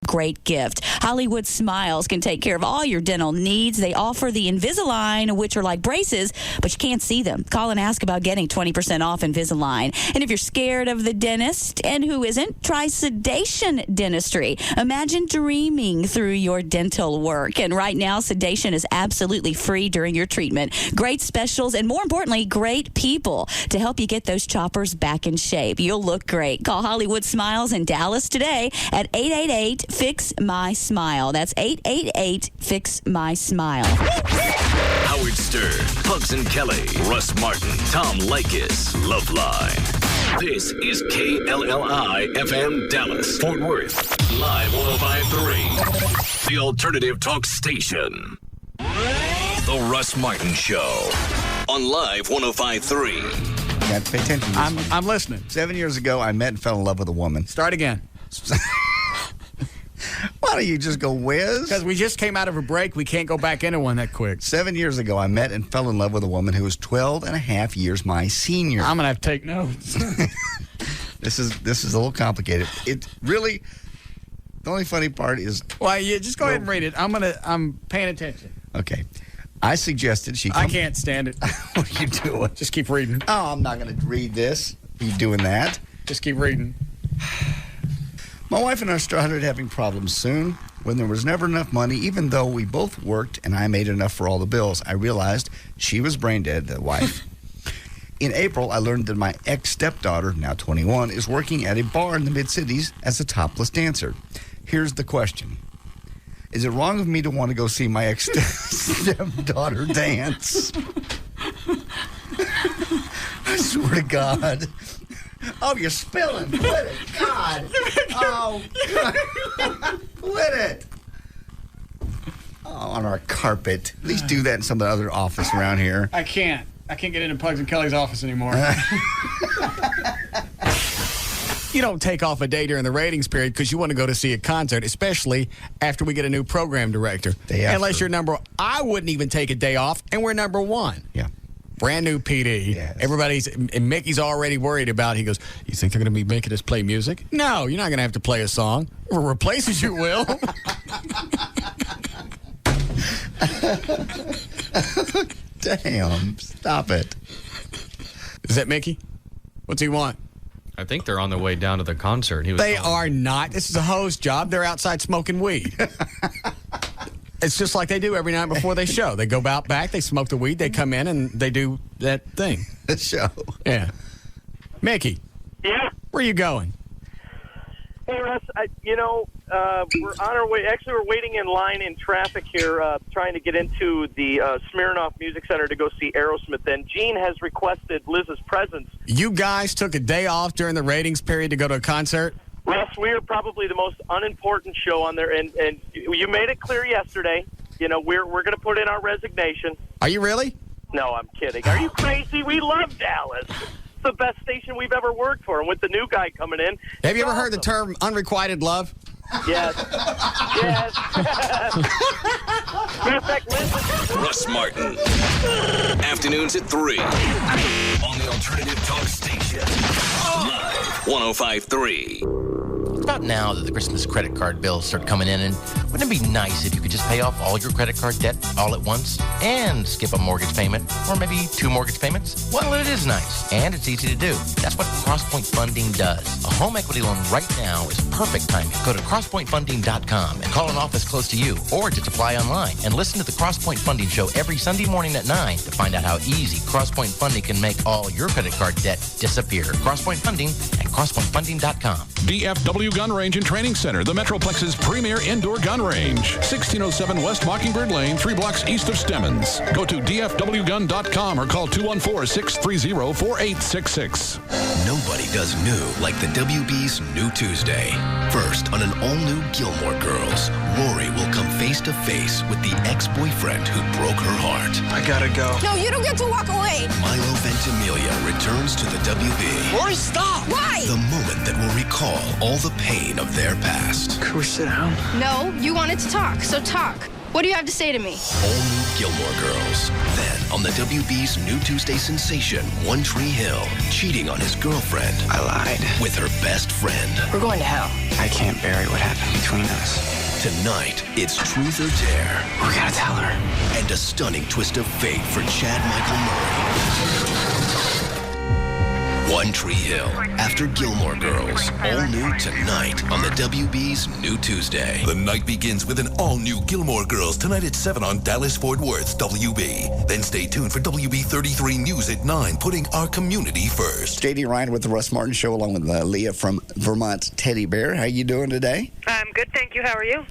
great gift. Hollywood Smiles can take care of all your dental needs. They offer the Invisalign, which are like braces, but you can't see them. Call and ask about getting 20% off Invisalign. And if you're scared of the dentist, and who isn't, try sedation dentistry. Imagine dreaming through your dental work. And right now, sedation is absolutely free during your treatment. Great specials and, more importantly, great people to help you get those choppers back in shape. You'll look great. Call Hollywood Smiles in Dallas today at 888-FIX-MY-SMILE. That's 888-FIX-MY-SMILE. Howard Stern, Pugs and Kelly, Russ Martin, Tom Leykis, Loveline. This is KLLI FM Dallas, Fort Worth, Live 105.3, the alternative talk station. The Russ Martin Show on Live 105.3. Yeah, pay attention. I'm listening. 7 years ago, I met and fell in love with a woman. Start again. Why don't you just go whiz? Because we just came out of a break. We can't go back into one that quick. 7 years ago, I met and fell in love with a woman who was 12 and a half years my senior. I'm going to have to take notes. This is a little complicated. It really, the only funny part is... Well, yeah, just go ahead and read it. I'm paying attention. Okay. I suggested she... I can't stand it. What are you doing? Just keep reading. Oh, I'm not going to read this. Are you doing that? Just keep reading. My wife and I started having problems soon. When there was never enough money, even though we both worked and I made enough for all the bills, I realized she was brain dead, the wife. In April, I learned that my ex-stepdaughter, now 21, is working at a bar in the Mid-Cities as a topless dancer. Here's the question. Is it wrong of me to want to go see my ex-stepdaughter dance? I swear to God. Oh, you're spilling. Quit it. God. Oh, God. Quit it. Oh, on our carpet. At least do that in some other office around here. I can't get into Pugs and Kelly's office anymore. You don't take off a day during the ratings period because you want to go to see a concert, especially after we get a new program director. Unless you're I wouldn't even take a day off, and we're number one. Yeah. Brand new PD. Yes. And Mickey's already worried about, he goes, you think they're going to be making us play music? No, you're not going to have to play a song. Or replaces you will. Damn, stop it. Is that Mickey? What's he want? I think they're on their way down to the concert. They are not. This is a host job. They're outside smoking weed. It's just like they do every night before they show. They go out back, they smoke the weed, they come in, and they do that thing. The show. Yeah. Mickey. Yeah? Where are you going? Hey, Russ, we're on our way. Actually, we're waiting in line in traffic here, trying to get into the Smirnoff Music Center to go see Aerosmith. And Gene has requested Liz's presence. You guys took a day off during the ratings period to go to a concert? Russ, we are probably the most unimportant show on there, and you made it clear yesterday. We're going to put in our resignation. Are you really? No, I'm kidding. Are you crazy? We love Dallas. It's the best station we've ever worked for, and with the new guy coming in. Have you ever heard the term unrequited love? Yes. Yes. Matter of fact, listen. Russ Martin. Afternoons at 3 on the alternative talk station. Live 105.3. It's about now that the Christmas credit card bills start coming in, and wouldn't it be nice if you could just pay off all your credit card debt all at once and skip a mortgage payment, or maybe 2 mortgage payments? Well, it is nice, and it's easy to do. That's what CrossPoint Funding does. A home equity loan right now is perfect timing. Go to crosspointfunding.com and call an office close to you, or just apply online and listen to the CrossPoint Funding Show every Sunday morning at 9 to find out how easy CrossPoint Funding can make all your credit card debt disappear. CrossPoint Funding at crosspointfunding.com. DFW Gun Range and Training Center, the Metroplex's premier indoor gun range. 1607 West Mockingbird Lane, 3 blocks east of Stemmons. Go to dfwgun.com or call 214-630-4866. Nobody does new like the WB's New Tuesday. First, on an all-new Gilmore Girls, Rory will come face-to-face with the ex-boyfriend who broke her heart. I gotta go. No, you don't get to walk away. Milo Ventimiglia returns to the WB. Rory, stop! Why? The moment that will recall all the pain of their past. Could we sit down? No, you wanted to talk, so talk. What do you have to say to me? All new Gilmore Girls. Then, on the WB's new Tuesday sensation, One Tree Hill, cheating on his girlfriend. I lied. With her best friend. We're going to hell. I can't bury what happened between us. Tonight, it's Truth or Dare. We gotta tell her. And a stunning twist of fate for Chad Michael Murray. One Tree Hill, after Gilmore Girls, all new tonight on the WB's New Tuesday. The night begins with an all-new Gilmore Girls tonight at 7 on Dallas-Fort Worth's WB. Then stay tuned for WB 33 News at 9, putting our community first. JD Ryan with the Russ Martin Show, along with Leah from Vermont's Teddy Bear. How you doing today? I'm good, thank you. How are you?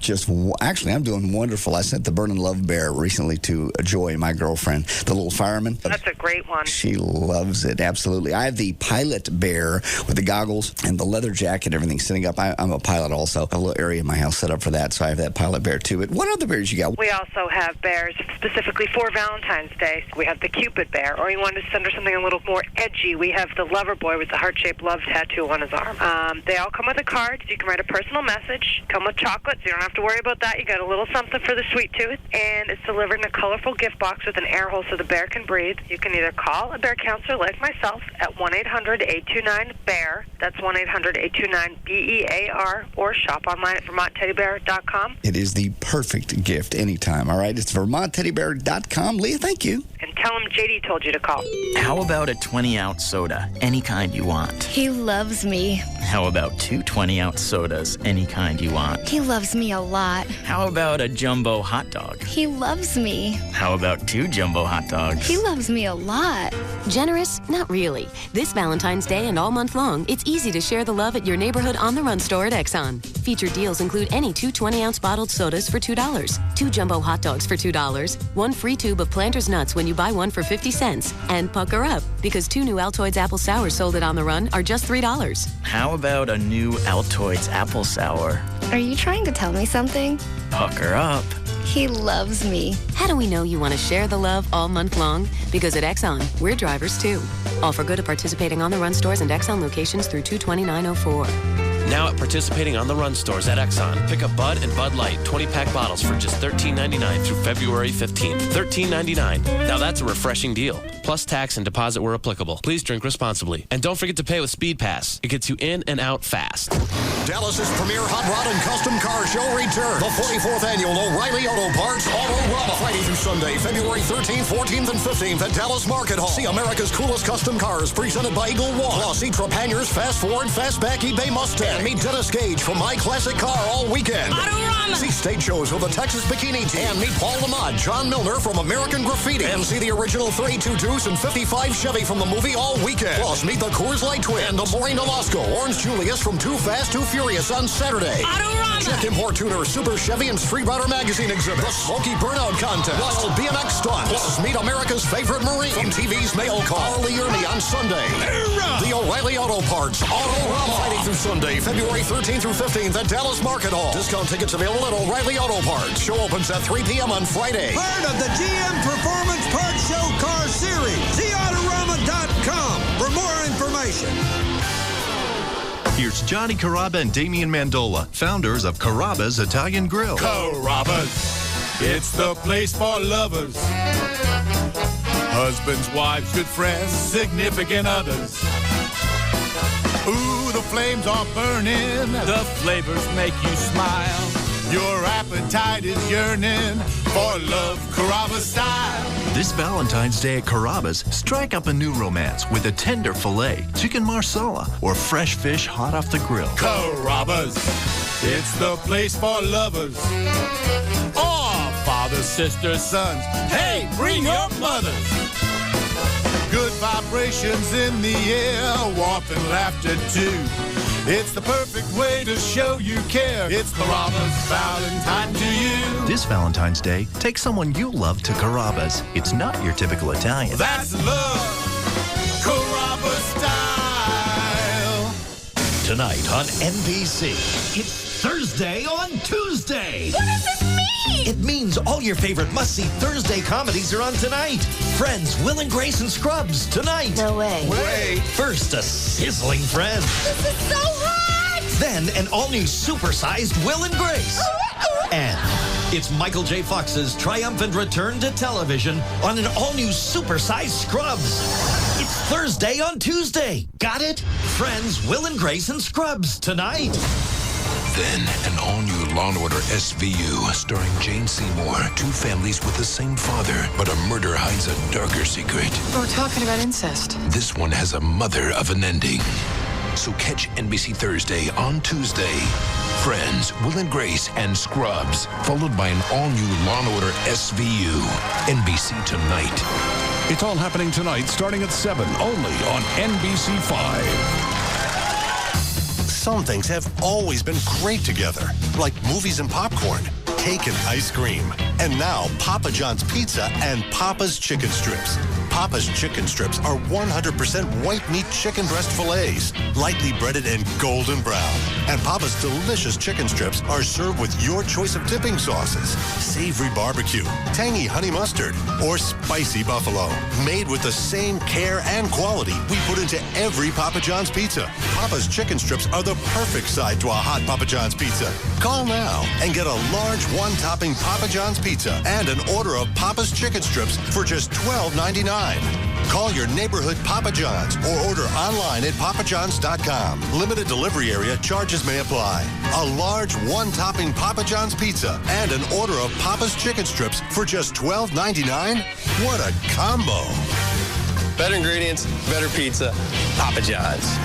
Actually, I'm doing wonderful. I sent the Burning Love Bear recently to Joy, my girlfriend, the little fireman. That's a great one. She loves it, absolutely. I have the Pilot Bear with the goggles and the leather jacket, everything sitting up. I'm a pilot also. A little area in my house set up for that, so I have that Pilot Bear too. But what other bears you got? We also have bears specifically for Valentine's Day. We have the Cupid bear, or you wanted to send her something a little more edgy. We have the Lover Boy with the heart-shaped love tattoo on his arm. They all come with a card, so you can write a personal message. Come with chocolate, so you don't have to worry about that. You got a little something for the sweet tooth, and it's delivered in a colorful gift box with an air hole so the bear can breathe. You can either call a bear counselor like myself at 1-800-829-BEAR. That's 1-800-829-BEAR, or shop online at VermontTeddyBear.com. It is the perfect gift anytime, all right? It's VermontTeddyBear.com. Leah, thank you. And tell him JD told you to call. How about a 20-ounce soda, any kind you want? He loves me. How about 2 20-ounce sodas, any kind you want? He loves me a lot. How about a jumbo hot dog? He loves me. How about 2 jumbo hot dogs? He loves me a lot. Generous? Not really. This Valentine's Day and all month long, it's easy to share the love at your neighborhood on-the-run store at Exxon. Featured deals include any 2 20-ounce bottled sodas for $2, 2 jumbo hot dogs for $2, 1 free tube of Planters nuts when you buy one for 50 cents, and pucker up, because 2 new Altoids apple sours sold at On the Run are just $3. How about a new Altoids apple sour? Are you trying to tell me something? Pucker up. He loves me. How do we know you want to share the love all month long? Because at Exxon, we're drivers too. Offer good at participating On the Run stores and Exxon locations through 2/29/04. Now at participating On the Run stores at Exxon, pick up Bud and Bud Light 20-pack bottles for just $13.99 through February 15th. $13.99. Now that's a refreshing deal. Plus tax and deposit where applicable. Please drink responsibly. And don't forget to pay with Speed Pass. It gets you in and out fast. Dallas's premier hot rod and custom car show returns. The 44th annual O'Reilly Auto Parts Autorama. Friday through Sunday, February 13th, 14th, and 15th at Dallas Market Hall. See America's coolest custom cars presented by Eagle One. Plus, see Trapaniers, Fast Forward, Fastback, eBay Mustang. Meet Dennis Gage from My Classic Car all weekend. Autorama. See stage shows with the Texas Bikini Team. And meet Paul Lamont, John Milner from American Graffiti. And see the original 32 Deuce and 55 Chevy from the movie all weekend. Plus, meet the Coors Light Twin and the Maureen Nolasco, Orange Julius from Too Fast, Too Furious on Saturday. Autorama. Check Import Tuner, Super Chevy, and Street Rider Magazine exhibit. The Smoky Burnout Contest. Wild BMX Stunts. Plus, meet America's favorite Marine from TV's Mail Call. Arlie Ernie on Sunday. The O'Reilly Auto Parts Autorama. Friday through Sunday, February 13th through 15th at Dallas Market Hall. Discount tickets available at O'Reilly Auto Parts. Show opens at 3 p.m. on Friday. Part of the GM Performance Parts Show Car Series. See Autorama.com for more information. Here's Johnny Carrabba and Damian Mandola, founders of Carrabba's Italian Grill. Carrabba's, it's the place for lovers. Husbands, wives, good friends, significant others. Ooh, the flames are burning. The flavors make you smile. Your appetite is yearning for love, Carrabba style. This Valentine's Day at Carrabba's, strike up a new romance with a tender filet, chicken marsala, or fresh fish hot off the grill. Carrabba's, it's the place for lovers. Oh, fathers, sisters, sons, hey, bring your mothers. Good vibrations in the air, warmth and laughter too. It's the perfect way to show you care. It's Carrabba's Valentine to you. This Valentine's Day, take someone you love to Carrabba's. It's not your typical Italian. That's love, Carrabba style. Tonight on NBC, it's Thursday on Tuesday. What does this mean? It means all your favorite must-see Thursday comedies are on tonight. Friends, Will and Grace and Scrubs, tonight. No way. Wait. First, a sizzling Friends. This is so hot! Then, an all-new supersized Will and Grace. And It's Michael J. Fox's triumphant return to television on an all-new supersized Scrubs. It's Thursday on Tuesday. Got it? Friends Will and Grace and Scrubs tonight. Then, an all-new Law & Order SVU starring Jane Seymour. Two families with the same father, but a murder hides a darker secret. We're talking about incest. This one has a mother of an ending. So catch NBC Thursday on Tuesday. Friends, Will and Grace, and Scrubs, followed by an all-new Law & Order SVU. NBC tonight. It's all happening tonight, starting at 7, only on NBC5. Some things have always been great together, like movies and popcorn, cake and ice cream. And now, Papa John's Pizza and Papa's Chicken Strips. Papa's Chicken Strips are 100% white meat chicken breast fillets, lightly breaded and golden brown. And Papa's delicious chicken strips are served with your choice of dipping sauces. Savory barbecue, tangy honey mustard, or spicy buffalo. Made with the same care and quality we put into every Papa John's pizza. Papa's Chicken Strips are the perfect side to a hot Papa John's pizza. Call now and get a large one-topping Papa John's pizza and an order of Papa's Chicken Strips for just $12.99. Call your neighborhood Papa John's or order online at papajohns.com. Limited delivery area, charges may apply. A large one-topping Papa John's pizza and an order of Papa's Chicken Strips for just $12.99? What a combo. Better ingredients, better pizza. Papa John's.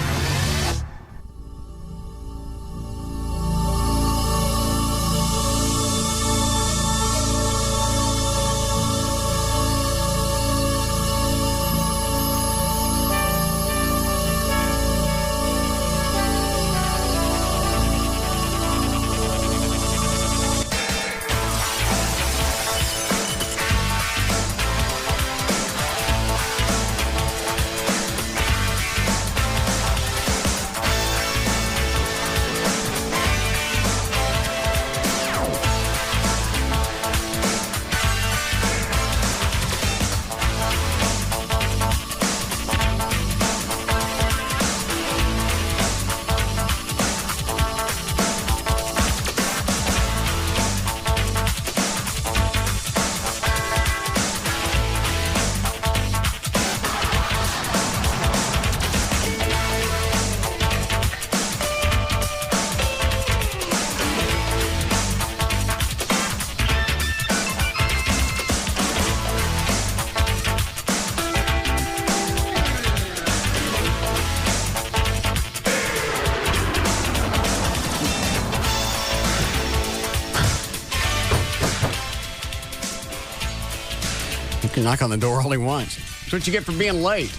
You can knock on the door only once. That's what you get for being late.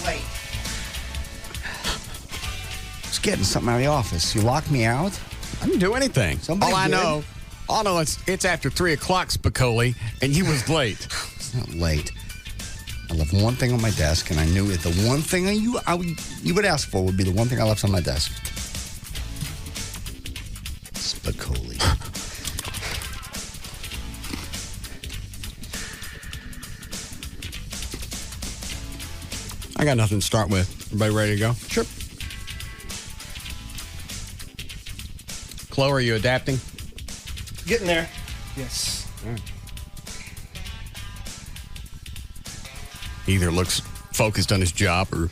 Late. Just getting something out of the office. You locked me out? I didn't do anything. Somebody all I did. know it's after 3 o'clock, Spicoli, and you was late. It's not late. I left one thing on my desk, and I knew it. The one thing you would ask for would be the one thing I left on my desk. Spicoli. I got nothing to start with. Everybody ready to go? Sure. Chloe, are you adapting? Getting there. Yes. He either looks focused on his job or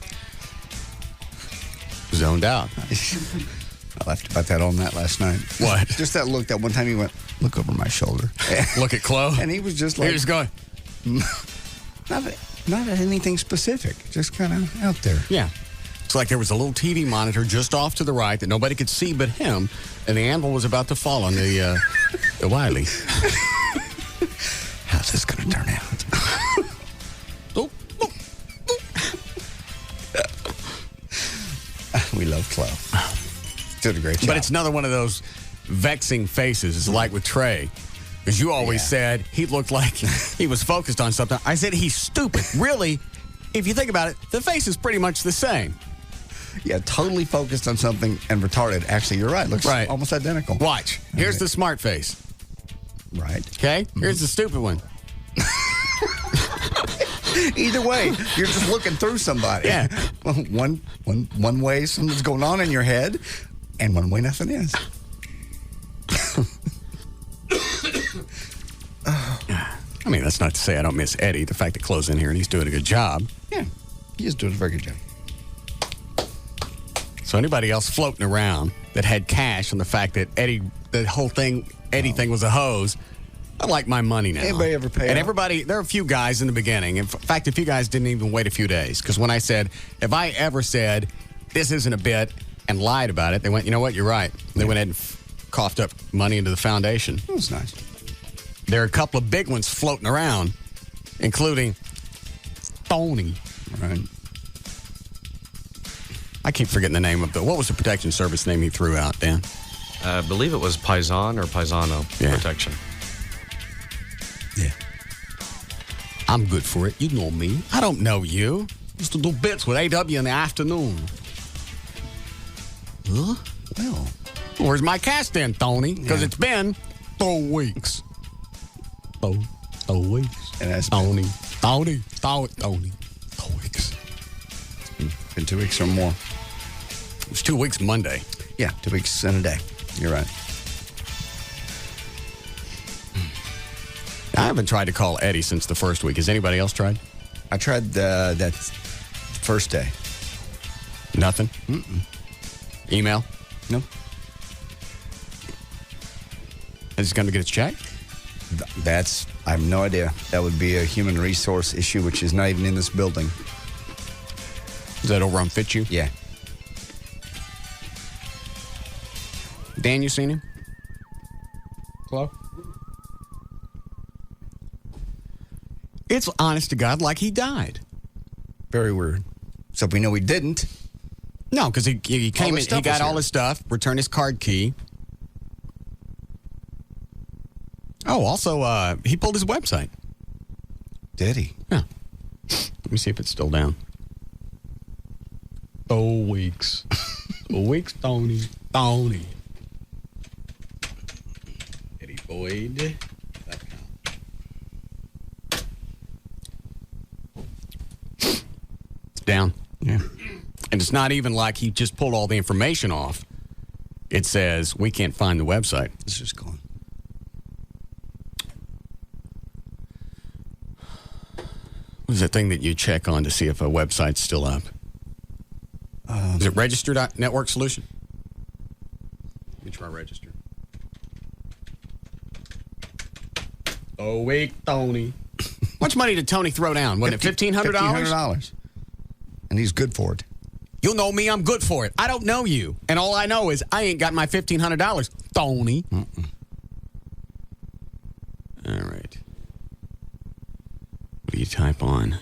zoned out. I laughed about that all night last night. What? Just that look. That one time he went, look over my shoulder. Look at Chloe? And he was just like... He was going... Not anything specific. Just kind of out there. Yeah. It's like there was a little TV monitor just off to the right that nobody could see but him, and the anvil was about to fall on the Wiley. How's this going to turn out? We love Chloe. Did a great job. But it's another one of those vexing faces. It's like with Trey. Because you always said he looked like he was focused on something. I said he's stupid. Really, if you think about it, the face is pretty much the same. Yeah, totally focused on something and retarded. Actually, you're right. Looks almost identical. Watch. Here's the smart face. Right. Okay? Here's the stupid one. Either way, you're just looking through somebody. Yeah. One way something's going on in your head, and one way nothing is. I mean, that's not to say I don't miss Eddie. The fact that Chloe's in here and he's doing a good job. Yeah, he is doing a very good job. So anybody else floating around that had cash on the fact that Eddie thing was a hose, I'd like my money now. Anybody ever pay And out? everybody, there are a few guys in the beginning. In fact, a few guys didn't even wait a few days. Because when I said, if I ever said, this isn't a bit, and lied about it, they went, you know what, you're right. They went ahead and coughed up money into the foundation. That was nice. There are a couple of big ones floating around, including Tony. Right. I keep forgetting the name of what was the protection service name he threw out, Dan? I believe it was Paisan or Paisano Protection. Yeah. I'm good for it. You know me. I don't know you. Used to do bits with AW in the afternoon. Huh? Well, where's my cash then, Tony? Because it's been 4 weeks. 4 weeks. And that's Tony. 4 weeks. It's been 2 weeks or more. It was 2 weeks Monday. Yeah, 2 weeks and a day. You're right. I haven't tried to call Eddie since the first week. Has anybody else tried? I tried that first day. Nothing? Mm-mm. Email? No. Is he going to get his check? I have no idea. That would be a human resource issue, which is not even in this building. Is that over on Fitzhugh? Yeah. Dan, you seen him? Hello? It's honest to God like he died. Very weird. So we know he didn't. No, because he came in, he got all his stuff, returned his card key. Oh, also, he pulled his website. Did he? Yeah. Let me see if it's still down. 4 weeks. 4 weeks, Tony. Eddie Boyd. It's down. Yeah. And it's not even like he just pulled all the information off. It says, we can't find the website. It's just gone. What is that thing that you check on to see if a website's still up? Is it Register.Network Solution? Let me try register. Oh, wait, Tony. How much money did Tony throw down? Wasn't it $1,500? $1,500. And he's good for it. You know me, I'm good for it. I don't know you. And all I know is I ain't got my $1,500, Tony. Mm-mm. All right. What do you type on?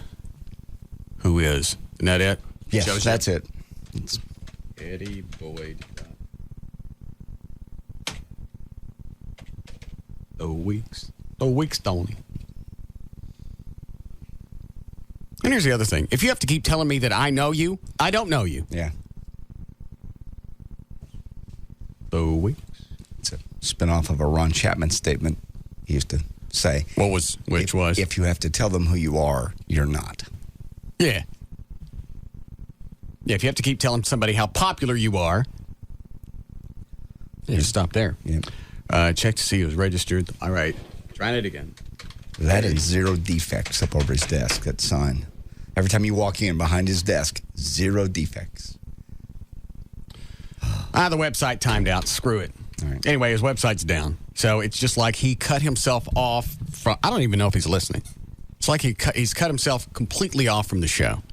Who is? Isn't that it? Yes, that's it. It's Eddie Boyd. 4 weeks. 4 weeks, Tony. And here's the other thing. If you have to keep telling me that I know you, I don't know you. Yeah. 4 weeks. It's a spinoff of a Ron Chapman statement he used to say. Which was? If you have to tell them who you are, you're not. Yeah. Yeah, if you have to keep telling somebody how popular you are, you stop there. Yeah. Check to see who's registered. All right. Trying it again. That is 0 defects up over his desk, that sign. Every time you walk in behind his desk, 0 defects. The website timed out. Screw it. All right. Anyway, his website's down. So it's just like he cut himself off from, I don't even know if he's listening. It's like he's cut himself completely off from the show.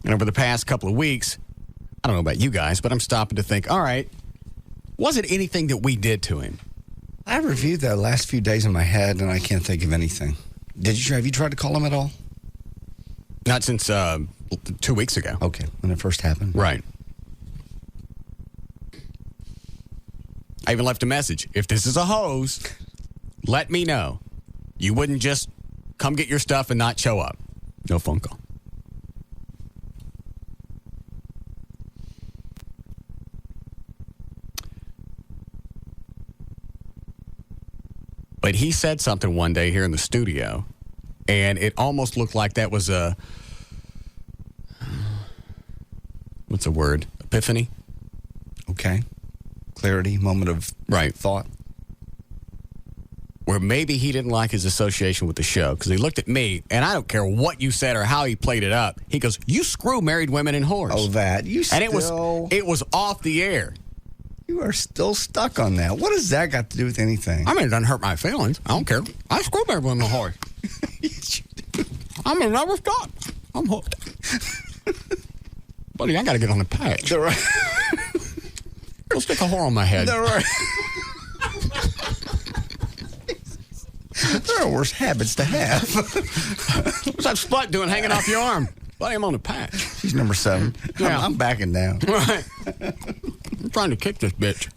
And over the past couple of weeks, I don't know about you guys, but I'm stopping to think, all right, was it anything that we did to him? I reviewed that last few days in my head, and I can't think of anything. Have you tried to call him at all? Not since 2 weeks ago. Okay, when it first happened. Right. I even left a message. If this is a hose, let me know. You wouldn't just come get your stuff and not show up. No phone call. But he said something one day here in the studio, and it almost looked like that was a, what's the word? Epiphany? Okay. Clarity, moment of thought. where maybe he didn't like his association with the show because he looked at me, and I don't care what you said or how he played it up. He goes, "You screw married women and whores." Oh, that. And it was off the air. You are still stuck on that. What does that got to do with anything? I mean, it doesn't hurt my feelings. I don't care. I screw married women and whores. I mean, never stop. I'm hooked. Buddy, I got to get on the patch. They're right. Go stick a whore on my head. They're right. There are worse habits to have. What's that slut doing hanging off your arm? Buddy, I'm on the patch. She's number 7. Yeah. I'm backing down. Right. I'm trying to kick this bitch.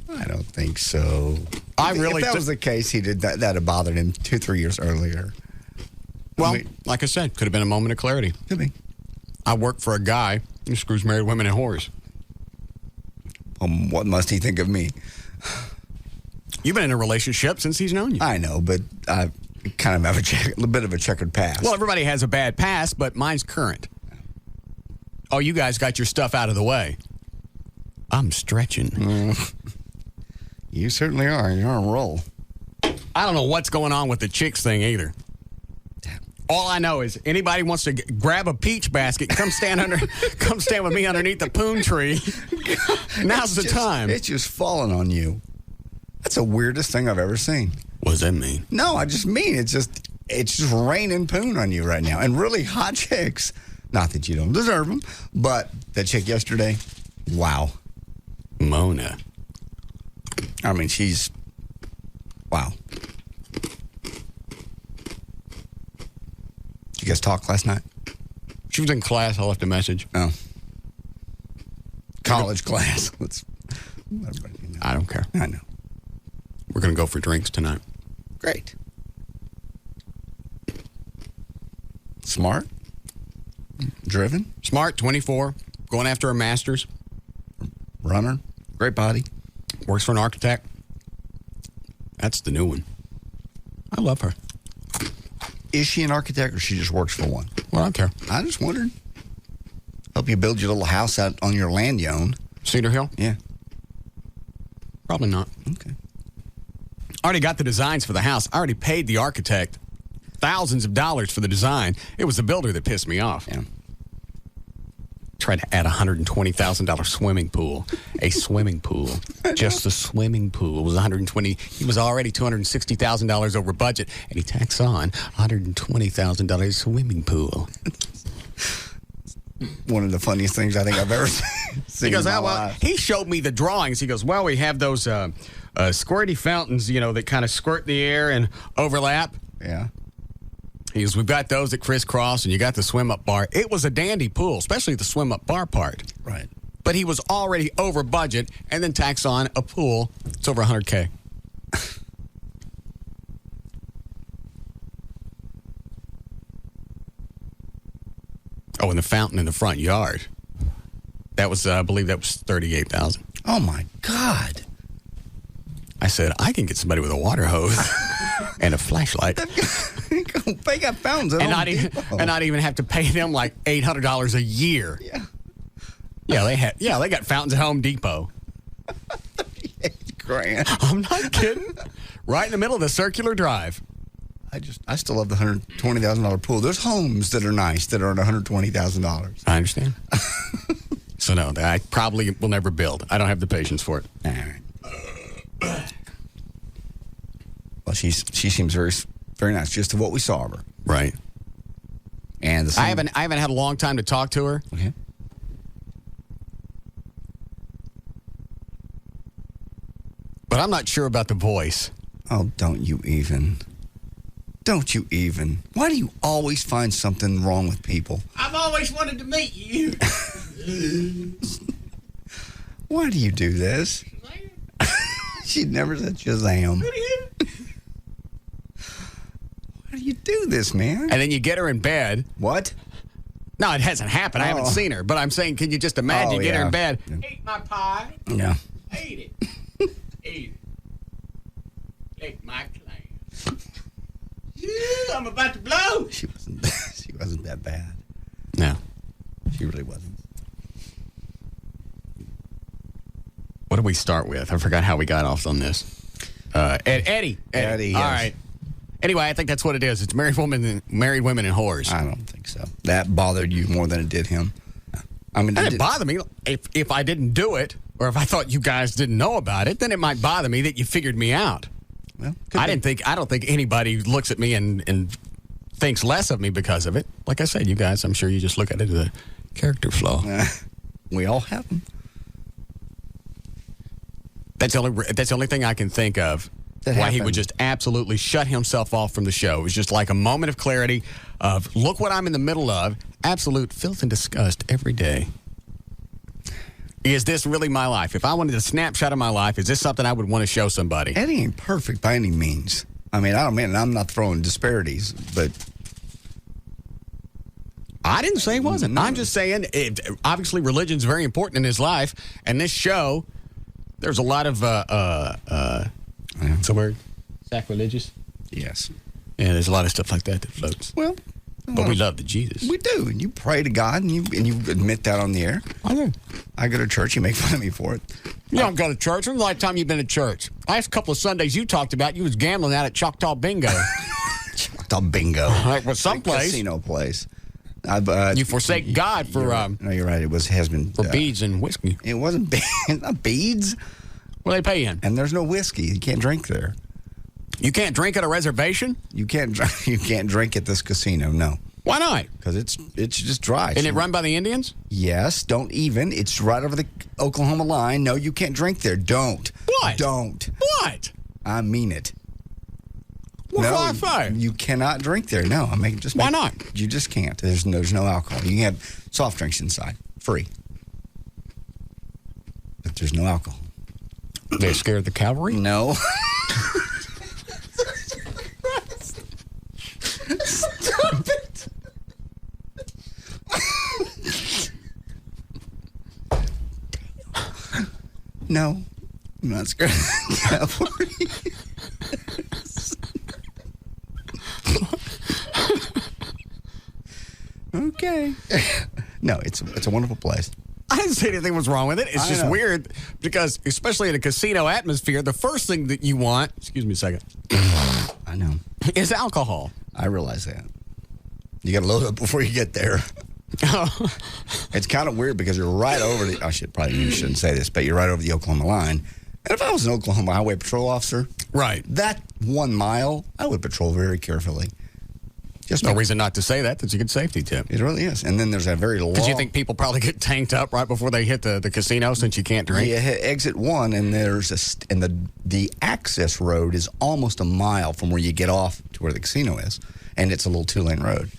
I don't think so. If that was the case, he did that. That had bothered him 2-3 years earlier. Well, like I said, could have been a moment of clarity. Could be. I work for a guy who screws married women and whores. What must he think of me? You've been in a relationship since he's known you. I know, but I kind of have a bit of a checkered past. Well, everybody has a bad past, but mine's current. Oh, you guys got your stuff out of the way. I'm stretching. You certainly are. You're on a roll. I don't know what's going on with the chicks thing either. All I know is anybody wants to grab a peach basket, come stand with me underneath the poon tree. Now's the time. It's just falling on you. That's the weirdest thing I've ever seen. What does that mean? No, I just mean it's just raining poon on you right now, and really hot chicks. Not that you don't deserve them, but that chick yesterday, wow. Mona. I mean, she's wow. Did you guys talk last night? She was in class. I left a message. Oh. College class. I don't care. I know. We're going to go for drinks tonight. Great. Smart. Driven. Smart, 24. Going after a master's. Runner. Great body. Works for an architect. That's the new one. I love her. Is she an architect or she just works for one? Well, I don't care. I just wondered. Help you build your little house out on your land you own. Cedar Hill? Yeah. Probably not. Okay. I already got the designs for the house. I already paid the architect thousands of dollars for the design. It was the builder that pissed me off. Yeah. Tried to add a $120,000 swimming pool. A swimming pool. Just the swimming pool was $120,000. He was already $260,000 over budget, and he tacks on $120,000 swimming pool. One of the funniest things I think I've ever seen. He goes, he showed me the drawings. He goes, well, we have those squirty fountains, that kind of squirt the air and overlap. Yeah. He goes, we've got those that crisscross, and you got the swim-up bar. It was a dandy pool, especially the swim-up bar part. Right. But he was already over budget, and then tacks on a pool. It's over $100K. Oh, and the fountain in the front yard. That was, I believe that was $38,000. Oh, my God. I said, I can get somebody with a water hose and a flashlight. They got fountains at and not even have to pay them like $800 a year. Yeah. Yeah, they got fountains at Home Depot. $38,000. I'm not kidding. Right in the middle of the circular drive. I still love the $120,000 pool. There's homes that are nice that are at $120,000. I understand. So no, I probably will never build. I don't have the patience for it. All right. Well, she seems very, very nice, just to what we saw of her. Right. And I haven't had a long time to talk to her. Okay. But I'm not sure about the voice. Oh, don't you even. Don't you even. Why do you always find something wrong with people? I've always wanted to meet you. Why do you do this? She never said Shazam. Why do you do this, man? And then you get her in bed. What? No, it hasn't happened. I haven't seen her. But I'm saying, can you just imagine you get her in bed? Yeah. Eat my pie. Yeah. Eat it. Eat it. Take my class. I'm about to blow. She wasn't that bad. No. She really wasn't. What do we start with? I forgot how we got off on this. Eddie. Yes. All right. Anyway, I think that's what it is. It's married women and whores. I don't think so. That bothered you more than it did him. I mean, It didn't bother me. If I didn't do it, or if I thought you guys didn't know about it, then it might bother me that you figured me out. Well, I don't think anybody looks at me and thinks less of me because of it. Like I said, you guys, I'm sure you just look at it as a character flaw. We all have them. That's the only thing I can think of why he would just absolutely shut himself off from the show. It was just like a moment of clarity of, look what I'm in the middle of. Absolute filth and disgust every day. Is this really my life? If I wanted a snapshot of my life, is this something I would want to show somebody? Eddie ain't perfect by any means. I mean, I'm not throwing disparities, but I didn't say he wasn't. I'm just saying, obviously, religion's very important in his life, and this show, there's a lot of, what's the word? Sacrilegious? Yes. Yeah, there's a lot of stuff like that floats. Well, but we love the Jesus. We do, and you pray to God, and you admit that on the air. I do. I go to church. You make fun of me for it. You don't go to church. When's the last time you've been to church? Last couple of Sundays you talked about, you was gambling out at Choctaw Bingo. Choctaw Bingo. Like, well, someplace. Casino place. You forsake God for... no, you're right. It has been... For beads and whiskey. It wasn't not beads. Well, they pay in. And there's no whiskey. You can't drink there. You can't drink at a reservation? You can't drink at this casino, no. Why not? Because it's just dry. Isn't it run by the Indians? Yes, don't even. It's right over the Oklahoma line. No, you can't drink there. Don't. What? Don't. What? I mean it. Well, why? You cannot drink there. No, why not? You just can't. There's no alcohol. You can have soft drinks inside, free. But there's no alcohol. They scared of the cavalry? No. Stop it. No, I'm not scared of the cavalry. Okay. No, it's a wonderful place. I didn't say anything was wrong with it. It's just weird because, especially in a casino atmosphere, the first thing that you want, excuse me a second, I know, is alcohol. I realize that. You got to load up before you get there. It's kind of weird because you're right over the, you shouldn't say this, but you're right over the Oklahoma line. And if I was an Oklahoma Highway Patrol officer, right, that 1 mile, I would patrol very carefully. Just no reason not to say that. That's a good safety tip. It really is. And then there's a very long... Because you think people probably get tanked up right before they hit the casino since you can't drink? Yeah, exit 1, and the access road is almost a mile from where you get off to where the casino is. And it's a little 2-lane road.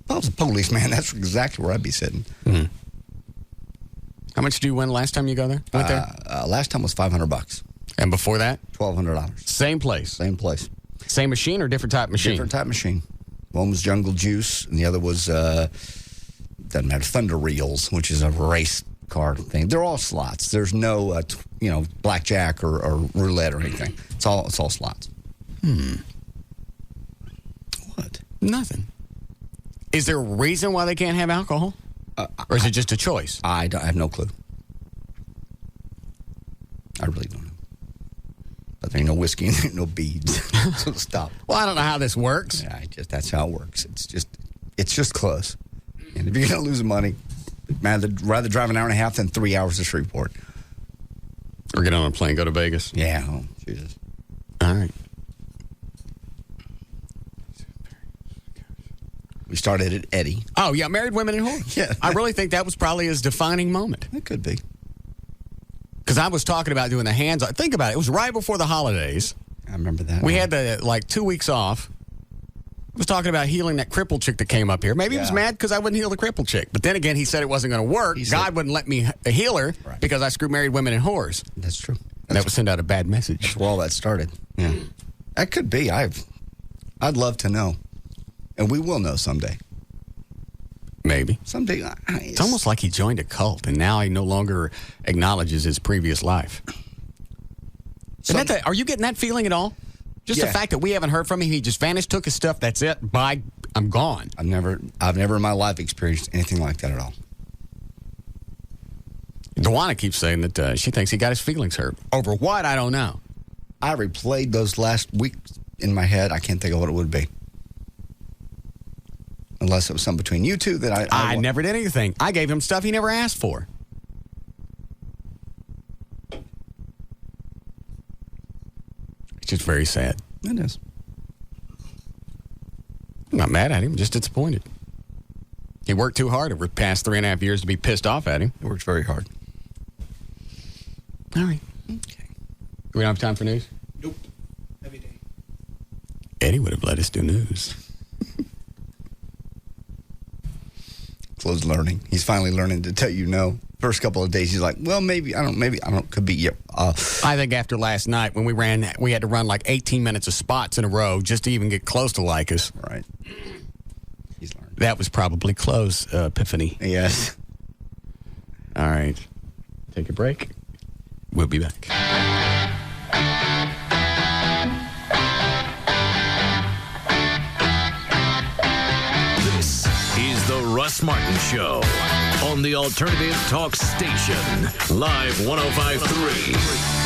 If I was a policeman, that's exactly where I'd be sitting. Mm-hmm. How much did you win last time you went there? Last time was $500. And before that? $1,200. Same place? Same place. Same machine or different type machine? Different type machine. One was Jungle Juice, and the other was, doesn't matter, Thunder Reels, which is a race car thing. They're all slots. There's no, blackjack or roulette or anything. It's all slots. What? Nothing. Is there a reason why they can't have alcohol? Or is it just a choice? I have no clue. I really don't know. But there ain't no whiskey and there ain't no beads. So stop. Well, I don't know how this works. Yeah, that's how it works. It's just close. And if you're going to lose money, I'd rather drive an hour and a half than 3 hours to Shreveport. Or get on a plane, go to Vegas. Yeah. Oh, Jesus. All right. We started at Eddie. Oh, yeah, Married Women and Whores. Yeah. I really think that was probably his defining moment. It could be. Because I was talking about doing the hands-on. Think about it. It was right before the holidays. I remember that. We had 2 weeks off. I was talking about healing that crippled chick that came up here. Maybe he was mad because I wouldn't heal the crippled chick. But then again, he said it wasn't going to work. God wouldn't let me heal her because I screwed Married Women and Whores. That's true. And that would send out a bad message. That's where all that started. Yeah. That could be. I'd love to know. And we will know someday. Maybe. Someday. It's almost like he joined a cult, and now he no longer acknowledges his previous life. Are you getting that feeling at all? Just the fact that we haven't heard from him, he just vanished, took his stuff, that's it, bye, I'm gone. I've never in my life experienced anything like that at all. Dewana keeps saying that she thinks he got his feelings hurt. Over what? I don't know. I replayed those last weeks in my head. I can't think of what it would be. Unless it was something between you two that I never did anything. I gave him stuff he never asked for. It's just very sad. It is. I'm not mad at him, just disappointed. He worked too hard over the past 3.5 years to be pissed off at him. He worked very hard. All right. Okay. We don't have time for news? Nope. Every day. Eddie would have let us do news. Chloe's learning. He's finally learning to tell you no. First couple of days, he's like, well, maybe, I don't, could be, yeah. I think after last night when we had to run like 18 minutes of spots in a row just to even get close to like us. Right. He's learned. That was probably Chloe's epiphany. Yes. All right. Take a break. We'll be back. This is the Russ Martin Show on the Alternative Talk Station, Live 105.3.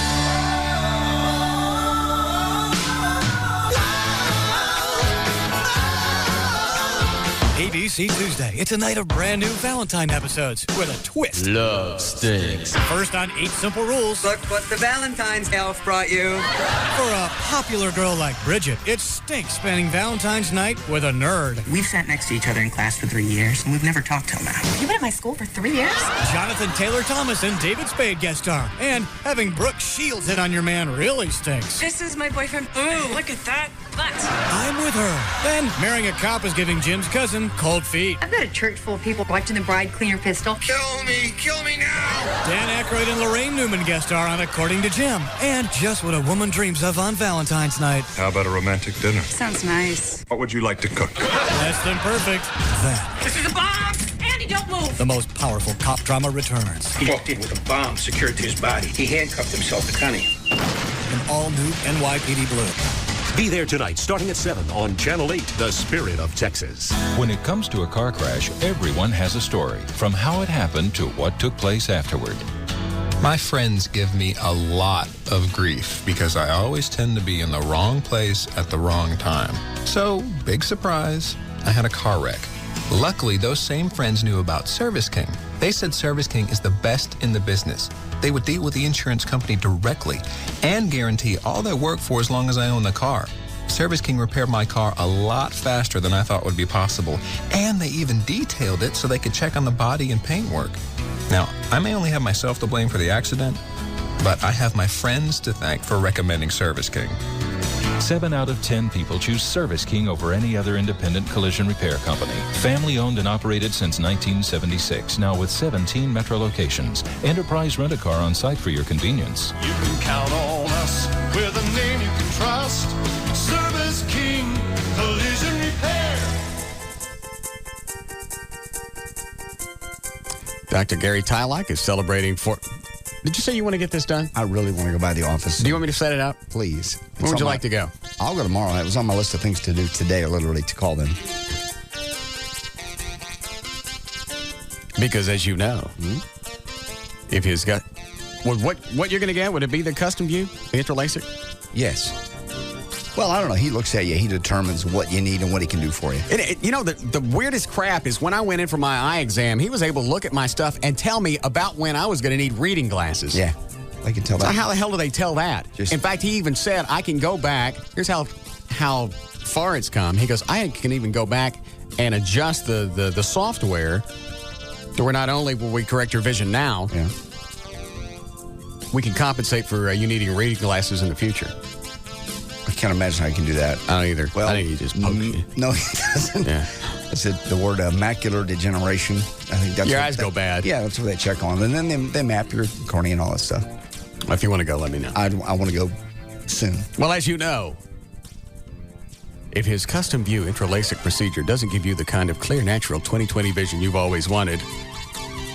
ABC Tuesday. It's a night of brand new Valentine episodes with a twist. Love stinks. First on 8 Simple Rules. Look what the Valentine's elf brought you. For a popular girl like Bridget, it stinks spending Valentine's night with a nerd. We've sat next to each other in class for 3 years, and we've never talked till now. You've been at my school for 3 years? Jonathan Taylor Thomas and David Spade guest star. And having Brooke Shields hit on your man really stinks. This is my boyfriend. Ooh, look at that butt. I'm with her. Then marrying a cop is giving Jim's cousin cold feet. I've got a church full of people watching the bride clean her pistol. Kill me now. Dan Aykroyd and Lorraine Newman guest star on According to Jim. And just what a woman dreams of on Valentine's night. How about a romantic dinner? Sounds nice. What would you like to cook? Less than perfect. Then This is a bomb. Andy, don't move. the most powerful cop drama returns. He walked in with a bomb secured to his body. He handcuffed himself to Connie. An all-new NYPD Blue. Be there tonight, starting at 7 on Channel 8, The Spirit of Texas. When it comes to a car crash, everyone has a story, from how it happened to what took place afterward. My friends give me a lot of grief because I always tend to be in the wrong place at the wrong time. So, big surprise, I had a car wreck. Luckily, those same friends knew about Service King. They said Service King is the best in the business. They would deal with the insurance company directly and guarantee all their work for as long as I own the car. Service King repaired my car a lot faster than I thought would be possible, and they even detailed it so they could check on the body and paint work. Now, I may only have myself to blame for the accident, but I have my friends to thank for recommending Service King. 7 out of 10 people choose Service King over any other independent collision repair company. Family owned and operated since 1976, now with 17 metro locations. Enterprise Rent-A-Car on site for your convenience. You can count on us with a name you can trust. Service King Collision Repair. Dr. Gary Tylak is celebrating for... Did you say you want to get this done? I really want to go by the office. Do you want me to set it up? Please. When would you like to go? I'll go tomorrow. It was on my list of things to do today, literally, to call them. Because as you know, if he's got... Well, what you're going to get, would it be the custom view, the InterLASIK? Yes. Well, I don't know. He looks at you. He determines what you need and what he can do for you. You know, the weirdest crap is when I went in for my eye exam, he was able to look at my stuff and tell me about when I was going to need reading glasses. Yeah, they can tell that. So how the hell do they tell that? In fact, he even said, I can go back. Here's how far it's come. He goes, I can even go back and adjust the software to where not only will we correct your vision now, we can compensate for you needing reading glasses in the future. I can't imagine how you can do that. I don't either. Well, I think he just poked you. No, he doesn't. Yeah. That's it. The word macular degeneration. I think that's your eyes go bad. Yeah, that's what they check on. And then they map your cornea and all that stuff. If you want to go, let me know. I want to go soon. Well, as you know, if his custom view InterLASIK procedure doesn't give you the kind of clear, natural 20/20 vision you've always wanted,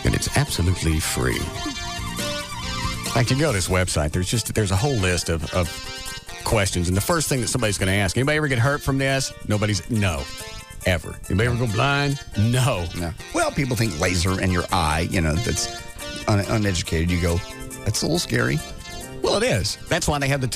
then it's absolutely free. In fact, you go to this website, there's a whole list of questions, and the first thing that somebody's going to ask, anybody ever get hurt from this? No, ever. Anybody ever go blind? No. Well, people think laser in your eye, that's uneducated, you go, that's a little scary. Well, it is. That's why they have the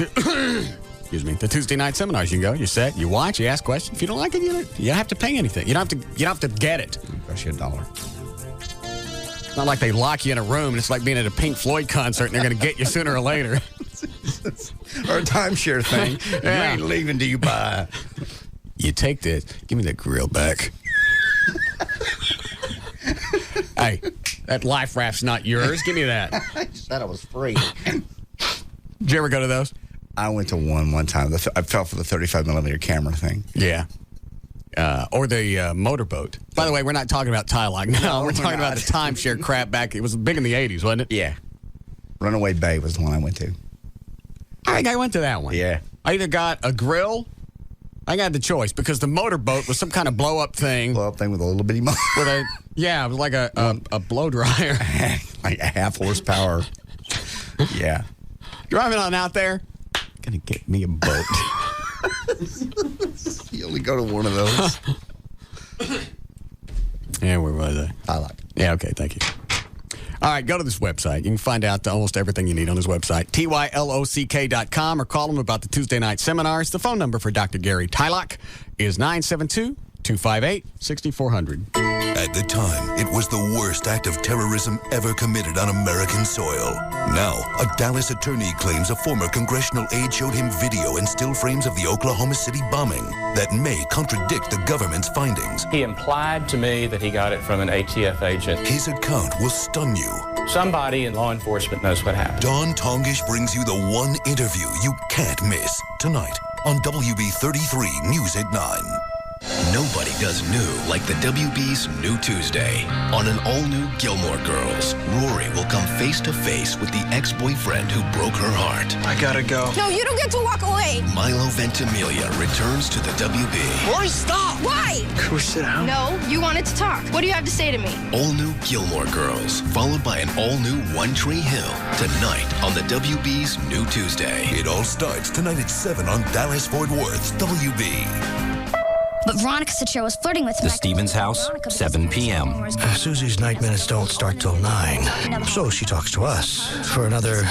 the Tuesday night seminars. You go, you sit, you watch, you ask questions. If you don't like it, you don't have to pay anything. You don't have to get it. It costs you $1. It's not like they lock you in a room and it's like being at a Pink Floyd concert and they're going to get you sooner or later. Or a timeshare thing. Yeah. You ain't leaving till you buy. You take this. Give me that grill back. Hey, that life raft's not yours. Give me that. I said it was free. Did you ever go to those? I went to one time. I fell for the 35mm camera thing. Yeah. Or the motorboat. By the way, we're not talking about Tylock. No, we're talking about the timeshare crap back. It was big in the 80s, wasn't it? Yeah. Runaway Bay was the one I went to. I think I went to that one. Yeah. I either got a grill. I got the choice because the motorboat was some kind of blow-up thing. Blow-up thing with a little bitty motor. It was like a blow dryer. Like a half horsepower. Yeah. Driving on out there, gonna get me a boat. You only go to one of those. Yeah, where was I? Tylock. Yeah, okay, thank you. All right, go to this website. You can find out almost everything you need on his website, tylock.com, or call him about the Tuesday night seminars. The phone number for Dr. Gary Tylock is 972-258-6400. At the time, it was the worst act of terrorism ever committed on American soil. Now, a Dallas attorney claims a former congressional aide showed him video and still frames of the Oklahoma City bombing that may contradict the government's findings. He implied to me that he got it from an ATF agent. His account will stun you. Somebody in law enforcement knows what happened. Don Tongish brings you the one interview you can't miss tonight on WB33 News at 9. Nobody does new like the WB's New Tuesday. On an all-new Gilmore Girls, Rory will come face-to-face with the ex-boyfriend who broke her heart. I gotta go. No, you don't get to walk away. Milo Ventimiglia returns to the WB. Rory, stop! Why? Can we sit down? No, you wanted to talk. What do you have to say to me? All-new Gilmore Girls, followed by an all-new One Tree Hill. Tonight on the WB's New Tuesday. It all starts tonight at 7 on Dallas-Fort Worth's WB. But Veronica said she was flirting with him. The Stevens house, 7 p.m. Susie's night minutes don't start till 9. So she talks to us for another, 2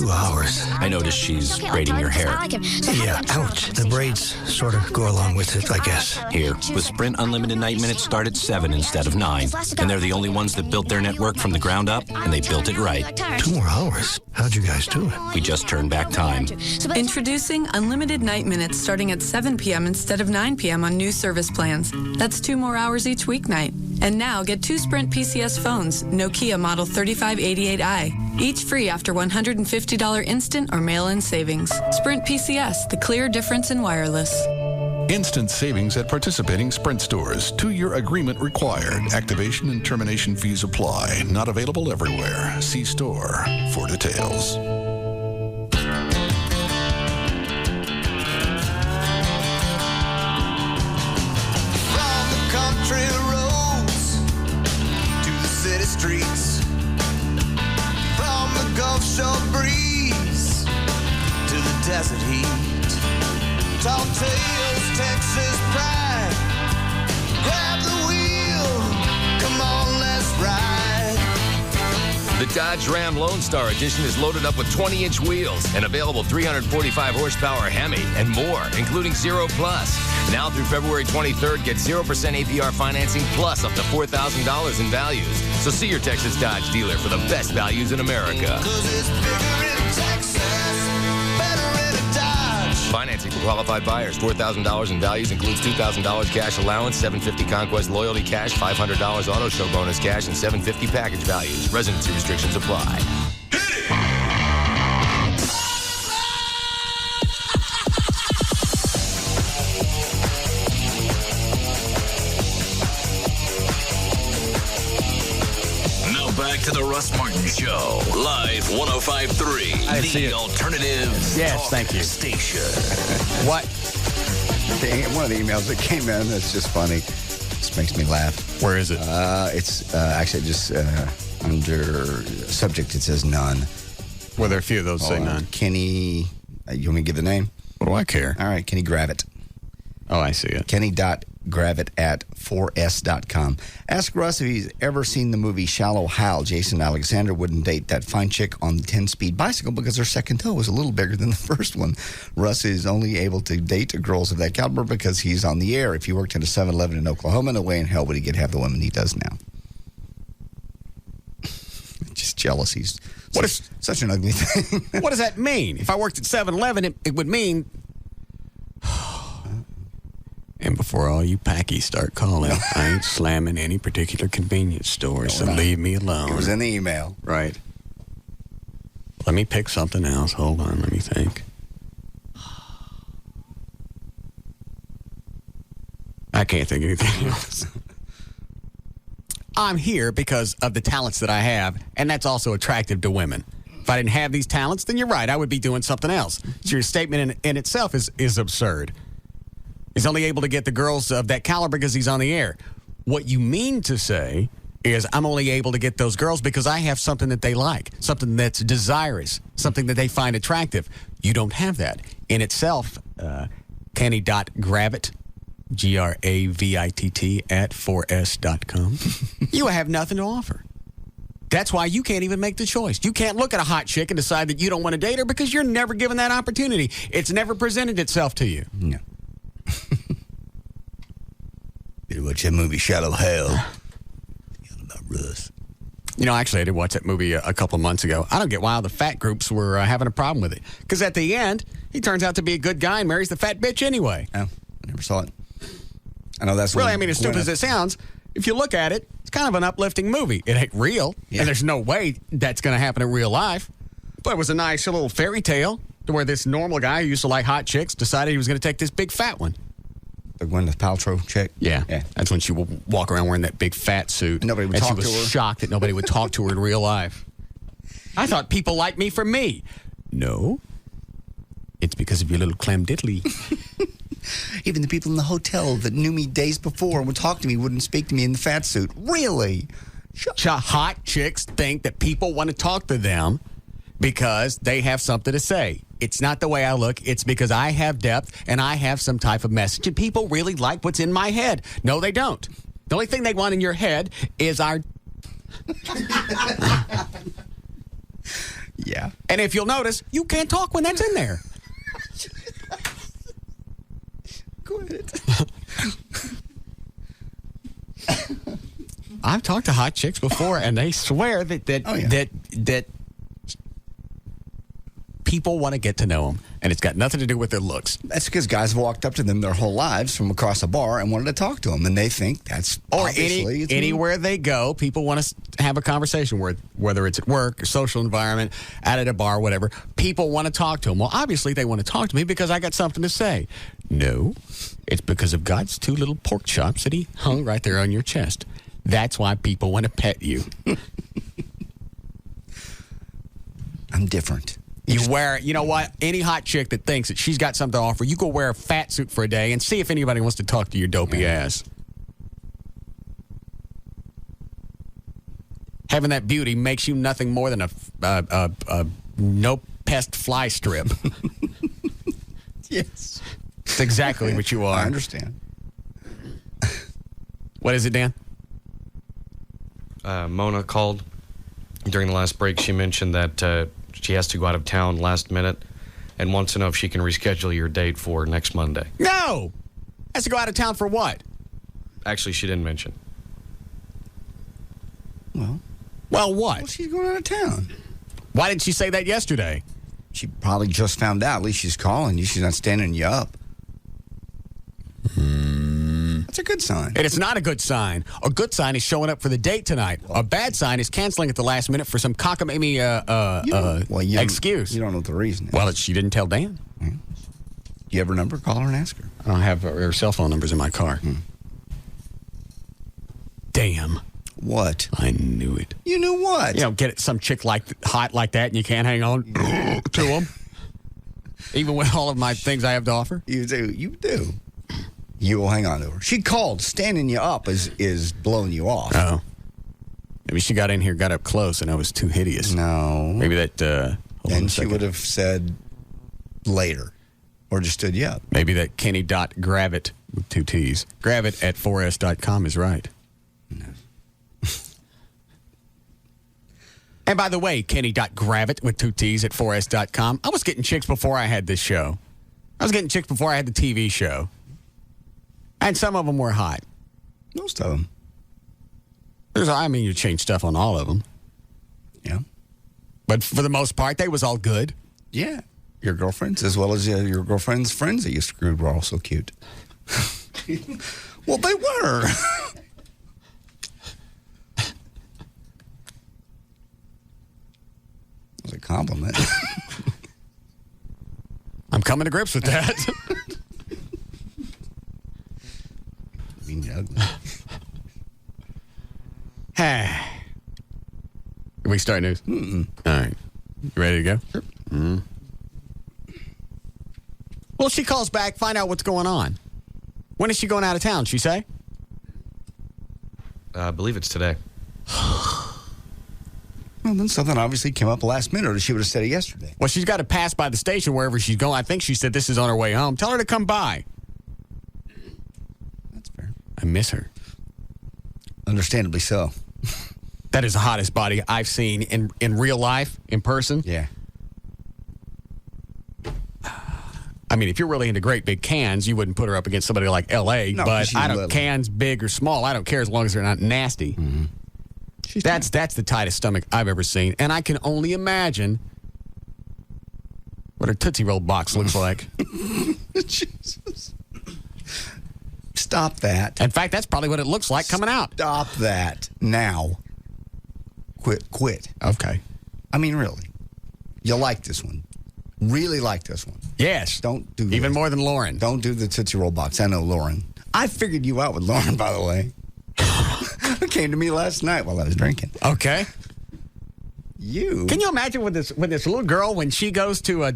hours. I noticed she's braiding your hair. Yeah, ouch. The braids sort of go along with it, I guess. Here, with Sprint Unlimited Night Minutes start at 7 instead of 9. And they're the only ones that built their network from the ground up, and they built it right. 2 more hours? How'd you guys do it? We just turned back time. Introducing Unlimited Night Minutes starting at 7 p.m. instead of 9 p.m. on new service plans. That's 2 more hours each weeknight. And now get 2 Sprint PCS phones, Nokia Model 3588i, each free after $150 instant or mail-in savings. Sprint PCS, the clear difference in wireless. Instant savings at participating Sprint stores. 2-year agreement required. Activation and termination fees apply. Not available everywhere. See store for details. Country roads to the city streets, from the Gulf Shore breeze to the desert heat. Tall tales, Texas pride. Grab the wheel, come on, let's ride. The Dodge Ram Lone Star Edition is loaded up with 20-inch wheels, an available 345 horsepower Hemi, and more, including 0+. Now through February 23rd, get 0% APR financing plus up to $4,000 in values. So see your Texas Dodge dealer for the best values in America. 'Cause it's bigger in Texas, better in a Dodge. Financing for qualified buyers. $4,000 in values includes $2,000 cash allowance, $750 Conquest loyalty cash, $500 auto show bonus cash, and $750 package values. Residency restrictions apply. Back to the Russ Martin Show, live 105.3, the alternative thank you. Station. What? One of the emails that came in that's just funny. This makes me laugh. Where is it? It's actually just under subject. It says none. Well, there are a few of those say none. Kenny, you want me to give the name? What do I care? All right, Kenny Gravitt. Oh, I see it. Kenny.Gravitt. kenny.gravett@4s.com. Ask Russ if he's ever seen the movie Shallow Hal. Jason Alexander wouldn't date that fine chick on the 10-speed bicycle because her second toe was a little bigger than the first one. Russ is only able to date girls of that caliber because he's on the air. If he worked at a 7-Eleven in Oklahoma, no way in hell would he get half the women he does now. Just jealousy's such an ugly thing. What does that mean? If I worked at 7-Eleven, it would mean... And before all you packies start calling, I ain't slamming any particular convenience store, so leave me alone. It was in the email. Right. Let me pick something else. Hold on, let me think. I can't think of anything else. I'm here because of the talents that I have, and that's also attractive to women. If I didn't have these talents, then you're right, I would be doing something else. So your statement in itself is absurd. He's only able to get the girls of that caliber because he's on the air. What you mean to say is I'm only able to get those girls because I have something that they like, something that's desirous, something that they find attractive. You don't have that. In itself, Kenny.Gravett, Gravitt @4s.com. You have nothing to offer. That's why you can't even make the choice. You can't look at a hot chick and decide that you don't want to date her because you're never given that opportunity. It's never presented itself to you. No. Did you watch that movie Shallow Hal? About Russ. You know, actually, I did watch that movie a couple of months ago. I don't get why all the fat groups were having a problem with it. Because at the end, he turns out to be a good guy and marries the fat bitch anyway. Oh, I never saw it. I know that's really, I mean, as stupid as it sounds, if you look at it, it's kind of an uplifting movie. It ain't real, and there's no way that's going to happen in real life. But it was a nice little fairy tale to where this normal guy who used to like hot chicks decided he was going to take this big fat one. The Gwyneth Paltrow chick? Yeah. That's when she would walk around wearing that big fat suit. And nobody would talk to her. She was shocked that nobody would talk to her in real life. I thought people liked me for me. No. It's because of your little clam diddly. Even the people in the hotel that knew me days before and would talk to me wouldn't speak to me in the fat suit. Really? Hot chicks think that people want to talk to them because they have something to say. It's not the way I look. It's because I have depth and I have some type of message. And people really like what's in my head. No, they don't. The only thing they want in your head is our... Yeah. And if you'll notice, you can't talk when that's in there. Go ahead. I've talked to hot chicks before, and they swear that people want to get to know them, and it's got nothing to do with their looks. That's because guys have walked up to them their whole lives from across a bar and wanted to talk to them, and they think that's anywhere they go, people want to have a conversation with, whether it's at work, or social environment, out at a bar, whatever. People want to talk to them. Well, obviously they want to talk to me because I got something to say. No, it's because of God's two little pork chops that he hung right there on your chest. That's why people want to pet you. I'm different. You know what? Any hot chick that thinks that she's got something to offer, you go wear a fat suit for a day and see if anybody wants to talk to your dopey ass. Having that beauty makes you nothing more than a no pest fly strip. Yes. It's exactly what you are. I understand. What is it, Dan? Mona called during the last break. She mentioned that she has to go out of town last minute and wants to know if she can reschedule your date for next Monday. No! Has to go out of town for what? Actually, she didn't mention. Well, what? Well, she's going out of town. Why didn't she say that yesterday? She probably just found out. At least she's calling you. She's not standing you up. That's a good sign. And it's not a good sign. A good sign is showing up for the date tonight. A bad sign is canceling at the last minute for some cockamamie excuse. You don't know what the reason is. Well, she didn't tell Dan. Do you have her number? Call her and ask her. I don't have her cell phone numbers in my car. Damn. What? I knew it. You knew what? You know, get some chick hot like that and you can't hang on to them. Even with all of my things I have to offer. You do. You will hang on to her. She called. Standing you up is blowing you off. Oh. Maybe she got in here, got up close, and I was too hideous. No. Maybe that... and she would have said later. Or just stood you up. Maybe that Kenny.Gravett, with 2 T's. Grab it at 4s.com is right. No. And by the way, Kenny.Gravit with 2 T's at 4s.com. I was getting chicks before I had this show. I was getting chicks before I had the TV show. And some of them were hot. Most of them. You change stuff on all of them. Yeah. But for the most part, they was all good. Yeah. Your girlfriends, as well as your girlfriend's friends that you screwed, were also cute. Well, they were. It was a compliment. I'm coming to grips with that. Being ugly. Can we start news? Mm-mm. All right. You ready to go? Sure. Mm-hmm. Well, she calls back, find out what's going on. When is she going out of town, she say? I believe it's today. Well, then something obviously came up last minute, or she would have said it yesterday. Well, she's got to pass by the station wherever she's going. I think she said this is on her way home. Tell her to come by. That's fair. I miss her. Understandably so. That is the hottest body I've seen in real life, in person. Yeah. I mean, if you're really into great big cans, you wouldn't put her up against somebody like L.A., No, but she's I don't little. cans big or small. I don't care as long as they're not nasty. Mm-hmm. That's the tightest stomach I've ever seen, and I can only imagine what her Tootsie Roll box looks like. Jesus. Stop that. In fact, that's probably what it looks like coming out. Stop that now. Quit. Okay. I mean, really. You like this one. Really like this one. Yes. Don't do even this. more than Lauren. Don't do the Tootsie Roll box. I know Lauren. I figured you out with Lauren, by the way. It came to me last night while I was drinking. Okay. You. Can you imagine with this little girl when she goes to a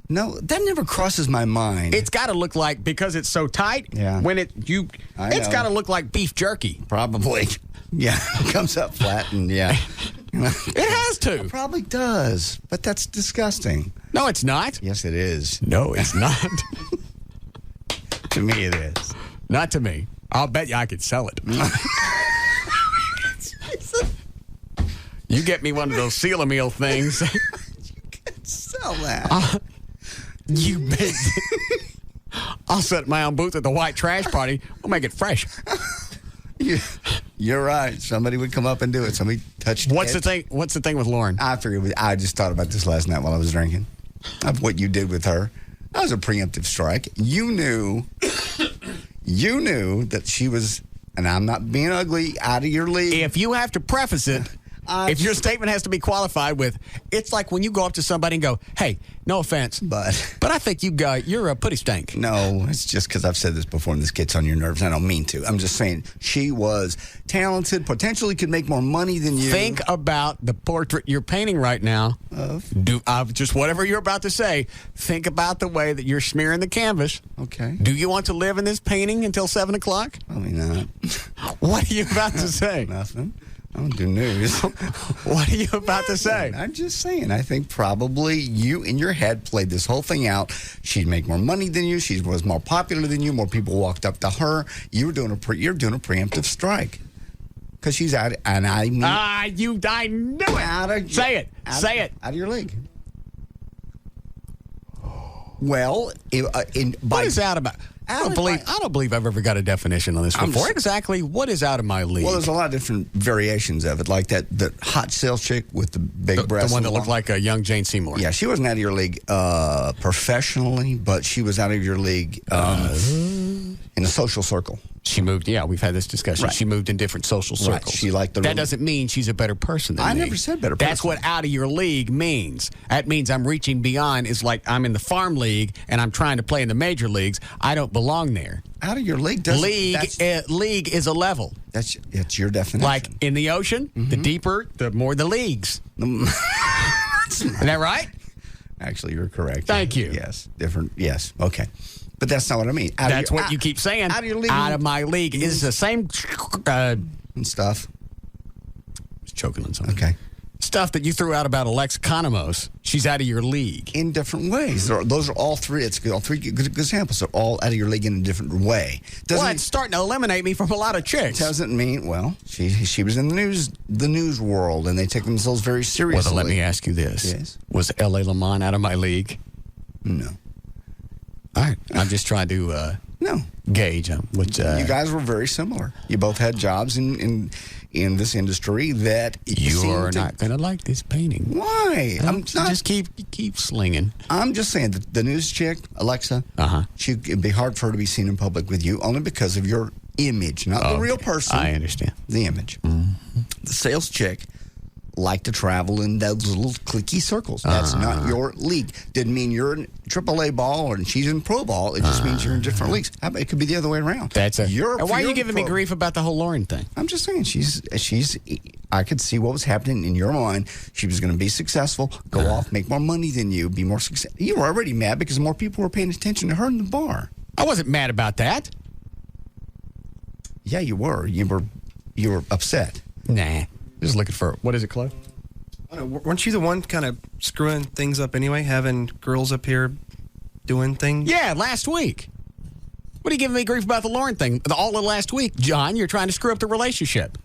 No, that never crosses my mind. It's got to look like, because it's so tight. Yeah. When it's got to look like beef jerky. Probably. Yeah. It comes up flat and yeah. It has to. It probably does, but that's disgusting. No, it's not. Yes, it is. No, it's not. To me, it is. Not to me. I'll bet you I could sell it. You get me one of those seal-a-meal things. You can sell that. You bet. I'll set my own booth at the white trash party. We'll make it fresh. You're right. Somebody would come up and do it. Somebody touched What's the thing with Lauren? I figured. I just thought about this last night while I was drinking. Of what you did with her. That was a preemptive strike. You knew that she was, and I'm not being ugly, out of your league. If you have to preface it, if your statement has to be qualified with, it's like when you go up to somebody and go, "Hey, no offense, but I think you're a putty stank." No, it's just because I've said this before and this gets on your nerves. I don't mean to. I'm just saying she was talented, potentially could make more money than you. Think about the portrait you're painting right now. Just whatever you're about to say, think about the way that you're smearing the canvas. Okay. Do you want to live in this painting until 7 o'clock? Probably not. What are you about to say? Nothing. I don't do news. What are you about to say? I'm just saying. I think probably you in your head played this whole thing out. She'd make more money than you. She was more popular than you. More people walked up to her. You're doing a preemptive strike because she's out. And I mean, I knew it. Say it. Say it. Out of your league. Well, what is out about? I don't believe I've ever got a definition on this before. Exactly what is out of my league? Well, there's a lot of different variations of it, like that hot sales chick with the big breasts. The one that looked like a young Jane Seymour. Yeah, she wasn't out of your league professionally, but she was out of your league in a social circle. She moved. Yeah, we've had this discussion. Right. She moved in different social circles. Right. She liked the. That doesn't mean she's a better person than me. I never said better person. That's what out of your league means. That means I'm reaching beyond. It's like I'm in the farm league and I'm trying to play in the major leagues. I don't belong there. Out of your league doesn't. League is a level. That's your definition. Like in the ocean, the deeper, the more the leagues. Isn't that right? Actually, you're correct. Thank you. Yes. Different. Yes. Okay. But that's not what I mean. That's what you keep saying. Out of your league. Out of my league is the same and stuff. I was choking on something. Okay. stuff that you threw out about Alexa Economos, she's out of your league. In different ways. Those are all three. It's all three good examples. They're all out of your league in a different way. It's starting to eliminate me from a lot of chicks. Doesn't mean, well, she was in the news world, and they take themselves very seriously. Well, then let me ask you this. Yes. Was L.A. Lamont out of my league? No. All right. I'm just trying to gauge what... you guys were very similar. You both had jobs in this industry that you are not going to like this painting. Why? Just keep slinging. I'm just saying that the news chick, Alexa, it'd be hard for her to be seen in public with you only because of your image, not the real person. I understand. The image. Mm-hmm. The sales chick like to travel in those little cliquey circles. That's not your league. Didn't mean you're in AAA ball or she's in pro ball. It just means you're in different leagues. It could be the other way around. Why are you giving me grief about the whole Lauren thing? I'm just saying I could see what was happening in your mind. She was going to be successful, go off, make more money than you, be more successful. You were already mad because more people were paying attention to her in the bar. I wasn't mad about that. Yeah, you were. You were upset. Nah. Just looking for, what is it, Chloe? Weren't you the one kind of screwing things up anyway, having girls up here doing things? Yeah, last week. What are you giving me grief about the Lauren thing? All of last week, John, you're trying to screw up the relationship.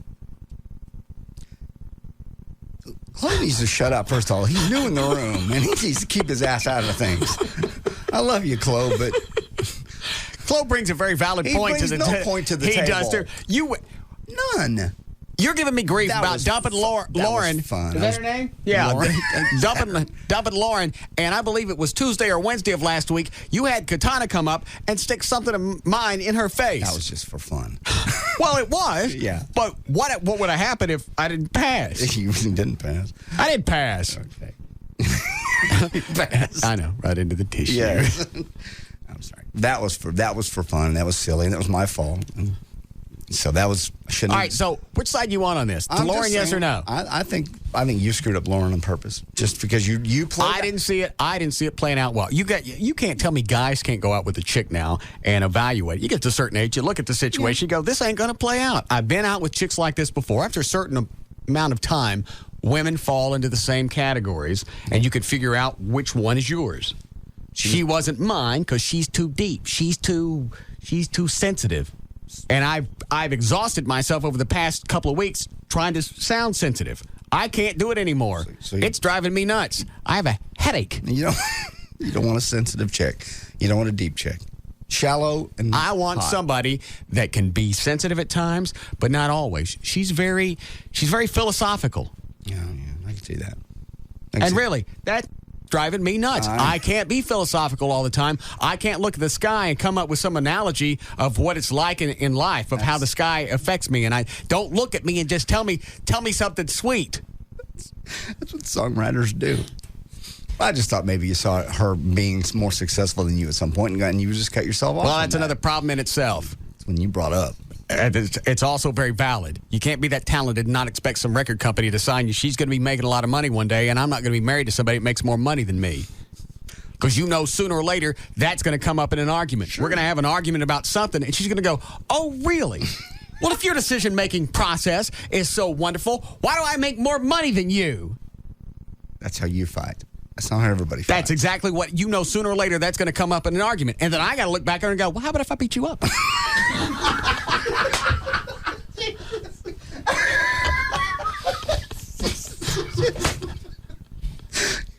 Chloe needs to shut up, first of all. He's new in the room, and he needs to keep his ass out of things. I love you, Chloe, but... Chloe brings a very valid point to the table. Point to the table. He does too. None. You're giving me grief about dumping Lauren. That was fun. Is that her name? Yeah, dumping Lauren. And I believe it was Tuesday or Wednesday of last week. You had Katana come up and stick something of mine in her face. That was just for fun. Well, it was. Yeah. But what would have happened if I didn't pass? You didn't pass. I didn't pass. Okay. Pass. I know. Right into the tissue. Yes. I'm sorry. That was for fun. That was silly. That was my fault. So that was... All right, so which side you want on this? To Lauren, yes or no? I think you screwed up Lauren on purpose. Just because you played... I didn't see it playing out well. You can't tell me guys can't go out with a chick now and evaluate. You get to a certain age, you look at the situation, you go, this ain't going to play out. I've been out with chicks like this before. After a certain amount of time, women fall into the same categories, and you could figure out which one is yours. She wasn't mine because she's too deep. She's too sensitive. And I've exhausted myself over the past couple of weeks trying to sound sensitive. I can't do it anymore. It's driving me nuts. I have a headache. You don't want a sensitive chick. You don't want a deep chick. Shallow and I want hot. somebody that can be sensitive at times, but not always. She's very philosophical. Yeah, I can see that. Really, that's driving me nuts. I can't be philosophical all the time. I can't look at the sky and come up with some analogy of what it's like in life, of how the sky affects me. And I don't look at me and just tell me something sweet. That's what songwriters do. I just thought maybe you saw her being more successful than you at some point, and you just cut yourself off. Well, that's another problem in itself. That's when you brought up. It's also very valid. You can't be that talented and not expect some record company to sign you. She's going to be making a lot of money one day, and I'm not going to be married to somebody that makes more money than me. Because sooner or later, that's going to come up in an argument. Sure. We're going to have an argument about something, and she's going to go, oh, really? Well, if your decision-making process is so wonderful, why do I make more money than you? That's how you fight. That's not how everybody fights. That's exactly what, sooner or later, that's going to come up in an argument. And then I got to look back at her and go, well, how about if I beat you up? You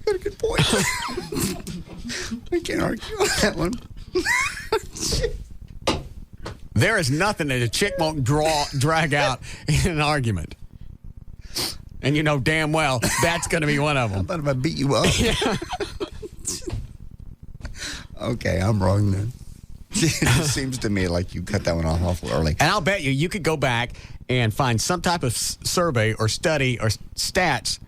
got a good point. I can't argue on that one. There is nothing that a chick won't drag out in an argument. And you know damn well that's going to be one of them. How about if I beat you up? Yeah. Okay, I'm wrong then. It seems to me like you cut that one off awful early. And I'll bet you could go back and find some type of survey or study or stats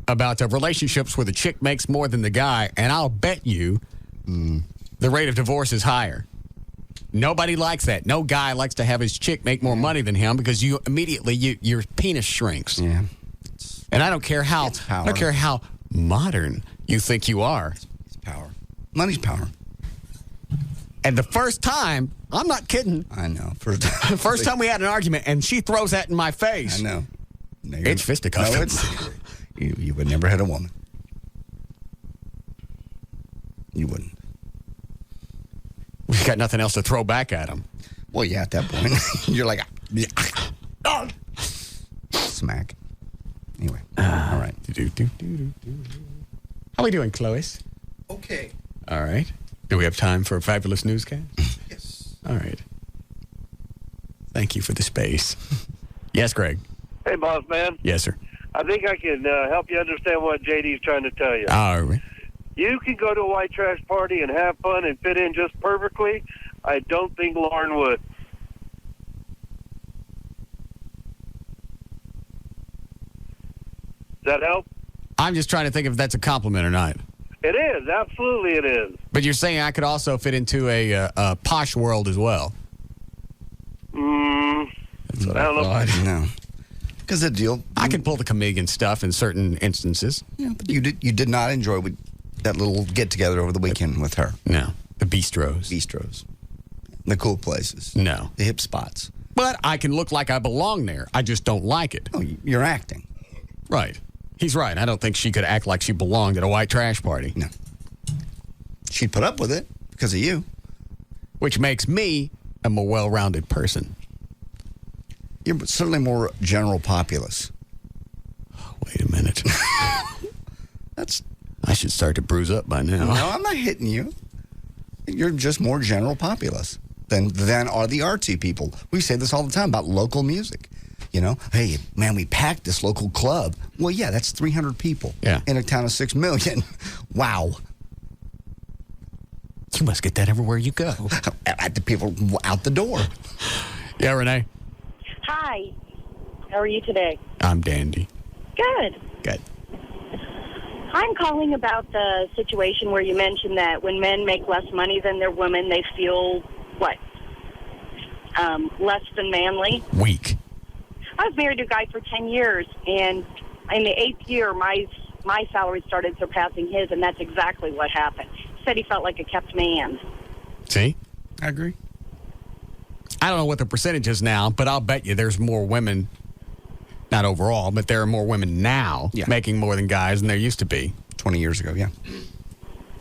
about relationships where the chick makes more than the guy, and I'll bet you the rate of divorce is higher. Nobody likes that. No guy likes to have his chick make more money than him because you immediately your penis shrinks. Yeah. And I don't care how modern you think you are. It's power. Money's power. And the first time, I'm not kidding. I know. First time we had an argument, and she throws that in my face. I know. It's fisticuffs. No, You would never hit a woman. You wouldn't. We got nothing else to throw back at him. Well, yeah, at that point, you're like, smack. Anyway, all right. How we doing, Clois? Okay. All right. Do we have time for a fabulous newscast? Yes. All right. Thank you for the space. Yes, Greg. Hey, boss man. Yes, sir. I think I can help you understand what JD's trying to tell you. All right. You can go to a white trash party and have fun and fit in just perfectly. I don't think Lauren would. Does that help? I'm just trying to think if that's a compliment or not. It is. Absolutely it is. But you're saying I could also fit into a posh world as well. That's what I don't know. No. Because the deal... I can pull the comedian stuff in certain instances. Yeah, but you did not enjoy that little get-together over the weekend with her. No. The bistros. The cool places. No. The hip spots. But I can look like I belong there. I just don't like it. Oh, you're acting. Right. He's right. I don't think she could act like she belonged at a white trash party. No. She'd put up with it because of you. Which makes me a more well-rounded person. You're certainly more general populace. Wait a minute. I should start to bruise up by now. No, I'm not hitting you. You're just more general populace than are the artsy people. We say this all the time about local music. You know, hey, man, we packed this local club. Well, yeah, that's 300 people in a town of 6 million. Wow. You must get that everywhere you go. At the people out the door. Yeah, Renee? Hi. How are you today? I'm dandy. Good. Good. I'm calling about the situation where you mentioned that when men make less money than their women, they feel, less than manly? Weak. I was married to a guy for 10 years, and in the 8th year, my salary started surpassing his, and that's exactly what happened. He said he felt like a kept man. See? I agree. I don't know what the percentage is now, but I'll bet you there's more women, not overall, but there are more women now making more than guys than there used to be. 20 years ago, yeah.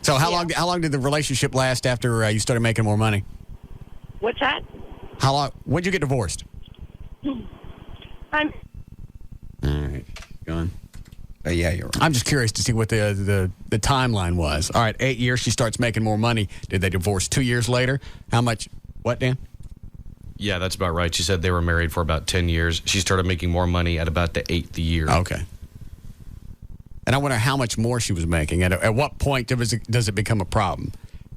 So how long did the relationship last after you started making more money? What's that? How long? When did you get divorced? I'm... All right. Go on. Yeah, you're right. I'm just curious to see what the timeline was. All right, 8 years, she starts making more money. Did they divorce 2 years later? How much? What, Dan? Yeah, that's about right. She said they were married for about 10 years. She started making more money at about the 8th year. Okay. And I wonder how much more she was making. At what point does it become a problem?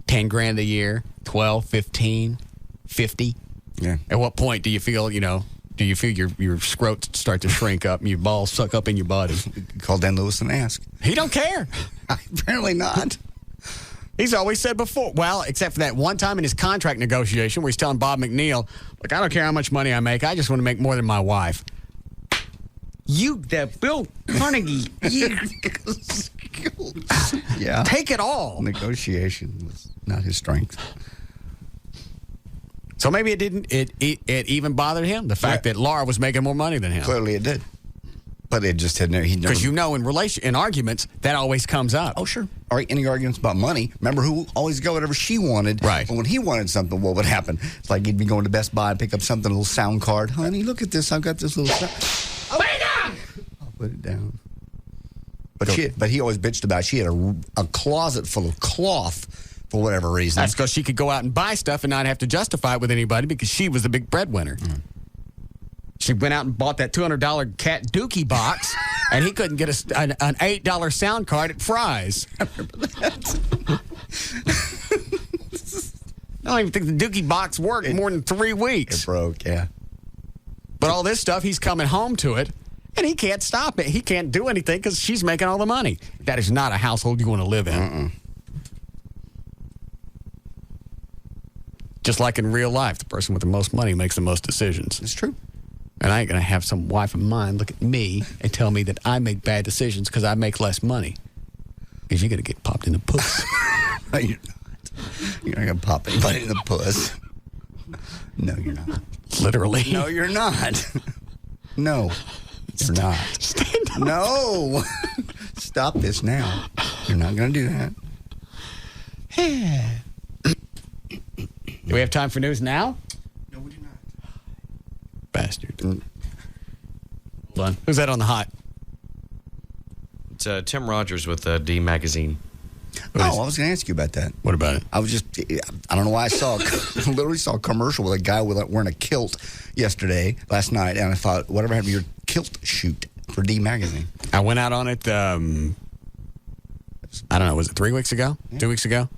10 grand a year? 12, 15, 50? Yeah. At what point do you feel, your scrotes start to shrink up and your balls suck up in your body? Call Dan Lewis and ask. He don't care. Apparently not. He's always said before, well, except for that one time in his contract negotiation where he's telling Bob McNeil, look, I don't care how much money I make. I just want to make more than my wife. Bill Carnegie. Yeah. Take it all. Negotiation was not his strength. So maybe it even bothered him, the fact that Laura was making more money than him. Clearly it did. But it just had never... Because in arguments, that always comes up. Oh, sure. All right, any arguments about money, remember who always got whatever she wanted. Right. But when he wanted something, what would happen? It's like he'd be going to Best Buy and pick up something, a little sound card. Honey, look at this. I've got this little sound. Put it down! I'll put it down. But he always bitched about it. She had a closet full of cloth for whatever reason. That's because she could go out and buy stuff and not have to justify it with anybody because she was the big breadwinner. Mm. She went out and bought that $200 Cat Dookie box, and he couldn't get an $8 sound card at Fry's. I remember that. I don't even think the Dookie box worked more than 3 weeks. It broke, yeah. But all this stuff, he's coming home to it, and he can't stop it. He can't do anything because she's making all the money. That is not a household you want to live in. Mm-mm. Just like in real life, the person with the most money makes the most decisions. It's true. And I ain't going to have some wife of mine look at me and tell me that I make bad decisions because I make less money. Because you're going to get popped in the puss. No, you're not. You're not going to pop anybody in the puss. No, you're not. Literally. No, you're not. No, you're not. Stand up. No. stop this now. You're not going to do that. Do we have time for news now? No, we do not. Bastard. Hold on. Who's that on the hot? It's Tim Rogers with D Magazine. I was going to ask you about that. What about it? I don't know why I literally saw a commercial with a guy wearing a kilt last night, and I thought, whatever happened to your kilt shoot for D Magazine? I went out on it, I don't know, was it 3 weeks ago? Yeah. 2 weeks ago?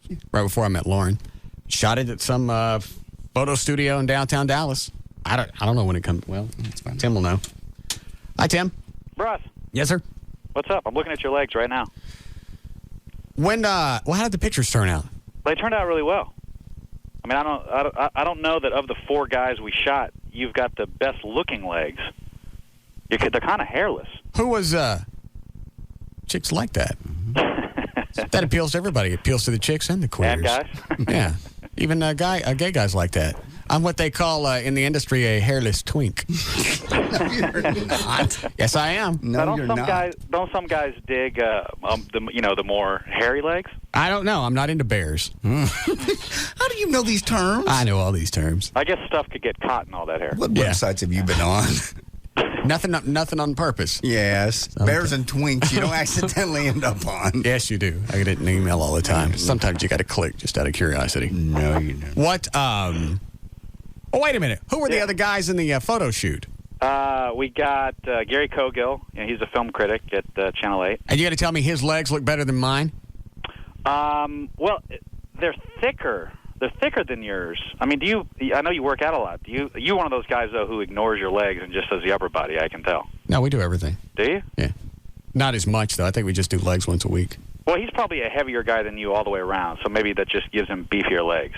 Yeah. Right before I met Lauren. Shot it at some photo studio in downtown Dallas. I don't know when it comes. Well, Tim will know. Hi, Tim. Russ. Yes, sir? What's up? I'm looking at your legs right now. How did the pictures turn out? They turned out really well. I mean, I don't know that of the 4 guys we shot, you've got the best looking legs. They're kind of hairless. Who was chicks like that? That appeals to everybody. It appeals to the chicks and the queers. And guys. Yeah, even gay guys like that. I'm what they call in the industry a hairless twink. No, you're not. Yes, I am. No, you're not. Don't some guys dig the more hairy legs? I don't know. I'm not into bears. How do you know these terms? I know all these terms. I guess stuff could get caught in all that hair. What websites have you been on? Nothing on purpose. Yes. Bears and twinks you don't accidentally end up on. Yes, you do. I get it in email all the time. Sometimes you got to click just out of curiosity. No, you don't. What? Oh, wait a minute. Who were the other guys in the photo shoot? We got Gary Cogill. He's a film critic at Channel 8. And you got to tell me his legs look better than mine? Well, they're thicker. They're thicker than yours. I mean, I know you work out a lot. You one of those guys, though, who ignores your legs and just does the upper body, I can tell. No, we do everything. Do you? Yeah. Not as much, though. I think we just do legs once a week. Well, he's probably a heavier guy than you all the way around, so maybe that just gives him beefier legs.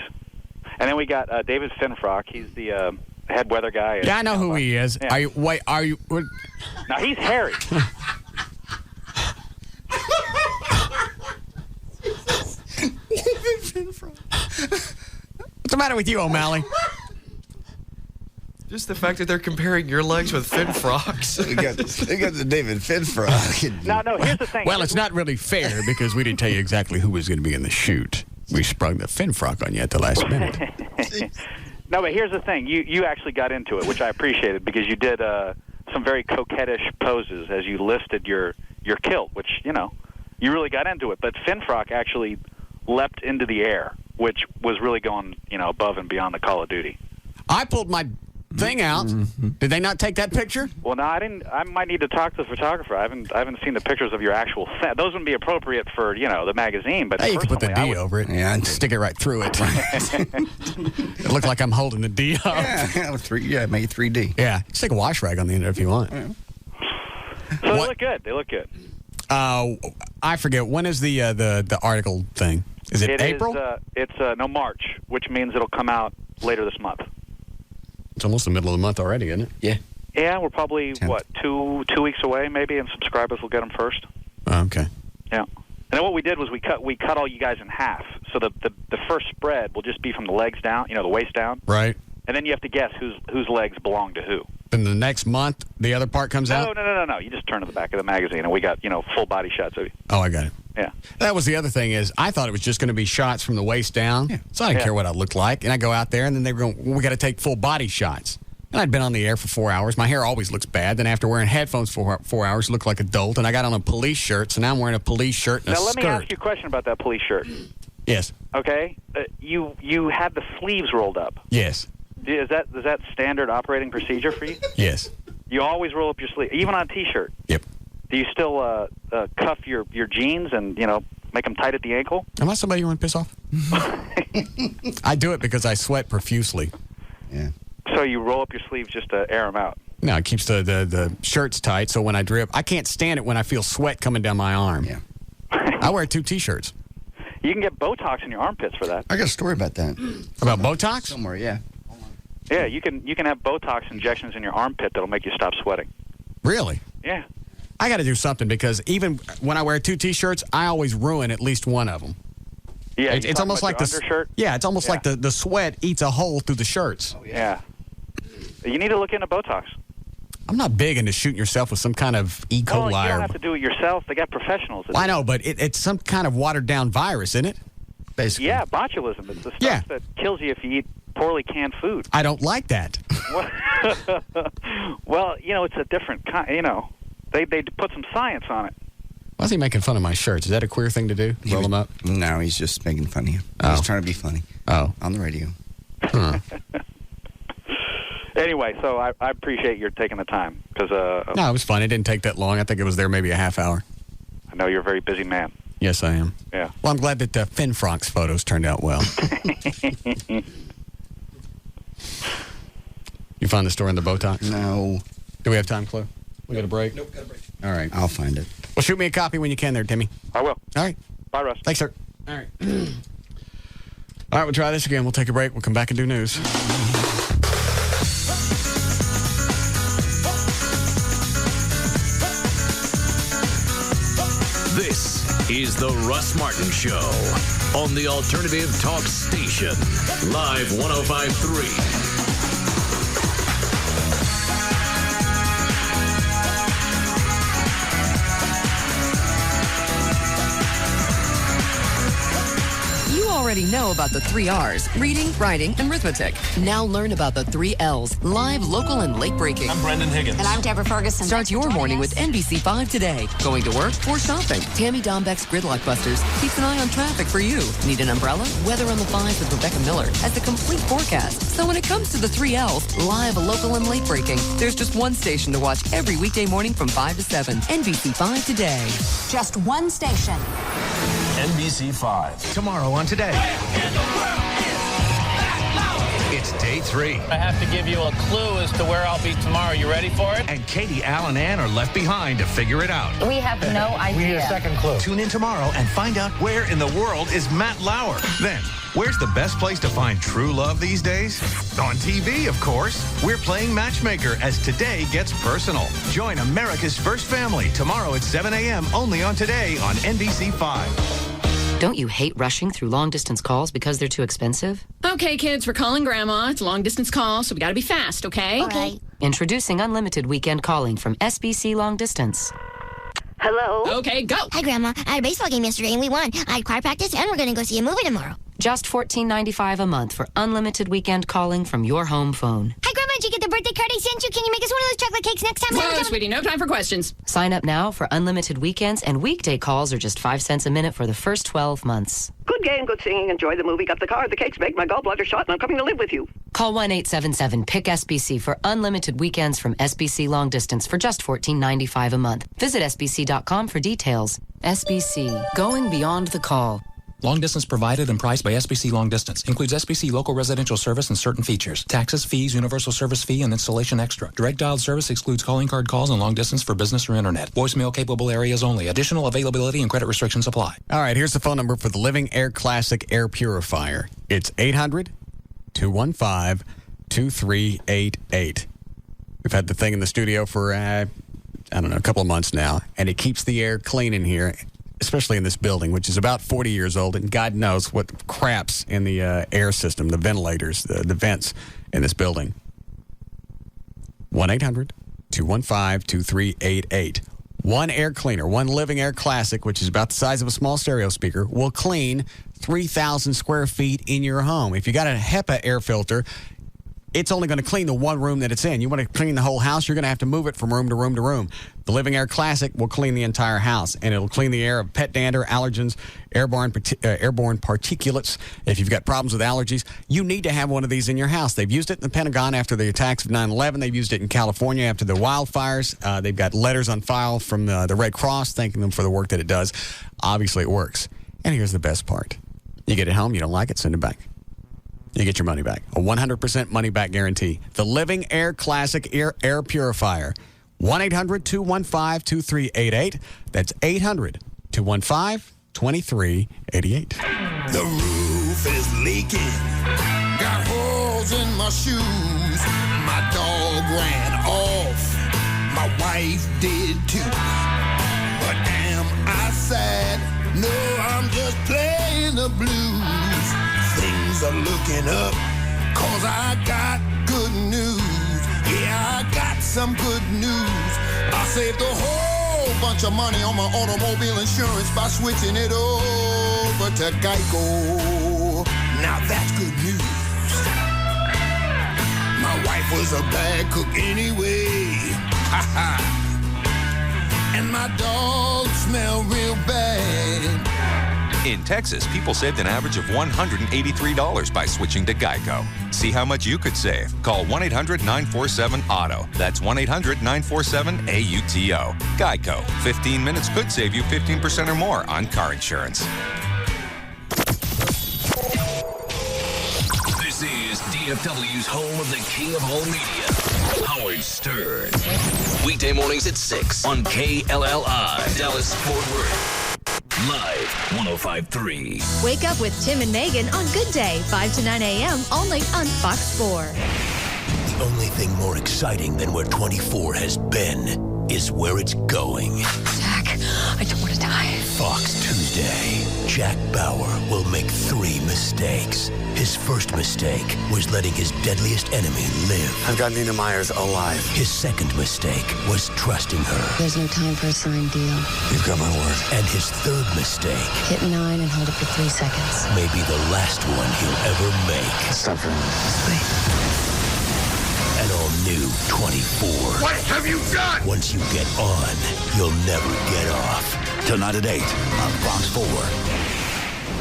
And then we got David Finfrock. He's the head weather guy. Yeah, I know who he is. Yeah. Are you? Now, he's hairy. What's the matter with you, O'Malley? Just the fact that they're comparing your legs with Finfrock's. They got the David Finfrock. No, here's the thing. Well, it's not really fair because we didn't tell you exactly who was going to be in the shoot. We sprung the Finfrock on you at the last minute. No, but here's the thing. You actually got into it, which I appreciated, because you did some very coquettish poses as you listed your kilt, which, you really got into it. But Finfrock actually leapt into the air, which was really going, above and beyond the Call of Duty. I pulled my thing out. Mm-hmm. Did they not take that picture? Well, no, I didn't. I might need to talk to the photographer. I haven't seen the pictures of your actual set. Those wouldn't be appropriate for the magazine. But hey, you can put the D over it and stick it right through it. It looked like I'm holding the D up. Yeah, make it 3D. Yeah, stick a wash rag on the end if you want. Yeah. So they look good. They look good. I forget, when is the article thing? Is it April? It's March, which means it'll come out later this month. It's almost the middle of the month already, isn't it? Yeah. Yeah, we're probably, 2 weeks away maybe, and subscribers will get them first. Okay. Yeah. And then what we did was we cut all you guys in half. So the first spread will just be from the legs down, the waist down. Right. And then you have to guess whose legs belong to who. Then the next month, the other part comes out? No. You just turn to the back of the magazine, and we got, full body shots of you. Oh, I got it. Yeah. That was the other thing is I thought it was just going to be shots from the waist down. Yeah. So I didn't care what I looked like. And I go out there, and then they were going, we got to take full body shots. And I'd been on the air for 4 hours. My hair always looks bad. Then after wearing headphones for 4 hours, looked like a dolt. And I got on a police shirt, so now I'm wearing a police shirt and a skirt. Now, let me ask you a question about that police shirt. Yes. Okay. You had the sleeves rolled up. Yes. Is that standard operating procedure for you? Yes. You always roll up your sleeve, even on a T-shirt? Yep. Do you still cuff your jeans and, make them tight at the ankle? Am I somebody you want to piss off? I do it because I sweat profusely. Yeah. So you roll up your sleeves just to air them out? No, it keeps the shirts tight, so when I drip, I can't stand it when I feel sweat coming down my arm. Yeah. I wear 2 T-shirts. You can get Botox in your armpits for that. I got a story about that. About Botox? Somewhere, yeah. Yeah, you can have Botox injections in your armpit that'll make you stop sweating. Really? Yeah. I got to do something because even when I wear 2 T-shirts, I always ruin at least one of them. Yeah, it's almost like the undershirt. Yeah, it's almost like the sweat eats a hole through the shirts. Oh, yeah. You need to look into Botox. I'm not big into shooting yourself with some kind of E. coli. Well, you don't have to do it yourself. They got professionals. I know, but it's some kind of watered-down virus, isn't it? Basically. Yeah, botulism. It's the stuff that kills you if you eat poorly canned food. I don't like that. Well, it's a different kind. They put some science on it. Why is he making fun of my shirts? Is that a queer thing to do? Roll them up? No, he's just making fun of you. He's trying to be funny. Oh. On the radio. Huh. Anyway, so I appreciate your taking the time. No, it was fun. It didn't take that long. I think it was there maybe a half hour. I know you're a very busy man. Yes, I am. Yeah. Well, I'm glad that Finn Frank's photos turned out well. You find the story in the Botox? No. Do we have time, Chloe? We got a break? Nope, got a break. All right. I'll find it. Well, shoot me a copy when you can there, Timmy. I will. All right. Bye, Russ. Thanks, sir. All right. All right, we'll try this again. We'll take a break. We'll come back and do news. This is the Russ Martin Show on the Alternative Talk Station. Live 105.3. You already know about the 3 R's, reading, writing, and arithmetic. Now learn about the 3 L's, live, local, and late breaking. I'm Brendan Higgins. And I'm Deborah Ferguson. Start your morning with NBC5 today. Going to work or shopping. Tammy Dombeck's Gridlock Busters keeps an eye on traffic for you. Need an umbrella? Weather on the 5 with Rebecca Miller has the complete forecast. So when it comes to the 3 L's, live, local, and late breaking, there's just one station to watch every weekday morning from 5 to 7. NBC5 today. Just one station. NBC5. Tomorrow on Today. It's day 3. I have to give you a clue as to where I'll be tomorrow. You ready for it? And Katie, Al, and Ann are left behind to figure it out. We have no idea. We need a second clue. Tune in tomorrow and find out where in the world is Matt Lauer. Then, where's the best place to find true love these days? On TV, of course. We're playing Matchmaker as Today gets personal. Join America's First Family tomorrow at 7 a.m. only on Today on NBC5. Don't you hate rushing through long-distance calls because they're too expensive? Okay, kids, we're calling Grandma. It's a long-distance call, so we gotta be fast, okay? Okay. Introducing unlimited weekend calling from SBC Long Distance. Hello? Okay, go! Hi, Grandma. I had a baseball game yesterday and we won. I had choir practice and we're going to go see a movie tomorrow. Just $14.95 a month for unlimited weekend calling from your home phone. Hi, Grandma. Did you get the birthday card I sent you? Can you make us one of those chocolate cakes next time? Whoa, sweetie, no time for questions. Sign up now for unlimited weekends, and weekday calls are just 5 cents a minute for the first 12 months. Good game, good singing. Enjoy the movie. Got the car, the cakes, make my gallbladder shot, and I'm coming to live with you. Call 1-877-PICK-SBC for unlimited weekends from SBC Long Distance for just $14.95 a month. Visit SBC.com for details. SBC, going beyond the call. Long distance provided and priced by SBC Long Distance. Includes SBC local residential service and certain features. Taxes, fees, universal service fee, and installation extra. Direct dialed service excludes calling card calls and long distance for business or internet. Voicemail capable areas only. Additional availability and credit restrictions apply. All right, here's the phone number for the Living Air Classic Air Purifier. It's 800-215-2388. We've had the thing in the studio for, a couple of months now, and it keeps the air clean in here, especially in this building, which is about 40 years old, and God knows what craps in the air system, the ventilators, the vents in this building. 1-800-215-2388. One air cleaner, one Living Air Classic, which is about the size of a small stereo speaker, will clean 3,000 square feet in your home. If you got a HEPA air filter, it's only going to clean the one room that it's in. You want to clean the whole house, you're going to have to move it from room to room to room. The Living Air Classic will clean the entire house, and it'll clean the air of pet dander, allergens, airborne particulates. If you've got problems with allergies, you need to have one of these in your house. They've used it in the Pentagon after the attacks of 9/11. They've used it in California after the wildfires. They've got letters on file from the Red Cross thanking them for the work that it does. Obviously, it works. And here's the best part. You get it home, you don't like it, send it back. You get your money back. A 100% money-back guarantee. The Living Air Classic Air Purifier. 1-800-215-2388. That's 800-215-2388. The roof is leaking. Got holes in my shoes. My dog ran off. My wife did too. But am I sad? No, I'm just playing the blues. Things are looking up, 'cause I got good news. Yeah, I got some good news. I saved a whole bunch of money on my automobile insurance by switching it over to Geico. Now that's good news. My wife was a bad cook anyway. Ha ha. And my dog smelled real bad. In Texas, people saved an average of $183 by switching to Geico. See how much you could save. Call 1-800-947-AUTO. That's 1-800-947-AUTO. Geico. 15 minutes could save you 15% or more on car insurance. This is DFW's home of the king of all media, Howard Stern. Weekday mornings at 6 on KLLI, Dallas, Fort Worth. Live 105.3. Wake up with Tim and Megan on Good Day, 5 to 9 a.m. only on Fox 4. The only thing more exciting than where 24 has been is where it's going. Jack, I don't want to die. Fox Tuesday. Jack Bauer will make 3 mistakes. His first mistake was letting his deadliest enemy live. I've got Nina Myers alive. His second mistake was trusting her. There's no time for a signed deal. You've got my word. And his third mistake. Hit 9 and hold it for 3 seconds. May be the last one he'll ever make. Stop for a minute. An all-new 24. What have you done? Once you get on, you'll never get off. Tonight at 8 on Fox 4.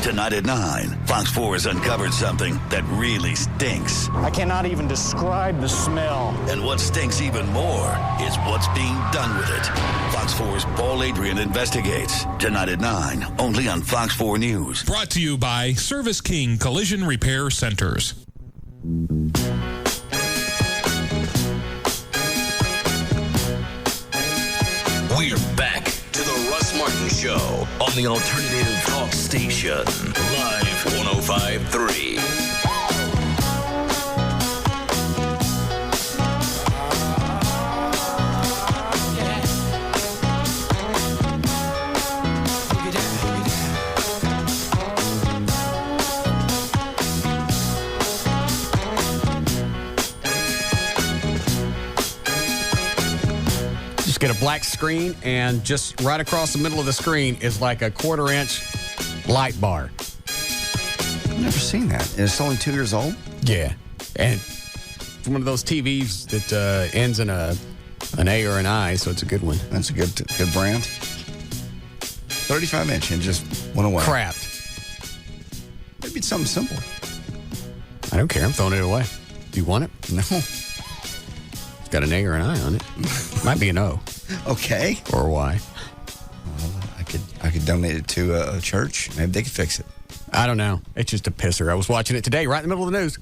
Tonight at 9, Fox 4 has uncovered something that really stinks. I cannot even describe the smell. And what stinks even more is what's being done with it. Fox 4's Paul Adrian investigates. Tonight at 9, only on Fox 4 News. Brought to you by Service King Collision Repair Centers. We're back to the Russ Martin Show on the Alternative Talk Station. Live 105.3. Get a black screen, and just right across the middle of the screen is like a 1/4-inch light bar. I've never seen that. And it's only 2 years old? Yeah. And it's one of those TVs that ends in an A or an I, so it's a good one. That's a good brand. 35-inch and just went away. Crap. Maybe it's something simple. I don't care. I'm throwing it away. Do you want it? No. It's got an A or an I on it. Might be an O. Okay. Or a Y. I could donate it to a church. Maybe they could fix it. I don't know. It's just a pisser. I was watching it today, right in the middle of the news.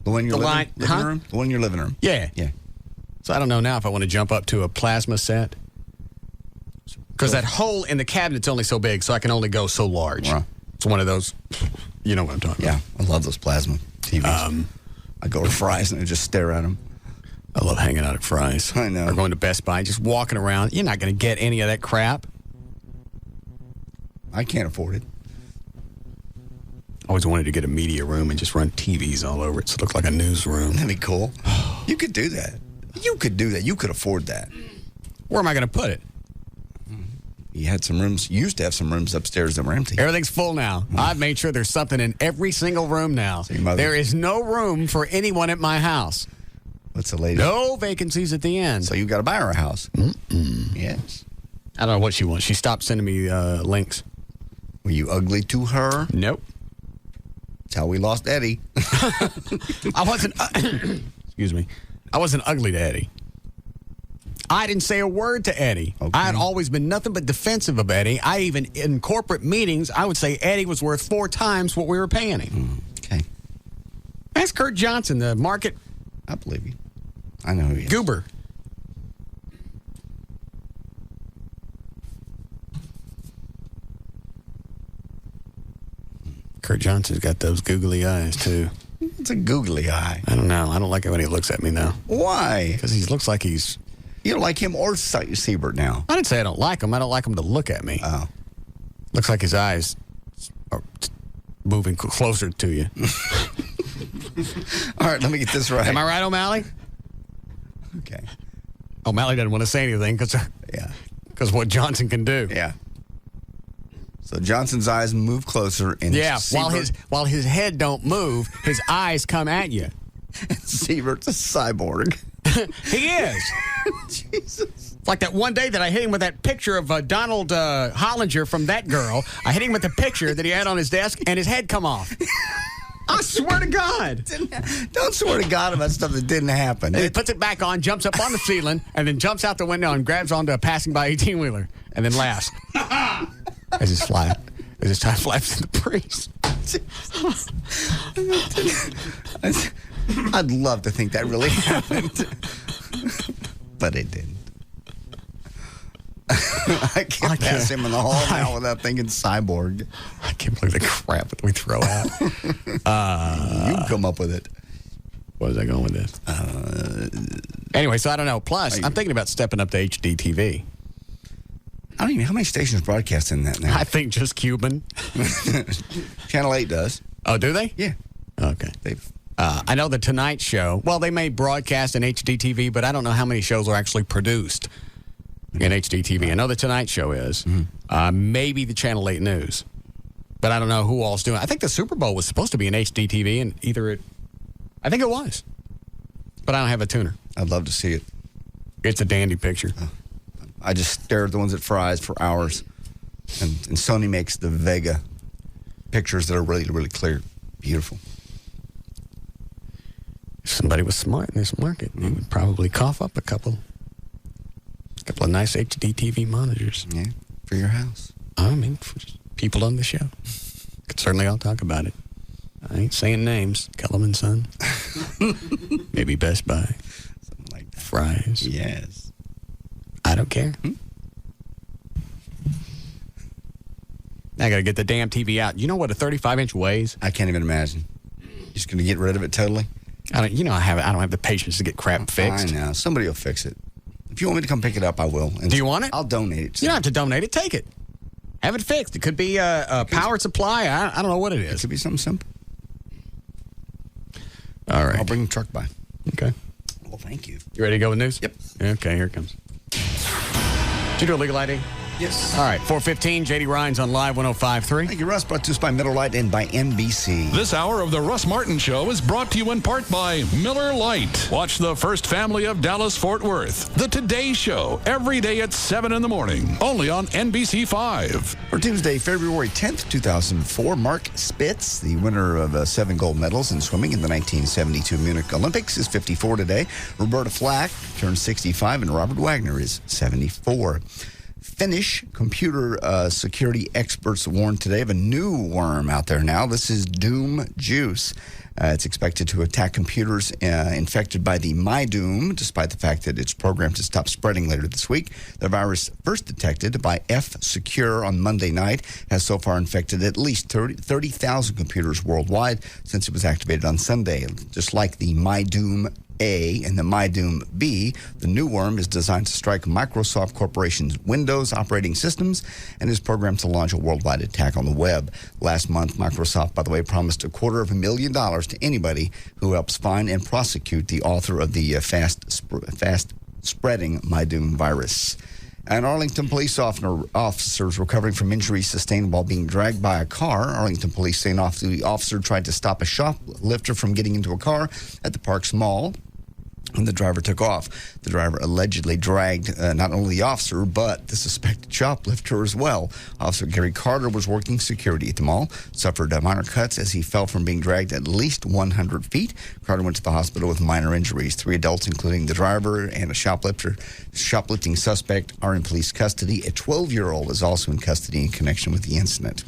The one in your living room? The one in your living room. Yeah. Yeah. So I don't know now if I want to jump up to a plasma set. Because that hole in the cabinet's only so big, so I can only go so large. Wow. It's one of those, you know what I'm talking about. Yeah, I love those plasma TVs. I go to Fry's and I just stare at them. I love hanging out at Fry's. I know. Or going to Best Buy, just walking around. You're not going to get any of that crap. I can't afford it. I always wanted to get a media room and just run TVs all over it so it looked like a newsroom. That'd be cool. You could do that. You could do that. You could afford that. Where am I going to put it? You had some rooms. You used to have some rooms upstairs that were empty. Everything's full now. I've made sure there's something in every single room now. There is no room for anyone at my house. What's the latest? No vacancies at the end. So you got to buy her a house. Mm-mm. Yes. I don't know what she wants. She stopped sending me links. Were you ugly to her? Nope. That's how we lost Eddie. I wasn't. Excuse me. I wasn't ugly to Eddie. I didn't say a word to Eddie. Okay. I had always been nothing but defensive of Eddie. I even, in corporate meetings, I would say Eddie was worth 4 times what we were paying him. Okay. Ask Kurt Johnson, the market. I believe you. I know who he is. Goober. Kurt Johnson's got those googly eyes, too. It's a googly eye. I don't know. I don't like it when he looks at me, though. Why? Because he looks like he's... You don't like him or Siebert now? I didn't say I don't like him. I don't like him to look at me. Oh. Looks like his eyes are moving closer to you. All right, let me get this right. Am I right, O'Malley? Okay. O'Malley doesn't want to say anything because what Johnson can do. Yeah. So Johnson's eyes move closer, and while his head don't move, his eyes come at you. Siebert's a cyborg. He is. Jesus. It's like that one day that I hit him with that picture of Donald Hollinger from That Girl. I hit him with the picture that he had on his desk, and his head come off. I swear to God. Don't swear to God about stuff that didn't happen. And he puts it back on, jumps up on the ceiling, and then jumps out the window and grabs onto a passing by 18-wheeler, and then laughs. As his tie flaps in the breeze. I'd love to think that really happened. But it didn't. I can't pass him in the hall now without thinking cyborg. I can't believe the crap that we throw out. You come up with it. What was I going with this? Anyway, so I don't know. Plus, I'm thinking about stepping up to HD TV. I don't even know how many stations broadcast in that now. I think just Cuban. Channel 8 does. Oh, do they? Yeah. Okay. I know the Tonight Show. Well, they may broadcast in HD TV, but I don't know how many shows are actually produced in HD TV. I know the Tonight Show is. Mm-hmm. Maybe the Channel 8 News. But I don't know who all's doing it. I think the Super Bowl was supposed to be in HD TV, and I think it was. But I don't have a tuner. I'd love to see it. It's a dandy picture. I just stare at the ones at Fry's for hours. And Sony makes the Vega pictures that are really, really clear. Beautiful. If somebody was smart in this market, they would probably cough up a couple of nice HD TV monitors. Yeah, for your house. I mean, for people on the show. Could certainly all talk about it. I ain't saying names. Kellerman Son. Maybe Best Buy. Something like that. Fry's. Yes. I don't care. I got to get the damn TV out. You know what a 35-inch weighs? I can't even imagine. You're just going to get rid of it totally? I don't have the patience to get crap fixed. I know. Somebody will fix it. If you want me to come pick it up, I will. And do you want it? I'll donate it. You don't have to donate it. Take it. Have it fixed. It could be a power supply. I don't know what it is. It could be something simple. All right. I'll bring the truck by. Okay. Well, thank you. You ready to go with news? Yep. Okay, here it comes. Did you do a legal ID? Yes. All right, 4:15, J.D. Ryan's on Live 105.3. Thank you, Russ. Brought to us by Miller Lite and by NBC. This hour of the Russ Martin Show is brought to you in part by Miller Lite. Watch the first family of Dallas-Fort Worth. The Today Show, every day at 7 in the morning, only on NBC 5. For Tuesday, February 10th, 2004, Mark Spitz, the winner of 7 gold medals in swimming in the 1972 Munich Olympics, is 54 today. Roberta Flack turns 65, and Robert Wagner is 74. Finnish computer security experts warned today of a new worm out there now. This is Doom Juice. It's expected to attack computers infected by the MyDoom, despite the fact that it's programmed to stop spreading later this week. The virus, first detected by F-Secure on Monday night, has so far infected at least 30,000 computers worldwide since it was activated on Sunday. Just like the MyDoom A and the MyDoom B, the new worm is designed to strike Microsoft Corporation's Windows operating systems and is programmed to launch a worldwide attack on the web. Last month, Microsoft, by the way, promised $250,000 to anybody who helps find and prosecute the author of the fast-spreading MyDoom virus. An Arlington police officers recovering from injuries sustained while being dragged by a car. Arlington police saying the officer tried to stop a shoplifter from getting into a car at the Parks Mall, and the driver took off. The driver allegedly dragged not only the officer, but the suspected shoplifter as well. Officer Gary Carter was working security at the mall, suffered minor cuts as he fell from being dragged at least 100 feet. Carter went to the hospital with minor injuries. 3 adults, including the driver and a shoplifting suspect, are in police custody. A 12-year-old is also in custody in connection with the incident.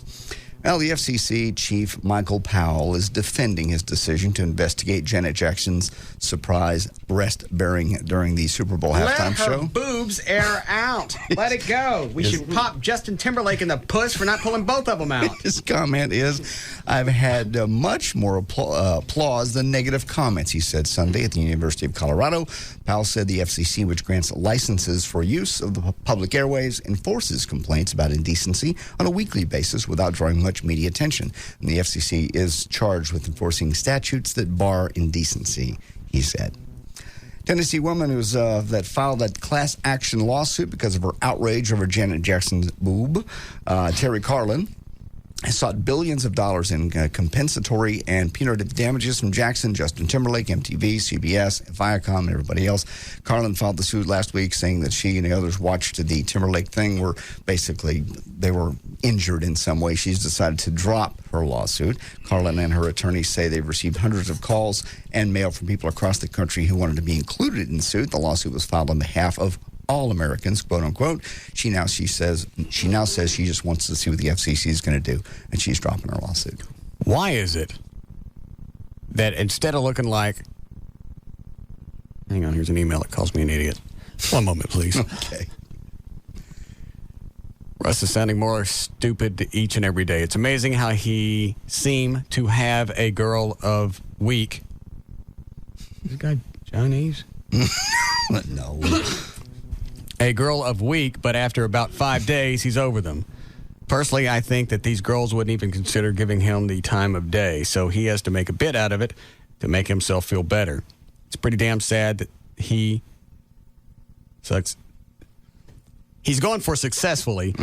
Well, the FCC chief, Michael Powell, is defending his decision to investigate Janet Jackson's surprise breast-bearing during the Super Bowl halftime show. Let her boobs air out. Let it go. We should pop Justin Timberlake in the puss for not pulling both of them out. His comment is, I've had much more applause than negative comments, he said Sunday at the University of Colorado. Powell said the FCC, which grants licenses for use of the public airways, enforces complaints about indecency on a weekly basis without drawing much media attention. And the FCC is charged with enforcing statutes that bar indecency, he said. Tennessee woman who's that filed that class action lawsuit because of her outrage over Janet Jackson's boob, Terry Carlin, has sought billions of dollars in compensatory and punitive damages from Jackson, Justin Timberlake, MTV, CBS, Viacom, and everybody else. Carlin filed the suit last week saying that she and the others watched the Timberlake thing were basically, they were injured in some way. She's decided to drop her lawsuit. Carlin and her attorneys say they've received hundreds of calls and mail from people across the country who wanted to be included in the suit. The lawsuit was filed on behalf of all Americans, quote unquote. She now says she just wants to see what the FCC is going to do, and she's dropping her lawsuit. Why is it that instead of looking like, hang on, here's an email that calls me an idiot. One moment, please. Okay. Russ is sounding more stupid each and every day. It's amazing how he seemed to have a girl of week. Is this guy Chinese? No. A girl of week, but after about 5 days, he's over them. Personally, I think that these girls wouldn't even consider giving him the time of day, so he has to make a bit out of it to make himself feel better. It's pretty damn sad that he sucks. He's going for successfully.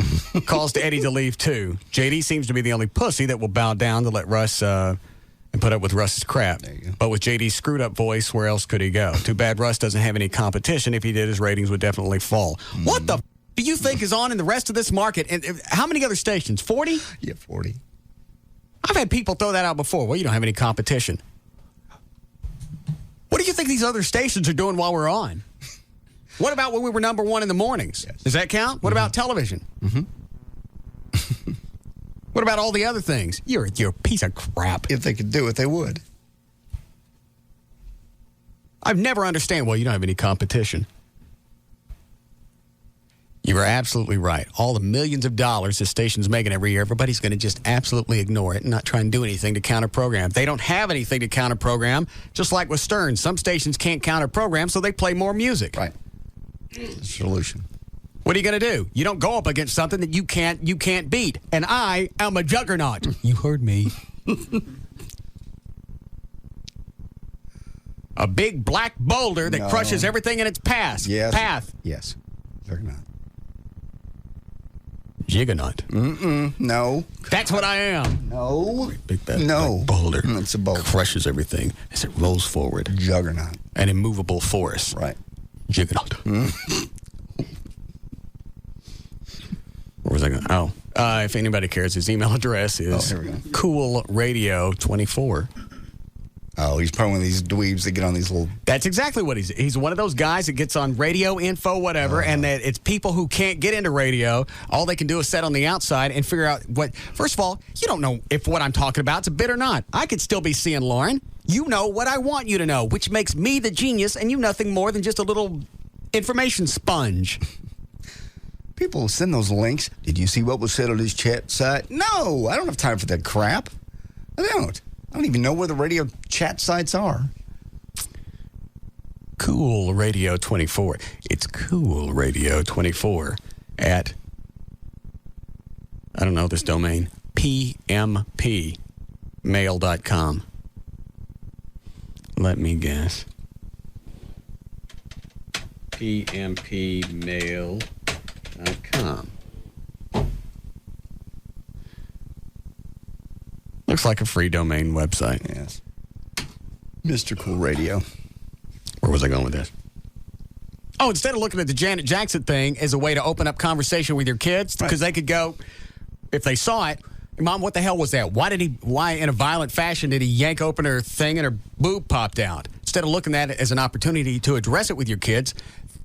Calls to Eddie to leave, too. JD seems to be the only pussy that will bow down to let Russ and put up with Russ's crap. There you go. But with JD's screwed up voice, where else could he go? Too bad Russ doesn't have any competition. If he did, his ratings would definitely fall. What the do you think is on in the rest of this market? And how many other stations? 40? Yeah, 40. I've had people throw that out before. Well, you don't have any competition. What do you think these other stations are doing while we're on? What about when we were number one in the mornings? Yes. Does that count? What about television? Mm-hmm. What about all the other things? You're a piece of crap. If they could do it, they would. I've never understand. Well, you don't have any competition. You were absolutely right. All the millions of dollars the station's making every year, everybody's going to just absolutely ignore it and not try and do anything to counter-program. They don't have anything to counter-program, just like with Stern. Some stations can't counter-program, so they play more music. Right. Solution. What are you going to do? You don't go up against something that you can't beat. And I am a juggernaut. You heard me. A big black boulder that crushes everything in its path. Yes. Path. Yes. Juggernaut. Juggernaut. No. That's what I am. No. Big black boulder. It's a boulder. Crushes everything as it rolls forward. Juggernaut. An immovable force. Right. Juggernaut. Where was I going? Oh. If anybody cares, his email address is coolradio24. Oh, he's probably one of these dweebs that get on these little... That's exactly what he's one of those guys that gets on radio info, whatever, and that it's people who can't get into radio. All they can do is sit on the outside and figure out what... First of all, you don't know if what I'm talking about is a bit or not. I could still be seeing Lauren. You know what I want you to know, which makes me the genius and you nothing more than just a little information sponge. People send those links. Did you see what was said on his chat site? No, I don't have time for that crap. I don't even know where the radio chat sites are. Cool Radio 24. It's Cool Radio 24 at, I don't know this domain, pmpmail.com. Let me guess. pmpmail.com. Looks like a free domain website. Yes. Mr. Cool Radio. Where was I going with this? Oh, instead of looking at the Janet Jackson thing as a way to open up conversation with your kids, because they could go, if they saw it, Mom, what the hell was that? Why in a violent fashion did he yank open her thing and her boob popped out? Instead of looking at it as an opportunity to address it with your kids,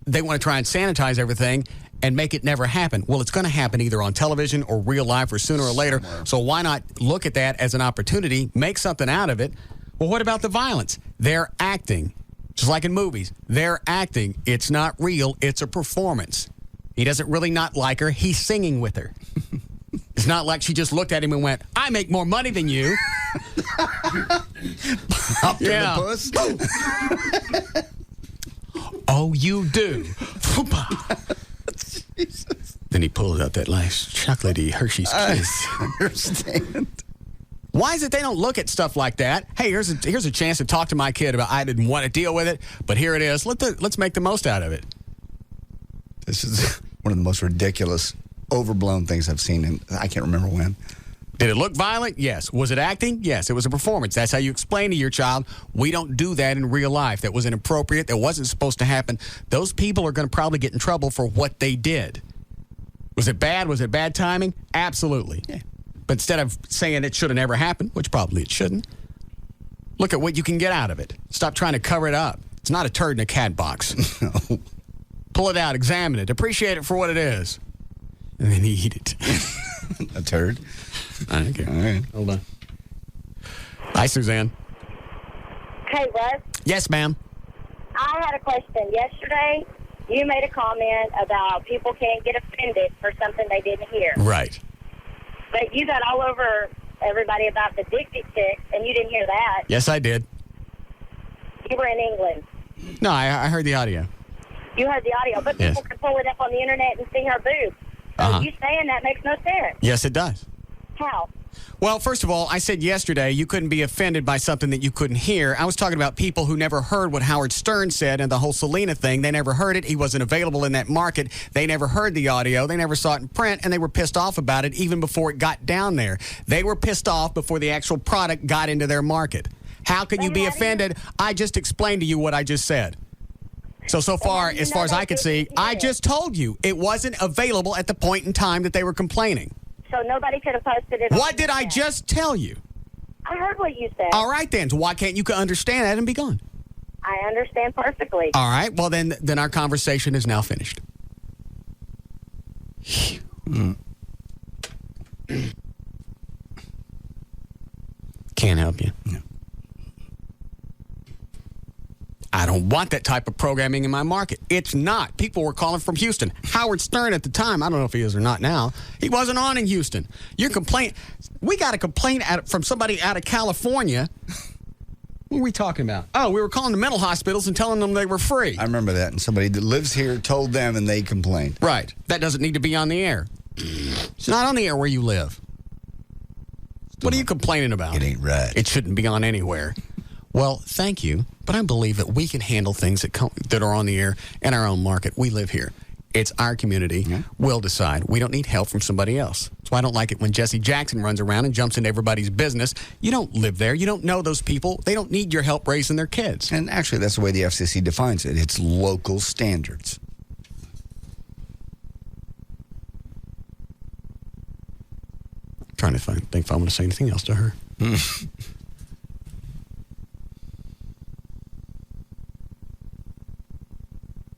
they want to try and sanitize everything and make it never happen. Well, it's going to happen either on television or real life or sooner or later. So why not look at that as an opportunity, make something out of it? Well, what about the violence? They're acting. Just like in movies. They're acting. It's not real. It's a performance. He doesn't really not like her. He's singing with her. It's not like she just looked at him and went, I make more money than you. Popped in the puss. Oh, you do. Then he pulled out that nice chocolatey Hershey's Kiss. I understand. Why is it they don't look at stuff like that? Hey, here's a chance to talk to my kid about I didn't want to deal with it, but here it is. Let's make the most out of it. This is one of the most ridiculous, overblown things I've seen, and I can't remember when. Did it look violent? Yes. Was it acting? Yes. It was a performance. That's how you explain to your child, we don't do that in real life. That was inappropriate. That wasn't supposed to happen. Those people are going to probably get in trouble for what they did. Was it bad? Was it bad timing? Absolutely. Yeah. But instead of saying it should have never happened, which probably it shouldn't, look at what you can get out of it. Stop trying to cover it up. It's not a turd in a cat box. No. Pull it out, examine it, appreciate it for what it is, and then eat it. A turd? Okay. All right. Hold on. Hi, Suzanne. Hey, Russ. Yes, ma'am. I had a question. Yesterday, you made a comment about people can't get offended for something they didn't hear. Right. But you got all over everybody about the Dixie Chicks, and you didn't hear that. Yes, I did. You were in England. No, I heard the audio. You heard the audio, but Yes. people can pull it up on the internet and see her boobs. So you saying that makes no sense. Yes, it does. How? Well, first of all, I said yesterday you couldn't be offended by something that you couldn't hear. I was talking about people who never heard what Howard Stern said and the whole Selena thing. They never heard it. He wasn't available in that market. They never heard the audio. They never saw it in print, and they were pissed off about it even before it got down there. They were pissed off before the actual product got into their market. How can you be offended? I just explained to you what I just said. So far, as far as I can see, I just told you it wasn't available at the point in time that they were complaining. So nobody could have posted it. What did I just tell you? I heard what you said. All right, then. So why can't you understand that and be gone? I understand perfectly. All right. Well, then our conversation is now finished. Can't help you. No. I don't want that type of programming in my market. It's not. People were calling from Houston. Howard Stern at the time, I don't know if he is or not now, he wasn't on in Houston. Your complaint, we got a complaint from somebody out of California. What were we talking about? Oh, we were calling the mental hospitals and telling them they were free. I remember that. And somebody that lives here told them and they complained. Right. That doesn't need to be on the air. It's not on the air where you live. What are you complaining about? It ain't right. It shouldn't be on anywhere. Well, thank you, but I believe that we can handle things that are on the air in our own market. We live here. It's our community. Yeah. We'll decide. We don't need help from somebody else. That's why I don't like it when Jesse Jackson runs around and jumps into everybody's business. You don't live there. You don't know those people. They don't need your help raising their kids. And actually, that's the way the FCC defines it. It's local standards. I'm trying to think if I want to say anything else to her.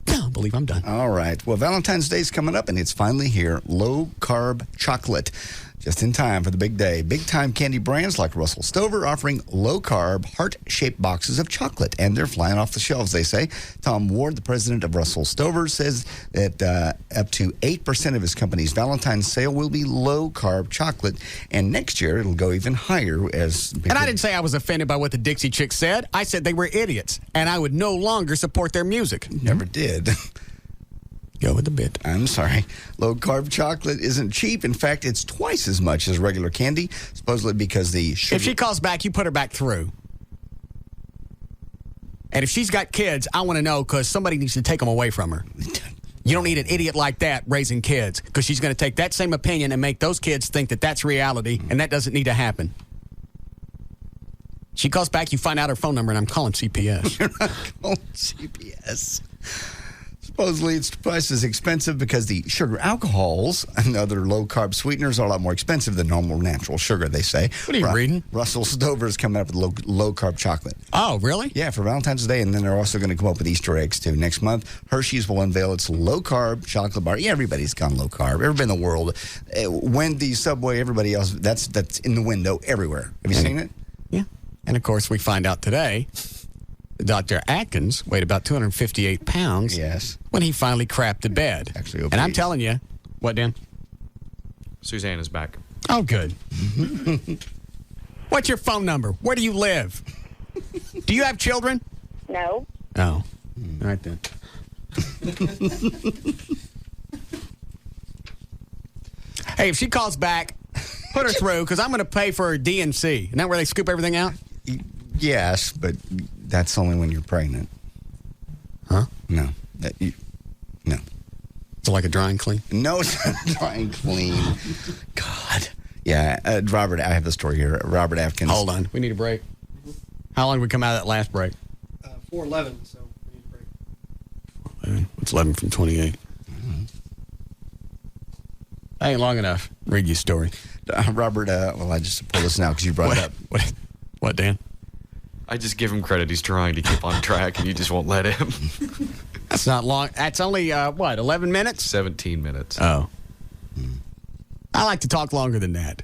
I believe I'm done. All right. Well, Valentine's Day is coming up, and it's finally here. Low-carb chocolate. Just in time for the big day. Big-time candy brands like Russell Stover offering low-carb, heart-shaped boxes of chocolate. And they're flying off the shelves, they say. Tom Ward, the president of Russell Stover, says that up to 8% of his company's Valentine's sale will be low-carb chocolate. And next year, it'll go even higher. And I didn't say I was offended by what the Dixie Chicks said. I said they were idiots, and I would no longer support their music. Never did. Go with the bit. I'm sorry. Low-carb chocolate isn't cheap. In fact, it's twice as much as regular candy, supposedly because the sugar... If she calls back, you put her back through. And if she's got kids, I want to know because somebody needs to take them away from her. You don't need an idiot like that raising kids because she's going to take that same opinion and make those kids think that that's reality, and that doesn't need to happen. She calls back, you find out her phone number, and I'm calling CPS. You're not calling CPS. Supposedly, it's twice as expensive because the sugar alcohols and other low-carb sweeteners are a lot more expensive than normal natural sugar, they say. What are you reading? Russell Stover is coming up with low-carb chocolate. Oh, really? Yeah, for Valentine's Day, and then they're also going to come up with Easter eggs, too. Next month, Hershey's will unveil its low-carb chocolate bar. Yeah, everybody's gone low-carb. Everybody in the world. Wendy, Subway, everybody else, that's in the window everywhere. Have you seen it? Yeah. And, of course, we find out today... Dr. Atkins weighed about 258 pounds when he finally crapped the bed. Actually, and I'm telling you, what, Dan? Suzanne is back. Oh, good. What's your phone number? Where do you live? Do you have children? No. Oh. All right, then. Hey, if she calls back Put her through, because I'm going to pay for her DNC. Isn't that where they scoop everything out? Yes, but that's only when you're pregnant. Huh? No. No. So like a dry and clean? No, it's not dry and clean. God. Yeah, Robert, I have the story here. Robert Atkins. Hold on. We need a break. How long did we come out of that last break? 4:11, so we need a break. It's 11 from 28. That ain't long enough. Read your story. Robert, well, I just pulled this now because you brought it up. What, Dan? I just give him credit. He's trying to keep on track, and you just won't let him. That's not long. That's only, 11 minutes? 17 minutes. Oh. I like to talk longer than that.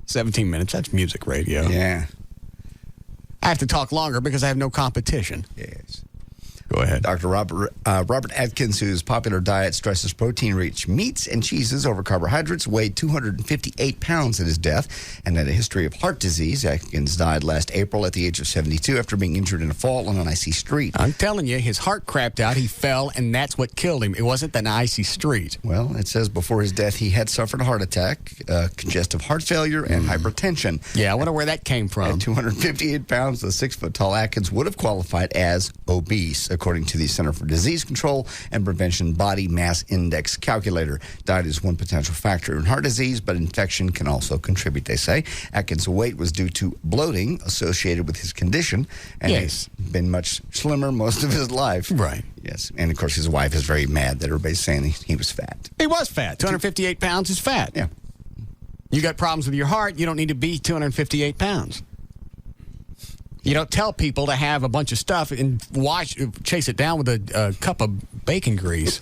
17 minutes. That's music radio. Yeah. I have to talk longer because I have no competition. Yes. Go ahead. Dr. Robert Atkins, whose popular diet stresses protein-rich meats and cheeses over carbohydrates, weighed 258 pounds at his death and had a history of heart disease. Atkins died last April at the age of 72 after being injured in a fall on an icy street. I'm telling you, his heart crapped out. He fell, and that's what killed him. It wasn't an icy street. Well, it says before his death, he had suffered a heart attack, congestive heart failure, and hypertension. Yeah, I wonder where that came from. At 258 pounds, the 6-foot-tall Atkins would have qualified as obese, according to the Center for Disease Control and Prevention Body Mass Index calculator. Diet is one potential factor in heart disease, but infection can also contribute, they say. Atkins' weight was due to bloating associated with his condition, and he's been much slimmer most of his life. Right. Yes, and of course his wife is very mad that everybody's saying he was fat. He was fat. 258 pounds is fat. Yeah. You got problems with your heart, you don't need to be 258 pounds. You don't tell people to have a bunch of stuff and chase it down with a cup of bacon grease.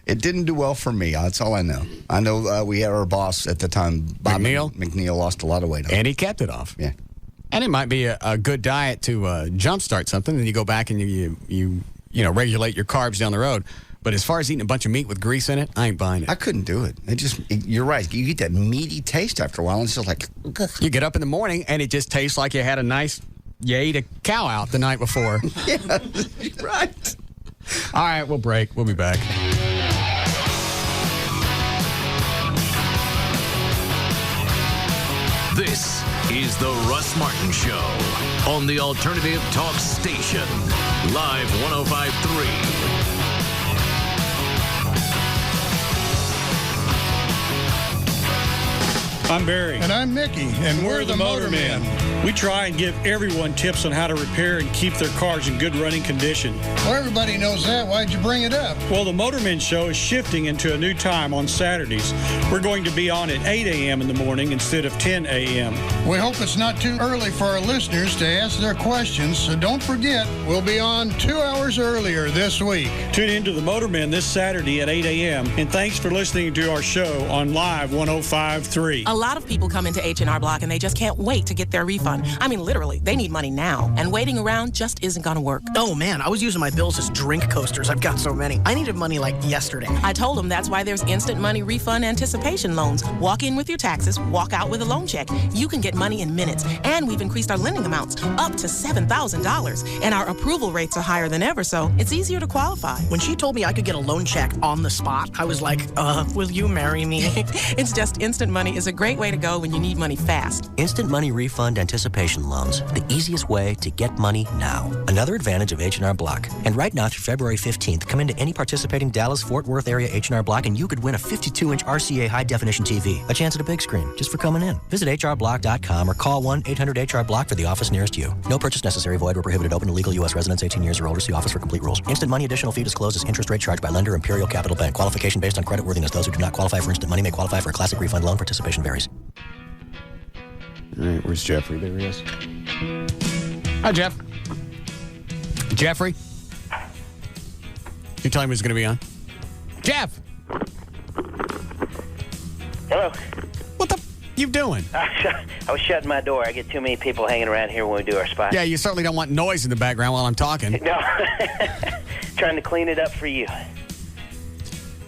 It didn't do well for me. That's all I know. I know we had our boss at the time, Bob McNeil, lost a lot of weight. And he kept it off. Yeah. And it might be a good diet to jumpstart something, and you go back and you regulate your carbs down the road. But as far as eating a bunch of meat with grease in it, I ain't buying it. I couldn't do it. You're right. You get that meaty taste after a while, and it's just like... Ugh. You get up in the morning, and it just tastes like you ate a cow out the night before. Yeah, right. All right, we'll break. We'll be back. This is the Russ Martin Show on the Alternative Talk Station. Live 105.3. I'm Barry. And I'm Mickey. And we're the Motormen. We try and give everyone tips on how to repair and keep their cars in good running condition. Well, everybody knows that. Why'd you bring it up? Well, the Motormen Show is shifting into a new time on Saturdays. We're going to be on at 8 a.m. in the morning instead of 10 a.m. We hope it's not too early for our listeners to ask their questions, so don't forget, we'll be on 2 hours earlier this week. Tune in to the Motormen this Saturday at 8 a.m. And thanks for listening to our show on Live 105.3. A lot of people come into H&R Block and they just can't wait to get their refund. I mean, literally, they need money now. And waiting around just isn't going to work. Oh, man, I was using my bills as drink coasters. I've got so many. I needed money like yesterday. I told them that's why there's instant money refund anticipation loans. Walk in with your taxes, walk out with a loan check. You can get money in minutes. And we've increased our lending amounts up to $7,000. And our approval rates are higher than ever, so it's easier to qualify. When she told me I could get a loan check on the spot, I was like, will you marry me? It's just instant money is a great way to go when you need money fast. Instant money refund anticipation loans. The easiest way to get money now. Another advantage of H&R Block. And right now through February 15th, come into any participating Dallas-Fort Worth area H&R Block and you could win a 52-inch RCA high-definition TV. A chance at a big screen just for coming in. Visit hrblock.com or call 1-800-HR-BLOCK for the office nearest you. No purchase necessary. Void where prohibited. Open to legal U.S. residents 18 years or older. See office for complete rules. Instant money additional fee disclosed as interest rate charged by lender Imperial Capital Bank. Qualification based on creditworthiness. Those who do not qualify for instant money may qualify for a classic refund loan. Participation varies. All right, where's Jeffrey? There he is. Hi, Jeff. Jeffrey? You telling me he's going to be on? Jeff! Hello. What the you doing? I was shutting my door. I get too many people hanging around here when we do our spot. Yeah, you certainly don't want noise in the background while I'm talking. No. Trying to clean it up for you.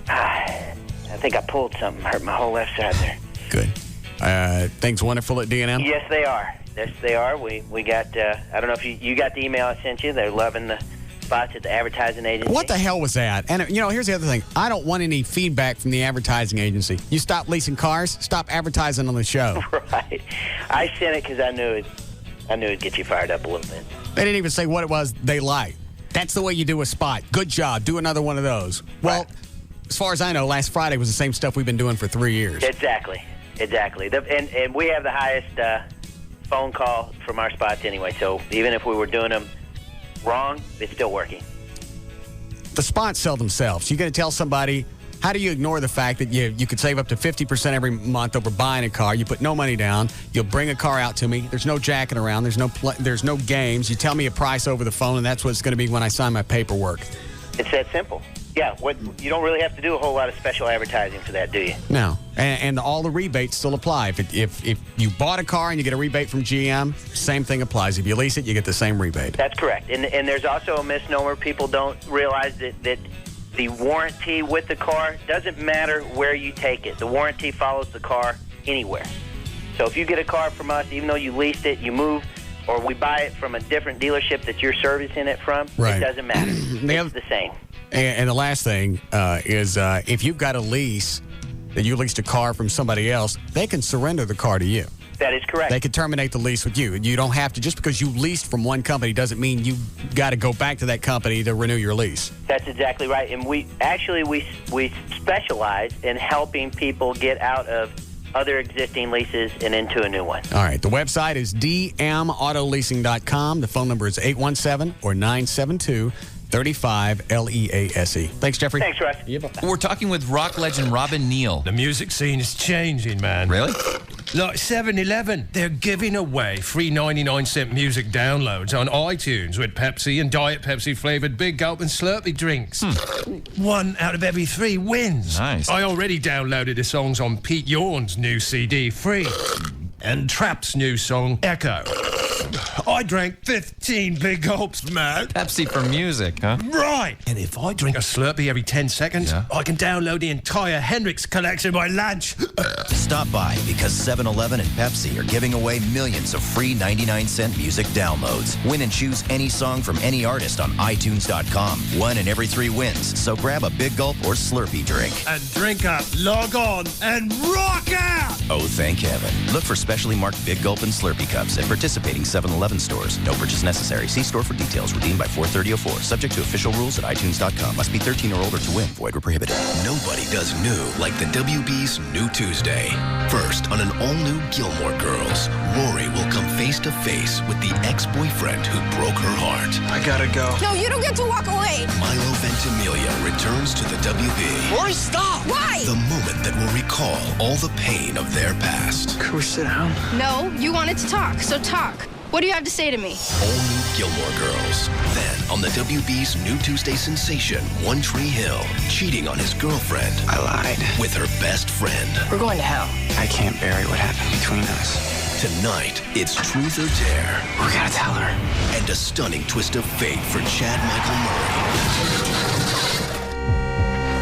I think I pulled something. Hurt my whole left side there. Good. Things wonderful at D&M? Yes, they are. Yes, they are. We got, I don't know if you got the email I sent you. They're loving the spots at the advertising agency. What the hell was that? And, here's the other thing. I don't want any feedback from the advertising agency. You stop leasing cars, stop advertising on the show. Right. I sent it because I knew it'd get you fired up a little bit. They didn't even say what it was they liked. That's the way you do a spot. Good job. Do another one of those. Well, as far as I know, last Friday was the same stuff we've been doing for 3 years. Exactly. And we have the highest phone call from our spots anyway, so even if we were doing them wrong, it's still working. The spots sell themselves. You got to tell somebody, how do you ignore the fact that you could save up to 50% every month over buying a car? You put no money down. You'll bring a car out to me. There's no jacking around. There's no games. You tell me a price over the phone, and that's what it's going to be when I sign my paperwork. It's that simple. Yeah, you don't really have to do a whole lot of special advertising for that, do you? No, and all the rebates still apply. If you bought a car and you get a rebate from GM, same thing applies. If you lease it, you get the same rebate. That's correct. And there's also a misnomer. People don't realize that the warranty with the car doesn't matter where you take it. The warranty follows the car anywhere. So if you get a car from us, even though you leased it, you move, or we buy it from a different dealership that you're servicing it from, It doesn't matter. It's the same. And the last thing is if you've got a lease that you leased a car from somebody else, they can surrender the car to you. That is correct. They could terminate the lease with you. You don't have to, just because you leased from one company doesn't mean you got to go back to that company to renew your lease. That's exactly right. And we specialize in helping people get out of other existing leases and into a new one. All right. The website is dmautoleasing.com. The phone number is 817 or 972 35LEASE. Thanks, Jeffrey. Thanks, Russ. We're talking with rock legend Robin Neal. The music scene is changing, man. Really? Like 7-Eleven, they're giving away free 99-cent music downloads on iTunes with Pepsi and Diet Pepsi flavored Big Gulp and Slurpee drinks. 1 out of every 3 wins. Nice. I already downloaded the songs on Pete Yorn's new CD, Free, and Trap's new song, Echo. I drank 15 Big Gulps, man. Pepsi for music, huh? Right. And if I drink a Slurpee every 10 seconds, I can download the entire Hendrix collection by lunch. Stop by because 7-Eleven and Pepsi are giving away millions of free 99-cent music downloads. Win and choose any song from any artist on iTunes.com. 1 in every 3 wins. So grab a Big Gulp or Slurpee drink. And drink up, log on, and rock out! Oh, thank heaven. Look for specially marked Big Gulp and Slurpee cups at participating 7-Eleven stores. No purchase necessary. See store for details. Redeemed by 4/30/04. Subject to official rules at iTunes.com. Must be 13 or older to win. Void where prohibited. Nobody does new like the WB's New Tuesday. First, on an all-new Gilmore Girls, Rory will come face to face with the ex-boyfriend who broke her heart. I gotta go. No, you don't get to walk away. Milo Ventimiglia returns to the WB. Rory, stop! Why? The moment that will recall all the pain of their past. Can we sit down? No, you wanted to talk, so talk. What do you have to say to me? All new Gilmore Girls. Then, on the WB's New Tuesday sensation, One Tree Hill, cheating on his girlfriend. I lied. With her best friend. We're going to hell. I can't bury what happened between us. Tonight, it's Truth or Dare. We gotta tell her. And a stunning twist of fate for Chad Michael Murray.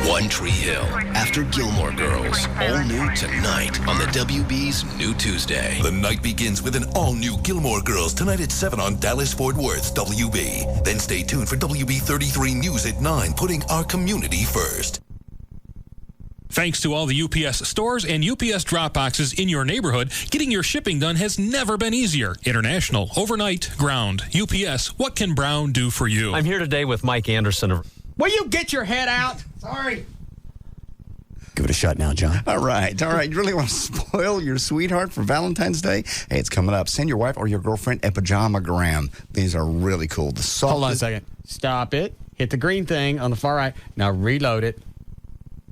One Tree Hill, after Gilmore Girls, all new tonight on the WB's New Tuesday. The night begins with an all-new Gilmore Girls tonight at 7 on Dallas-Fort Worth's WB. Then stay tuned for WB 33 News at 9, putting our community first. Thanks to all the UPS stores and UPS drop boxes in your neighborhood, getting your shipping done has never been easier. International, overnight, ground. UPS, what can Brown do for you? I'm here today with Mike Anderson. Will you get your head out? Sorry. Give it a shot now, John. All right. You really want to spoil your sweetheart for Valentine's Day? Hey, it's coming up. Send your wife or your girlfriend a pajamagram. These are really cool. Hold on a second. Stop it. Hit the green thing on the far right. Now reload it.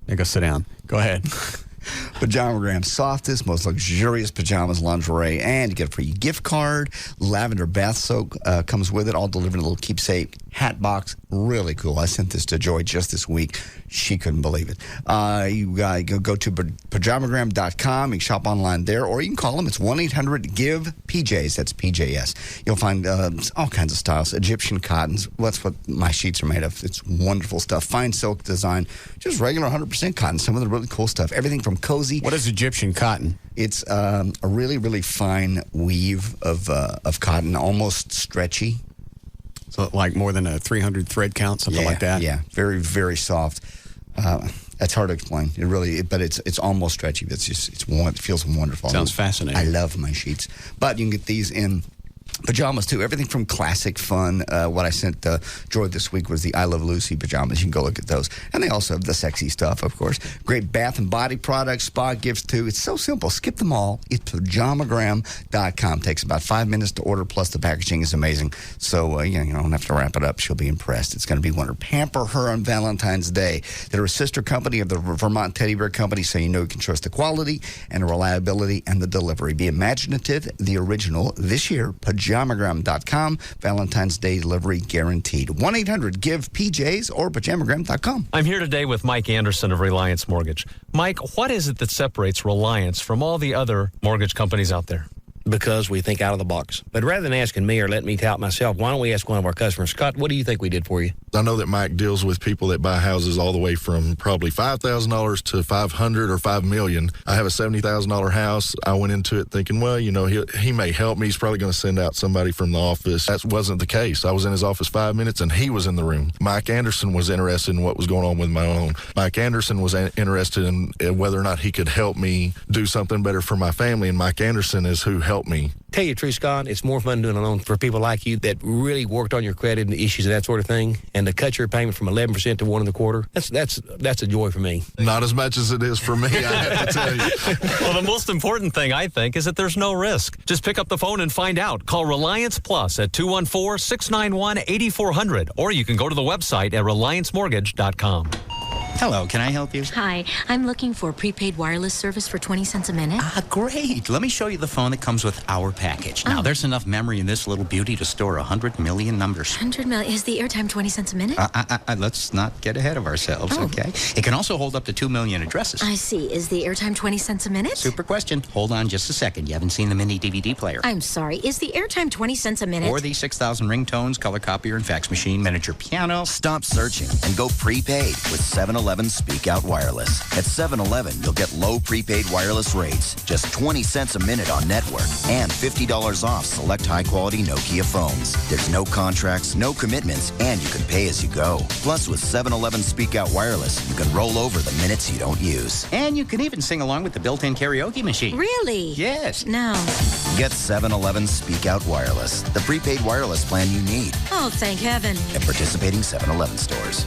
Now go sit down. Go ahead. Pajamagram, softest, most luxurious pajamas, lingerie, and you get a free gift card. Lavender bath soap comes with it, all delivered in a little keepsake hat box. Really cool. I sent this to Joy just this week. She couldn't believe it. You go to pajamagram.com. You can shop online there, or you can call them. It's 1-800-GIVE-PJs. That's PJS. You'll find all kinds of styles. Egyptian cottons. That's what my sheets are made of. It's wonderful stuff. Fine silk design. Just regular 100% cotton. Some of the really cool stuff. Everything from cozy. What is Egyptian cotton? It's a really, really fine weave of cotton, almost stretchy. So like more than a 300 thread count, something like that? Yeah, very, very soft. That's hard to explain. It really, but it's almost stretchy. It feels wonderful. Sounds fascinating. I love my sheets. But you can get these in pajamas, too. Everything from classic fun. What I sent Joy this week was the I Love Lucy pajamas. You can go look at those. And they also have the sexy stuff, of course. Great bath and body products, spa gifts, too. It's so simple. Skip them all. It's pajamagram.com. Takes about 5 minutes to order, plus the packaging is amazing. So, you don't have to wrap it up. She'll be impressed. It's going to be wonderful. Pamper her on Valentine's Day. They're a sister company of the Vermont Teddy Bear Company, so you can trust the quality and the reliability and the delivery. Be imaginative, the original, this year, pajamagram.com. Valentine's Day delivery guaranteed. 1-800-GIVE-PJs or pajamagram.com. I'm here today with Mike Anderson of Reliance Mortgage. Mike, what is it that separates Reliance from all the other mortgage companies out there? Because we think out of the box. But rather than asking me or letting me tout myself, why don't we ask one of our customers? Scott, what do you think we did for you? I know that Mike deals with people that buy houses all the way from probably $5,000 to $500,000 or $5 million. I have a $70,000 house. I went into it thinking, well, he may help me. He's probably going to send out somebody from the office. That wasn't the case. I was in his office 5 minutes and he was in the room. Mike Anderson was interested in what was going on with my own. Mike Anderson was interested in whether or not he could help me do something better for my family, and Mike Anderson is who helped me. Tell you the truth, Scott, it's more fun doing a loan for people like you that really worked on your credit and issues and that sort of thing, and to cut your payment from 11% to 1.25%. That's a joy for me. Not as much as it is for me, I have to tell you. Well, the most important thing, I think, is that there's no risk. Just pick up the phone and find out. Call Reliance Plus at 214-691-8400, or you can go to the website at reliancemortgage.com. Hello, can I help you? Hi, I'm looking for prepaid wireless service for 20 cents a minute. Great. Let me show you the phone that comes with our package. Now, there's enough memory in this little beauty to store 100 million numbers. 100 million? Is the airtime 20 cents a minute? Let's not get ahead of ourselves, okay? It can also hold up to 2 million addresses. I see. Is the airtime 20 cents a minute? Super question. Hold on just a second. You haven't seen the mini DVD player. I'm sorry. Is the airtime 20 cents a minute? Or the 6,000 ringtones, color copier and fax machine, miniature piano. Stop searching and go prepaid with 7-Eleven Speak Out Wireless. At 7-Eleven, you'll get low prepaid wireless rates, just 20 cents a minute on network, and $50 off select high-quality Nokia phones. There's no contracts, no commitments, and you can pay as you go. Plus, with 7-Eleven Speak Out Wireless, you can roll over the minutes you don't use. And you can even sing along with the built-in karaoke machine. Really? Yes. No. Get 7-Eleven Speak Out Wireless, the prepaid wireless plan you need. Oh, thank heaven. At participating 7-Eleven stores.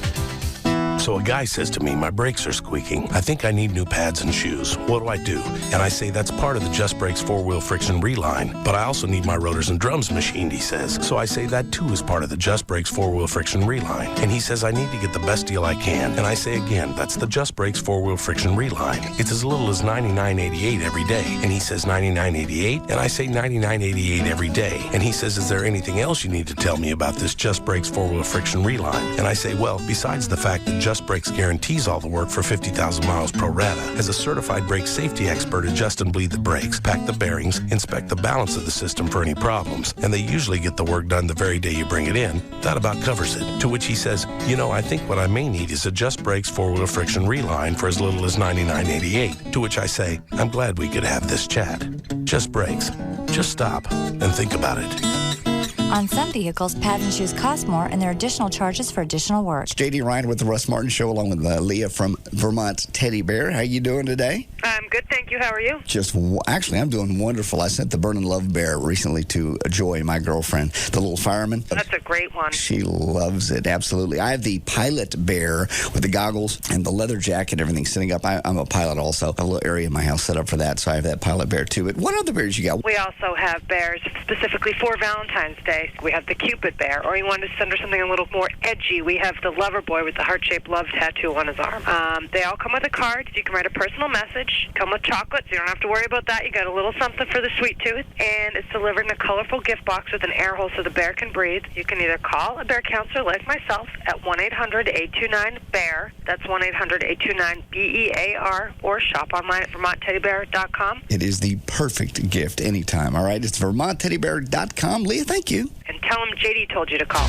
So a guy says to me, my brakes are squeaking. I think I need new pads and shoes. What do I do? And I say that's part of the Just Brakes 4-wheel friction reline. But I also need my rotors and drums machined, he says. So I say that too is part of the Just Brakes 4-wheel friction reline. And he says I need to get the best deal I can. And I say again, that's the Just Brakes 4-wheel friction reline. It's as little as $99.88 every day. And he says $99.88, and I say $99.88 every day. And he says, is there anything else you need to tell me about this Just Brakes 4-wheel friction reline? And I say, well, besides the fact that Just Brakes guarantees all the work for 50,000 miles pro rata, as a certified brake safety expert, adjust and bleed the brakes, pack the bearings, inspect the balance of the system for any problems, and they usually get the work done the very day you bring it in. That about covers it. To which he says, I think what I may need is a Just Brakes 4-wheel friction reline for as little as $99.88. To which I say, I'm glad we could have this chat. Just Brakes. Just stop and think about it. On some vehicles, pads and shoes cost more, and there are additional charges for additional work. It's J.D. Ryan with the Russ Martin Show, along with Leah from Vermont Teddy Bear. How you doing today? I'm good, thank you. How are you? Actually, I'm doing wonderful. I sent the Burning Love Bear recently to Joy, my girlfriend, the little fireman. That's a great one. She loves it, absolutely. I have the Pilot Bear with the goggles and the leather jacket and everything sitting up. I'm a pilot also. I have a little area in my house set up for that, so I have that Pilot Bear too. But what other bears you got? We also have bears specifically for Valentine's Day. We have the Cupid bear, or you want to send her something a little more edgy, we have the Lover Boy with the heart-shaped love tattoo on his arm. They all come with a card, so you can write a personal message. Come with chocolate, so you don't have to worry about that. You got a little something for the sweet tooth, and it's delivered in a colorful gift box with an air hole so the bear can breathe. You can either call a bear counselor like myself at 1-800-829-BEAR. That's 1-800-829-BEAR, or shop online at VermontTeddyBear.com. It is the perfect gift anytime, all right? It's VermontTeddyBear.com. Leah, thank you. And tell him JD told you to call.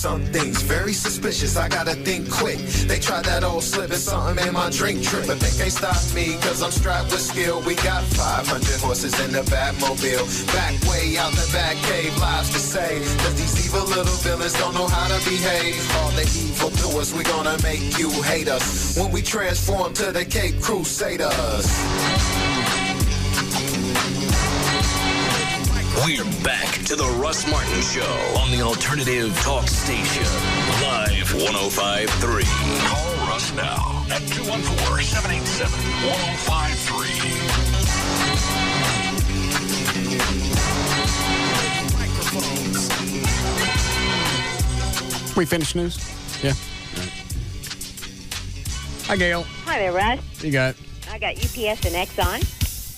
some things very suspicious. I gotta think quick. They tried that old slip and something made my drink trip. But they can't stop me, cause I'm strapped with skill. We got 500 horses in the Batmobile. Back way out the back cave, lives to say. Cause these evil little villains don't know how to behave. All the evil to us, we gonna make you hate us. When we transform to the Cape Crusaders. We're back to the Russ Martin Show on the Alternative Talk Station. Live 105.3. Call Russ now at 214-787-1053. We finished news? Yeah. Hi, Gail. Hi there, Russ. What you got? I got UPS and Exxon.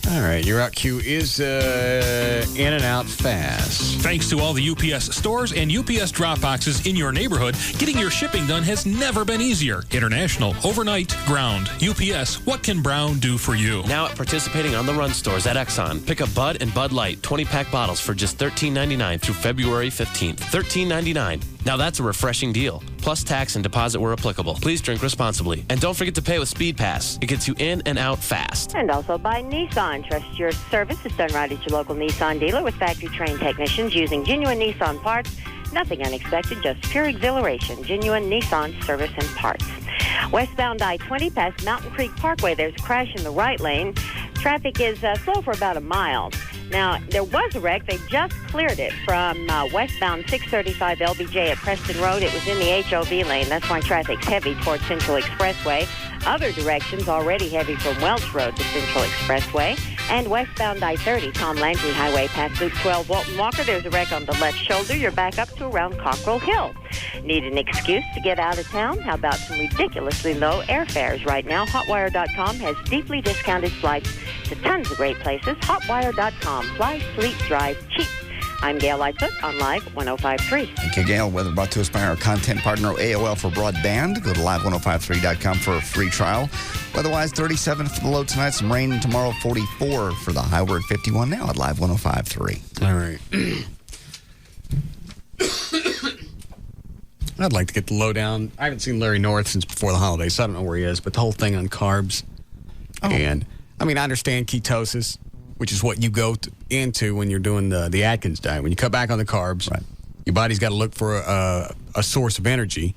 All right, your out queue is in and out fast. Thanks to all the UPS stores and UPS drop boxes in your neighborhood, getting your shipping done has never been easier. International, overnight, ground. UPS, what can Brown do for you? Now at participating on the run stores at Exxon, pick up Bud and Bud Light 20-pack bottles for just $13.99 through February 15th. $13.99. Now that's a refreshing deal. Plus tax and deposit where applicable. Please drink responsibly. And don't forget to pay with Speed Pass. It gets you in and out fast. And also by Nissan. Trust your service is done right at your local Nissan dealer with factory-trained technicians using genuine Nissan parts. Nothing unexpected, just pure exhilaration. Genuine Nissan service and parts. Westbound I-20 past Mountain Creek Parkway. There's a crash in the right lane. Traffic is slow for about a mile. Now, there was a wreck. They just cleared it from westbound 635 LBJ at Preston Road. It was in the HOV lane. That's why traffic's heavy towards Central Expressway. Other directions already heavy from Welch Road to Central Expressway. And westbound I-30, Tom Landry Highway past Loop 12, Walton Walker. There's a wreck on the left shoulder. You're back up to around Cockrell Hill. Need an excuse to get out of town? How about some ridiculously low airfares right now? Hotwire.com has deeply discounted flights to tons of great places. Hotwire.com. Fly, sleep, drive, cheap. I'm Gail Lightfoot on Live 105.3. Thank you, Gail. Weather brought to us by our content partner, AOL for Broadband. Go to live1053.com for a free trial. Weather-wise, 37 for the low tonight. Some rain tomorrow, 44 for the high. We're at 51 now at Live 105.3. All right. I'd like to get the lowdown. I haven't seen Larry North since before the holidays, so I don't know where he is. But the whole thing on carbs. Oh. And, I mean, I understand ketosis, which is what you go into when you're doing the Atkins diet. When you cut back on the carbs, right, your body's got to look for a source of energy.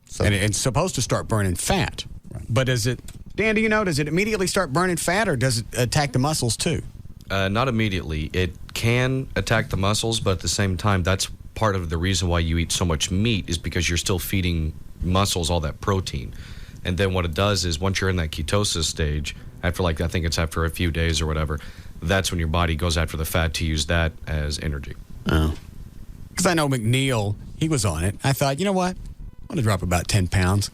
So, and it's supposed to start burning fat. Right. But does it, Dan, do you know, does it immediately start burning fat, or does it attack the muscles too? Not immediately. It can attack the muscles, but at the same time, that's part of the reason why you eat so much meat, is because you're still feeding muscles all that protein. And then what it does is, once you're in that ketosis stage, after I think it's after a few days or whatever, that's when your body goes after the fat to use that as energy. Oh. Because I know McNeil, he was on it. I thought, you know what? I'm going to drop about 10 pounds.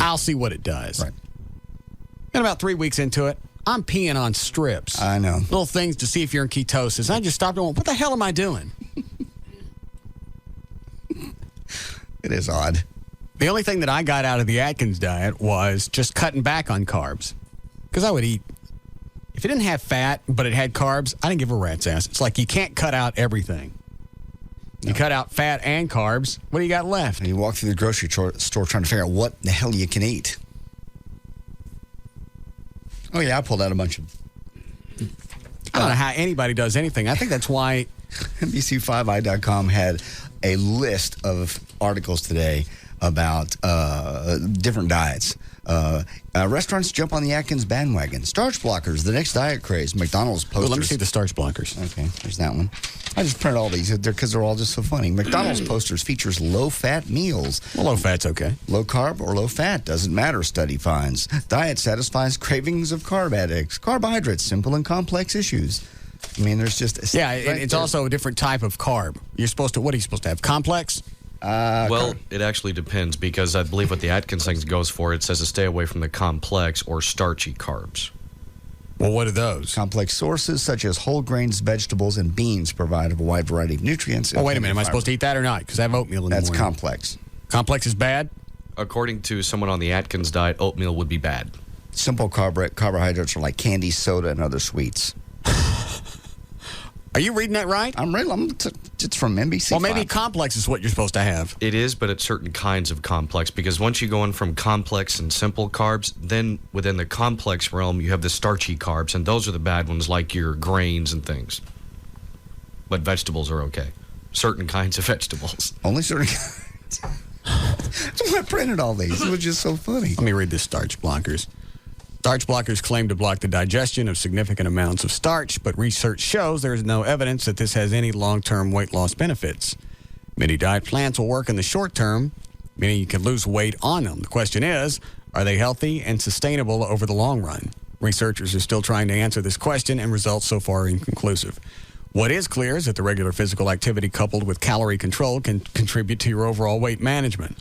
I'll see what it does. Right. And about 3 weeks into it, I'm peeing on strips. I know. Little things to see if you're in ketosis. I just stopped and went, what the hell am I doing? It is odd. The only thing that I got out of the Atkins diet was just cutting back on carbs. Because I would eat, if it didn't have fat, but it had carbs, I didn't give a rat's ass. It's like you can't cut out everything. No. You cut out fat and carbs, what do you got left? And you walk through the grocery store trying to figure out what the hell you can eat. Oh, yeah, I pulled out a bunch of... I don't know how anybody does anything. I think that's why... NBC5i.com had a list of articles today about different diets. Restaurants jump on the Atkins bandwagon. Starch blockers, the next diet craze. McDonald's posters. Well, let me see the starch blockers. Okay, there's that one. I just printed all these because they're all just so funny. McDonald's posters features low-fat meals. Well, low-fat's okay. Low-carb or low-fat, doesn't matter, study finds. Diet satisfies cravings of carb addicts. Carbohydrates, simple and complex issues. I mean, there's just... Yeah, it's also a different type of carb. What are you supposed to have? Complex? Well, it actually depends, because I believe what the Atkins thing goes for, it says to stay away from the complex or starchy carbs. Well, what are those? Complex sources such as whole grains, vegetables, and beans provide a wide variety of nutrients. Oh, wait a minute. Am I supposed to eat that or not? Because I have oatmeal in the morning. That's complex. Complex is bad? According to someone on the Atkins diet, oatmeal would be bad. Simple carbohydrates are like candy, soda, and other sweets. Are you reading that right? I'm reading. It's from NBC. Well, maybe complex is what you're supposed to have. It is, but it's certain kinds of complex, because once you go in from complex and simple carbs, then within the complex realm, you have the starchy carbs, and those are the bad ones, like your grains and things. But vegetables are okay. Certain kinds of vegetables. Only certain kinds. That's why I printed all these. It was just so funny. Let me read the starch blockers. Starch blockers claim to block the digestion of significant amounts of starch, but research shows there is no evidence that this has any long-term weight loss benefits. Many diet plans will work in the short term, meaning you can lose weight on them. The question is, are they healthy and sustainable over the long run? Researchers are still trying to answer this question, and results so far are inconclusive. What is clear is that the regular physical activity coupled with calorie control can contribute to your overall weight management.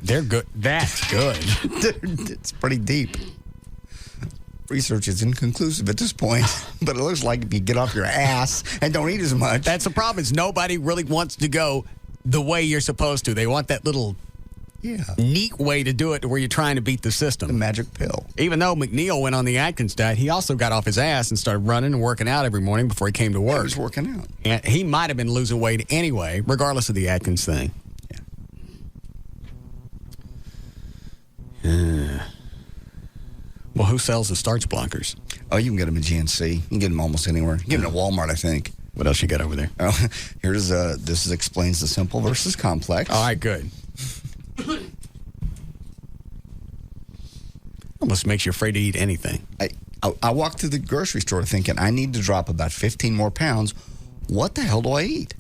They're good. That's good. It's pretty deep. Research is inconclusive at this point, but it looks like if you get off your ass and don't eat as much. That's the problem, is nobody really wants to go the way you're supposed to. They want that little neat way to do it where you're trying to beat the system. The magic pill. Even though McNeil went on the Atkins diet, he also got off his ass and started running and working out every morning before he came to work. He was working out. And he might have been losing weight anyway, regardless of the Atkins thing. Well, who sells the starch blockers? Oh, you can get them at GNC. You can get them almost anywhere. You can get them at Walmart, I think. What else you got over there? Oh, this explains the simple versus complex. All right, good. Almost makes you afraid to eat anything. I walked through the grocery store thinking I need to drop about 15 more pounds. What the hell do I eat?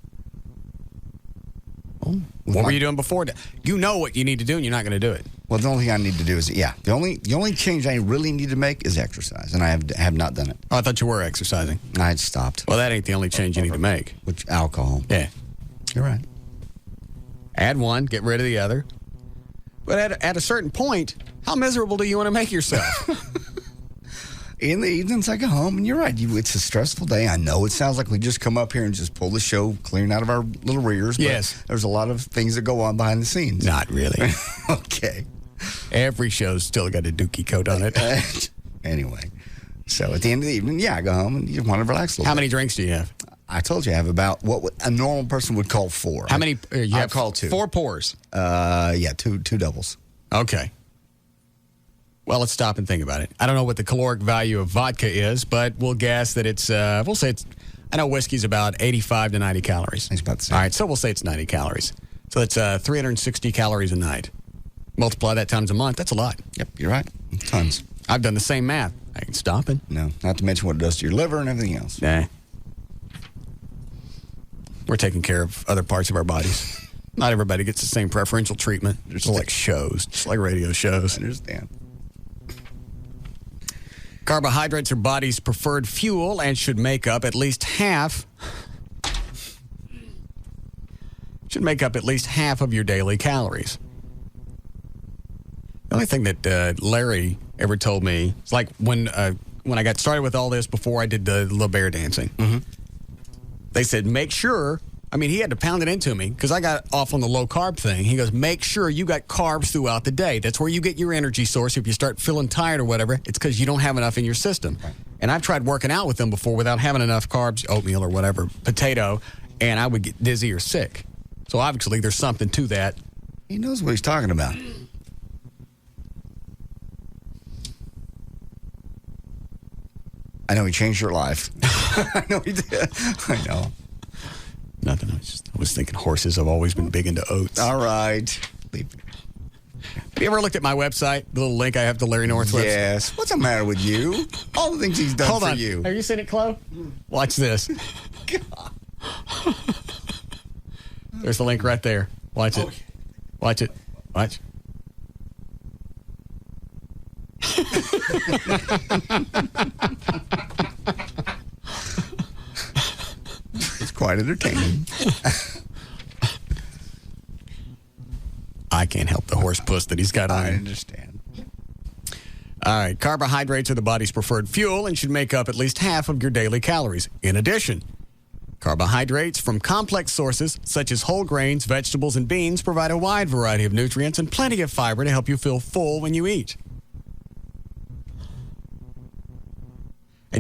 Oh, what were you doing before? You know what you need to do, and you're not going to do it. Well, the only thing I need to do is, the only change I really need to make is exercise, and I have not done it. Oh, I thought you were exercising. I stopped. Well, that ain't the only change you need to make. Which, alcohol. Yeah. You're right. Add one, get rid of the other. But at a certain point, how miserable do you want to make yourself? In the evenings, I go home, and you're right. It's a stressful day. I know it sounds like we just come up here and just pull the show clean out of our little rears. But yes. There's a lot of things that go on behind the scenes. Not really. Okay. Every show's still got a dookie coat on it. Anyway, so at the end of the evening, I go home and you want to relax a little How bit. many drinks do you have? I told you I have about what a normal person would call 4. How many? You have call 2. 4 pours? Two doubles. Okay. Well, let's stop and think about it. I don't know what the caloric value of vodka is, but we'll guess that it's, we'll say it's, I know whiskey's about 85 to 90 calories. It's about the same. All right, so we'll say it's 90 calories. So that's 360 calories a night. Multiply that times a month, that's a lot. Yep, you're right. Tons. I've done the same math. I ain't stopping. No, not to mention what it does to your liver and everything else. Nah. We're taking care of other parts of our bodies. Not everybody gets the same preferential treatment. Just like shows, just like radio shows. I understand. Carbohydrates are body's preferred fuel and should make up at least half of your daily calories. The only thing that Larry ever told me, it's like when I got started with all this before I did the little bear dancing, they said, make sure, he had to pound it into me because I got off on the low carb thing. He goes, make sure you got carbs throughout the day. That's where you get your energy source. If you start feeling tired or whatever, it's because you don't have enough in your system. Right. And I've tried working out with them before without having enough carbs, oatmeal or whatever, potato, and I would get dizzy or sick. So obviously there's something to that. He knows what he's talking about. I know he changed your life. I know he did. I know. Nothing. I was thinking horses. I've always been big into oats. All right. Have you ever looked at my website? The little link I have to Larry North's website? Yes. What's the matter with you? All the things he's done Hold for on. you. Have you seen it, Chloe? Watch this. God. There's the link right there. Watch it. Watch it. Watch. It's quite entertaining. I can't help the horse puss that he's got on. I understand. All right. Carbohydrates are the body's preferred fuel and should make up at least half of your daily calories. In addition, carbohydrates from complex sources such as whole grains, vegetables, and beans provide a wide variety of nutrients and plenty of fiber to help you feel full when you eat.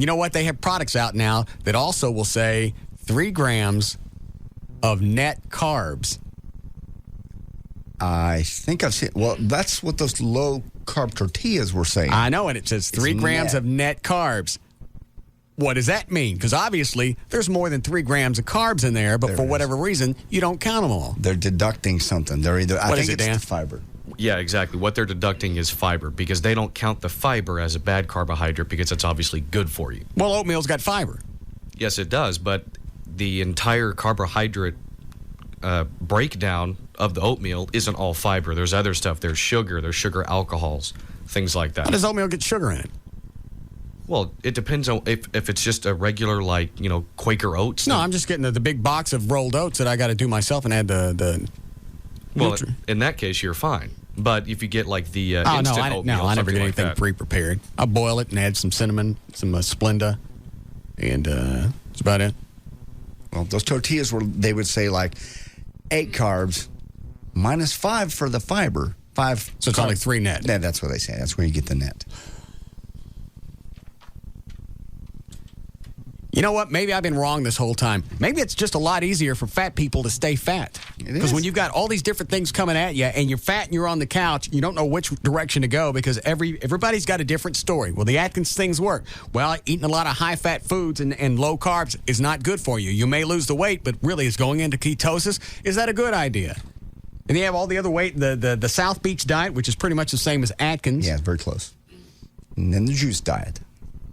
And you know what? They have products out now that also will say 3 grams of net carbs. I think I've seen. Well, that's what those low-carb tortillas were saying. I know, and it says 3 grams of net carbs. What does that mean? Because obviously there's more than 3 grams of carbs in there, but for whatever reason, you don't count them all. They're deducting something. They're either. I think it's the fiber. Yeah, exactly. What they're deducting is fiber because they don't count the fiber as a bad carbohydrate because it's obviously good for you. Well, oatmeal's got fiber. Yes, it does, but the entire carbohydrate breakdown of the oatmeal isn't all fiber. There's other stuff. There's sugar alcohols, things like that. How does oatmeal get sugar in it? Well, it depends on if it's just a regular, Quaker oats. No, I'm just getting the big box of rolled oats that I got to do myself and add the Well, in that case, you're fine. But if you get the instant oatmeal, I never get anything like pre-prepared. I boil it and add some cinnamon, some Splenda, and that's about it. Well, those tortillas they would say 8 carbs minus 5 for the fiber. 5. So it's only 3 net. Yeah, that's what they say. That's where you get the net. You know what? Maybe I've been wrong this whole time. Maybe it's just a lot easier for fat people to stay fat. Because when you've got all these different things coming at you and you're fat and you're on the couch, you don't know which direction to go because everybody's got a different story. Well, the Atkins things work. Well, eating a lot of high-fat foods and low carbs is not good for you. You may lose the weight, but really is going into ketosis. Is that a good idea? And you have all the other weight, the South Beach diet, which is pretty much the same as Atkins. Yeah, it's very close. And then the juice diet.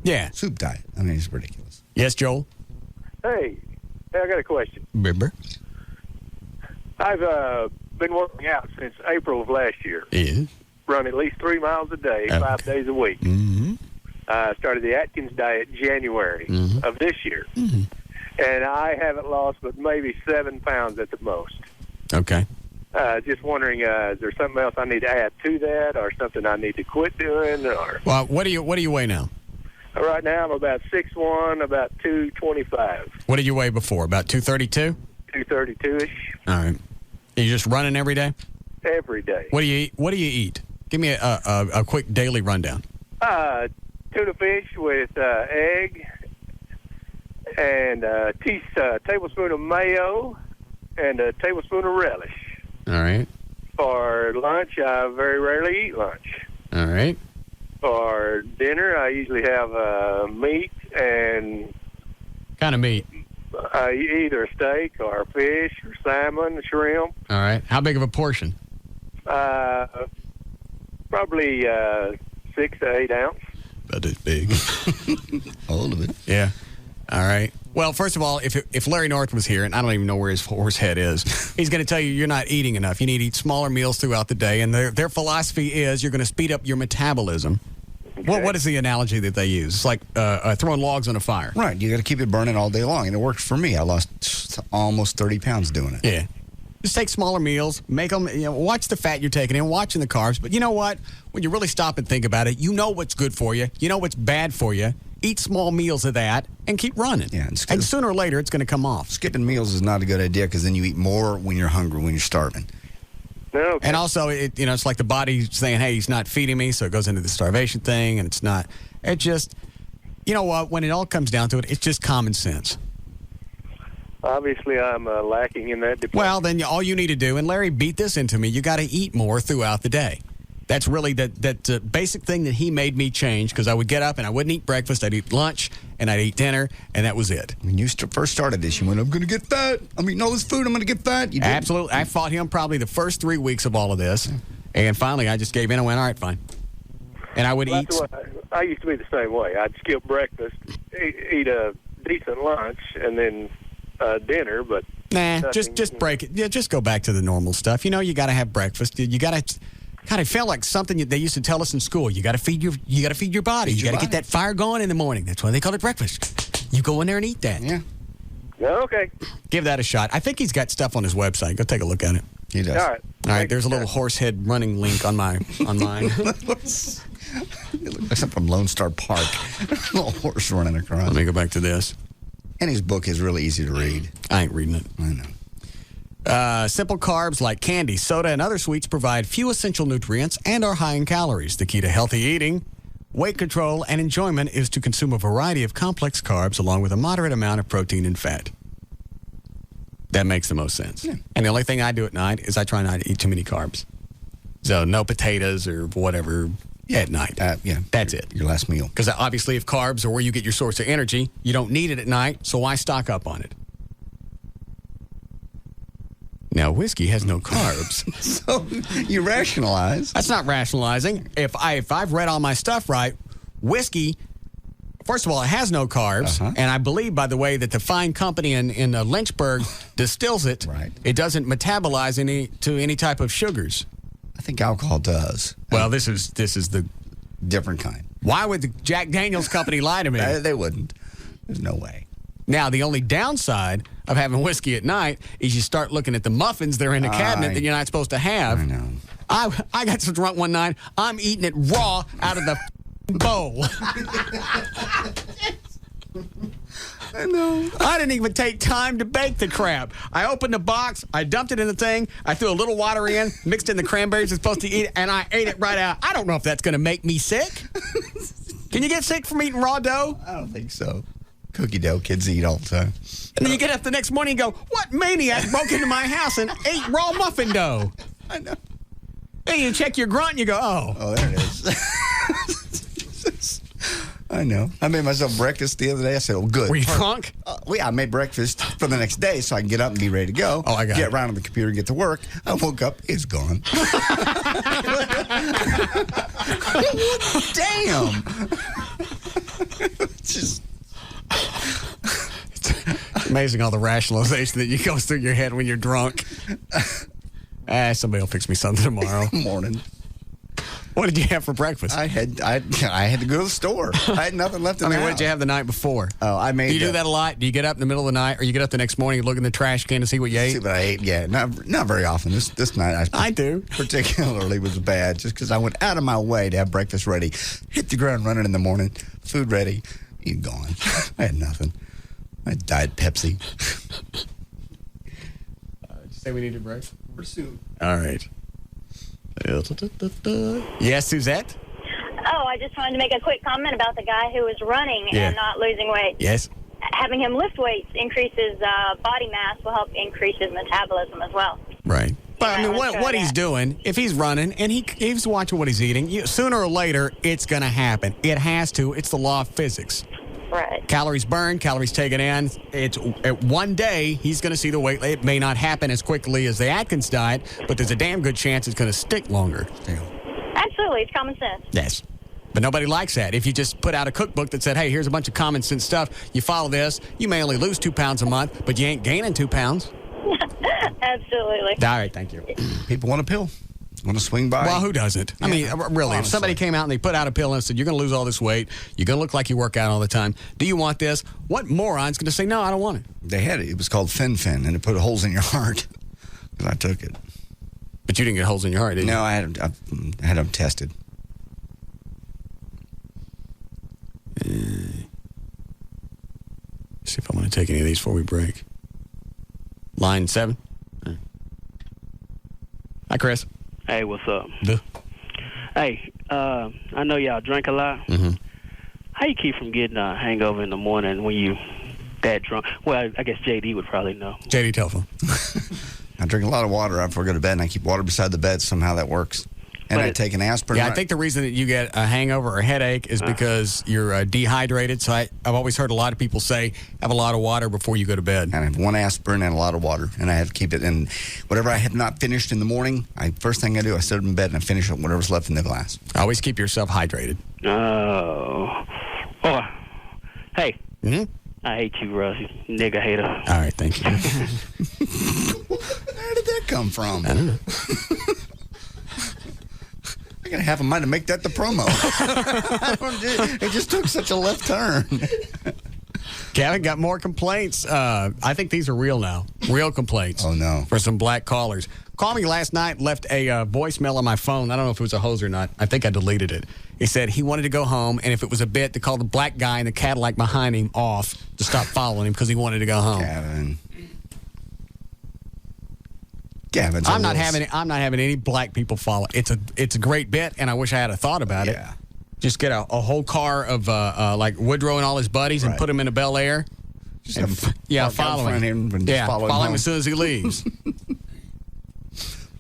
Yeah. Soup diet. I mean, it's ridiculous. Yes, Joel? Hey, I got a question. Remember? I've been working out since April of last year. Yeah. Run at least 3 miles a day, 5 days a week. Mm-hmm. Started the Atkins diet January of this year. Mm-hmm. And I haven't lost but maybe 7 pounds at the most. Okay. Just wondering, is there something else I need to add to that or something I need to quit doing? Or Well, what do you weigh now? Right now, I'm about 6'1", about 225. What did you weigh before? About 232? 232-ish. All right. Are you just running every day? Every day. What do you eat? What do you eat? Give me a quick daily rundown. Tuna fish with egg and a tablespoon of mayo and a tablespoon of relish. All right. For lunch, I very rarely eat lunch. All right. For dinner, I usually have meat and... Kind of meat? Either steak or fish or salmon, shrimp. All right. How big of a portion? Probably 6 to 8 ounce. That is big. All of it. Yeah. All right. Well, first of all, if Larry North was here, and I don't even know where his horse head is, he's going to tell you you're not eating enough. You need to eat smaller meals throughout the day, and their philosophy is you're going to speed up your metabolism. Okay. What is the analogy that they use? It's like throwing logs on a fire. Right. You got to keep it burning all day long, and it worked for me. I lost almost 30 pounds doing it. Yeah. Just take smaller meals, make them, watch the fat you're taking in, watching the carbs. But you know what? When you really stop and think about it, you know what's good for you. You know what's bad for you. Eat small meals of that and keep running. Yeah, and sooner or later, it's going to come off. Skipping meals is not a good idea because then you eat more when you're hungry, when you're starving. Okay. And also, it's like the body saying, hey, he's not feeding me, so it goes into the starvation thing, and it's not. It just, you know what? When it all comes down to it, it's just common sense. Obviously, I'm lacking in that department. Well, then all you need to do, and Larry beat this into me, you got to eat more throughout the day. That's really that basic thing that he made me change because I would get up and I wouldn't eat breakfast. I'd eat lunch and I'd eat dinner, and that was it. When you first started this, you went, I'm going to get fat. I'm eating all this food. I'm going to get fat. You did. Absolutely. I fought him probably the first 3 weeks of all of this, and finally I just gave in and went, all right, fine. And I would eat. I used to be the same way. I'd skip breakfast, eat a decent lunch, and then dinner, but nah, just break it. Yeah, just go back to the normal stuff. You got to have breakfast. You got to. God, it felt like something they used to tell us in school. You got to feed your body. You got to get that fire going in the morning. That's why they call it breakfast. You go in there and eat that. Yeah. Okay. Give that a shot. I think he's got stuff on his website. Go take a look at it. He does. All right. All right. There's a little horse head running link on mine. It looks like something from Lone Star Park. A little horse running across. Let me go back to this. And his book is really easy to read. I ain't reading it. I know. Simple carbs like candy, soda, and other sweets provide few essential nutrients and are high in calories. The key to healthy eating, weight control, and enjoyment is to consume a variety of complex carbs along with a moderate amount of protein and fat. That makes the most sense. Yeah. And the only thing I do at night is I try not to eat too many carbs. So no potatoes or whatever at night. Yeah. That's it. Your last meal. Because obviously if carbs are where you get your source of energy, you don't need it at night, so why stock up on it? Now, whiskey has no carbs. So you rationalize. That's not rationalizing. If I've read all my stuff right, whiskey, first of all, it has no carbs. And I believe, by the way, that the fine company in Lynchburg distills it. Right. It doesn't metabolize any type of sugars. I think alcohol does. Well, this is the different kind. Why would the Jack Daniels company lie to me? They wouldn't. There's no way. Now, the only downside of having whiskey at night is you start looking at the muffins that are in the cabinet that you're not supposed to have. I know. I got so drunk one night, I'm eating it raw out of the bowl. I know. I didn't even take time to bake the crap. I opened the box, I dumped it in the thing, I threw a little water in, mixed in the cranberries it's supposed to eat, and I ate it right out. I don't know if that's going to make me sick. Can you get sick from eating raw dough? I don't think so. Cookie dough kids eat all the time. And then you get up the next morning and go, what maniac broke into my house and ate raw muffin dough? I know. And you check your grunt and you go, oh. Oh, there it is. I know. I made myself breakfast the other day. I said, oh, good. Were you drunk? Well, yeah, I made breakfast for the next day so I can get up and be ready to go. Oh, I got Get it. around on the computer and get to work. I woke up. It's gone. Damn. Just... It's amazing all the rationalization that you go through your head when you're drunk. Somebody will fix me something tomorrow. Morning. What did you have for breakfast? I had to go to the store. I had nothing left in the what did you have the night before? Oh, I made. Do you do that a lot? Do you get up in the middle of the night, or you get up the next morning and look in the trash can to see what you ate? See what I ate? Yeah, not very often. This night I do. Particularly was bad, just because I went out of my way to have breakfast ready, hit the ground running in the morning, food ready, eat gone. I had nothing. I had Diet Pepsi. Did you say we needed breakfast? We're soon. All right. Yes, Suzette? Oh, I just wanted to make a quick comment about the guy who was running and not losing weight. Yes. Having him lift weights increases body mass, will help increase his metabolism as well. Right. But I mean, what he's doing, if he's running and he's watching what he's eating, sooner or later, it's going to happen. It has to. It's the law of physics. Right. Calories burned, calories taken in. It's one day he's going to see the weight. It may not happen as quickly as the Atkins diet, but there's a damn good chance it's going to stick longer. Absolutely. It's common sense. Yes. But nobody likes that. If you just put out a cookbook that said, hey, here's a bunch of common sense stuff, you follow this, you may only lose 2 pounds a month, but you ain't gaining 2 pounds. Absolutely. All right, thank you. People want a pill. Want to swing by? Well, who doesn't? I mean, really, honestly. if somebody came out and they put out a pill and said, you're going to lose all this weight, you're going to look like you work out all the time, do you want this? What moron's going to say, no, I don't want it? They had it. It was called Fen-Phen, and it put holes in your heart. Because I took it. But you didn't get holes in your heart, did you? No, I had them tested. See if I want to take any of these before we break. Line 7. Hi, Chris. Hey, what's up? Duh. Hey, I know y'all drink a lot. Mm-hmm. How you keep from getting a hangover in the morning when you that drunk? Well, I guess JD would probably know. JD, telephone. I drink a lot of water before I go to bed, and I keep water beside the bed. Somehow that works. And I take an aspirin. Yeah, I think the reason that you get a hangover or a headache is because you're dehydrated. So I've always heard a lot of people say, have a lot of water before you go to bed. And I have one aspirin and a lot of water. And I have to keep it in. Whatever I have not finished in the morning, first thing I do, I sit up in bed and I finish up whatever's left in the glass. Always keep yourself hydrated. Oh. Hey. Mm-hmm. I hate you, Russ. You nigga hater. All right, thank you. Where did that come from? I don't know. I gotta have a mind to make that the promo. It just took such a left turn. Kevin got more complaints. I think these are real now. Real complaints. Oh, no. For some black callers. Called me last night, left a voicemail on my phone. I don't know if it was a hose or not. I think I deleted it. He said he wanted to go home, and if it was a bit, to call the black guy in the Cadillac behind him off to stop following him because he wanted to go home. Gavin's I'm not having any black people follow. It's a great bit, and I wish I had a thought about it. Just get a whole car of like Woodrow and all his buddies and put them in a Bel Air. Follow him. Follow him as soon as he leaves.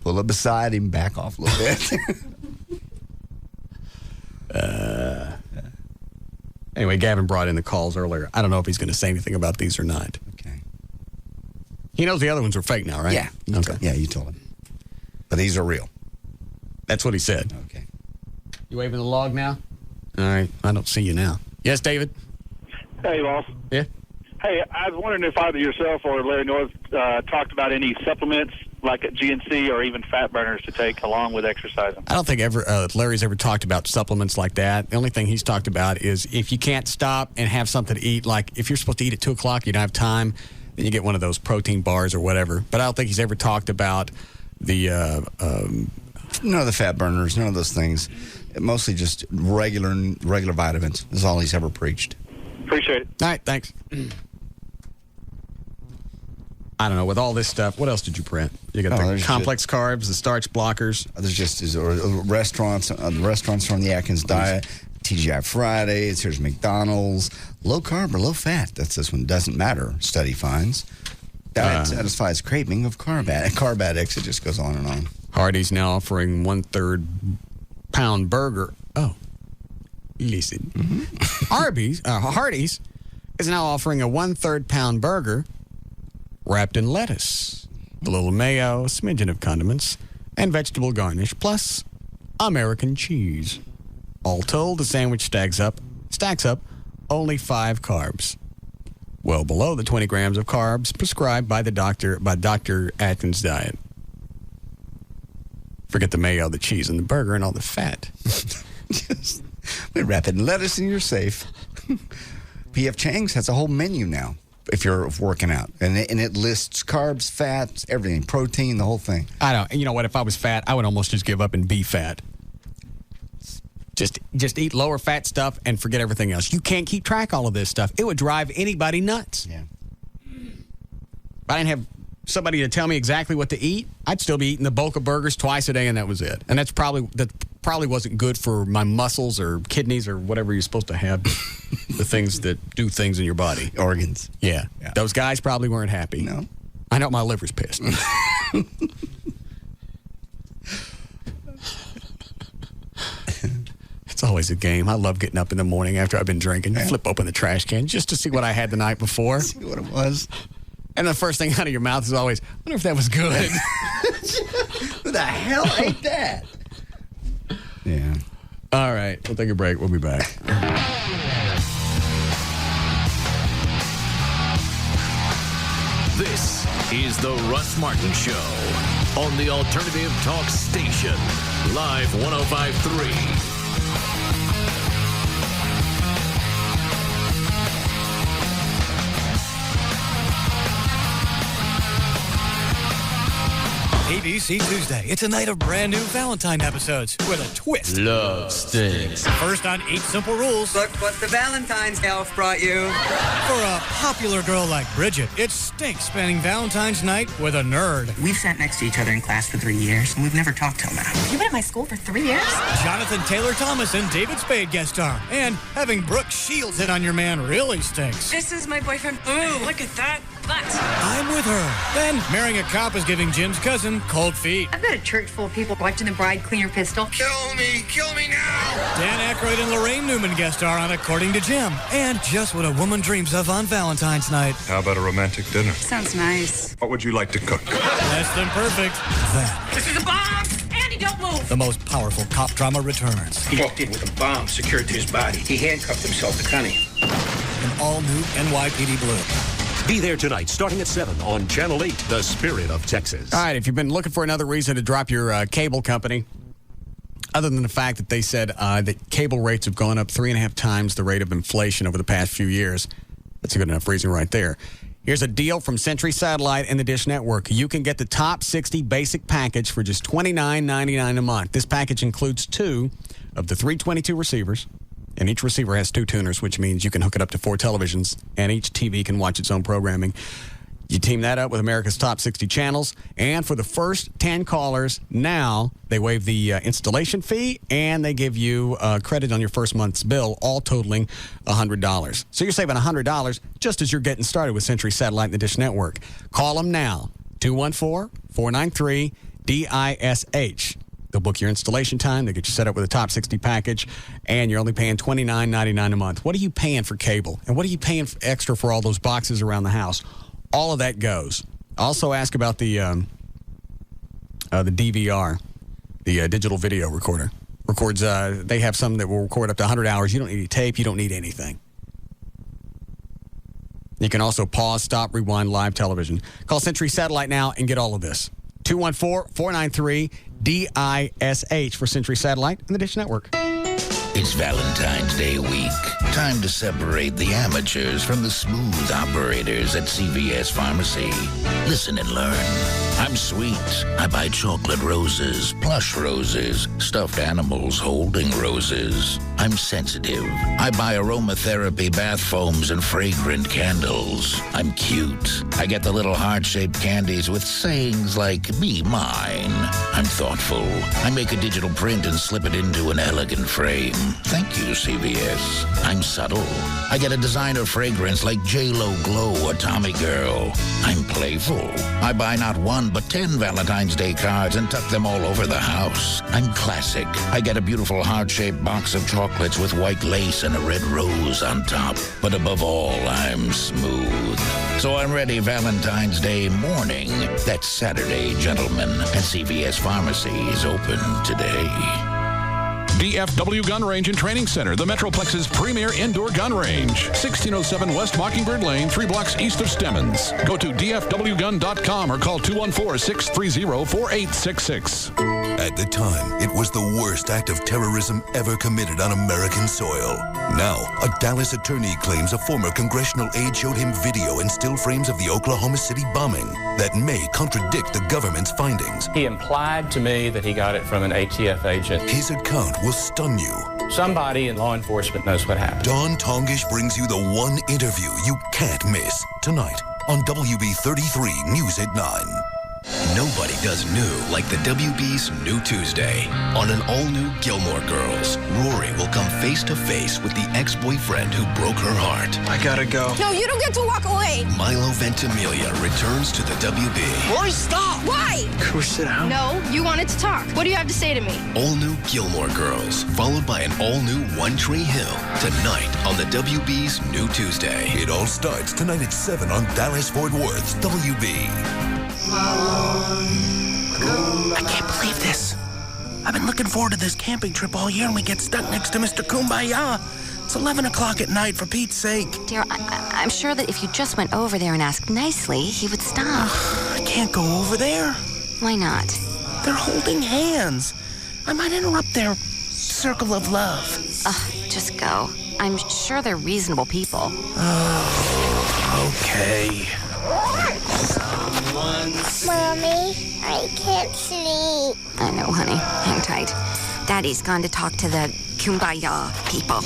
Pull up beside him, back off a little bit. Anyway, Gavin brought in the calls earlier. I don't know if he's going to say anything about these or not. Okay. He knows the other ones are fake now, right? Yeah. You told him. But these are real. That's what he said. Okay. You waving the log now? All right. I don't see you now. Yes, David? Hey, boss. Yeah? Hey, I was wondering if either yourself or Larry North talked about any supplements like at GNC or even fat burners to take along with exercising. I don't think Larry's ever talked about supplements like that. The only thing he's talked about is if you can't stop and have something to eat, like if you're supposed to eat at 2 o'clock, you don't have time, then you get one of those protein bars or whatever. But I don't think he's ever talked about the... none of the fat burners, none of those things. Mostly just regular vitamins is all he's ever preached. Appreciate it. All right, thanks. I don't know. With all this stuff, what else did you print? You got the complex carbs, the starch blockers. There's just restaurants from the Atkins diet, TGI Fridays, here's McDonald's. Low carb or low fat. That's this one. Doesn't matter, study finds. Diet satisfies craving of carb addicts. It just goes on and on. Hardee's now offering 1/3 pound burger. Oh, listen. Hardee's is now offering a 1/3 pound burger wrapped in lettuce, a little mayo, a smidgen of condiments, and vegetable garnish, plus American cheese. All told, the sandwich stacks up only 5 carbs. Well below the 20 grams of carbs prescribed by Dr. Atkins' diet. Forget the mayo, the cheese, and the burger, and all the fat. We wrap it in lettuce and you're safe. P.F. Chang's has a whole menu now if you're working out. And it lists carbs, fats, everything, protein, the whole thing. I don't. You know what? If I was fat, I would almost just give up and be fat. Just eat lower fat stuff and forget everything else. You can't keep track of all of this stuff. It would drive anybody nuts. Yeah. If I didn't have somebody to tell me exactly what to eat, I'd still be eating the bulk of burgers twice a day, and that was it. And that probably wasn't good for my muscles or kidneys or whatever you're supposed to have. The things that do things in your body. Organs. Yeah. Those guys probably weren't happy. No. I know my liver's pissed. It's always a game. I love getting up in the morning after I've been drinking, flip open the trash can just to see what I had the night before. See what it was. And the first thing out of your mouth is always, I wonder if that was good. Who the hell ate that? Yeah. All right. We'll take a break. We'll be back. This is the Russ Martin Show on the Alternative Talk Station, Live 105.3. ABC Tuesday. It's a night of brand new Valentine episodes with a twist. Love stinks. First on 8 Simple Rules. Look what the Valentine's elf brought you. For a popular girl like Bridget, it stinks spending Valentine's night with a nerd. We've sat next to each other in class for 3 years, and we've never talked till now. You've been at my school for 3 years? Jonathan Taylor Thomas and David Spade guest star. And having Brooke Shields hit on your man really stinks. This is my boyfriend. Ooh, look at that butt. I'm with her. Then, marrying a cop is giving Jim's cousin cold feet. I've got a church full of people watching the bride clean her pistol. Kill me now. Dan Aykroyd and Lorraine Newman guest star on According to Jim. And just what a woman dreams of on Valentine's night. How about a romantic dinner? Sounds nice. What would you like to cook? Less than perfect. That. This is a bomb! Andy, don't move! The most powerful cop drama returns. He walked in with a bomb secured to his body. He handcuffed himself to Connie. An all-new NYPD Blue. Be there tonight, starting at 7 on Channel 8, The Spirit of Texas. All right, if you've been looking for another reason to drop your cable company, other than the fact that they said that cable rates have gone up 3.5 times the rate of inflation over the past few years, that's a good enough reason right there. Here's a deal from Century Satellite and the Dish Network. You can get the top 60 basic package for just $29.99 a month. This package includes 2 of the 322 receivers. And each receiver has 2 tuners, which means you can hook it up to 4 televisions, and each TV can watch its own programming. You team that up with America's top 60 channels, and for the first 10 callers, now they waive the installation fee, and they give you credit on your first month's bill, all totaling $100. So you're saving $100 just as you're getting started with Century Satellite and the Dish Network. Call them now, 214-493-DISH. They'll book your installation time. They get you set up with a top 60 package, and you're only paying $29.99 a month. What are you paying for cable? And what are you paying extra for all those boxes around the house? All of that goes. Also ask about the DVR, the digital video recorder. Records. They have some that will record up to 100 hours. You don't need any tape. You don't need anything. You can also pause, stop, rewind live television. Call Century Satellite now and get all of this. 214-493-DISH for Century Satellite and the Dish Network. It's Valentine's Day week. Time to separate the amateurs from the smooth operators at CVS Pharmacy. Listen and learn. I'm sweet. I buy chocolate roses, plush roses, stuffed animals holding roses. I'm sensitive. I buy aromatherapy bath foams and fragrant candles. I'm cute. I get the little heart-shaped candies with sayings like, "Be mine." I'm thoughtful. I make a digital print and slip it into an elegant frame. Thank you, CVS. I'm subtle. I get a designer fragrance like J.Lo Glow or Tommy Girl. I'm playful. I buy not one, but 10 Valentine's Day cards and tuck them all over the house. I'm classic. I get a beautiful heart-shaped box of chocolates with white lace and a red rose on top. But above all, I'm smooth. So I'm ready Valentine's Day morning. That's Saturday, gentlemen. And CVS Pharmacy is open today. DFW Gun Range and Training Center, the Metroplex's premier indoor gun range. 1607 West Mockingbird Lane, 3 blocks east of Stemmons. Go to dfwgun.com or call 214-630-4866. At the time, it was the worst act of terrorism ever committed on American soil. Now, a Dallas attorney claims a former congressional aide showed him video and still frames of the Oklahoma City bombing that may contradict the government's findings. He implied to me that he got it from an ATF agent. His account will stun you. Somebody in law enforcement knows what happened. Don Tongish brings you the one interview you can't miss tonight on WB33 News at 9. Nobody does new like the WB's New Tuesday. On an all-new Gilmore Girls, Rory will come face-to-face with the ex-boyfriend who broke her heart. I gotta go. No, you don't get to walk away. Milo Ventimiglia returns to the WB. Rory, stop! Why? Can we sit down? No, you wanted to talk. What do you have to say to me? All-new Gilmore Girls, followed by an all-new One Tree Hill, tonight on the WB's New Tuesday. It all starts tonight at 7 on Dallas-Fort Worth's WB. I can't believe this. I've been looking forward to this camping trip all year, and we get stuck next to Mr. Kumbaya. It's 11 o'clock at night, for Pete's sake. Dear, I'm sure that if you just went over there and asked nicely, he would stop. I can't go over there. Why not? They're holding hands. I might interrupt their circle of love. Just go. I'm sure they're reasonable people. Oh, okay. Mommy, I can't sleep. I know, honey. Hang tight. Daddy's gone to talk to the Kumbaya people.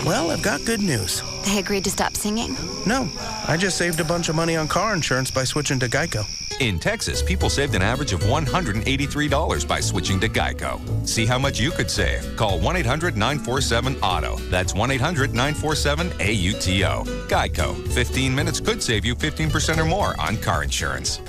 Well, I've got good news. They agreed to stop singing? No, I just saved a bunch of money on car insurance by switching to Geico. In Texas, people saved an average of $183 by switching to Geico. See how much you could save. Call 1-800-947-AUTO. That's 1-800-947-AUTO. Geico. 15 minutes could save you 15% or more on car insurance.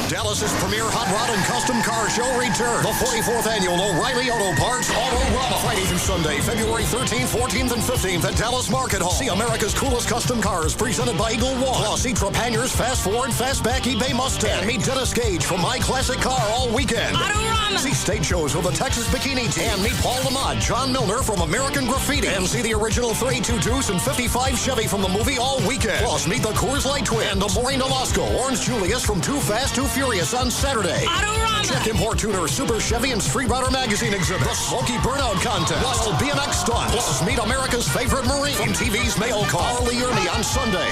Dallas's premier hot rod and custom car show returns. The 44th annual O'Reilly Auto Parts Autorama. Friday through Sunday, February 13th, 14th, and 15th at Dallas Market Hall. See America's coolest custom cars presented by Eagle One. Plus, see Trapaniers, Fast Forward, Fastback, eBay Mustang. Meet Dennis Gage from My Classic Car all weekend. Autorama. See stage shows with the Texas Bikini Team. And meet Paul Lamont, John Milner from American Graffiti. And see the original 32 Deuce and 55 Chevy from the movie all weekend. Plus, meet the Coors Light Twin and the Maureen Nolasco, Orange Julius from Too Fast, Too Furious on Saturday. Autorama. Check Import Tuner, Super Chevy, and Street Rider Magazine exhibit. The Smoky Burnout Contest. Plus, BMX Stunts. Plus, meet America's favorite Marine from TV's Mail Call, Lee Ernie on Sunday.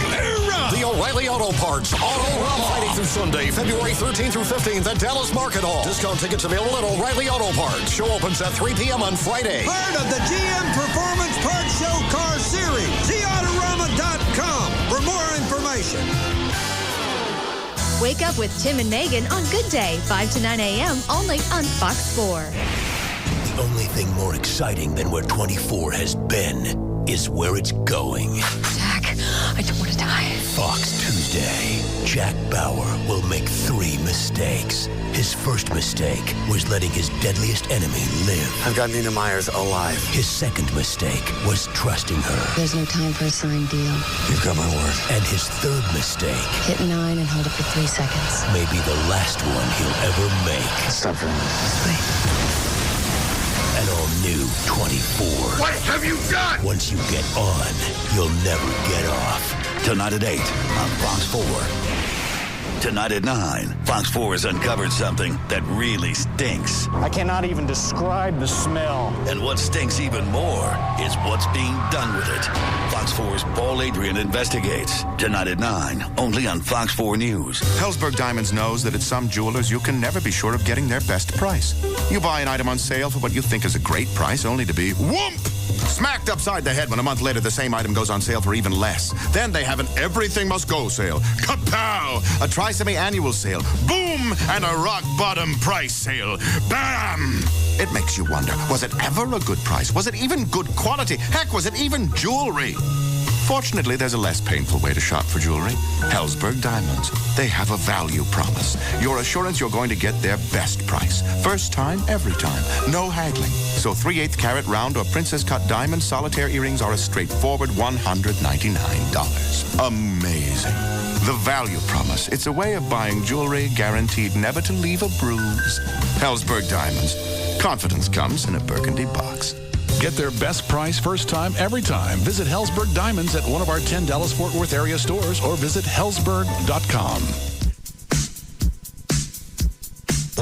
The O'Reilly Auto Parts Autorama. Friday through Sunday, February 13th through 15th at Dallas Market Hall. Discount tickets available at O'Reilly Auto Parts. Show opens at 3 p.m. on Friday. Part of the GM Performance Parts Show Car Series. SeeAutorama.com for more information. Wake up with Tim and Megan on Good Day, 5 to 9 a.m. only on Fox 4. The only thing more exciting than where 24 has been is where it's going. Jack, I don't want to die. Fox Tuesday. Jack Bauer will make 3 mistakes. His first mistake was letting his deadliest enemy live. I've got Nina Myers alive. His second mistake was trusting her. There's no time for a signed deal. You've got my word. And his third mistake Hit 9 and hold it for 3 seconds. may be the last one he'll ever make. Stop for a minute. An all-new 24. What have you done? Once you get on, you'll never get off. Tonight at 8 on Fox 4. Tonight at 9, Fox 4 has uncovered something that really stinks. I cannot even describe the smell. And what stinks even more is what's being done with it. Fox 4's Paul Adrian investigates. Tonight at 9, only on Fox 4 News. Helzberg Diamonds knows that at some jewelers you can never be sure of getting their best price. You buy an item on sale for what you think is a great price, only to be whoomp! Smacked upside the head when a month later the same item goes on sale for even less. Then they have an everything must go sale. Kapow! A tri-semi-annual sale. Boom! And a rock-bottom price sale. Bam! It makes you wonder, was it ever a good price? Was it even good quality? Heck, was it even jewelry? Fortunately, there's a less painful way to shop for jewelry. Helzberg Diamonds. They have a value promise. Your assurance you're going to get their best price. First time, every time. No haggling. So 3/8 carat round or princess cut diamond solitaire earrings are a straightforward $199. Amazing. The value promise. It's a way of buying jewelry guaranteed never to leave a bruise. Helzberg Diamonds. Confidence comes in a burgundy box. Get their best price first time, every time. Visit Helzberg Diamonds at one of our 10 Dallas-Fort Worth area stores or visit Helzberg.com.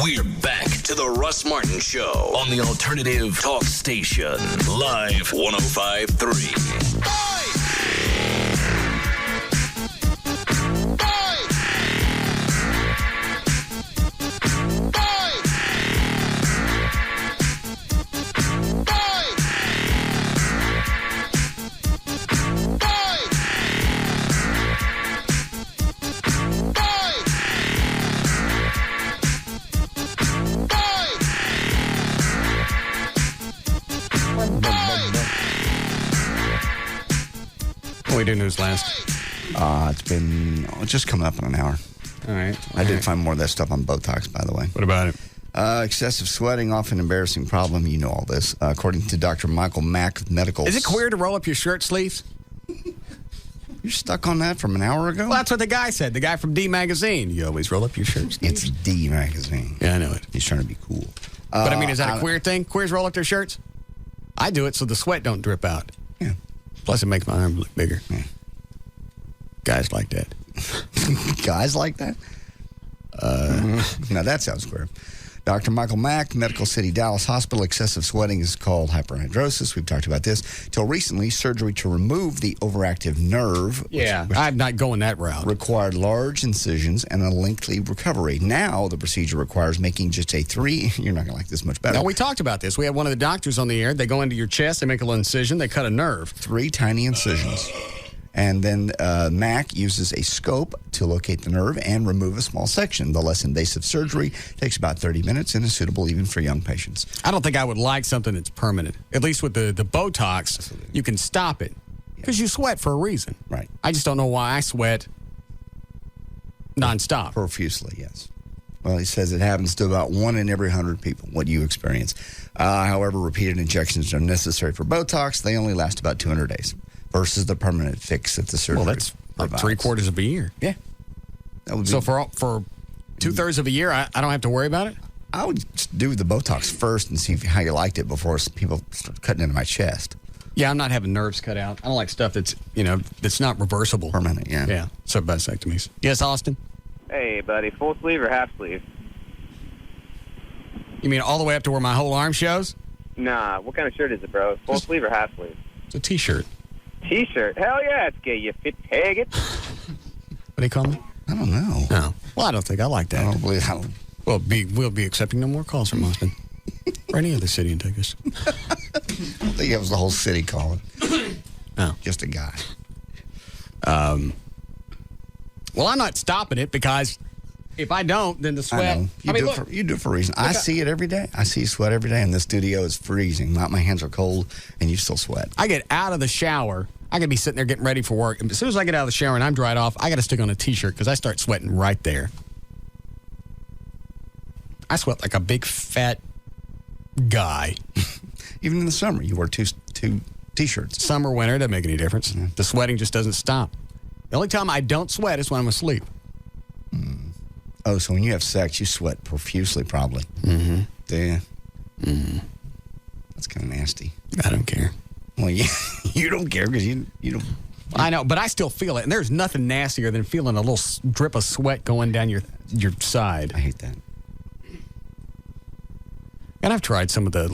We're back to the Russ Martin Show on the Alternative Talk Station. Live 105.3. What we do news last? It's been just coming up in an hour. All right. I did find more of that stuff on Botox, by the way. What about it? Excessive sweating, often embarrassing problem. You know all this. According to Dr. Michael Mack, medical... Is it queer to roll up your shirt sleeves? You're stuck on that from an hour ago? Well, that's what the guy said. The guy from D Magazine. You always roll up your shirt sleeves. It's D Magazine. Yeah, I know it. He's trying to be cool. But I mean, is that a queer thing? Queers roll up their shirts? I do it so the sweat don't drip out. Yeah. Plus, it makes my arm look bigger. Yeah. Guys like that. Guys like that? Now that sounds queer. Dr. Michael Mack, Medical City Dallas Hospital. Excessive sweating is called hyperhidrosis. We've talked about this. Till recently, surgery to remove the overactive nerve. Which I'm not going that route. Required large incisions and a lengthy recovery. Now, the procedure requires making just a 3. You're not going to like this much better. No, we talked about this. We had one of the doctors on the air. They go into your chest, they make a little incision, they cut a nerve. 3 tiny incisions. And then Mack uses a scope to locate the nerve and remove a small section. The less invasive surgery takes about 30 minutes and is suitable even for young patients. I don't think I would like something that's permanent. At least with the Botox, absolutely, you can stop it because you sweat for a reason. Right. I just don't know why I sweat nonstop. Profusely, yes. Well, he says it happens to about 1 in every 100 people, what you experience. However, repeated injections are necessary for Botox. They only last about 200 days. Versus the permanent fix that the surgery. Well, that's like 3/4 of a year. Yeah. That would be, so for 2/3 of a year, I don't have to worry about it? I would do the Botox first and see how you liked it before people start cutting into my chest. Yeah, I'm not having nerves cut out. I don't like stuff that's, that's not reversible. Permanent, yeah. Yeah, so vasectomies. Yes, Austin? Hey, buddy, full sleeve or half sleeve? You mean all the way up to where my whole arm shows? Nah, what kind of shirt is it, bro? Full sleeve or half sleeve? It's a T-shirt. T-shirt? Hell yeah, it's gay, you fit peg. What do you call me? I don't know. No. Well, I don't think I like that. I don't believe that. We'll be accepting no more calls from Austin. Or any other city in Texas. I think it was the whole city calling. No. Just a guy. Well, I'm not stopping it because If I don't, then the sweat. I know. You do it for a reason. I see it every day. I see you sweat every day, and the studio is freezing. My hands are cold, and you still sweat. I get out of the shower. I could be sitting there getting ready for work. And as soon as I get out of the shower and I'm dried off, I got to stick on a T-shirt because I start sweating right there. I sweat like a big, fat guy. Even in the summer, you wear two T-shirts. Summer, winter, doesn't make any difference. Mm-hmm. The sweating just doesn't stop. The only time I don't sweat is when I'm asleep. Oh, so when you have sex, you sweat profusely, probably. Mm-hmm. Do you? Mm-hmm. That's kind of nasty. I don't care. Well, you don't care because you don't. I know, but I still feel it. And there's nothing nastier than feeling a little drip of sweat going down your side. I hate that. And I've tried some of the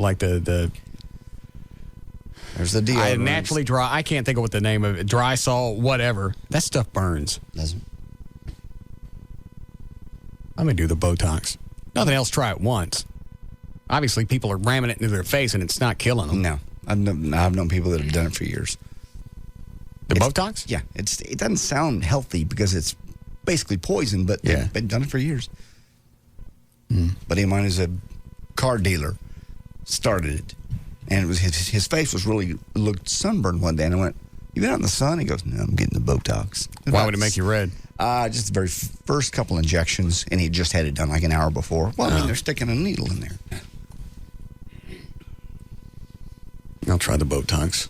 There's the deal. I naturally dry. I can't think of what the name of it. Dry salt, whatever. That stuff burns. Doesn't. I'm going to do the Botox. Nothing else, try it once. Obviously, people are ramming it into their face and it's not killing them. No. I've known people that have done it for years. Botox? Yeah. It doesn't sound healthy because it's basically poison, but they've been done it for years. Buddy of mine is a car dealer. Started it. And it was his face was looked sunburned one day. And I went, "You been out in the sun?" He goes, "No, I'm getting the Botox." Why would it make you red? Just the very first couple injections, and he just had it done like an hour before. Well, I mean, they're sticking a needle in there. I'll try the Botox.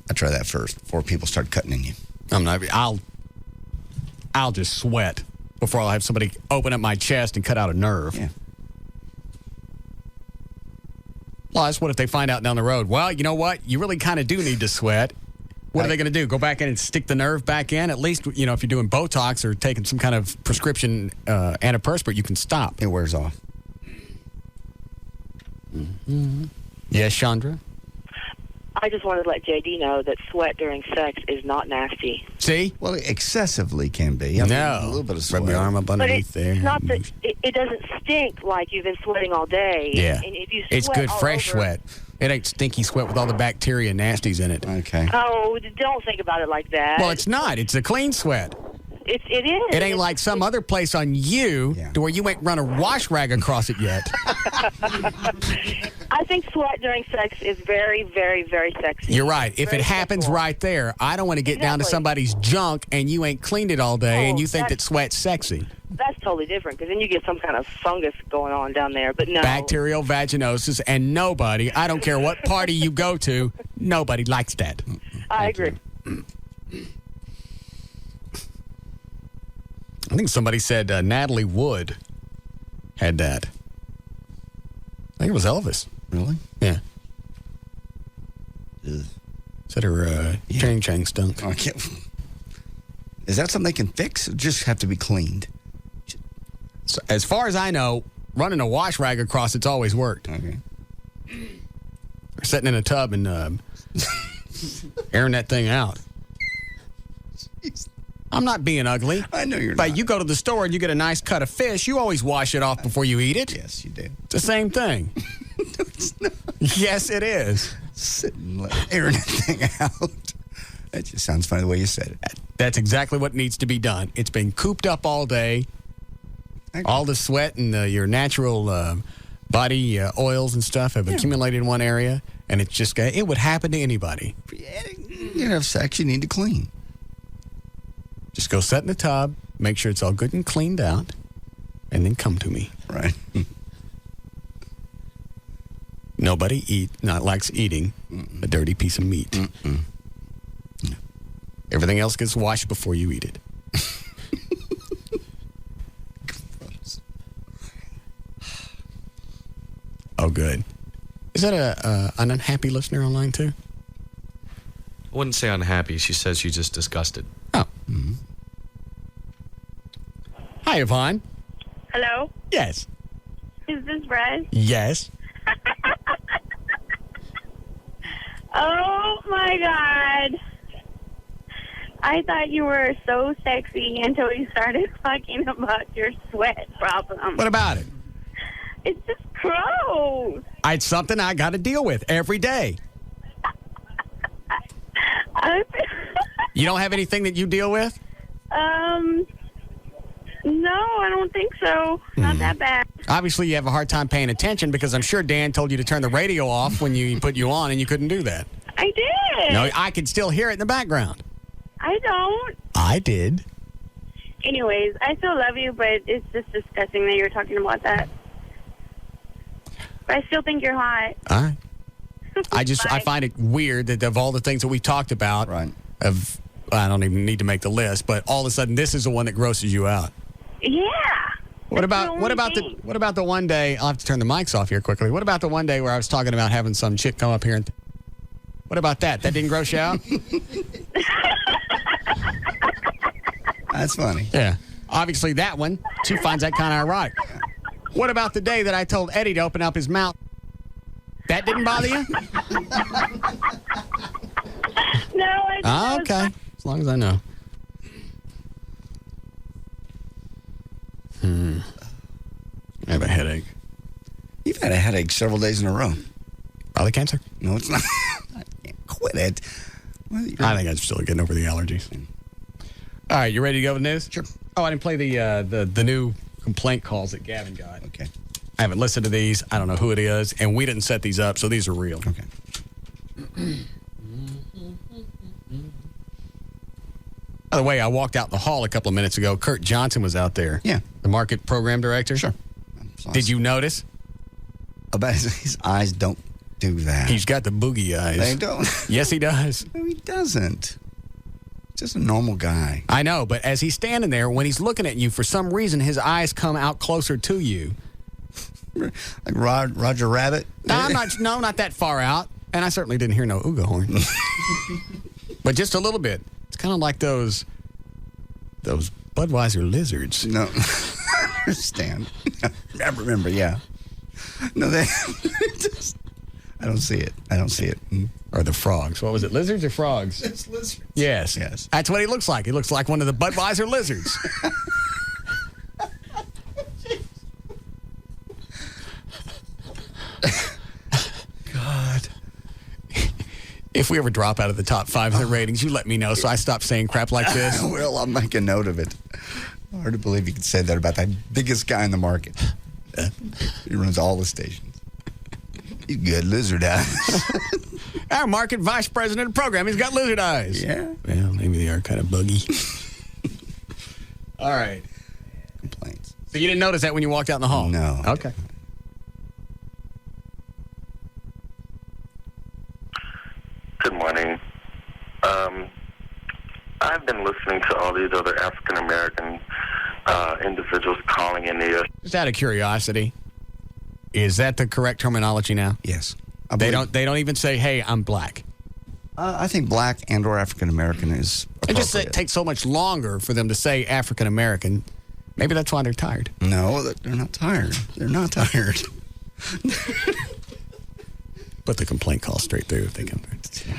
I try that first before people start cutting in you. I'm not. I'll just sweat before I'll have somebody open up my chest and cut out a nerve. Yeah. Plus, what if they find out down the road? Well, you know what? You really kind of do need to sweat. What are they going to do? Go back in and stick the nerve back in? At least, if you're doing Botox or taking some kind of prescription antiperspirant, you can stop. It wears off. Mm-hmm. Yes, Chandra? I just wanted to let JD know that sweat during sex is not nasty. See? Well, excessively can be. No. A little bit of sweat. Rub your arm up underneath there. It's not that it doesn't stink like you've been sweating all day. Yeah. And if you it's sweat good all fresh over, sweat. It ain't stinky sweat with all the bacteria and nasties in it. Okay. Oh, don't think about it like that. Well, it's not. It's a clean sweat. It is. It ain't like some other place on you to where you ain't run a wash rag across it yet. I think sweat during sex is very, very, very sexy. You're right. If it happens right there, I don't want to get down to somebody's junk and you ain't cleaned it all day and you think that sweat's sexy. That's totally different because then you get some kind of fungus going on down there. But no. Bacterial vaginosis, and nobody, I don't care what party you go to, nobody likes that. I agree. I think somebody said Natalie Wood had that. I think it was Elvis. Really? Yeah. Said her chang stunk. Okay. Is that something they can fix or just have to be cleaned? So, as far as I know, running a wash rag across it's always worked. Okay. Or sitting in a tub and airing that thing out. Jeez. I'm not being ugly. I know you're but not. You go to the store and you get a nice cut of fish, you always wash it off before you eat it. Yes, you do. It's the same thing. No, it's not. Yes, it is. Sitting airing that thing out. That just sounds funny the way you said it. That's exactly what needs to be done. It's been cooped up all day. All the sweat and your natural body oils and stuff have accumulated in one area, and it's just it would happen to anybody. You have sex, you need to clean. Just go sit in the tub, make sure it's all good and cleaned out, and then come to me. Right. Nobody likes eating a dirty piece of meat. Mm-mm. No. Everything else gets washed before you eat it. Oh, good. Is that an unhappy listener online, too? I wouldn't say unhappy. She says she's just disgusted. Oh. Mm-hmm. Hi, Yvonne. Hello? Yes. Is this Russ? Yes. Oh, my God. I thought you were so sexy until you started talking about your sweat problem. What about it? It's just gross. It's something I got to deal with every day. I You don't have anything that you deal with? No, No, I don't think so. Not that bad. Obviously, you have a hard time paying attention because I'm sure Dan told you to turn the radio off when you put you on, and you couldn't do that. I did. No, I can still hear it in the background. I don't. I did. Anyways, I still love you, but it's just disgusting that you're talking about that. But I still think you're hot. All right. I find it weird that of all the things that we talked about, I don't even need to make the list, but all of a sudden this is the one that grosses you out. Yeah. What about the one day? I'll have to turn the mics off here quickly. What about the one day where I was talking about having some chick come up here and what about that? That didn't gross you out? That's funny. Yeah. Obviously that one, she finds that kind of ironic. What about the day that I told Eddie to open up his mouth? That didn't bother you? No, I don't. Okay. As long as I know. I have a headache. You've had a headache several days in a row. Probably cancer? No, it's not. I can't quit it. I think I'm still getting over the allergies. All right, you ready to go with news? Sure. Oh, I didn't play the new complaint calls that Gavin got. Okay. I haven't listened to these. I don't know who it is, and we didn't set these up, so these are real. Okay. By the way, I walked out in the hall a couple of minutes ago. Kurt Johnson was out there. Yeah. The market program director. Sure. Did you notice? About his eyes don't do that. He's got the boogie eyes. They don't. Yes, he does. No, he doesn't. Just a normal guy. I know, but as he's standing there, when he's looking at you, for some reason, his eyes come out closer to you. Like Roger Rabbit? No, not that far out. And I certainly didn't hear no ooga horn. But just a little bit. It's kind of like those Budweiser lizards. No. I understand. I remember, yeah. No, I don't see it. Or the frogs. What was it, lizards or frogs? It's lizards. Yes. That's what he looks like. He looks like one of the Budweiser lizards. God. If we ever drop out of the top 5 in the ratings, you let me know so I stop saying crap like this. Well, I'll make a note of it. Hard to believe you could say that about the biggest guy in the market. He runs all the stations. He's good lizard eyes. Our market vice president of program, he's got lizard eyes. Yeah. Well, maybe they are kind of buggy. All right. Complaints. So you didn't notice that when you walked out in the hall? No. Okay. Good morning. I've been listening to all these other African American individuals calling in here. Just out of curiosity, is that the correct terminology now? Yes. They don't even say, "Hey, I'm black." I think black and or African American is It just takes so much longer for them to say African American. Maybe that's why they're tired. No, they're not tired. They're not tired. Put the complaint call straight through if they come through.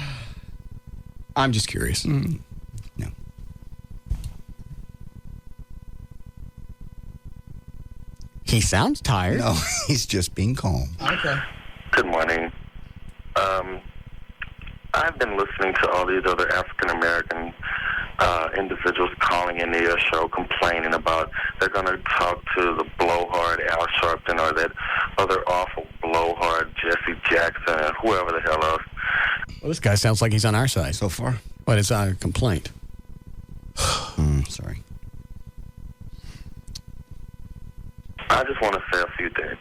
I'm just curious. No. He sounds tired. No, he's just being calm. Okay. Good morning. I've been listening to all these other African American individuals calling in your show complaining about they're going to talk to the blowhard Al Sharpton or that other awful blowhard Jesse Jackson and whoever the hell else. Well, this guy sounds like he's on our side. So far. But it's our complaint. Sorry. I just want to say a few things.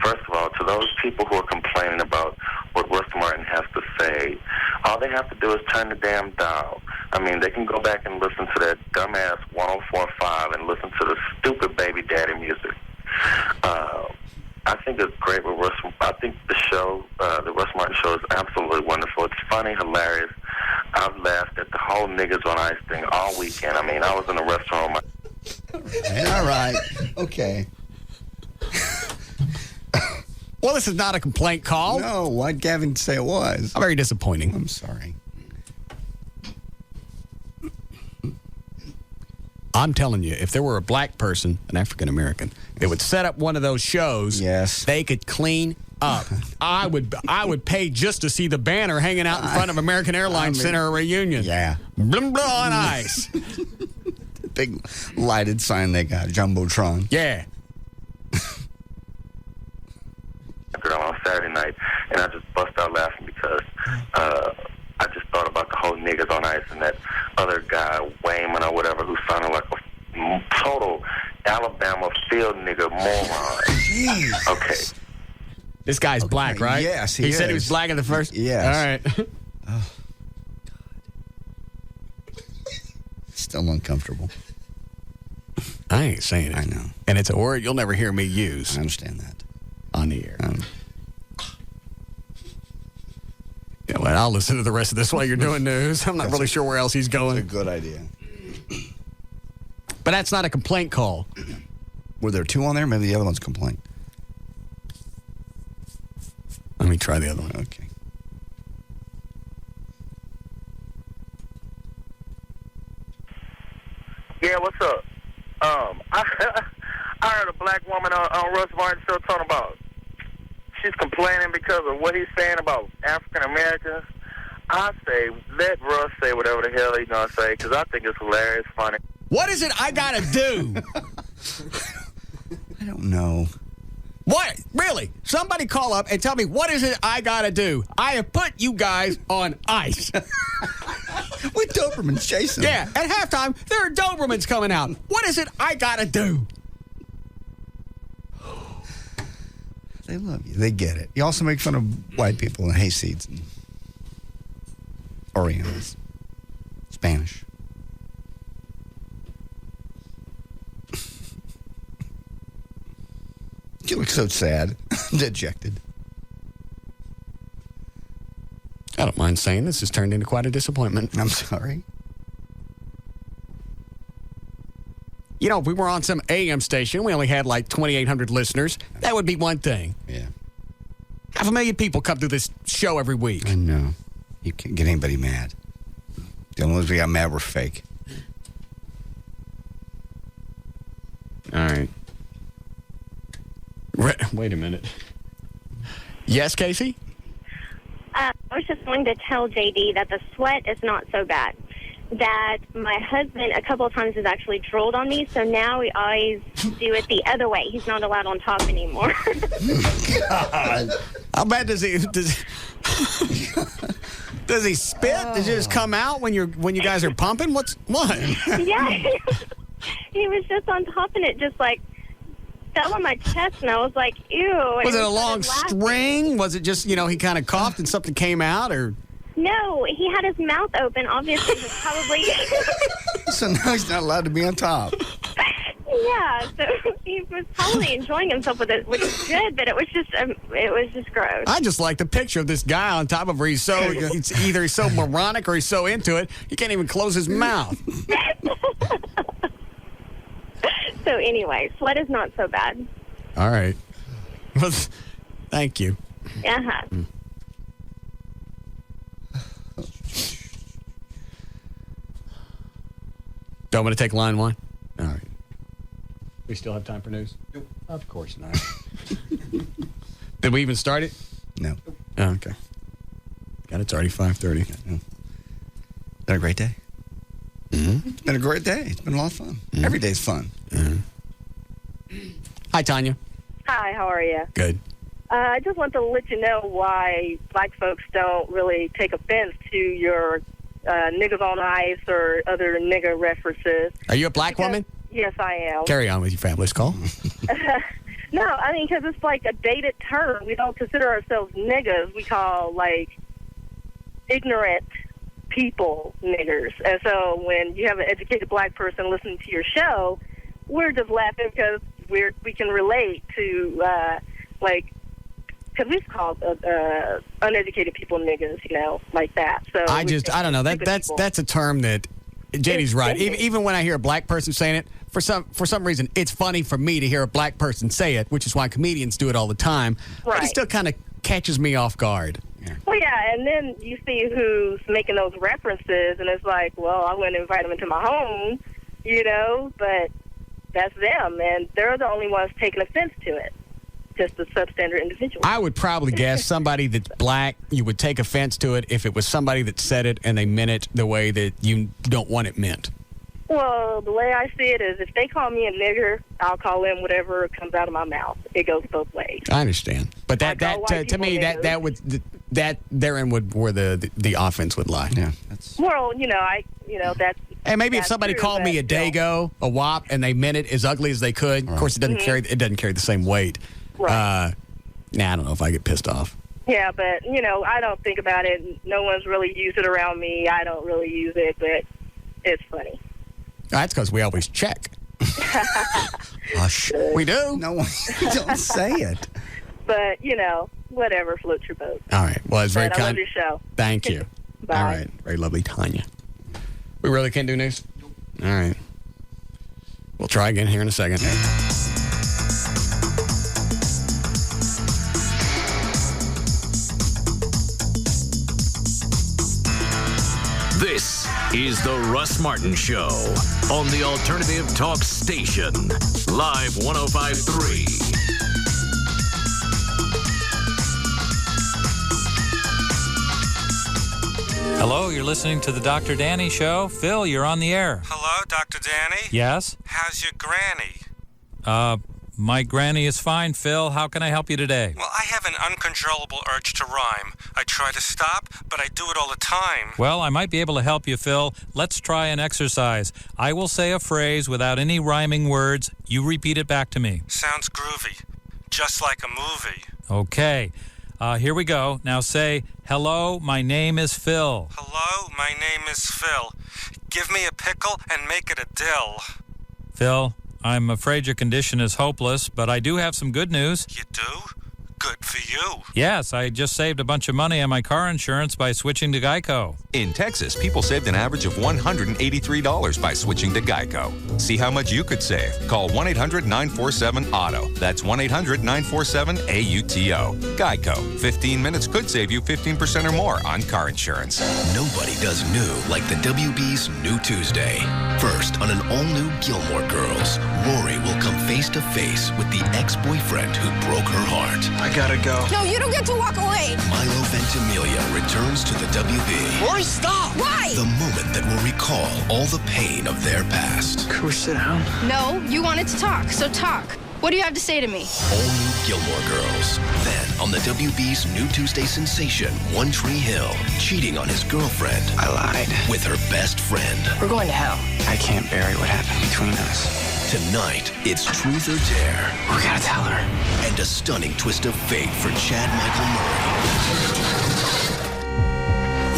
First of all, to those people who are complaining about what Russ Martin has to say, all they have to do is turn the damn dial. I mean, they can go back and listen to that dumbass 104.5 and listen to the stupid baby daddy music. I think it's great with Russ. I think the show, the Russ Martin Show, is absolutely wonderful. It's funny, hilarious. I've laughed at the whole niggas on ice thing all weekend. I mean, I was in a restaurant. All right. Okay. Well, this is not a complaint call. No, why'd Gavin say it was? Very disappointing. I'm sorry. I'm telling you, if there were a black person, an African American, that would set up one of those shows, yes, they could clean up. I would pay just to see the banner hanging out in front of American Airlines Center reunion. Yeah. Blah, blah, on ice. big lighted sign they got, Jumbotron. Yeah. Girl on Saturday night, and I just bust out laughing because I just thought about the whole niggas on ice and that other guy, Wayman or whatever, who sounded like a total Alabama field nigga moron. Jeez. Okay. This guy's black, right? Yes, he said he was black in the first? Yes. All right. Oh, God. Still uncomfortable. I ain't saying it. I know. And it's a word you'll never hear me use. I understand that. On the air. Yeah, well, I'll listen to the rest of this while you're doing news. I'm not really sure where else he's going. That's a good idea. But that's not a complaint call. Were there two on there? Maybe the other one's a complaint. Let me try the other one. Okay. Yeah, what's up? I heard a black woman on Russ Martin Show talking about she's complaining because of what he's saying about African Americans. I say, let Russ say whatever the hell he's going to say, because I think it's hilarious, funny. What is it I got to do? I don't know. What? Really? Somebody call up and tell me, what is it I got to do? I have put you guys on ice. With Dobermans chasing. Yeah, at halftime, there are Dobermans coming out. What is it I got to do? They love you. They get it. You also make fun of white people and hayseeds and Orientals. Spanish. You look so sad. Dejected. I don't mind saying this has turned into quite a disappointment. I'm sorry. You know, if we were on some AM station, we only had like 2,800 listeners, that would be one thing. Yeah. 500,000 people come through this show every week. I know. You can't get anybody mad. The only ones we got mad were fake. All right. Wait a minute. Yes, Casey? I was just wanting to tell JD that the sweat is not so bad. That my husband a couple of times has actually drooled on me, so now we always do it the other way. He's not allowed on top anymore. God. How bad does he does he spit? Does it just come out when you guys are pumping? What? Yeah. He was just on top and it just like fell on my chest and I was like, ew. Was it a long string? Was it just, he kind of coughed and something came out, or? No, he had his mouth open. Obviously, he was probably. So now he's not allowed to be on top. Yeah, so he was probably enjoying himself with it, which is good, but it was just gross. I just like the picture of this guy on top of where he's either he's so moronic or he's so into it, he can't even close his mouth. So anyway, sweat is not so bad. All right. Well, thank you. Uh-huh. Don't want to take line one? All right. We still have time for news? Nope. Of course not. Did we even start it? No. Oh, okay. God, it's already 5:30. Been a great day. Mm-hmm. It's been a great day. It's been a lot of fun. Mm-hmm. Every day's fun. Mm-hmm. Hi, Tanya. Hi, how are you? Good. I just want to let you know why black folks don't really take offense to your niggas on ice or other nigger references. Are you a black woman? Yes, I am. Carry on with your fabulous call. No, I mean, because it's like a dated term. We don't consider ourselves niggas. We call, like, ignorant people niggers. And so when you have an educated black person listening to your show, we're just laughing because we can relate to, because we've called uneducated people niggas, like that. So I don't know. That's a term that JD's right. Even when I hear a black person saying it, for some reason, it's funny for me to hear a black person say it, which is why comedians do it all the time. Right. But it still kind of catches me off guard. Yeah. Well, yeah, and then you see who's making those references, and it's like, well, I'm going to invite them into my home, but that's them, and they're the only ones taking offense to it. Just a substandard individual. I would probably guess somebody that's black, you would take offense to it if it was somebody that said it and they meant it the way that you don't want it meant. Well, the way I see it is if they call me a nigger, I'll call them whatever comes out of my mouth. It goes both ways. I understand. But that to me, that therein where the offense would lie. Yeah. Well, that's... And maybe if somebody called me a dago, a wop, and they meant it as ugly as they could, of course, it doesn't carry the same weight. Right. I don't know if I get pissed off. Yeah, but, I don't think about it. No one's really used it around me. I don't really use it, but it's funny. That's because we always check. We do. No, don't say it. But, whatever floats your boat. All right. Well, it's very kind. I love your show. Thank you. Bye. All right. Very lovely, Tanya. We really can't do news? All right. We'll try again here in a second. This is the Russ Martin Show on the Alternative Talk Station. Live 105.3. Hello, you're listening to the Dr. Danny Show. Phil, you're on the air. Hello, Dr. Danny? Yes? How's your granny? My granny is fine, Phil. How can I help you today? Well, I have an uncontrollable urge to rhyme. I try to stop, but I do it all the time. Well, I might be able to help you, Phil. Let's try an exercise. I will say a phrase without any rhyming words. You repeat it back to me. Sounds groovy. Just like a movie. Okay. Here we go. Now say, hello, my name is Phil. Hello, my name is Phil. Give me a pickle and make it a dill. Phil, I'm afraid your condition is hopeless, but I do have some good news. You do? Good for you. Yes, I just saved a bunch of money on my car insurance by switching to Geico. In Texas, people saved an average of $183 by switching to Geico. See how much you could save. Call 1-800-947-AUTO. That's 1-800-947-AUTO. Geico. 15 minutes could save you 15% or more on car insurance. Nobody does new like the WB's New Tuesday. First, on an all-new Gilmore Girls, Rory will come face-to-face with the ex-boyfriend who broke her heart. I gotta go. No, you don't get to walk away. Milo Ventimiglia returns to the WB. Rory, stop! Why? The moment that will recall all the pain of their past. Could we sit down? No, you wanted to talk, so talk. What do you have to say to me? All new Gilmore Girls. Then, on the WB's New Tuesday sensation, One Tree Hill, cheating on his girlfriend. I lied. With her best friend. We're going to hell. I can't bury what happened between us. Tonight, it's Truth or Dare. We gotta tell her. And a stunning twist of fate for Chad Michael Murray.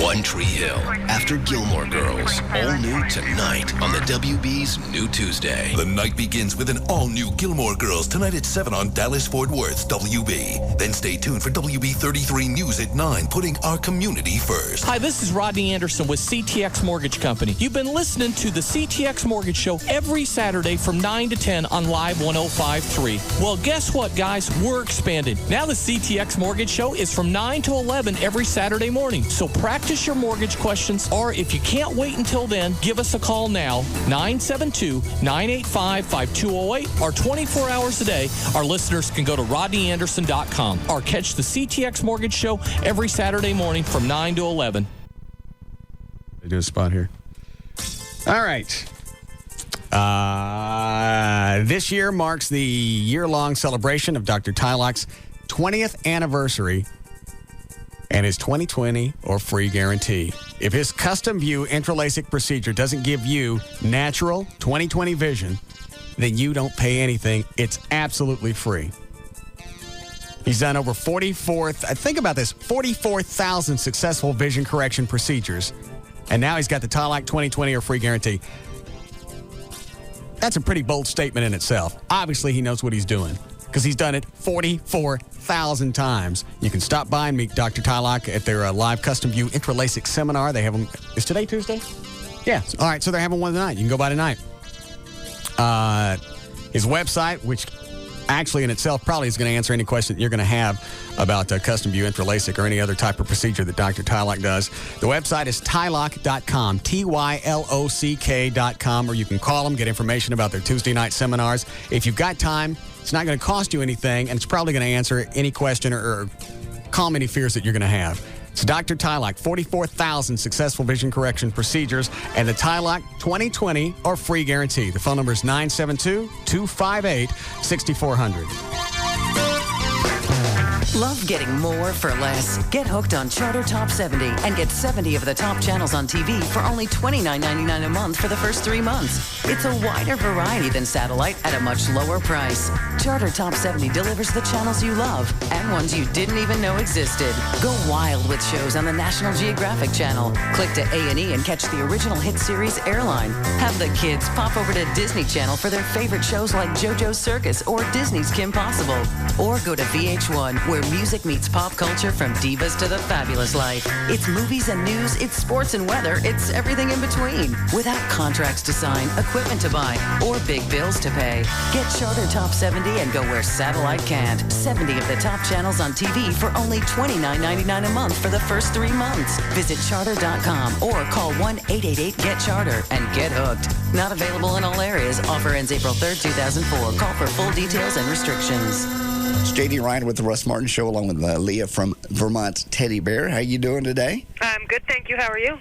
One Tree Hill, after Gilmore Girls, all new tonight on the WB's New Tuesday. The night begins with an all-new Gilmore Girls tonight at 7 on Dallas-Fort Worth's WB. Then stay tuned for WB 33 News at 9, putting our community first. Hi, this is Rodney Anderson with CTX Mortgage Company. You've been listening to the CTX Mortgage Show every Saturday from 9 to 10 on Live 105.3. Well, guess what, guys? We're expanding. Now the CTX Mortgage Show is from 9 to 11 every Saturday morning. So practice your mortgage questions, or if you can't wait until then, give us a call now, 972-985-5208, or 24 hours a day. Our listeners can go to rodneyanderson.com or catch the CTX Mortgage Show every Saturday morning from 9 to 11. They do a spot here. All right. This year marks the year-long celebration of Dr. Tylock's 20th anniversary and his 20/20 or free guarantee. If his custom view intralacic procedure doesn't give you natural 20/20 vision, then you don't pay anything. It's absolutely free. He's done over 44,000 successful vision correction procedures. And now he's got the Tylock 20/20 or free guarantee. That's a pretty bold statement in itself. Obviously, he knows what he's doing because he's done it 44,000 times. You can stop by and meet Dr. Tylock at their live custom view intralacic seminar. They have them. Is today Tuesday? Yeah. All right. So they're having one tonight. You can go by tonight. His website, which actually in itself probably is going to answer any question that you're going to have about custom view intralacic or any other type of procedure that Dr. Tylock does. The website is tylock.com, TYLOCK.com, or you can call them, get information about their Tuesday night seminars. If you've got time, it's not going to cost you anything, and it's probably going to answer any question or calm any fears that you're going to have. It's Dr. Tylock, 44,000 successful vision correction procedures, and the Tylock 2020 or free guarantee. The phone number is 972-258-6400. Love getting more for less? Get hooked on Charter Top 70 and get 70 of the top channels on TV for only $29.99 a month for the first 3 months. It's a wider variety than satellite at a much lower price. Charter Top 70 delivers the channels you love and ones you didn't even know existed. Go wild with shows on the National Geographic Channel. Click to A&E and catch the original hit series Airline. Have the kids pop over to Disney Channel for their favorite shows like JoJo's Circus or Disney's Kim Possible. Or go to VH1, where music meets pop culture from divas to the fabulous life. It's movies and news, it's sports and weather, it's everything in between. Without contracts to sign, equipment to buy, or big bills to pay. Get Charter Top 70 and go where satellite can't. 70 of the top channels on TV for only $29.99 a month for the first 3 months. Visit charter.com or call 1-888-GET-CHARTER and get hooked. Not available in all areas. Offer ends April 3rd, 2004. Call for full details and restrictions. It's J.D. Ryan with the Russ Martin Show, along with Leah from Vermont Teddy Bear. How you doing today? I'm good, thank you. How are you?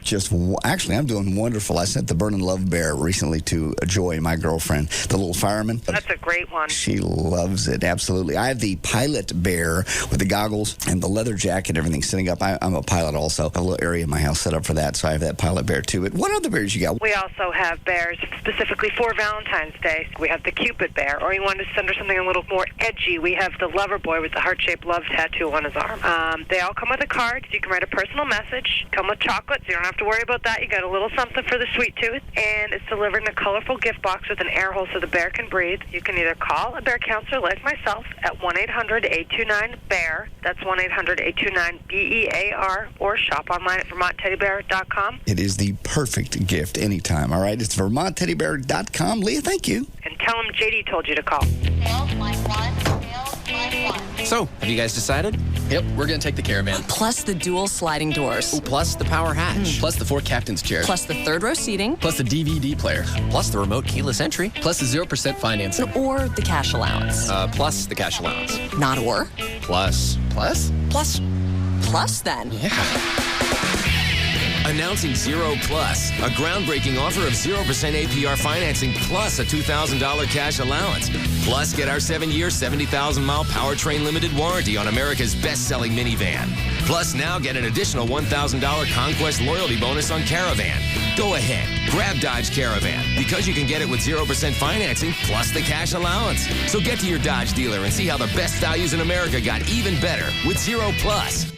Actually, I'm doing wonderful. I sent the Burnin' Love Bear recently to Joy, my girlfriend, the little fireman. That's a great one. She loves it, absolutely. I have the Pilot Bear with the goggles and the leather jacket and everything sitting up. I'm a pilot also. A little area in my house set up for that, so I have that Pilot Bear too. But what other bears you got? We also have bears specifically for Valentine's Day. We have the Cupid Bear, or you want to send her something a little more edgy. We have the Lover Boy with the heart-shaped love tattoo on his arm. They all come with a card. You can write a personal message. Come with chocolate, so you don't have to worry about that. You got a little something for the sweet tooth, and it's delivered in a colorful gift box with an air hole so the bear can breathe. You can either call a bear counselor like myself at 1-800-829-BEAR. That's 1-800-829-BEAR, or shop online at VermontTeddyBear.com. It is the perfect gift anytime, all right? It's VermontTeddyBear.com. Leah, thank you. And tell him JD told you to call. So, have you guys decided? Yep, we're going to take the Caravan. Plus the dual sliding doors. Ooh, plus the power hatch. Plus the 4 captain's chairs. Plus the third row seating. Plus the DVD player. Plus the remote keyless entry. Plus the 0% financing. Or the cash allowance. Plus the cash allowance. Not or. Plus. Plus? Plus. Plus then. Yeah. Announcing Zero Plus, a groundbreaking offer of 0% APR financing plus a $2,000 cash allowance. Plus, get our 7-year, 70,000-mile powertrain limited warranty on America's best-selling minivan. Plus, now get an additional $1,000 Conquest loyalty bonus on Caravan. Go ahead, grab Dodge Caravan, because you can get it with 0% financing plus the cash allowance. So get to your Dodge dealer and see how the best values in America got even better with Zero Plus.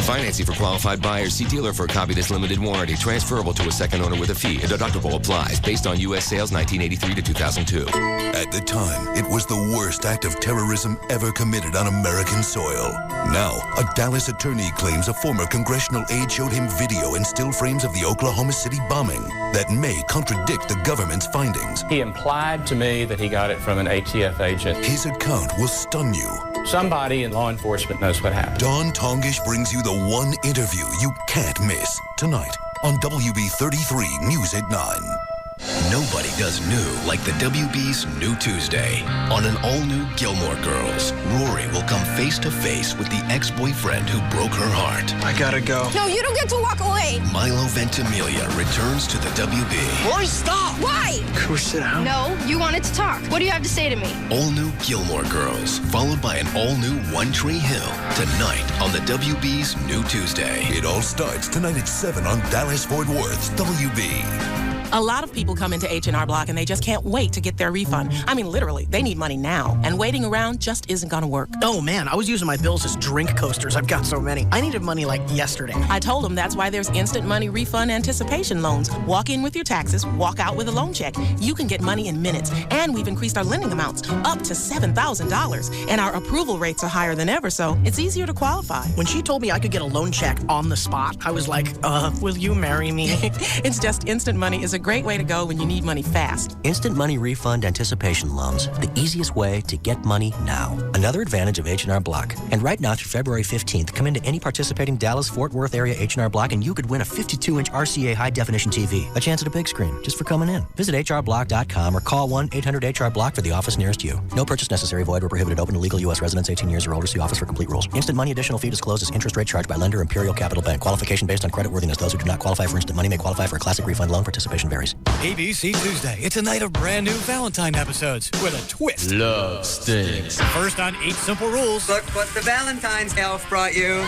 Financing for qualified buyers. See dealer for a copy of this limited warranty. Transferable to a second owner with a fee. A deductible applies. Based on U.S. sales 1983 to 2002. At the time, it was the worst act of terrorism ever committed on American soil. Now, a Dallas attorney claims a former congressional aide showed him video and still frames of the Oklahoma City bombing that may contradict the government's findings. He implied to me that he got it from an ATF agent. His account will stun you. Somebody in law enforcement knows what happened. Don Tongish brings you the one interview you can't miss tonight on WB33 News at 9. Nobody does new like the WB's New Tuesday. On an all-new Gilmore Girls, Rory will come face-to-face with the ex-boyfriend who broke her heart. I gotta go. No, you don't get to walk away. Milo Ventimiglia returns to the WB. Rory, stop! Why? Can we sit down? No, you wanted to talk. What do you have to say to me? All-new Gilmore Girls, followed by an all-new One Tree Hill, tonight on the WB's New Tuesday. It all starts tonight at 7 on Dallas-Fort Worth's WB. A lot of people come into H&R Block and they just can't wait to get their refund. I mean, literally, they need money now. And waiting around just isn't gonna work. Oh man, I was using my bills as drink coasters. I've got so many. I needed money like yesterday. I told them that's why there's instant money refund anticipation loans. Walk in with your taxes, walk out with a loan check. You can get money in minutes. And we've increased our lending amounts up to $7,000. And our approval rates are higher than ever, so it's easier to qualify. When she told me I could get a loan check on the spot, I was like, will you marry me? It's just instant money is a a great way to go when you need money fast. Instant Money Refund Anticipation Loans. The easiest way to get money now. Another advantage of H&R Block. And right now through February 15th, come into any participating Dallas-Fort Worth area H&R Block and you could win a 52-inch RCA high-definition TV. A chance at a big screen, just for coming in. Visit hrblock.com or call 1-800-HR-BLOCK for the office nearest you. No purchase necessary. Void where prohibited. Open to legal U.S. residents 18 years or older. See office for complete rules. Instant Money additional fee disclosed as interest rate charged by lender Imperial Capital Bank. Qualification based on creditworthiness. Those who do not qualify for Instant Money may qualify for a classic refund loan. Participation varies. ABC Tuesday. It's a night of brand new Valentine episodes with a twist. Love stinks. First on 8 Simple Rules. Look what the Valentine's elf brought you.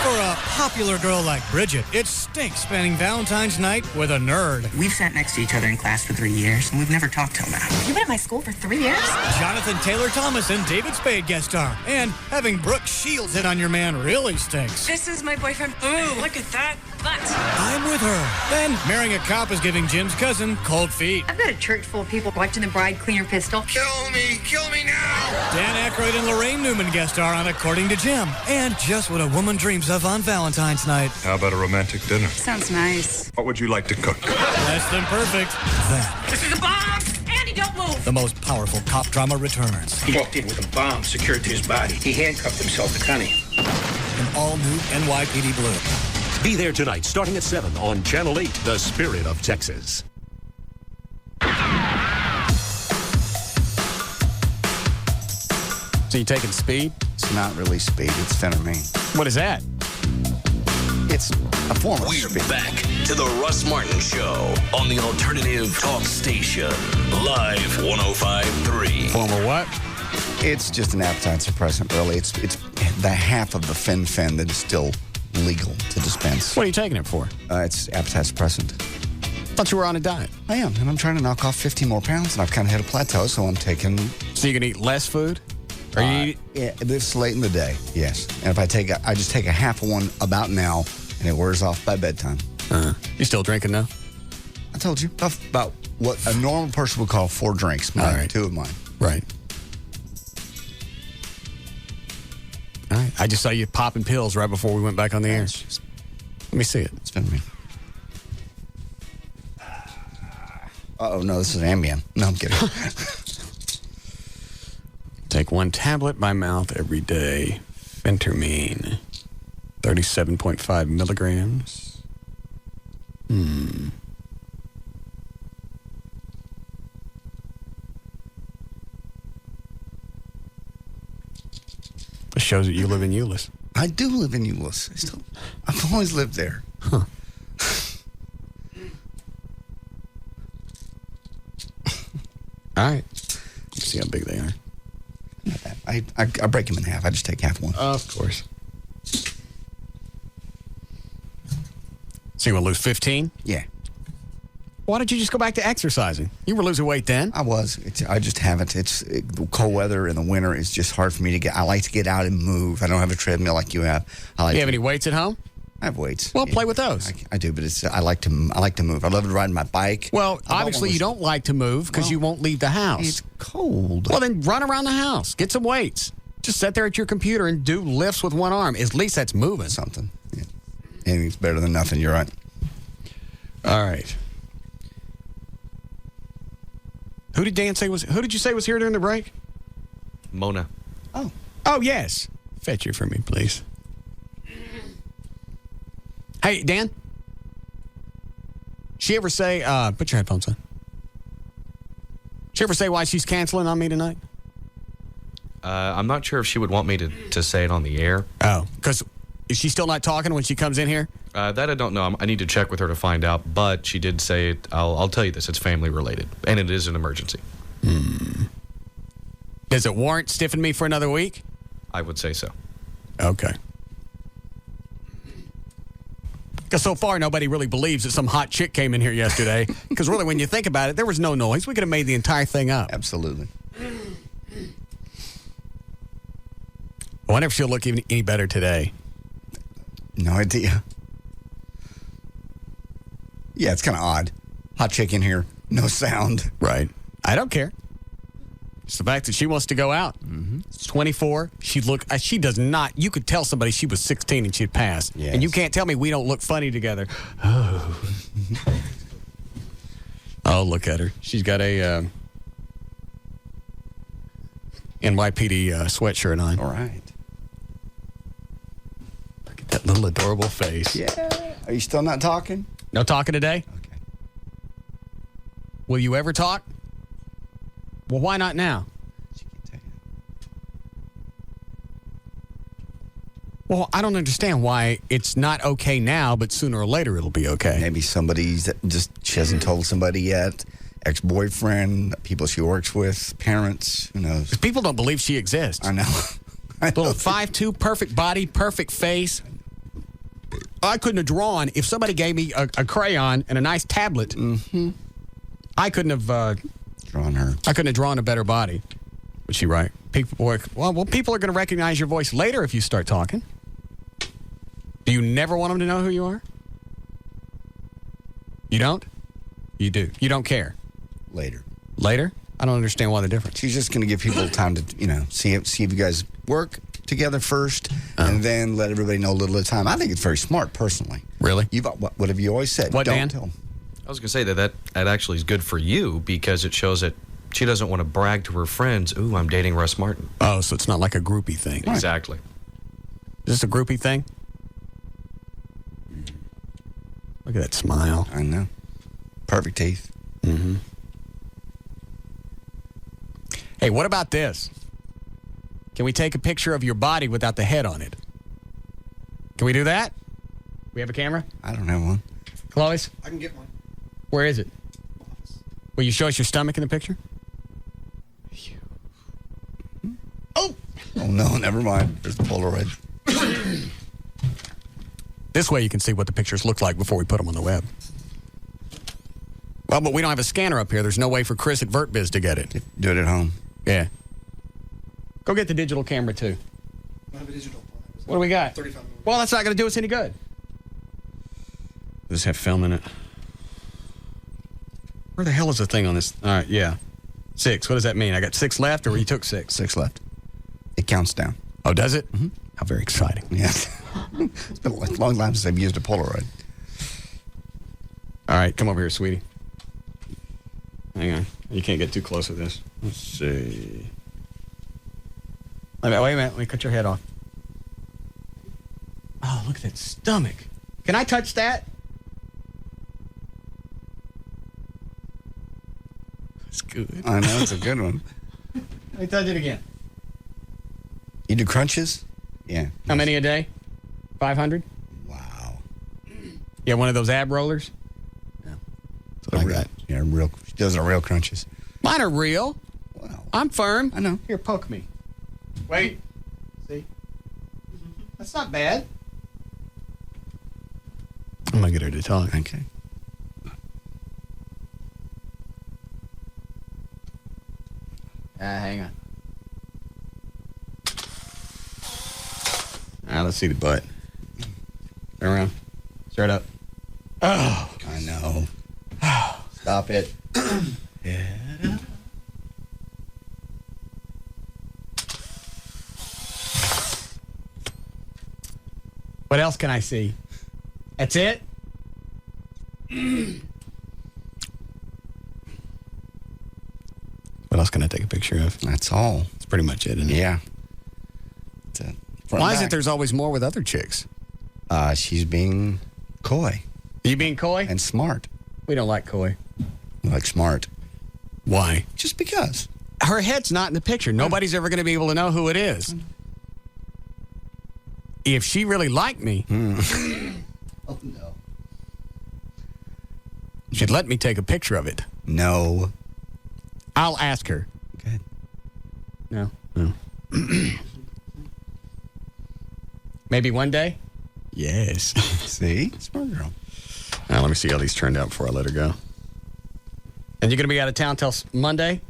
For a popular girl like Bridget, it stinks spending Valentine's night with a nerd. We've sat next to each other in class for 3 years, and we've never talked till now. You've been at my school for 3 years? Jonathan Taylor Thomas and David Spade guest star. And having Brooke Shields hit on your man really stinks. This is my boyfriend. Ooh, look at that butt. I'm with her. Then marrying a cop is giving Jim's cousin cold feet. I've got a church full of people watching the bride clean her pistol. Kill me now. Dan Aykroyd and Lorraine Newman guest star on According to Jim. And just what a woman dreams of on Valentine's night. How about a romantic dinner? Sounds nice. What would you like to cook? Less than perfect. That. This is a bomb. Andy, don't move. The most powerful cop drama returns. He walked in with a bomb secured to his body. He handcuffed himself to Connie. An all-new NYPD Blue. Be there tonight, starting at 7 on Channel 8, The Spirit of Texas. So you taking speed? It's not really speed. It's phentermine. What is that? It's a form of speed. We're back to the Russ Martin Show on the Alternative Talk Station. Live 105.3. Form of what? It's just an appetite suppressant, really. It's the half of the fen that is still legal to dispense. What are you taking it for? It's appetite suppressant. Thought you were on a diet. I am, and I'm trying to knock off 15 more pounds, and I've kind of hit a plateau, so I'm taking... So you can eat less food? Or you eat... Yeah, this late in the day, yes. And if I just take a half of one about now, and it wears off by bedtime. You still drinking now? I told you about what a normal person would call 4 drinks. Mine, right. 2 of mine. Right. All right. I just saw you popping pills right before we went back on the air. Let me see it. It's been me. Uh-oh, no, this is Ambien. No, I'm kidding. Take 1 tablet by mouth every day. Phentermine. 37.5 milligrams. It shows that you live in Euless. I do live in Euless. I've always lived there. Huh. All right. Let's see how big they are. Not bad. I break them in half. I just take half one. Of course. So you want to lose 15? Yeah. Why don't you just go back to exercising? You were losing weight then. I was. I just haven't. Cold weather in the winter is just hard for me to get. I like to get out and move. I don't have a treadmill like you have. You have any weights at home? I have weights. Well, play with those. I do, but I like to move. I love to ride my bike. Well, obviously you don't like to move because you won't leave the house. It's cold. Well, then run around the house. Get some weights. Just sit there at your computer and do lifts with one arm. At least that's moving. Something. Yeah. Anything's better than nothing. You're right. All right. Who did you say was here during the break? Mona. Oh, yes. Fetch her for me, please. Hey, Dan. She ever say, put your headphones on. She ever say why she's canceling on me tonight? I'm not sure if she would want me to say it on the air. Oh, because is she still not talking when she comes in here? That I don't know. I need to check with her to find out. But she did say, I'll tell you this, it's family related. And it is an emergency. Does it warrant stiffing me for another week? I would say so. Okay. Because so far, nobody really believes that some hot chick came in here yesterday. Because really, when you think about it, there was no noise. We could have made the entire thing up. Absolutely. I wonder if she'll look any better today. No idea. Yeah, it's kind of odd. Hot chick in here, no sound. Right. I don't care. It's the fact that she wants to go out. Mm-hmm. It's 24. She does not. You could tell somebody she was 16 and she'd pass. Yes. And you can't tell me we don't look funny together. Oh. Oh, look at her. She's got a NYPD sweatshirt on. All right. Look at that little adorable face. Yeah. Are you still not talking? No talking today? Okay. Will you ever talk? Well, why not now? She can't tell you. Well, I don't understand why it's not okay now, but sooner or later it'll be okay. Maybe somebody's she hasn't told somebody yet. Ex-boyfriend, people she works with, parents, who knows? People don't believe she exists. I know. Little 5'2", perfect body, perfect face. I couldn't have drawn. If somebody gave me a crayon and a nice tablet, I couldn't have drawn her. I couldn't have drawn a better body. Was she right? People are going to recognize your voice later if you start talking. Do you never want them to know who you are? You don't? You do. You don't care? Later. Later? I don't understand why the difference. She's just going to give people time to, see if you guys work together first, and then let everybody know a little at a time. I think it's very smart, personally. Really? What have you always said? What, don't Dan? tell them. I was going to say that actually is good for you because it shows that she doesn't want to brag to her friends, ooh, I'm dating Russ Martin. Oh, so it's not like a groupie thing. Right. Exactly. Is this a groupie thing? Look at that smile. I know. Perfect teeth. Mm-hmm. Hey, what about this? Can we take a picture of your body without the head on it? Can we do that? We have a camera? I don't have one. Chloe's? I can get one. Where is it? Will you show us your stomach in the picture? Oh no, never mind. There's the Polaroid. This way you can see what the pictures look like before we put them on the web. Well, but we don't have a scanner up here. There's no way for Chris at VertBiz to get it. Do it at home. Yeah. Go get the digital camera, too. I have a digital. What do we got? 35 minutes. Well, that's not going to do us any good. Does this have film in it? Where the hell is the thing on this? All right, yeah. 6. What does that mean? I got 6 left, or you took 6? 6 left. It counts down. Oh, does it? Mm-hmm. How very exciting. Yes. It's been a long time since I've used a Polaroid. All right, come over here, sweetie. Hang on. You can't get too close with this. Let's see. Wait a minute. Let me cut your head off. Oh, look at that stomach. Can I touch that? That's good. I know, it's a good one. Let me touch it again. You do crunches? Yeah. How many a day? 500? Wow. You have one of those ab rollers? No. Like that. Yeah, real. Those are real crunches. Mine are real. Wow. I'm firm. I know. Here, poke me. Wait. See? That's not bad. I'm going to get her to talk. Okay. Hang on. All right, let's see the butt. Turn around. Straight up. Oh. I know. Stop it. Yeah. What else can I see? That's it? What else can I take a picture of? That's all. That's pretty much it, isn't it? Yeah. That's it. Why is it there's always more with other chicks? She's being coy. You being coy? And smart. We don't like coy. We like smart. Why? Just because. Her head's not in the picture. Nobody's ever going to be able to know who it is. If she really liked me, Oh, no. she'd let me take a picture of it. No. I'll ask her. Okay. No. Maybe one day? Yes. See? Smart girl. Now, let me see how these turned out before I let her go. And you're going to be out of town till Monday?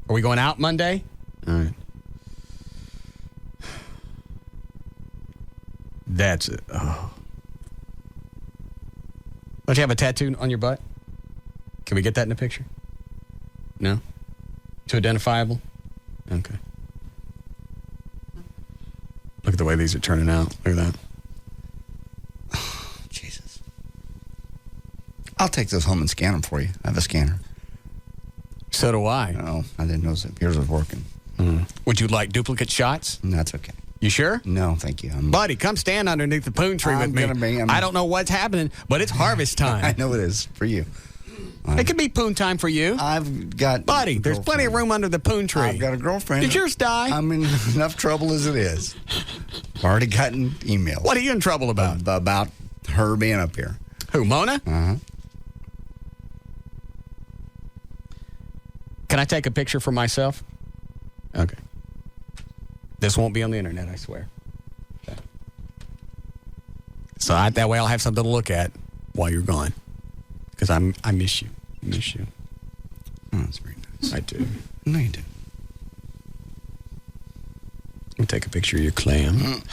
Are we going out Monday? All right. That's it. Oh. Don't you have a tattoo on your butt? Can we get that in the picture? No? Too identifiable? Okay. Look at the way these are turning out. Look at that. Jesus. I'll take those home and scan them for you. I have a scanner. So do I. Oh, I didn't know yours was working. Would you like duplicate shots? That's okay. You sure? No, thank you. Buddy, come stand underneath the poon tree with me. I don't know what's happening, but it's harvest time. I know it is for you. It could be poon time for you. I've got... Buddy, there's plenty of room under the poon tree. I've got a girlfriend. Did yours die? I'm in enough trouble as it is. I've already gotten emails. What are you in trouble about? About her being up here. Who, Mona? Uh-huh. Can I take a picture for myself? Okay. This won't be on the internet, I swear. Okay. So that way I'll have something to look at while you're gone. Because I miss you. I miss you. Oh, that's very nice. I do. No, you do. Let me take a picture of your clam.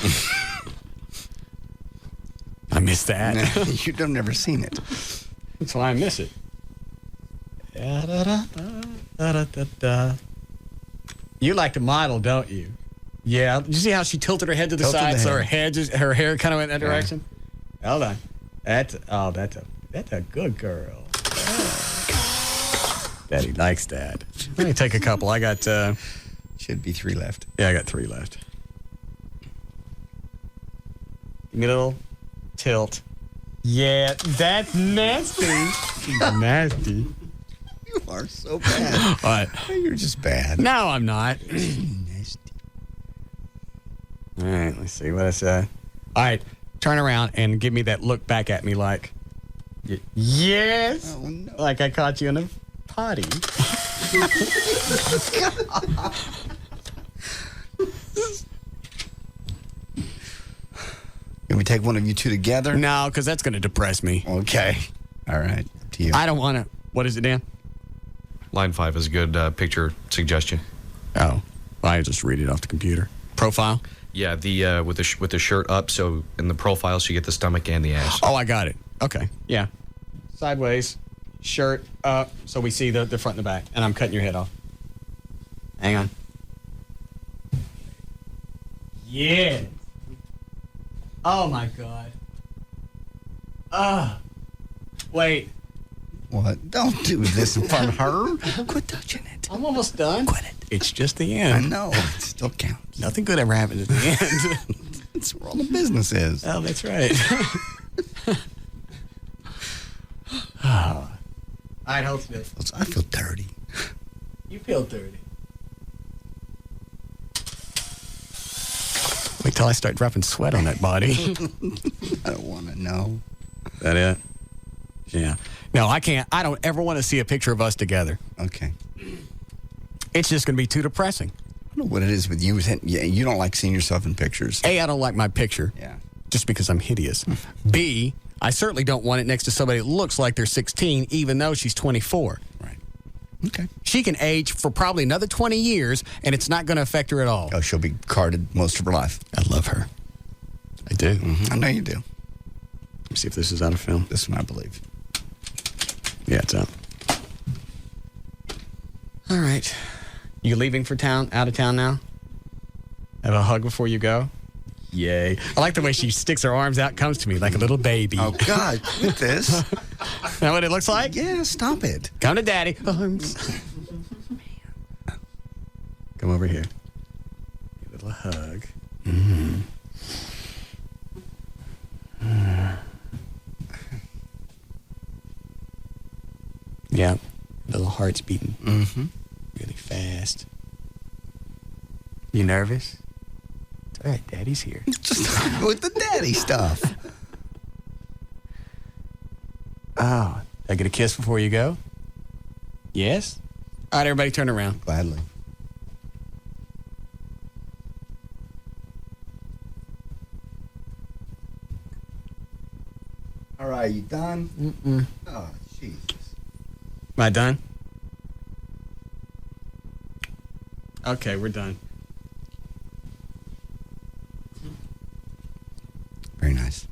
I miss that. You've never seen it. That's why I miss it. You like to model, don't you? Yeah. Did you see how she tilted her head to the side so her hair kind of went in that direction? Hold on. That's a good girl. Oh. Daddy likes that. Let me take a couple. I got should be 3 left. Yeah, I got 3 left. Give me a little tilt. Yeah, that's nasty. Nasty. You are so bad. What? You're just bad. No, I'm not. Nasty. All right, let's see what I said. All right, turn around and give me that look back at me like, yes, oh, no. Like I caught you in a potty. Can we take one of you two together? No, because that's going to depress me. Okay. All right. Up to you. I don't want to. What is it, Dan? Line 5 is a good picture suggestion. Oh, I just read it off the computer. Profile? Yeah, the with the shirt up, so in the profile, so you get the stomach and the ass. Oh, I got it. Okay, yeah. Sideways, shirt up, so we see the front and the back. And I'm cutting your head off. Hang on. Yeah. Oh, my God. Wait. What? Don't do this in front of her. Quit touching it. I'm almost done. Quit it. It's just the end. I know. It still counts. Nothing good ever happens at the end. That's where all the business is. Oh, that's right. Oh. All right, hold still. I feel dirty. You feel dirty. Wait till I start dropping sweat on that body. I don't want to know. That it? Yeah. No, I can't. I don't ever want to see a picture of us together. Okay. It's just going to be too depressing. I don't know what it is with you. You don't like seeing yourself in pictures. A, I don't like my picture. Yeah. Just because I'm hideous. B, I certainly don't want it next to somebody that looks like they're 16, even though she's 24. Right. Okay. She can age for probably another 20 years, and it's not going to affect her at all. Oh, she'll be carded most of her life. I love her. I do. Mm-hmm. I know you do. Let me see if this is out of film. This one, I believe. Yeah, it's out. All right. You leaving for town, out of town now? Have a hug before you go? Yay. I like the way she sticks her arms out, comes to me like a little baby. Oh, God. Quit this. Know what it looks like? Yeah, stop it. Come to Daddy. Arms. Come over here. A little hug. Mm-hmm. Yeah. Little heart's beating. Mm-hmm. Really fast. You nervous? It's all right, Daddy's here. Just with the daddy stuff. Oh, I get a kiss before you go? Yes? All right, everybody turn around. Gladly. All right, you done? Mm-mm. Oh, Jesus. Am I done? Okay, we're done. Very nice.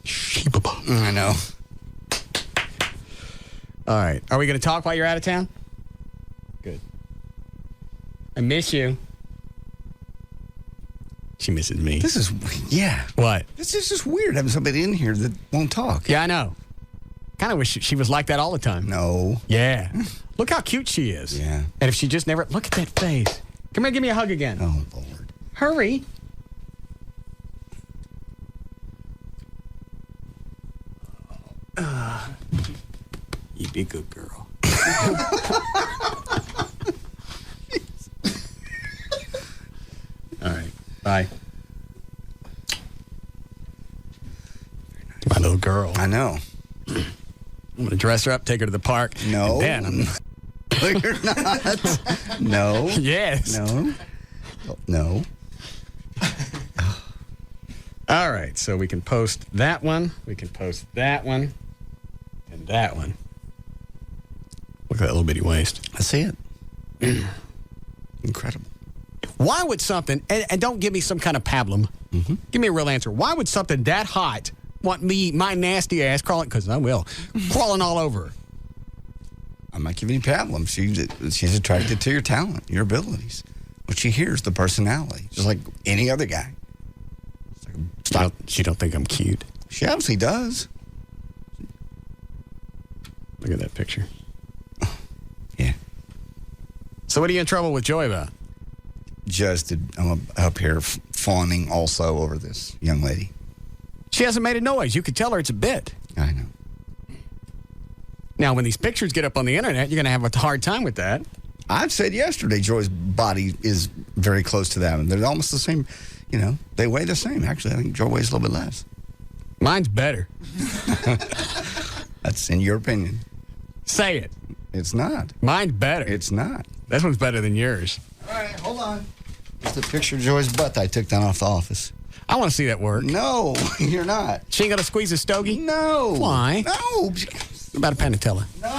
Sheepaba. I know. All right. Are we going to talk while you're out of town? Good. I miss you. She misses me. This is, yeah. What? This is just weird having somebody in here that won't talk. Yeah, I know. kind of wish she was like that all the time. No. Yeah. Look how cute she is. Yeah. And if she just never... Look at that face. Come here, give me a hug again. Oh, Lord. Hurry. You be a good girl. All right. Bye. My little girl. I know. I'm going to dress her up, take her to the park. No. And then No, you're not. No. Yes. No. No. All right, so we can post that one. We can post that one. And that one. Look at that little bitty waist. I see it. Incredible. Why would something, and don't give me some kind of pablum. Mm-hmm. Give me a real answer. Why would something that hot want me, my nasty ass, crawling, because I will, crawling all over her? I'm not giving you pablum. She's attracted to your talent, your abilities. What she hears, the personality, just like any other guy. Stop. She don't think I'm cute. She obviously does. Look at that picture. Yeah. So what are you in trouble with Joy about? Just I'm up here fawning also over this young lady. She hasn't made a noise. You could tell her it's a bit. I know. Now, when these pictures get up on the internet, you're going to have a hard time with that. I've said yesterday Joy's body is very close to that. And they're almost the same, they weigh the same. Actually, I think Joy weighs a little bit less. Mine's better. That's in your opinion. Say it. It's not. Mine's better. It's not. This one's better than yours. All right, hold on. It's the picture of Joy's butt I took down off the office. I want to see that work. No, you're not. She ain't going to squeeze a stogie? No. Why? No. What about a Panatella? No.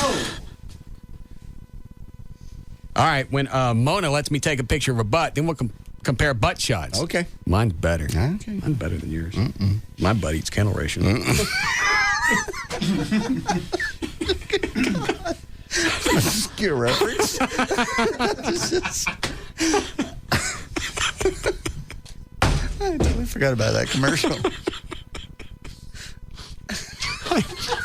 All right, when Mona lets me take a picture of her butt, then we'll compare butt shots. Okay. Mine's better. Okay. Mine's better than yours. My butt eats kennel ration. Obscure reference. I totally forgot about that commercial.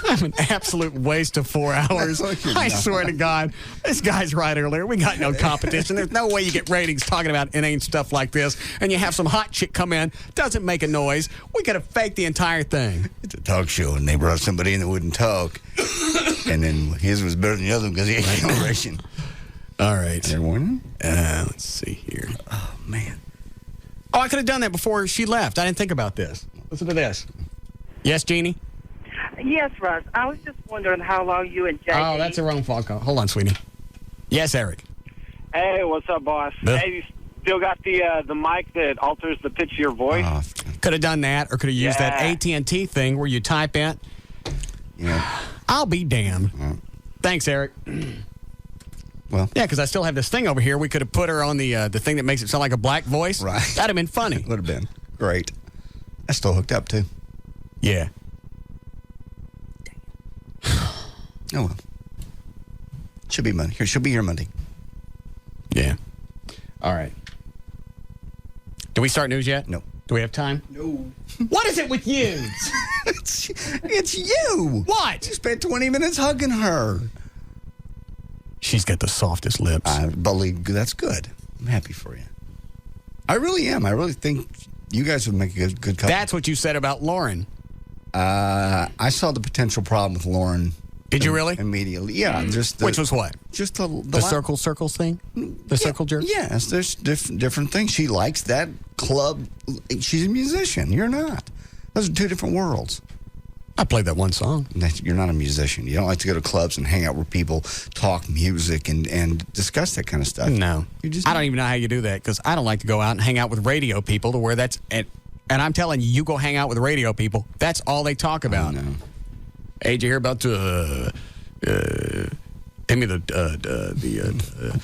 I'm an absolute waste of 4 hours. I swear to God. This guy's right earlier. We got no competition. There's no way you get ratings talking about inane stuff like this, and you have some hot chick come in, doesn't make a noise. We could have faked the entire thing. It's a talk show, and they brought somebody in that wouldn't talk. And then his was better than the other one because he had generation. All right. There one? Let's see here. Oh, man. Oh, I could have done that before she left. I didn't think about this. Listen to this. Yes, Jeannie? Yes, Russ. I was just wondering how long you and Jay... Oh, that's a wrong phone call. Hold on, sweetie. Yes, Eric. Hey, what's up, boss? Bill? Hey, you still got the mic that alters the pitch of your voice? Could have done that, or could have used that AT&T thing where you type in. Yeah. I'll be damned. Thanks, Eric. Well, yeah, because I still have this thing over here. We could have put her on the thing that makes it sound like a black voice. Right. That'd have been funny. Would have been. Great. That's still hooked up, too. Yeah. Oh, well. She'll be Monday. She'll be here Monday. Yeah. All right. Do we start news yet? No. Do we have time? No. What is it with you? It's you. What? You spent 20 minutes hugging her. She's got the softest lips. I believe that's good. I'm happy for you. I really am. I really think you guys would make a good couple. That's what you said about Lauren. I saw the potential problem with Lauren. Did you really? Immediately. Yeah. Which was what? Just the circles thing? The circle jerk? Yes. There's different things. She likes that club. She's a musician. You're not. Those are two different worlds. I played that one song. You're not a musician. You don't like to go to clubs and hang out where people talk music and discuss that kind of stuff. No. I don't even know how you do that because I don't like to go out and hang out with radio people to where that's... And I'm telling you, you go hang out with radio people, that's all they talk about. Oh, no. Hey, did you hear about Timmy the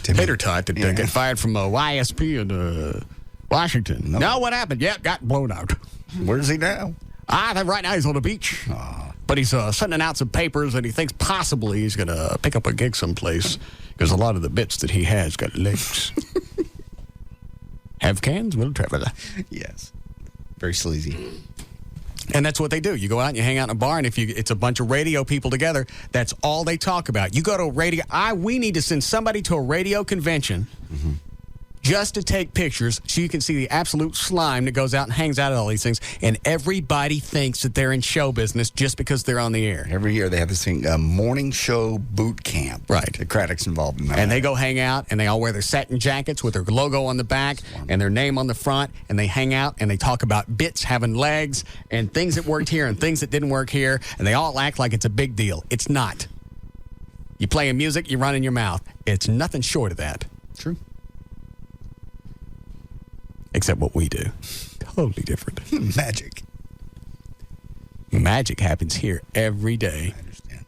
tater tot that got fired from YSP in Washington? No, what happened? Yeah, got blown out. Where's he now? Right now he's on the beach. But he's sending out some papers, and he thinks possibly he's going to pick up a gig someplace because a lot of the bits that he has got legs. Have cans, will travel. Yes. Very sleazy. And that's what they do. You go out and you hang out in a bar, and it's a bunch of radio people together, that's all they talk about. You go to a radio. We need to send somebody to a radio convention just to take pictures so you can see the absolute slime that goes out and hangs out at all these things. And everybody thinks that they're in show business just because they're on the air. Every year they have this thing, morning show boot camp. Right. The Craddock's involved in that. And they go hang out, and they all wear their satin jackets with their logo on the back and their name on the front, and they hang out, and they talk about bits having legs and things that worked here and things that didn't work here, and they all act like it's a big deal. It's not. You playing music, you run in your mouth. It's nothing short of that. True. Except what we do. Totally different. Magic. Magic happens here every day. I understand.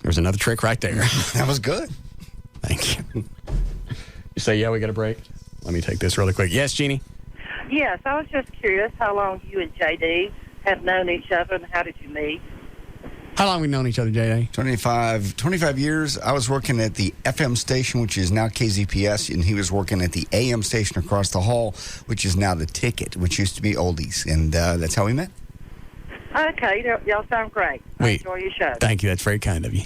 There's another trick right there. That was good. Thank you. You say, yeah, we got a break? Let me take this really quick. Yes, Jeannie? Yes, I was just curious how long you and JD have known each other and how did you meet? How long have we known each other, JD? 25 years. I was working at the FM station, which is now KZPS, and he was working at the AM station across the hall, which is now the Ticket, which used to be Oldies. And that's how we met. Okay, y'all sound great. I enjoy your show. Thank you. That's very kind of you.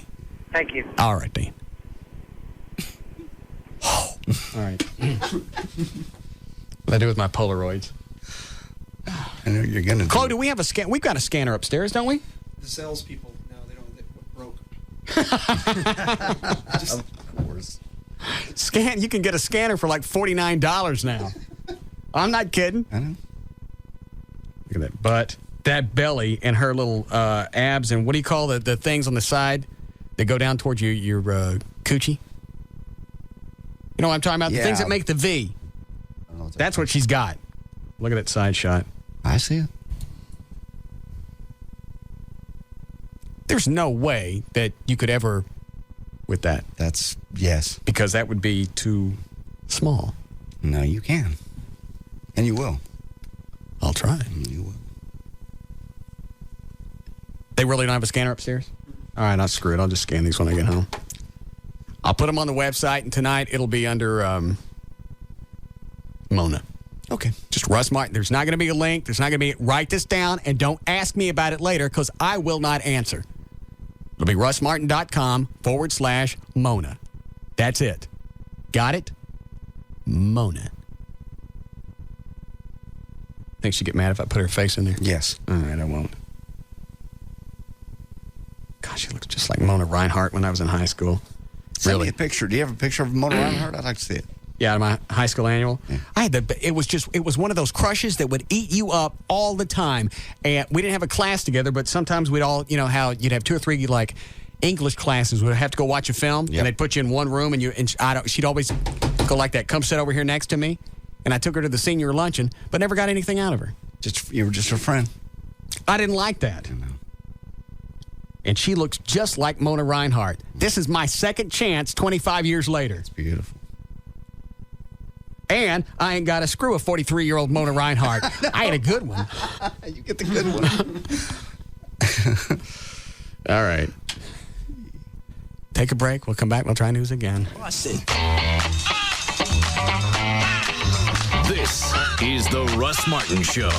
Thank you. All right, Dean. All right. What do I do with my Polaroids? I know you're going to. Chloe, do we have a scan? We've got a scanner upstairs, don't we? The salespeople, no, they don't. They broke. Of course. Scan. You can get a scanner for like $49 now. I'm not kidding. I know. Look at that butt, that belly, and her little abs, and what do you call the things on the side that go down towards your coochie? You know what I'm talking about? Yeah. The things that make the V. That's what she's got. Look at that side shot. I see it. There's no way that you could ever with that. That's, yes. Because that would be too small. No, you can. And you will. I'll try. You will. They really don't have a scanner upstairs? All right, I'll screw it. I'll just scan these when I get home. I'll put them on the website, and tonight it'll be under Mona. Okay. Just Russ Martin. There's not going to be a link. There's not going to be. Write this down, and don't ask me about it later because I will not answer. It'll be russmartin.com/Mona. That's it. Got it? Mona. Think she'd get mad if I put her face in there? Yes. All right, I won't. Gosh, she looks just like Mona Reinhardt when I was in high school. Send me a picture. Do you have a picture of Mona Reinhardt? I'd like to see it. Yeah, my high school annual. Yeah. It was one of those crushes that would eat you up all the time. And we didn't have a class together, but sometimes we'd all, you know, how you'd have 2 or 3 like English classes. We'd have to go watch a film, and they'd put you in one room, and she'd always go like that. Come sit over here next to me, and I took her to the senior luncheon, but never got anything out of her. You were just her friend. I didn't like that. And she looks just like Mona Reinhardt. This is my second chance 25 years later. It's beautiful. And I ain't got to screw a 43-year-old Mona Reinhardt. I had a good one. You get the good one. All right. Take a break. We'll come back. We'll try news again. This is the Russ Martin Show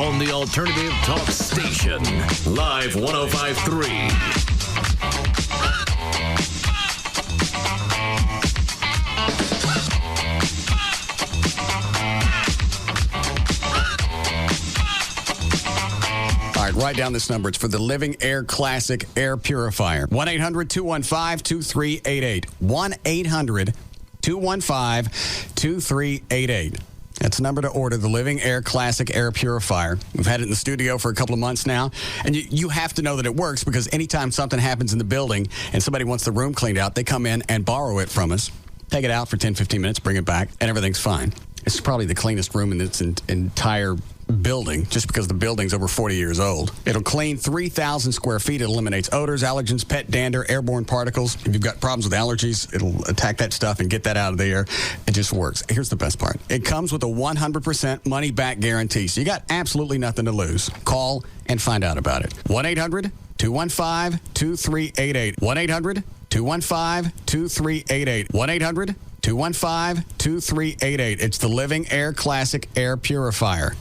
on the Alternative Talk Station. Live 105.3. Write down this number. It's for the Living Air Classic Air Purifier. 1-800-215-2388. 1-800-215-2388. That's the number to order, the Living Air Classic Air Purifier. We've had it in the studio for a couple of months now. And you have to know that it works because anytime something happens in the building and somebody wants the room cleaned out, they come in and borrow it from us, take it out for 10, 15 minutes, bring it back, and everything's fine. It's probably the cleanest room in its entire building, just because the building's over 40 years old. It'll clean 3,000 square feet. It eliminates odors, allergens, pet dander, airborne particles. If you've got problems with allergies, it'll attack that stuff and get that out of the air. It just works. Here's the best part. It comes with a 100% money-back guarantee, so you got absolutely nothing to lose. Call and find out about it. 1-800-215-2388. 1-800-215-2388. 1-800-215-2388. It's the Living Air Classic Air Purifier.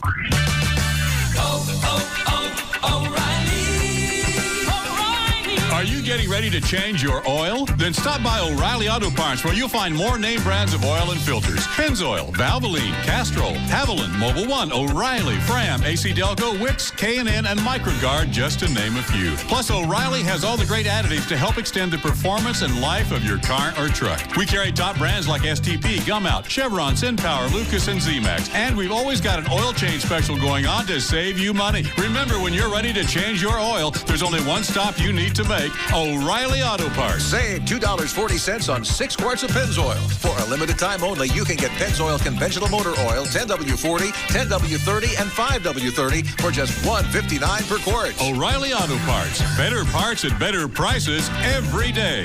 Are you getting ready to change your oil? Then stop by O'Reilly Auto Parts, where you'll find more name brands of oil and filters. Pennzoil, Valvoline, Castrol, Haviland, Mobil 1, O'Reilly, Fram, AC Delco, Wix, K&N, and Microgard, just to name a few. Plus, O'Reilly has all the great additives to help extend the performance and life of your car or truck. We carry top brands like STP, Gumout, Chevron, SunPower, Lucas, and Z-Max. And we've always got an oil change special going on to save you money. Remember, when you're ready to change your oil, there's only one stop you need to make: O'Reilly Auto Parts. Save $2.40 on 6 quarts of Pennzoil. For a limited time only, you can get Pennzoil Conventional Motor Oil, 10W40, 10W30, and 5W30 for just $1.59 per quart. O'Reilly Auto Parts. Better parts at better prices every day.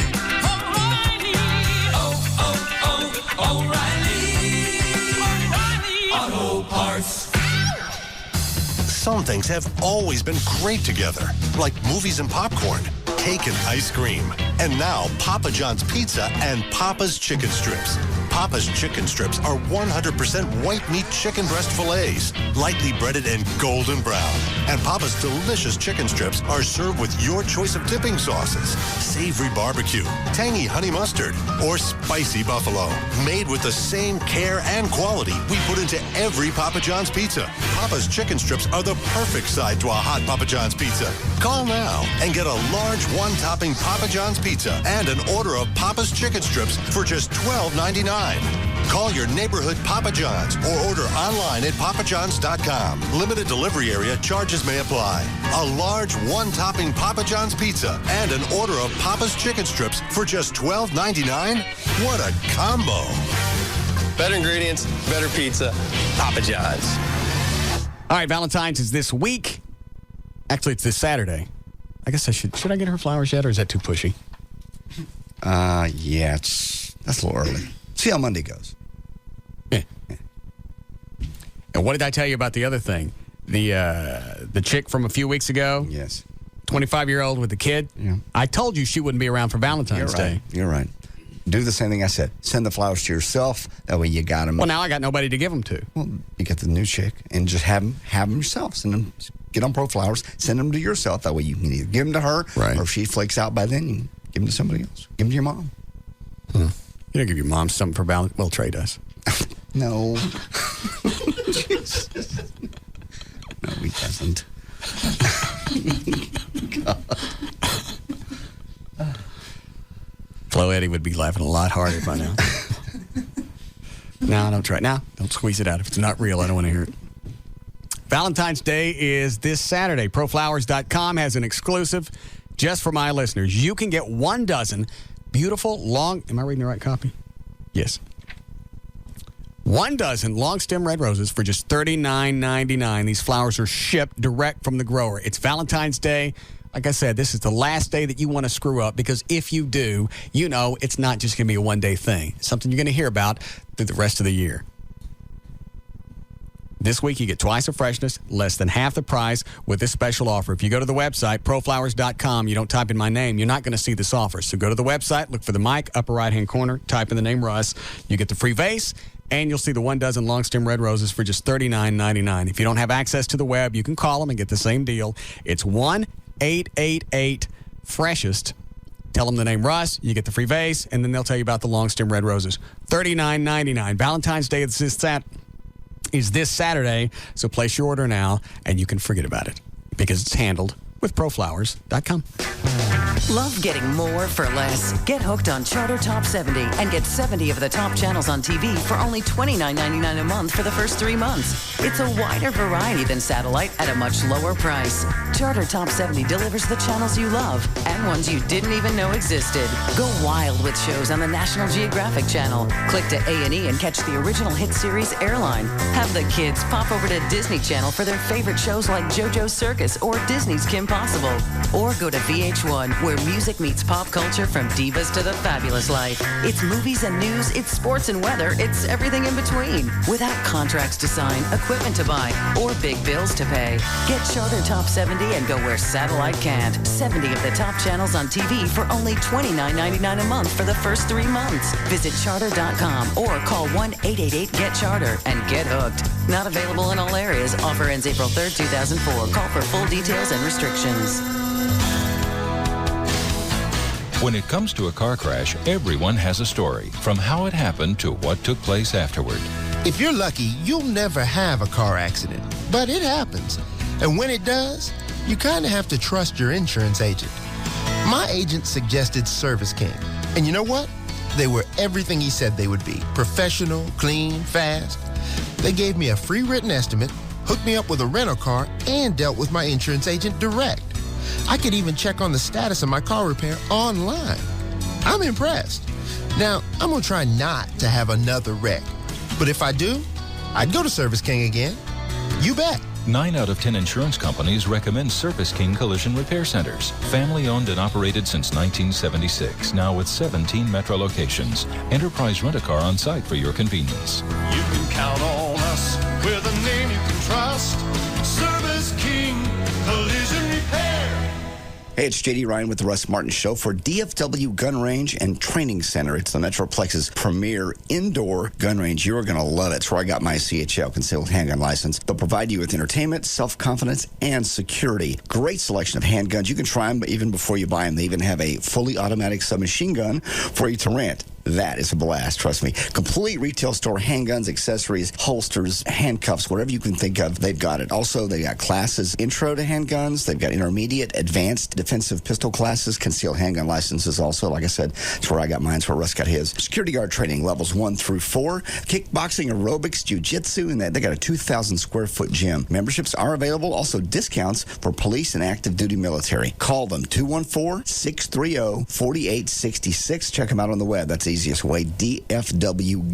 O'Reilly Auto Parts. Some things have always been great together, like movies and popcorn, cake and ice cream. And now, Papa John's Pizza and Papa's Chicken Strips. Papa's Chicken Strips are 100% white meat chicken breast fillets, lightly breaded and golden brown. And Papa's delicious chicken strips are served with your choice of dipping sauces: savory barbecue, tangy honey mustard, or spicy buffalo. Made with the same care and quality we put into every Papa John's pizza. Papa's Chicken Strips are the perfect side to a hot Papa John's pizza. Call now and get a large one-topping Papa John's pizza and an order of Papa's Chicken Strips for just $12.99. Call your neighborhood Papa John's or order online at papajohns.com. Limited delivery area, charges may apply. A large one-topping Papa John's pizza and an order of Papa's Chicken Strips for just $12.99? What a combo. Better ingredients, better pizza, Papa John's. All right, Valentine's is this week. Actually, it's this Saturday. I guess I should I get her flowers yet, or is that too pushy? Yeah, that's a little early. See how Monday goes. Yeah. And what did I tell you about the other thing? The chick from a few weeks ago? Yes. 25-year-old with the kid? Yeah. I told you she wouldn't be around for Valentine's Day. You're right. Do the same thing I said. Send the flowers to yourself. That way you got them. Well, now I got nobody to give them to. Well, you get the new chick and just have them yourself. Send them. Get on Pro Flowers. Send them to yourself. That way you can either give them to her, right, or if she flakes out by then, you can give them to somebody else. Give them to your mom. You don't give your mom something for Valentine's. Well, Trey does. No. Jesus. No, he doesn't. God. Flo Eddie would be laughing a lot harder by now. No, don't try it. Now, don't squeeze it out. If it's not real, I don't want to hear it. Valentine's Day is this Saturday. ProFlowers.com has an exclusive just for my listeners. You can get 1 dozen beautiful long... Am I reading the right copy? Yes. 1 dozen long stem red roses for just $39.99. These flowers are shipped direct from the grower. It's Valentine's Day. Like I said, this is the last day that you want to screw up, because if you do, you know it's not just going to be a one-day thing. It's something you're going to hear about through the rest of the year. This week, you get twice the freshness, less than half the price with this special offer. If you go to the website, proflowers.com, you don't type in my name, you're not going to see this offer. So go to the website, look for the mic, upper right-hand corner, type in the name Russ. You get the free vase, and you'll see the 1 dozen long stem red roses for just $39.99. If you don't have access to the web, you can call them and get the same deal. It's 1-888-FRESHEST. Tell them the name Russ, you get the free vase, and then they'll tell you about the long stem red roses. $39.99. Valentine's Day is this Saturday, so place your order now, and you can forget about it, because it's handled with proflowers.com. Love getting more for less? Get hooked on Charter Top 70 and get 70 of the top channels on TV for only $29.99 a month for the first 3 months. It's a wider variety than satellite at a much lower price. Charter Top 70 delivers the channels you love and ones you didn't even know existed. Go wild with shows on the National Geographic Channel. Click to A&E and catch the original hit series Airline. Have the kids pop over to Disney Channel for their favorite shows like JoJo's Circus or Disney's Kim Possible. Or go to VH1, where where music meets pop culture from divas to the fabulous life. It's movies and news, it's sports and weather, it's everything in between. Without contracts to sign, equipment to buy, or big bills to pay. Get Charter Top 70 and go where satellite can't. 70 of the top channels on TV for only $29.99 a month for the first 3 months. Visit charter.com or call 1-888-GET-CHARTER and get hooked. Not available in all areas. Offer ends April 3rd, 2004. Call for full details and restrictions. When it comes to a car crash, everyone has a story, from how it happened to what took place afterward. If you're lucky, you'll never have a car accident, but it happens. And when it does, you kind of have to trust your insurance agent. My agent suggested Service King. And you know what? They were everything he said they would be. Professional, clean, fast. They gave me a free written estimate, hooked me up with a rental car, and dealt with my insurance agent direct. I could even check on the status of my car repair online. I'm impressed. Now, I'm going to try not to have another wreck. But if I do, I'd go to Service King again. You bet. 9 out of 10 insurance companies recommend Service King Collision Repair Centers. Family owned and operated since 1976, now with 17 metro locations. Enterprise Rent-A-Car on site for your convenience. You can count on us with a name you can trust. Service King Collision Repair. Hey, it's JD Ryan with the Russ Martin Show for DFW Gun Range and Training Center. It's the Metroplex's premier indoor gun range. You're going to love it. It's where I got my CHL, concealed handgun license. They'll provide you with entertainment, self-confidence, and security. Great selection of handguns. You can try them even before you buy them. They even have a fully automatic submachine gun for you to rent. That is a blast, trust me. Complete retail store, handguns, accessories, holsters, handcuffs, whatever you can think of, they've got it. Also, they got classes, intro to handguns. They've got intermediate, advanced defensive pistol classes, concealed handgun licenses also. Like I said, it's where I got mine. It's where Russ got his. Security guard training, levels 1 through 4. Kickboxing, aerobics, jiu-jitsu, and they got a 2,000 square foot gym. Memberships are available. Also, discounts for police and active duty military. Call them, 214-630-4866. Check them out on the web. That's easiest way, dfwgun.com.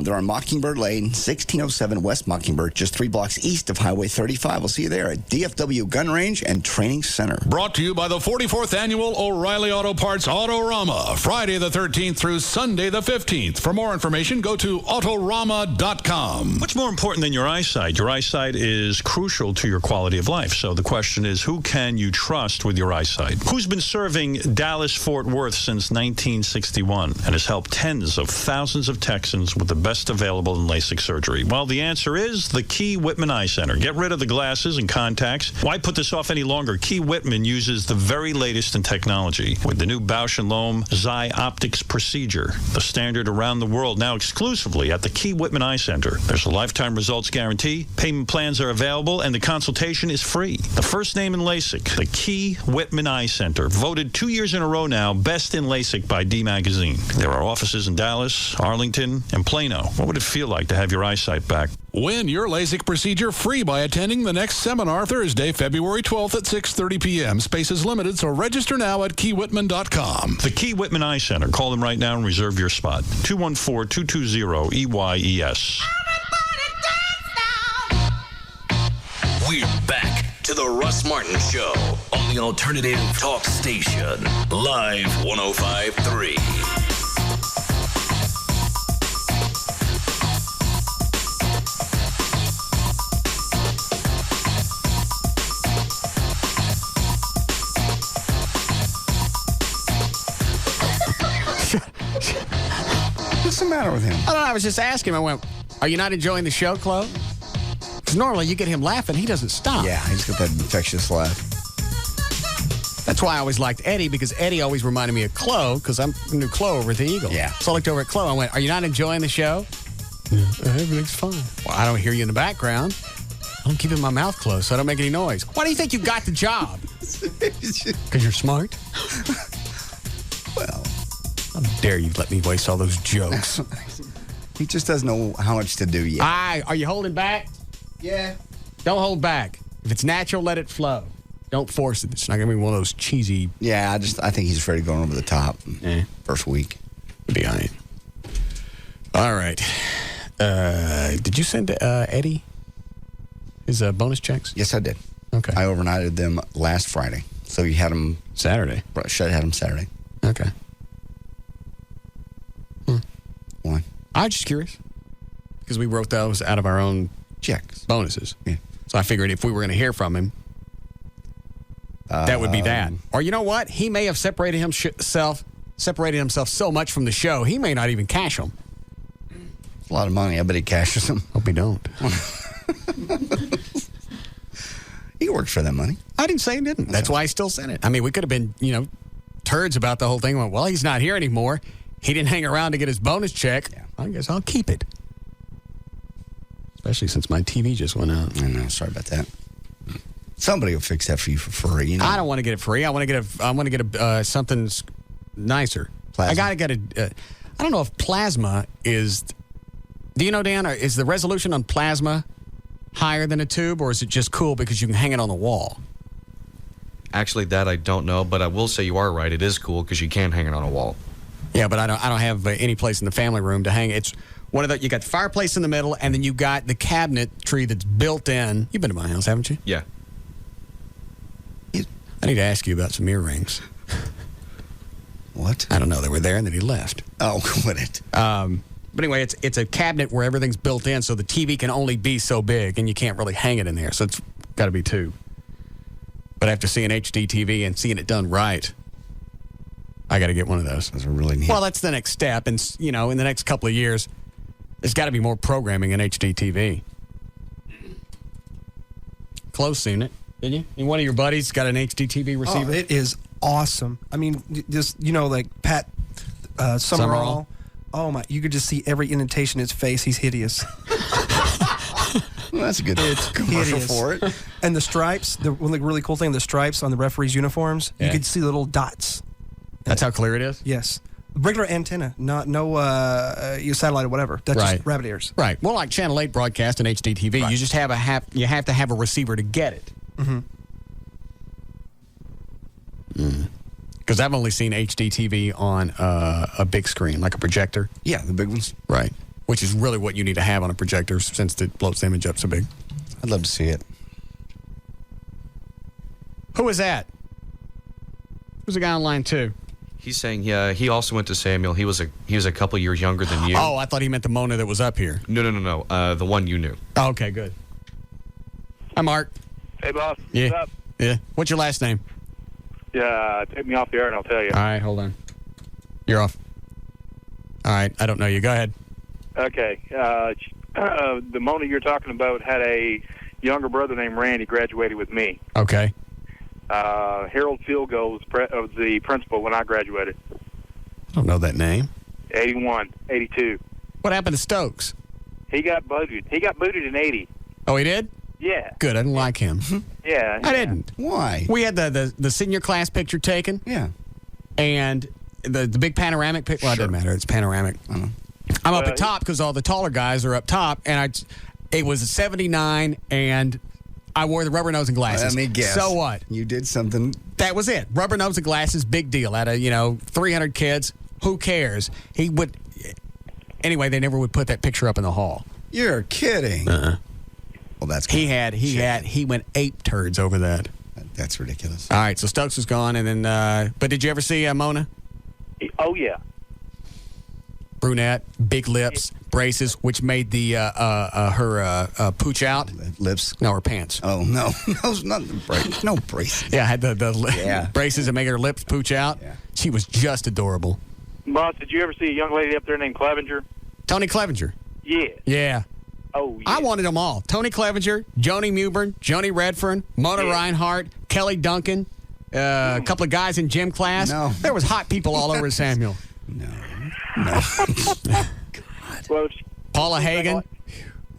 They're on Mockingbird Lane, 1607 West Mockingbird, just 3 blocks east of Highway 35. We'll see you there at DFW Gun Range and Training Center. Brought to you by the 44th Annual O'Reilly Auto Parts Autorama, Friday the 13th through Sunday the 15th. For more information, go to Autorama.com. What's more important than your eyesight? Your eyesight is crucial to your quality of life. So the question is, who can you trust with your eyesight? Who's been serving Dallas-Fort Worth since 1961? And has helped tens of thousands of Texans with the best available in LASIK surgery? Well, the answer is the Key Whitman Eye Center. Get rid of the glasses and contacts. Why put this off any longer? Key Whitman uses the very latest in technology with the new Bausch & Lomb Xi Optics procedure, the standard around the world, now exclusively at the Key Whitman Eye Center. There's a lifetime results guarantee, payment plans are available, and the consultation is free. The first name in LASIK, the Key Whitman Eye Center, voted 2 years in a row now best in LASIK by D Magazine. There are offices in Dallas, Arlington, and Plano. What would it feel like to have your eyesight back? Win your LASIK procedure free by attending the next seminar Thursday, February 12th at 6:30 p.m. Space is limited, so register now at keywhitman.com. The Key Whitman Eye Center. Call them right now and reserve your spot. 214-220-EYES. We're back to the Russ Martin Show on the Alternative Talk Station, Live 105.3. What's the matter with him? I don't know. I was just asking him. I went, are you not enjoying the show, Chloe? Because normally you get him laughing. He doesn't stop. Yeah, he's got that infectious laugh. That's why I always liked Eddie, because Eddie always reminded me of Chloe, because I knew Chloe over at the Eagle. Yeah. So I looked over at Chloe. I went, are you not enjoying the show? Yeah, everything's fine. Well, I don't hear you in the background. I'm keeping my mouth closed so I don't make any noise. Why do you think you got the job? Because you're smart? Well, how dare you let me waste all those jokes? He just doesn't know how much to do yet. Are you holding back? Yeah. Don't hold back. If it's natural, let it flow. Don't force it. It's not going to be one of those cheesy... Yeah, I think he's afraid of going over the top first week. Be all right. All right. Did you send Eddie his bonus checks? Yes, I did. Okay. I overnighted them last Friday. So you had them Saturday. Should have had them Saturday. Okay. Why? I was just curious because we wrote those out of our own checks bonuses. Yeah. So I figured if we were going to hear from him, that would be that. Or you know what? He may have separated himself so much from the show, he may not even cash them. It's a lot of money. I bet he cashes them. Hope he don't. He worked for that money. I didn't say he didn't. That's why I still sent it. I mean, we could have been, turds about the whole thing. Well, he's not here anymore. He didn't hang around to get his bonus check. Yeah. I guess I'll keep it. Especially since my TV just went out. I know. Sorry about that. Somebody will fix that for you for free. I don't want to get it free. I want to get something nicer. Plasma. I got to get I don't know if plasma is. Do you know, Dan? Is the resolution on plasma higher than a tube, or is it just cool because you can hang it on the wall? Actually, that I don't know, but I will say you are right. It is cool because you can hang it on a wall. Yeah, but I don't have any place in the family room to hang it. It's one of the. You got the fireplace in the middle, and then you got the cabinetry that's built in. You've been to my house, haven't you? Yeah. I need to ask you about some earrings. What? I don't know. They were there, and then he left. Oh, quit it. But anyway, it's a cabinet where everything's built in, so the TV can only be so big, and you can't really hang it in there. So it's got to be two. But after seeing HD TV and seeing it done right, I got to get one of those. Those are really neat. Well, that's the next step, and in the next couple of years, there's got to be more programming in HD TV. Chloe's seen it, didn't you? And one of your buddies got an HD TV receiver. Oh, it is awesome. I mean, just like Pat Summerall. Oh my! You could just see every indentation in his face. He's hideous. Well, that's a good commercial for it. And the stripes, the really cool thing, the stripes on the referees' uniforms, you could see the little dots. That's how clear it is? Yes. Regular antenna, no satellite or whatever. That's just rabbit ears. Right. Well, like Channel 8 broadcast and HD TV, you just you have to have a receiver to get it. Because I've only seen HD TV on a big screen, like a projector. Yeah, the big ones. Right. Which is really what you need to have on a projector since it blows the image up so big. I'd love to see it. Who is that? Who's the guy on line 2? He's saying, he also went to Samuel. He was a couple years younger than you. Oh, I thought he meant the Mona that was up here. No. The one you knew. Oh, okay, good. Hi, Mark. Hey, boss. Yeah. What's up? Yeah. What's your last name? Yeah, take me off the air and I'll tell you. All right, hold on. You're off. All right, I don't know you. Go ahead. Okay. The Mona you're talking about had a younger brother named Randy, graduated with me. Okay. Harold Fielgo was the principal when I graduated. I don't know that name. 81, 82. What happened to Stokes? He got booted. He got booted in 80. Oh, he did? Yeah. Good. I didn't like him. Yeah. I didn't. Why? We had the senior class picture taken. Yeah. And the big panoramic picture. Well, it doesn't matter. It's panoramic. I'm up at top because all the taller guys are up top. And it was a 79, and I wore the rubber nose and glasses. Let me guess. So what? You did something. That was it. Rubber nose and glasses, big deal. Out of 300 kids, who cares? He would. Anyway, they never would put that picture up in the hall. You're kidding. Well, that's he went ape turds over that. That's ridiculous. All right, so Stokes was gone, and then. But did you ever see Mona? Oh yeah. Brunette, big lips, braces, which made the her pooch out. Lips? No, her pants. Oh no, not the braces. No braces. Yeah, had the braces that make her lips pooch out. Yeah. She was just adorable. Boss, did you ever see a young lady up there named Clevenger? Tony Clevenger. Yeah. Yeah. Oh, yeah. I wanted them all. Tony Clevenger, Joni Mewburn, Joni Redfern, Mona Reinhardt, Kelly Duncan, a couple of guys in gym class. No. There was hot people all over Samuel. No. God. Well, Paula Hagen.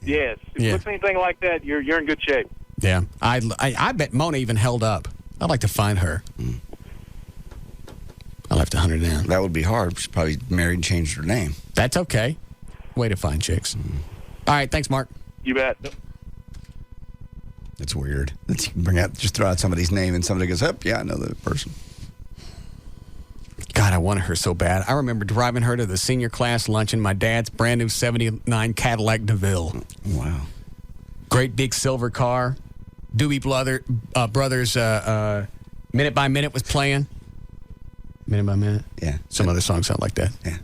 Yes. If you look at anything like that, you're in good shape. Yeah. I bet Mona even held up. I'd like to find her. I'll have to hunt her down. That would be hard. She's probably married and changed her name. That's okay. Way to find chicks. All right. Thanks, Mark. You bet. It's weird. Just throw out somebody's name and somebody goes, yeah, I know that person. God, I wanted her so bad. I remember driving her to the senior class lunch in my dad's brand new 79 Cadillac DeVille. Wow. Great big silver car. Doobie Brothers Minute by Minute was playing. Minute by Minute? Yeah. Some other songs sound like that. Yeah.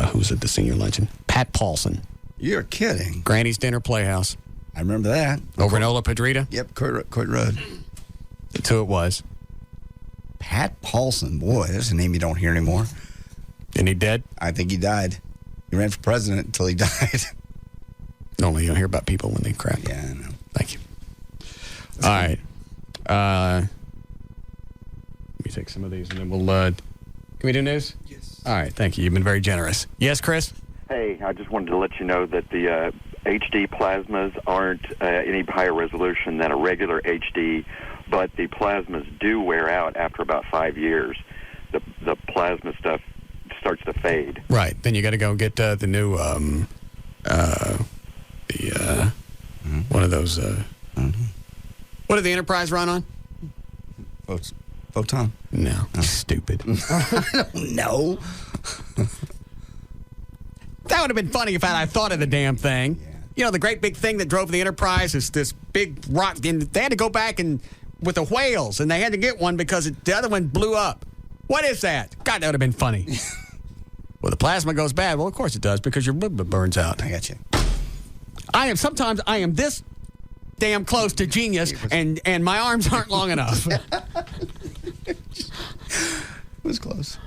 Who was at the senior luncheon? Pat Paulson. You're kidding. Granny's Dinner Playhouse. I remember that. Over in Ola Padrita? Yep, Court Road. That's who it was. Pat Paulson. Boy, that's a name you don't hear anymore. Isn't he dead? I think he died. He ran for president until he died. Normally you don't hear about people when they crap. Yeah, I know. Thank you. All right. Let me take some of these and then we'll... Can we do news? Yes. All right, thank you. You've been very generous. Yes, Chris? Hey, I just wanted to let you know that the HD plasmas aren't any higher resolution than a regular HD, but the plasmas do wear out after about 5 years. The plasma stuff starts to fade. Right. Then you got to go and get the new, one of those, what did the Enterprise run on? Photon? No. Stupid. I don't know. That would have been funny if I thought of the damn thing. Yeah. You know, the great big thing that drove the Enterprise is this big rock. And they had to go back and with the whales, and they had to get one because the other one blew up. What is that? God, that would have been funny. Well, the plasma goes bad. Well, of course it does because your blood burns out. I got you. Sometimes I am this damn close to genius, and my arms aren't long enough. It was close.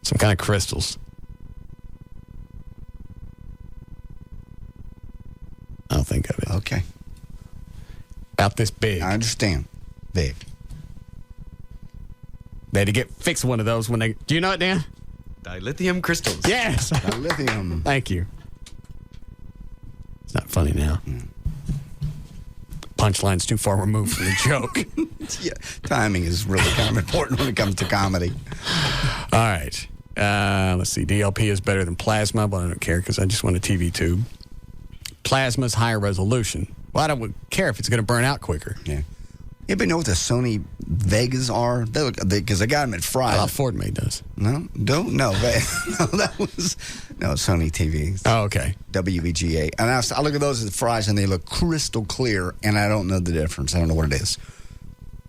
Some kind of crystals. I'll think of it. Okay. About this big. I understand. Big. They had to fix one of those when they... Do you know it, Dan? Dilithium crystals. Yes. Dilithium. Thank you. It's not funny now. Punchline's too far removed from the joke. Yeah, timing is really kind of important when it comes to comedy. All right. Let's see. DLP is better than plasma, but I don't care because I just want a TV tube. Plasma's higher resolution. Well, I don't care if it's going to burn out quicker. Yeah. You ever know what the Sony Vegas are? Because I got them at Fry's. I thought Ford made those. No, don't. No, that was Sony TVs. Oh, okay. WVGA. And I look at those at Fry's and they look crystal clear, and I don't know the difference. I don't know what it is.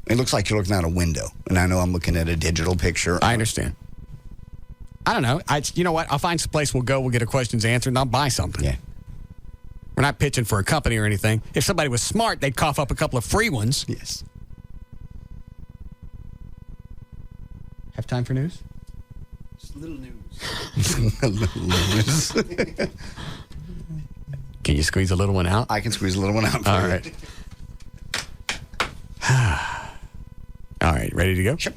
It looks like you're looking out a window, and I know I'm looking at a digital picture. I understand. I don't know. You know what? I'll find some place we'll go. We'll get our questions answered, and I'll buy something. Yeah. We're not pitching for a company or anything. If somebody was smart, they'd cough up a couple of free ones. Yes. Have time for news? Just a little news. A little news. Can you squeeze a little one out? I can squeeze a little one out for All you. right. All right, ready to go? Sure.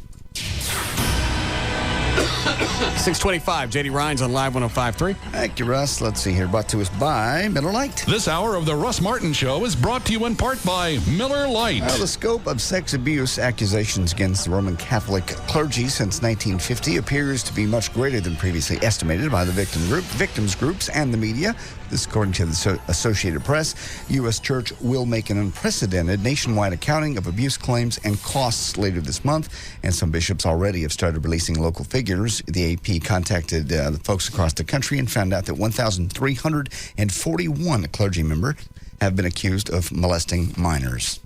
625, J.D. Ryan's on Live 105.3. Thank you, Russ. Let's see here. Brought to us by Miller Lite. This hour of the Russ Martin Show is brought to you in part by Miller Lite. The scope of sex abuse accusations against the Roman Catholic clergy since 1950 appears to be much greater than previously estimated by the victims groups and the media. This, according to the Associated Press. U.S. Church will make an unprecedented nationwide accounting of abuse claims and costs later this month, and some bishops already have started releasing local figures. The AP contacted the folks across the country and found out that 1,341 clergy members have been accused of molesting minors.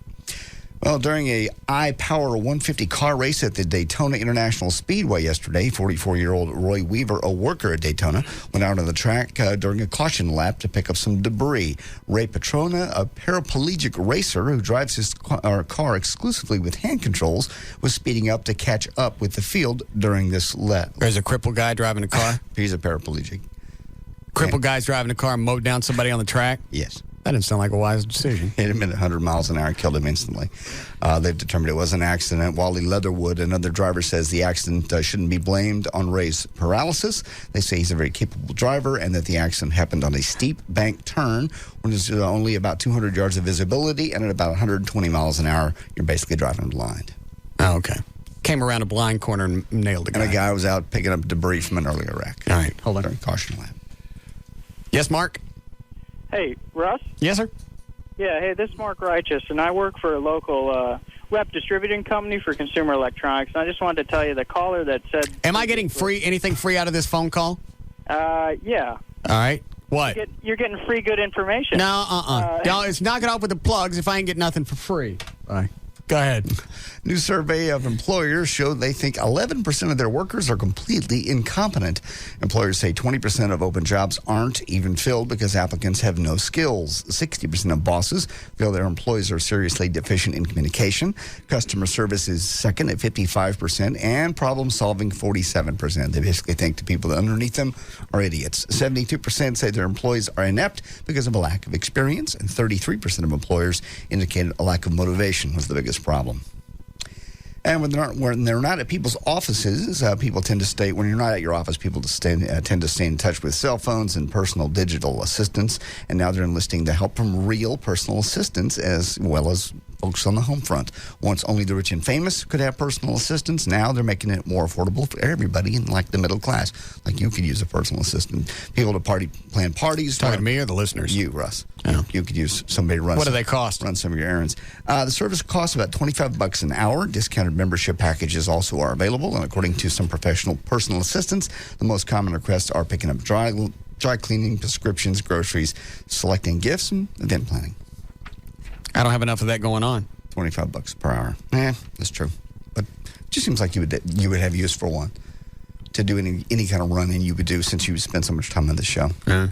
Well, during a I-Power 150 car race at the Daytona International Speedway yesterday, 44-year-old Roy Weaver, a worker at Daytona, went out on the track during a caution lap to pick up some debris. Ray Petrona, a paraplegic racer who drives his car exclusively with hand controls, was speeding up to catch up with the field during this lap. There's a crippled guy driving a car? He's a paraplegic. Crippled guy's driving a car and mowed down somebody on the track? Yes. That didn't sound like a wise decision. Hit him at 100 miles an hour and killed him instantly. They've determined it was an accident. Wally Leatherwood, another driver, says the accident shouldn't be blamed on Ray's paralysis. They say he's a very capable driver and that the accident happened on a steep bank turn when there's only about 200 yards of visibility, and at about 120 miles an hour, you're basically driving blind. Oh, okay. Came around a blind corner and nailed a guy. And a guy was out picking up debris from an earlier wreck. All right, hold on. During caution lap. Yes, Mark? Hey, Russ? Yes, sir? Yeah, hey, this is Mark Righteous, and I work for a local rep distributing company for consumer electronics. And I just wanted to tell you the caller that said... Am I getting anything free out of this phone call? Yeah. All right. What? You're getting free good information. No, it's knock it off with the plugs if I ain't get nothing for free. All right. Go ahead. New survey of employers showed they think 11% of their workers are completely incompetent. Employers say 20% of open jobs aren't even filled because applicants have no skills. 60% of bosses feel their employees are seriously deficient in communication. Customer service is second at 55%, and problem solving 47%. They basically think the people underneath them are idiots. 72% say their employees are inept because of a lack of experience, and 33% of employers indicated a lack of motivation was the biggest problem. And when they're not at people's offices, people tend to stay. When you're not at your office, people tend to stay in touch with cell phones and personal digital assistants. And now they're enlisting the help from real personal assistants as well as folks on the home front. Once only the rich and famous could have personal assistants, now they're making it more affordable for everybody in like the middle class. Like you could use a personal assistant. People to plan parties. Talking to me or the listeners? You, Russ. Oh. You could use somebody to run. What do they cost? Run some of your errands. The service costs about $25 an hour. Discounted membership packages also are available. And according to some professional personal assistants, the most common requests are picking up dry cleaning, prescriptions, groceries, selecting gifts, and event planning. I don't have enough of that going on. $25 per hour. That's true. But it just seems like you would have use for one to do any kind of running you would do since you spend so much time on the show. Yeah.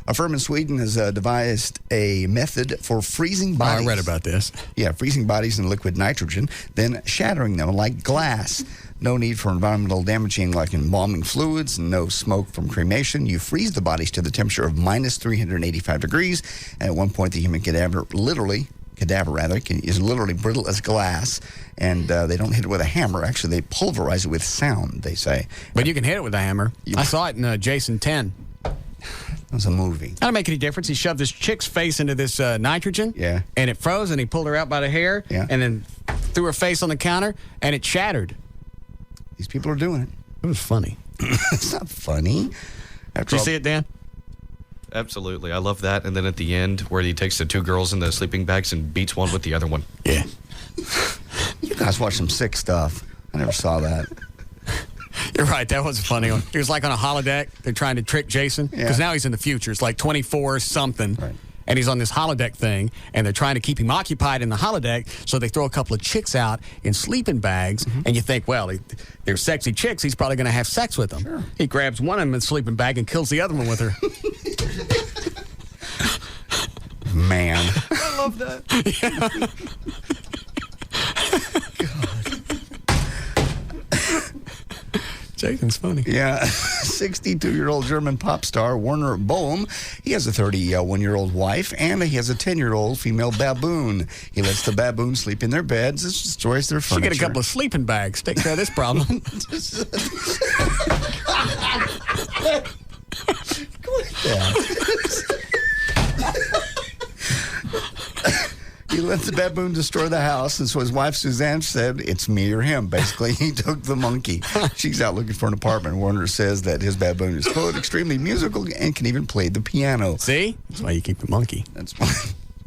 A firm in Sweden has devised a method for freezing bodies. I read about this. Yeah, freezing bodies in liquid nitrogen, then shattering them like glass. No need for environmental damaging like embalming fluids, no smoke from cremation. You freeze the bodies to the temperature of minus 385 degrees. And at one point, the human cadaver is literally brittle as glass, and they don't hit it with a hammer. Actually, they pulverize it with sound, they say. But you can hit it with a hammer. I saw it in Jason 10. That was a movie. That don't make any difference. He shoved this chick's face into this nitrogen, and it froze, and he pulled her out by the hair, and then threw her face on the counter, and it shattered. These people are doing it. It was funny. It's not funny. Did you see it, Dan? Absolutely. I love that. And then at the end, where he takes the two girls in the sleeping bags and beats one with the other one. Yeah. You guys watch some sick stuff. I never saw that. You're right. That was a funny one. He was like on a holodeck. They're trying to trick Jason. Because now he's in the future. It's like 24 something. Right. And he's on this holodeck thing. And they're trying to keep him occupied in the holodeck. So they throw a couple of chicks out in sleeping bags. Mm-hmm. And you think, well, they're sexy chicks. He's probably going to have sex with them. Sure. He grabs one of them in the sleeping bag and kills the other one with her. Man. I love that. Jason's funny. Yeah. 62-year-old German pop star Werner Boehm. He has a 31-year-old wife, and he has a 10-year-old female baboon. He lets the baboon sleep in their beds. This destroys their furniture. Should get a couple of sleeping bags. Take care of this problem. He let the baboon destroy the house, and so his wife Suzanne said, "It's me or him." Basically, he took the monkey. She's out looking for an apartment. Warner says that his baboon is, quote, extremely musical and can even play the piano. See? That's why you keep the monkey. That's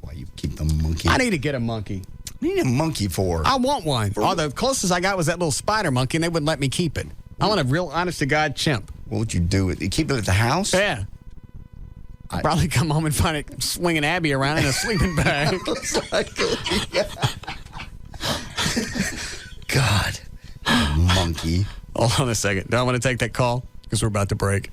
why you keep the monkey. I need to get a monkey. What do you need a monkey for? I want one. The closest I got was that little spider monkey, and they wouldn't let me keep it. I want a real honest-to-God chimp. What would you do with it? You keep it at the house? Yeah. I'd probably come home and find it swinging Abby around in a sleeping bag. God. Monkey. Hold on a second. Do I want to take that call? Because we're about to break.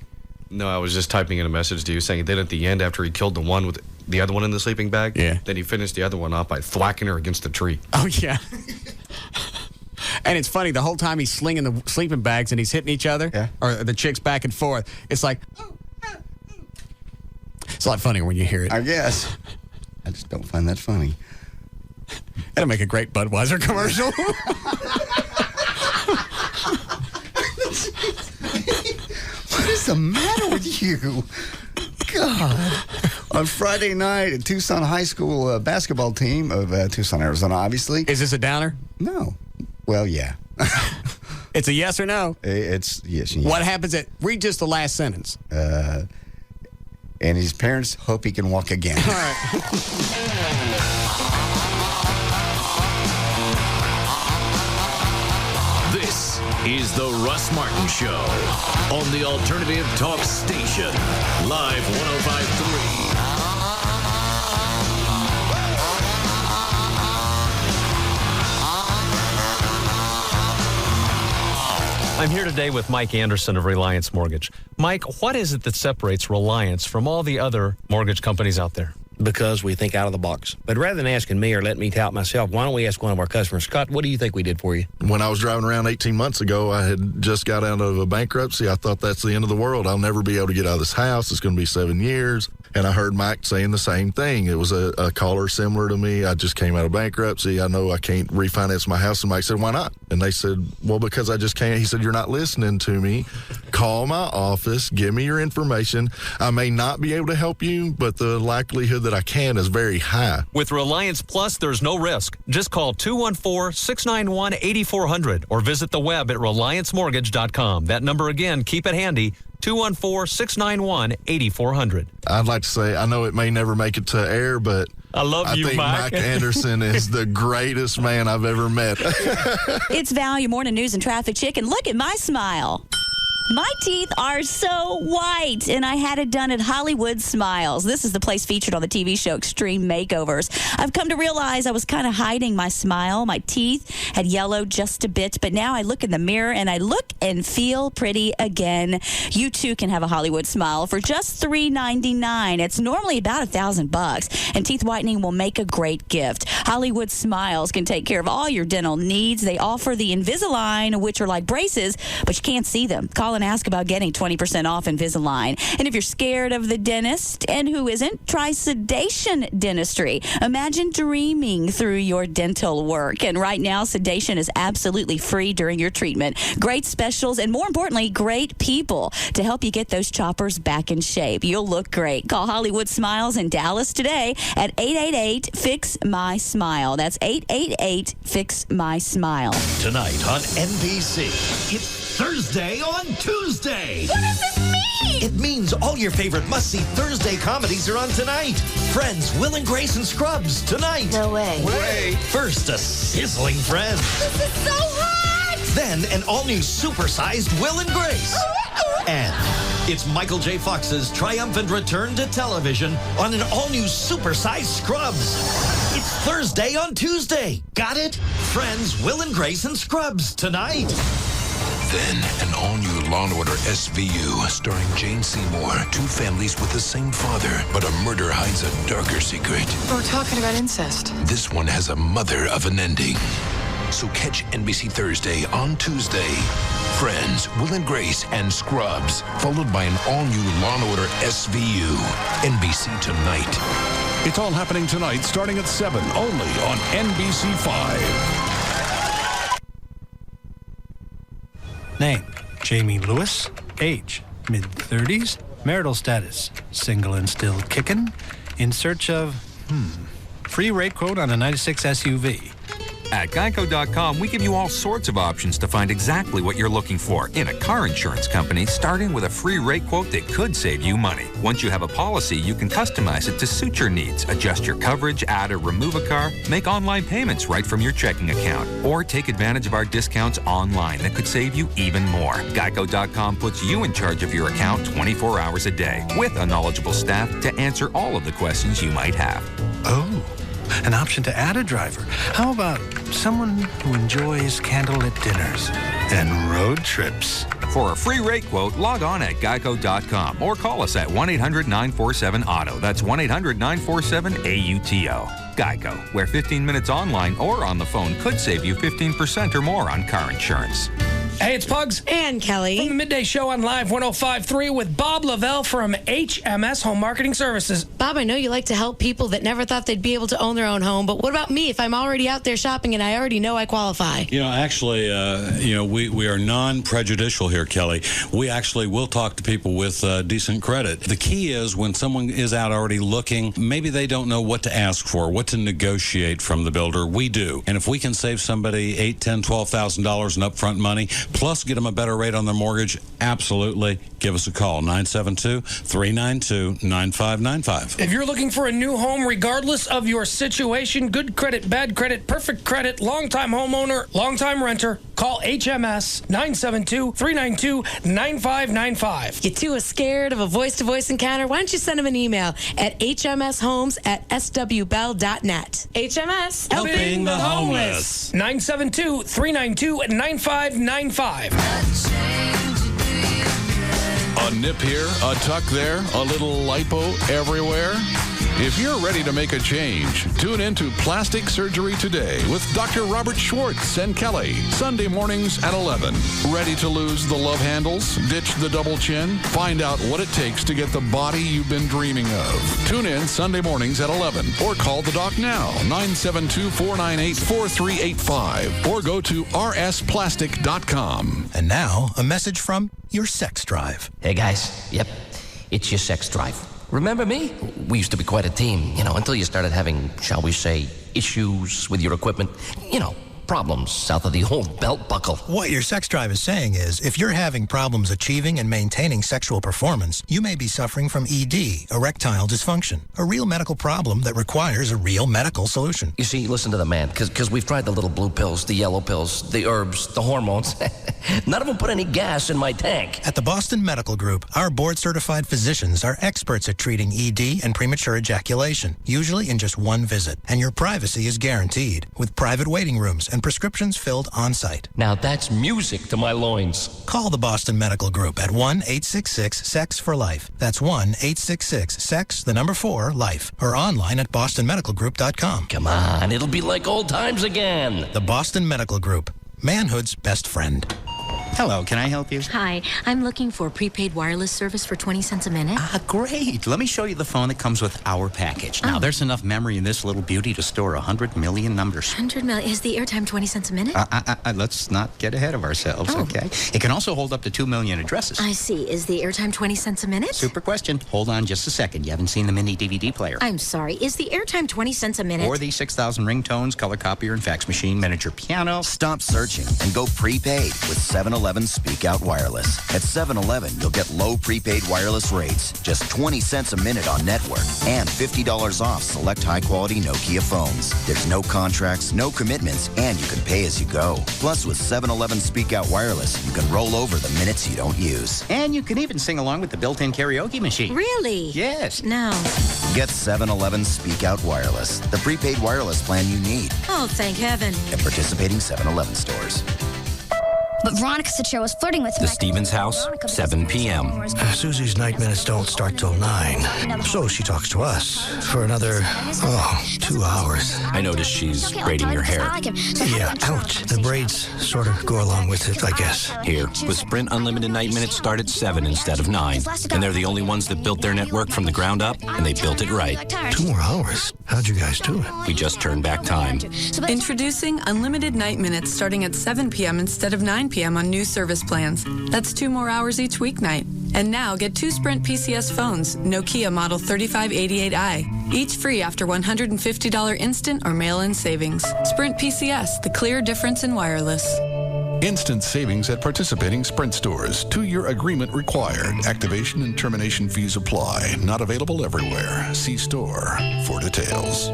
No, I was just typing in a message to you saying that at the end, after he killed the one with the other one in the sleeping bag, then he finished the other one off by thwacking her against the tree. Oh, yeah. And it's funny, the whole time he's slinging the sleeping bags and he's hitting each other, or the chicks back and forth, it's like... It's a lot funnier when you hear it. I guess. I just don't find that funny. That'll make a great Budweiser commercial. What is the matter with you? God. On Friday night, a Tucson High School basketball team of Tucson, Arizona, obviously. Is this a downer? No. Well, yeah. It's a yes or no? It's yes. What happens read just the last sentence. And his parents hope he can walk again. All right. This This is the Russ Martin Show on the Alternative Talk Station, Live 105.3. I'm here today with Mike Anderson of Reliance Mortgage. Mike, what is it that separates Reliance from all the other mortgage companies out there? Because we think out of the box. But rather than asking me or letting me tout myself, why don't we ask one of our customers? Scott, what do you think we did for you? When I was driving around 18 months ago, I had just got out of a bankruptcy. I thought that's the end of the world. I'll never be able to get out of this house. It's going to be 7 years. And I heard Mike saying the same thing. It was a caller similar to me. I just came out of bankruptcy. I know I can't refinance my house. And Mike said, why not? And they said, well, because I just can't. He said, you're not listening to me. Call my office. Give me your information. I may not be able to help you, but the likelihood that I can is very high. With Reliance Plus, there's no risk. Just call 214-691-8400 or visit the web at RelianceMortgage.com. That number again, keep it handy, 214-691-8400. I'd like to say, I know it may never make it to air, but I love you, think Mike. Mike Anderson is the greatest man I've ever met. It's Val, your morning news and traffic chick, and look at my smile. My teeth are so white, and I had it done at Hollywood Smiles. This is the place featured on the TV show Extreme Makeovers. I've come to realize I was kind of hiding my smile. My teeth had yellowed just a bit, but now I look in the mirror, and I look and feel pretty again. You, too, can have a Hollywood Smile for just $3.99. It's normally about $1,000, and teeth whitening will make a great gift. Hollywood Smiles can take care of all your dental needs. They offer the Invisalign, which are like braces, but you can't see them. Call and ask about getting 20% off Invisalign. And if you're scared of the dentist, and who isn't, try sedation dentistry. Imagine dreaming through your dental work. And right now, sedation is absolutely free during your treatment. Great specials, and more importantly, great people to help you get those choppers back in shape. You'll look great. Call Hollywood Smiles in Dallas today at 888-FIX-MY-SMILE. That's 888-FIX-MY-SMILE. Tonight on NBC, it's Thursday on Tuesday. What does this mean? It means all your favorite must-see Thursday comedies are on tonight. Friends, Will and Grace and Scrubs tonight. No way. First, a sizzling Friends. This is so hot! Then, an all-new super-sized Will and Grace. And it's Michael J. Fox's triumphant return to television on an all-new super-sized Scrubs. It's Thursday on Tuesday. Got it? Friends, Will and Grace and Scrubs tonight. Then, an all-new Law & Order SVU starring Jane Seymour. Two families with the same father, but a murder hides a darker secret. We're talking about incest. This one has a mother of an ending. So catch NBC Thursday on Tuesday. Friends, Will and Grace, and Scrubs, followed by an all-new Law & Order SVU. NBC tonight. It's all happening tonight, starting at 7, only on NBC 5. Name, Jamie Lewis. Age, mid-30s. Marital status, single and still kickin'. In search of, free rate quote on a 96 SUV. At Geico.com, we give you all sorts of options to find exactly what you're looking for in a car insurance company, starting with a free rate quote that could save you money. Once you have a policy, you can customize it to suit your needs, adjust your coverage, add or remove a car, make online payments right from your checking account, or take advantage of our discounts online that could save you even more. Geico.com puts you in charge of your account 24 hours a day with a knowledgeable staff to answer all of the questions you might have. Oh, an option to add a driver. How about someone who enjoys candlelit dinners and road trips? For a free rate quote, log on at geico.com or call us at 1-800-947-AUTO. That's 1-800-947-AUTO. Geico, where 15 minutes online or on the phone could save you 15% or more on car insurance. Hey, it's Pugs. And Kelly. From the Midday Show on Live 105.3 with Bob Lavelle from HMS Home Marketing Services. Bob, I know you like to help people that never thought they'd be able to own their own home, but what about me if I'm already out there shopping and I already know I qualify? You know, actually, we are non-prejudicial here, Kelly. We actually will talk to people with decent credit. The key is when someone is out already looking, maybe they don't know what to ask for, what to negotiate from the builder. We do. And if we can save somebody $8,000, $10,000, $12,000 in upfront money, plus get them a better rate on their mortgage, absolutely. Give us a call, 972-392-9595. If you're looking for a new home, regardless of your situation, good credit, bad credit, perfect credit, long-time homeowner, long-time renter, Call HMS 972-392-9595. You two are scared of a voice-to-voice encounter? Why don't you send them an email at hmshomes@swbell.net. HMS. Helping the homeless. 972-392-9595. A nip here, a tuck there, a little lipo everywhere. If you're ready to make a change, tune into Plastic Surgery Today with Dr. Robert Schwartz and Kelly, Sunday mornings at 11. Ready to lose the love handles, ditch the double chin, find out what it takes to get the body you've been dreaming of. Tune in Sunday mornings at 11 or call the doc now, 972-498-4385 or go to rsplastic.com. And now, a message from your sex drive. Hey guys, yep, it's your sex drive. Remember me? We used to be quite a team, until you started having, shall we say, issues with your equipment. Problems south of the old belt buckle. What your sex drive is saying is, if you're having problems achieving and maintaining sexual performance, you may be suffering from ED, erectile dysfunction, a real medical problem that requires a real medical solution. You see, listen to the man, because we've tried the little blue pills, the yellow pills, the herbs, the hormones. None of them put any gas in my tank. At the Boston Medical Group, our board-certified physicians are experts at treating ED and premature ejaculation, usually in just one visit. And your privacy is guaranteed, with private waiting rooms and prescriptions filled on-site. Now that's music to my loins. Call the Boston Medical Group at 1-866-SEX-FOR-LIFE. That's 1-866-SEX-4-LIFE. Or online at bostonmedicalgroup.com. Come on, it'll be like old times again. The Boston Medical Group, manhood's best friend. Hello, can I help you? Hi, I'm looking for prepaid wireless service for 20 cents a minute. Ah, great. Let me show you the phone that comes with our package. Now, there's enough memory in this little beauty to store 100 million numbers. 100 million? Is the airtime 20 cents a minute? Let's not get ahead of ourselves, okay? It can also hold up to 2 million addresses. I see. Is the airtime 20 cents a minute? Super question. Hold on just a second. You haven't seen the mini DVD player. I'm sorry. Is the airtime 20 cents a minute? Or the 6,000 ringtones, color copier, and fax machine, miniature piano. Stop searching and go prepaid with 7-Eleven Speak Out Wireless. At 7-Eleven, you'll get low prepaid wireless rates, just 20 cents a minute on network, and $50 off select high-quality Nokia phones. There's no contracts, no commitments, and you can pay as you go. Plus, with 7-Eleven Speak Out Wireless, you can roll over the minutes you don't use. And you can even sing along with the built-in karaoke machine. Really? Yes. No. Get 7-Eleven Speak Out Wireless, the prepaid wireless plan you need. Oh, thank heaven. At participating 7-Eleven stores. But Veronica said she was flirting with The Stevens house, 7 p.m. Susie's night minutes don't start till 9, so she talks to us for another, 2 hours. I noticed she's braiding your hair. Yeah, ouch. The braids sort of go along with it, I guess. Here, with Sprint Unlimited Night Minutes start at 7 instead of 9. And they're the only ones that built their network from the ground up, and they built it right. 2 more hours? How'd you guys do it? We just turned back time. Introducing Unlimited Night Minutes starting at 7 p.m. instead of 9 p.m. on new service plans. That's 2 more hours each weeknight. And now get 2 Sprint PCS phones, Nokia Model 3588i, each free after $150 instant or mail-in savings. Sprint PCS, the clear difference in wireless. Instant savings at participating Sprint stores. 2-year agreement required. Activation and termination fees apply. Not available everywhere. See store for details.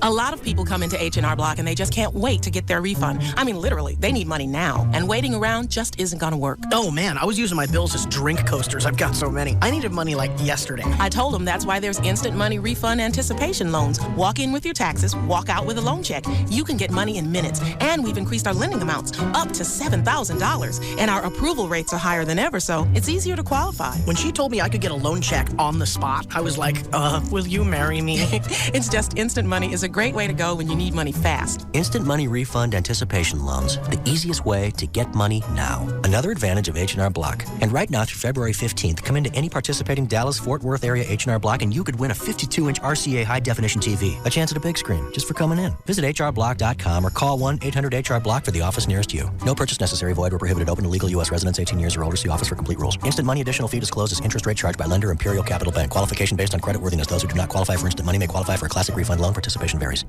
A lot of people come into H&R Block and they just can't wait to get their refund. I mean, literally, they need money now. And waiting around just isn't going to work. Oh, man, I was using my bills as drink coasters. I've got so many. I needed money like yesterday. I told them that's why there's instant money refund anticipation loans. Walk in with your taxes, walk out with a loan check. You can get money in minutes. And we've increased our lending amounts up to $7,000. And our approval rates are higher than ever, so it's easier to qualify. When she told me I could get a loan check on the spot, I was like, will you marry me? It's just instant money is a great way to go when you need money fast. Instant money refund anticipation loans. The easiest way to get money now. Another advantage of H&R Block. And right now through February 15th, come into any participating Dallas-Fort Worth area H&R Block and you could win a 52-inch RCA high-definition TV. A chance at a big screen just for coming in. Visit hrblock.com or call 1-800-HR-BLOCK for the office nearest you. No purchase necessary. Void where prohibited. Open to legal U.S. residents 18 years or older. See office for complete rules. Instant money additional fee disclosed as interest rate charged by lender Imperial Capital Bank. Qualification based on credit worthiness. Those who do not qualify for instant money may qualify for a classic refund loan. Participation varies.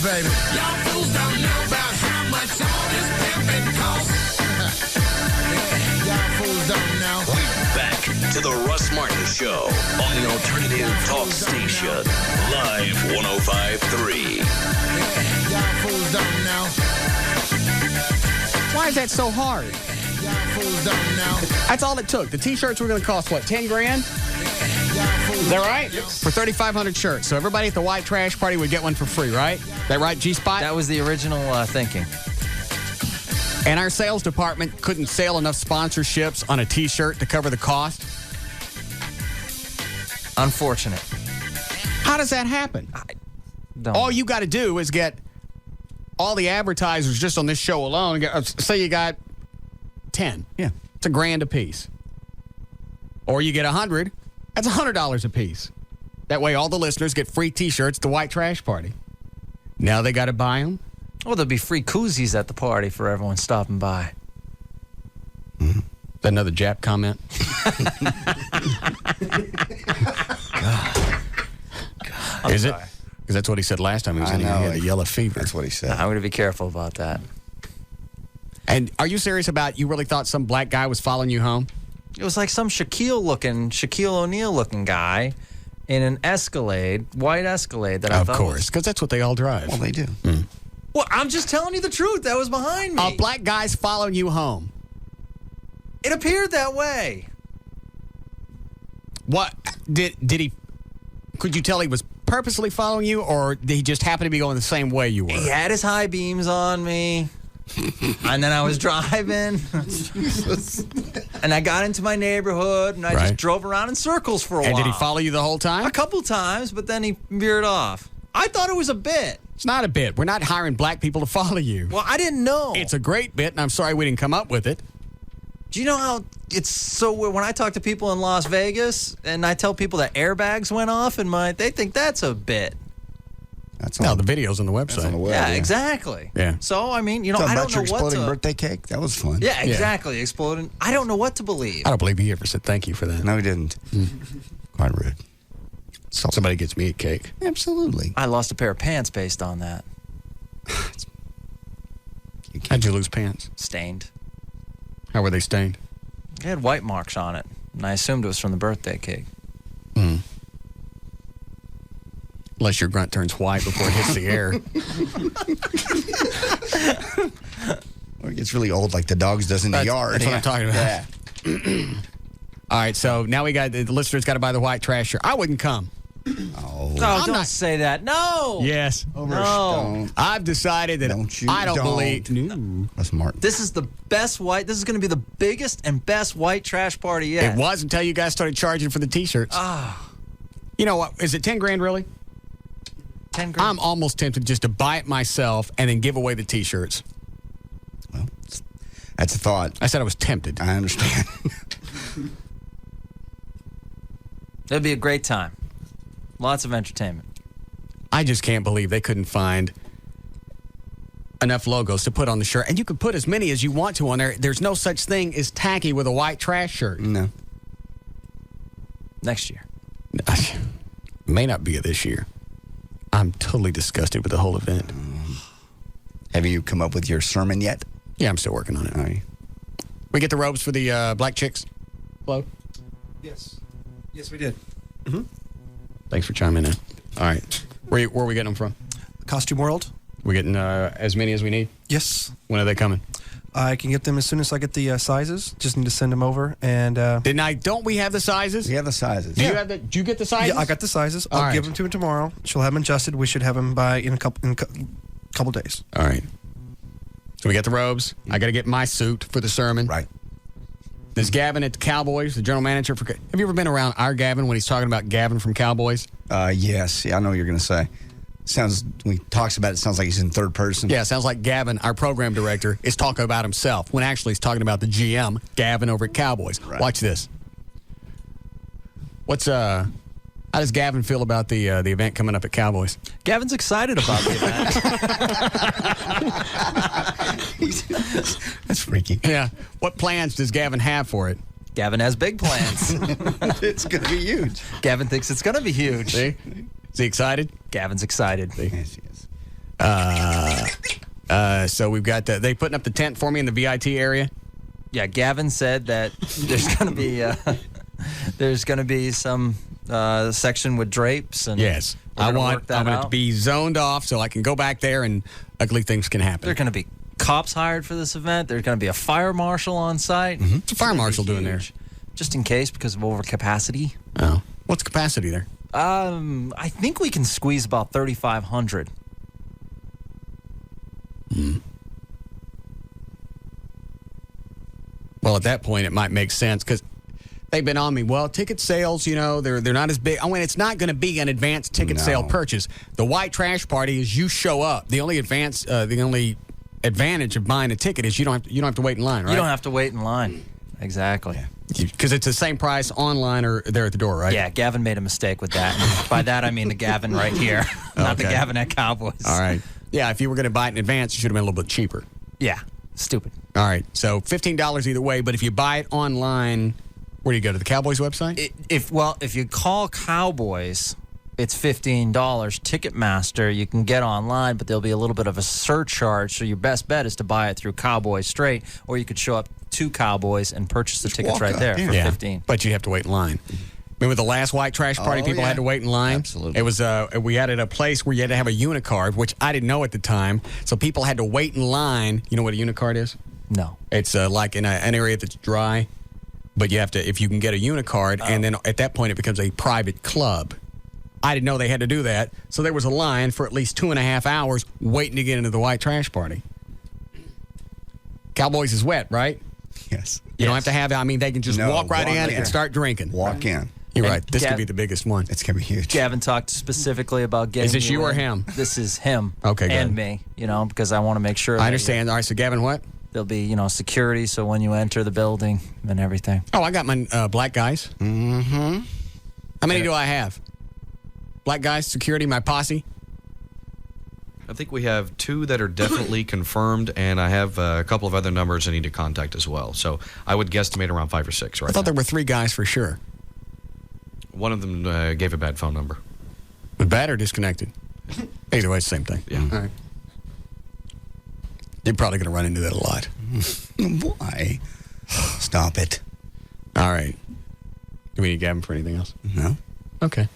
Baby. to the Russ Martin Show on the Alternative Talk Station. Live 105.3. Y'all fools don't know. Why is that so hard? Y'all fools don't know. That's all it took. The T-shirts were going to cost, what, 10 grand? Is that right? For 3,500 shirts. So everybody at the white trash party would get one for free, right? That right, G-Spot? That was the original thinking. And our sales department couldn't sell enough sponsorships on a T-shirt to cover the cost? Unfortunate. How does that happen? All you got to do is get all the advertisers just on this show alone. Say you got 10. Yeah. It's $1,000 a piece. Or you get 100. That's $100 a piece. That way all the listeners get free T-shirts at the white trash party. Now they got to buy them. Well, there'll be free koozies at the party for everyone stopping by. Mm-hmm. Is that another Jap comment? Is it? Because that's what he said last time he was in here. He had the yellow fever. That's what he said. I'm going to be careful about that. And are you serious about you really thought some black guy was following you home? It was like some Shaquille O'Neal looking guy in an Escalade, white Escalade that I thought. Of course, because that's what they all drive. Well, they do. Mm. Well, I'm just telling you the truth. That was behind me. A black guy's following you home. It appeared that way. What did he? Could you tell he was purposely following you, or did he just happen to be going the same way you were? He had his high beams on me. And then I was driving, and I got into my neighborhood, and I just drove around in circles for a while. And did he follow you the whole time? A couple times, but then he veered off. I thought it was a bit. It's not a bit. We're not hiring black people to follow you. Well, I didn't know. It's a great bit, and I'm sorry we didn't come up with it. Do you know how it's so weird? When I talk to people in Las Vegas, and I tell people that airbags went off, they think that's a bit. No, the video's on the website. On the web, yeah, exactly. Yeah. So, I mean, I don't about know your what exploding to... birthday cake? That was fun. Yeah, exactly. Exploding. I don't know what to believe. I don't believe he ever said thank you for that. No, he didn't. Quite rude. Somebody gets me a cake. Absolutely. I lost a pair of pants based on that. How'd you lose pants? Stained. How were they stained? It had white marks on it, and I assumed it was from the birthday cake. Mm. Unless your grunt turns white before it hits the air. Or it gets really old like the dogs does in the yard. That's what I'm talking about. Yeah. All right, so now we got the listeners got to buy the white trash shirt. I wouldn't come. Oh, don't say that. No. Yes. No. I've decided that I don't believe. No. That's smart. This is the best white. This is going to be the biggest and best white trash party yet. It was until you guys started charging for the T-shirts. You know what? Is it 10 grand really? 10 grand. I'm almost tempted just to buy it myself and then give away the T-shirts. Well, that's a thought. I said I was tempted. I understand. It'd be a great time. Lots of entertainment. I just can't believe they couldn't find enough logos to put on the shirt. And you could put as many as you want to on there. There's no such thing as tacky with a white trash shirt. No. Next year. May not be this year. I'm totally disgusted with the whole event. Have you come up with your sermon yet? Yeah, I'm still working on it. All right. We get the robes for the black chicks, Flo? Yes. Yes, we did. Mm-hmm. Thanks for chiming in. All right. Where are we getting them from? Costume World. We're getting as many as we need? Yes. When are they coming? I can get them as soon as I get the sizes. Just need to send them over. And don't we have the sizes? We have the sizes. Do you get the sizes? Yeah, I got the sizes. I'll give them to her tomorrow. She'll have them adjusted. We should have them by in a couple days. All right. So we got the robes. I got to get my suit for the sermon. Right. Does Gavin at the Cowboys, the general manager for... Have you ever been around our Gavin when he's talking about Gavin from Cowboys? Yes. Yeah, I know what you're going to say. When he talks about it, sounds like he's in third person. Yeah, it sounds like Gavin, our program director, is talking about himself when actually he's talking about the GM, Gavin over at Cowboys. Right. Watch this. How does Gavin feel about the event coming up at Cowboys? Gavin's excited about the event. That's freaky. Yeah. What plans does Gavin have for it? Gavin has big plans. It's going to be huge. Gavin thinks it's going to be huge. See? Is he excited? Gavin's excited. Yes, he is. So we've got they putting up the tent for me in the VIT area. Yeah, Gavin said that there's going to be There's going to be some section with drapes. And yes. we're I gonna want work that it out. to be zoned off so I can go back there and ugly things can happen. There are going to be cops hired for this event. There's going to be a fire marshal on site. What's a fire marshal doing there? Just in case, because of overcapacity. Oh. What's capacity there? I think we can squeeze about 3,500. Well, at that point, it might make sense because they've been on me. Well, ticket sales, they're not as big. I mean, it's not going to be an advanced ticket sale purchase. The white trash party is you show up. The only advantage of buying a ticket is you don't have to wait in line, right? You don't have to wait in line. Exactly. Because it's the same price online or there at the door, right? Yeah, Gavin made a mistake with that. By that, I mean the Gavin right here, not the Gavin at Cowboys. All right. Yeah, if you were going to buy it in advance, it should have been a little bit cheaper. Yeah, stupid. All right, so $15 either way, but if you buy it online, where do you go, to the Cowboys website? If you call Cowboys, it's $15. Ticketmaster, you can get online, but there'll be a little bit of a surcharge, so your best bet is to buy it through Cowboys straight, or you could show up to Cowboys and purchase the tickets right there for $15. But you have to wait in line. Remember the last white trash party, people had to wait in line? Absolutely. It was we had at a place where you had to have a unicard, which I didn't know at the time. So people had to wait in line. You know what a unicard is? No. It's like in an area that's dry, but you have to, if you can get a unicard, and then at that point it becomes a private club. I didn't know they had to do that. So there was a line for at least 2.5 hours waiting to get into the white trash party. Cowboys is wet, right? Yes. You don't have to have it. I mean, they can just walk right in and start drinking. Walk in. You're right. This could be the biggest one. It's going to be huge. Gavin talked specifically about getting. Is this you or in. him? This is him. Okay, good. And me, because I want to make sure. I understand. All right, so Gavin, what? There'll be, security, so when you enter the building and everything. Oh, I got my black guys. Mm-hmm. How many do I have? Black guys, security, my posse? I think we have 2 that are definitely confirmed, and I have a couple of other numbers I need to contact as well. So I would guesstimate around 5 or 6 right I thought there were 3 guys for sure. One of them gave a bad phone number. Was bad or disconnected? Either way, it's the same thing. Yeah. All right. You're probably going to run into that a lot. Why? Stop it. All right. Do we need Gavin for anything else? No. Okay.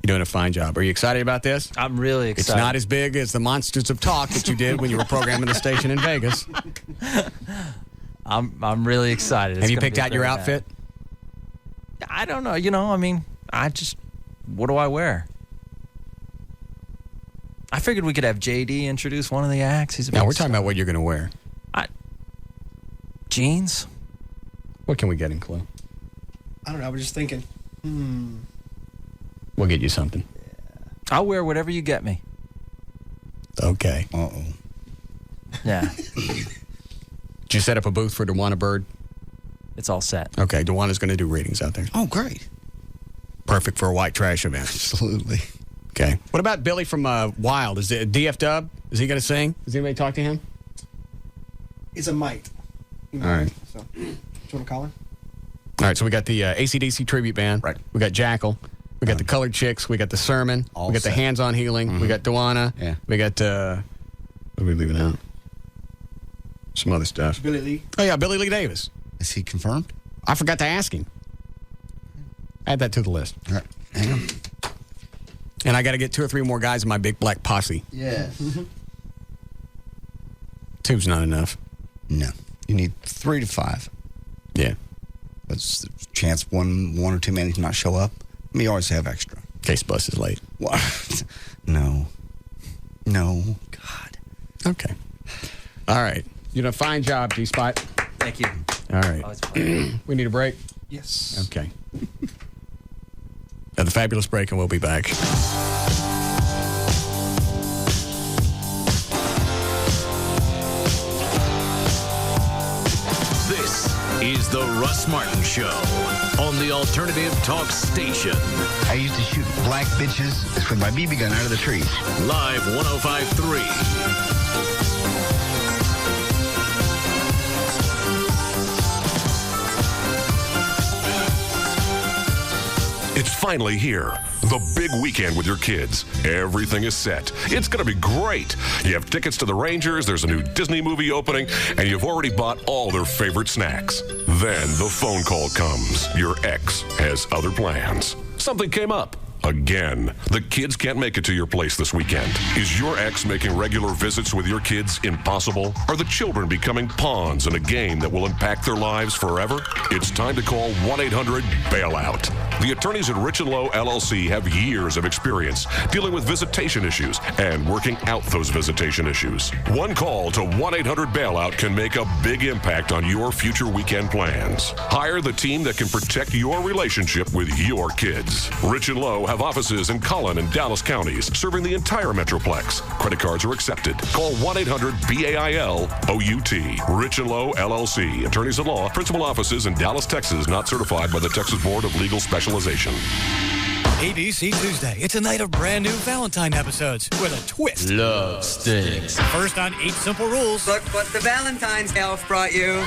You're doing a fine job. Are you excited about this? I'm really excited. It's not as big as the Monsters of Talk that you did when you were programming the station in Vegas. I'm really excited. Have you picked out your outfit? I don't know. What do I wear? I figured we could have JD introduce one of the acts. No, we're talking about what you're going to wear. Jeans. What can we get in, Chloe? I don't know. I was just thinking. We'll get you something. I'll wear whatever you get me. Okay. Uh-oh. Yeah. Did you set up a booth for Dewana Bird? It's all set. Okay, Dewana's going to do readings out there. Oh, great. Perfect for a white trash event. Absolutely. Okay. What about Billy from Wild? Is it DF Dub? Is he going to sing? Does anybody talk to him? It's a might. All right. So, do you want to call her? All right, so we got the AC/DC tribute band. Right. We got Jackal. We got the Colored Chicks. We got the Sermon. We got the Hands on Healing. Mm-hmm. We got Dewana. Yeah. We got, what are we leaving out? Some other stuff. Billy Lee. Oh, yeah, Billy Lee Davis. Is he confirmed? I forgot to ask him. Add that to the list. All right. Hang on. And I got to get 2 or 3 more guys in my big black posse. Yes. 2's not enough. No. You need 3 to 5. Yeah. That's the chance one or two men not show up. We always have extra. In case bus is late. What? No. God. Okay. All right. You did a fine job, G-Spot. Thank you. All right. We need a break? Yes. Okay. The fabulous break, and we'll be back. This is the Russ Martin Show on the Alternative Talk Station. I used to shoot black bitches with my BB gun out of the trees. Live 105.3. It's finally here. The big weekend with your kids. Everything is set. It's going to be great. You have tickets to the Rangers, there's a new Disney movie opening, and you've already bought all their favorite snacks. Then the phone call comes. Your ex has other plans. Something came up. Again. The kids can't make it to your place this weekend. Is your ex making regular visits with your kids impossible? Are the children becoming pawns in a game that will impact their lives forever? It's time to call 1-800-BAILOUT. The attorneys at Rich & Lowe LLC have years of experience dealing with visitation issues and working out those visitation issues. One call to 1-800-BAILOUT can make a big impact on your future weekend plans. Hire the team that can protect your relationship with your kids. Rich & Lowe have offices in Collin and Dallas counties, serving the entire Metroplex. Credit cards are accepted. Call 1-800-BAILOUT. Rich & Lowe LLC. Attorneys at law. Principal offices in Dallas, Texas. Not certified by the Texas Board of Legal Specialization. ABC Tuesday. It's a night of brand new Valentine episodes with a twist. Love stinks. First on 8 Simple Rules. Look what the Valentine's elf brought you.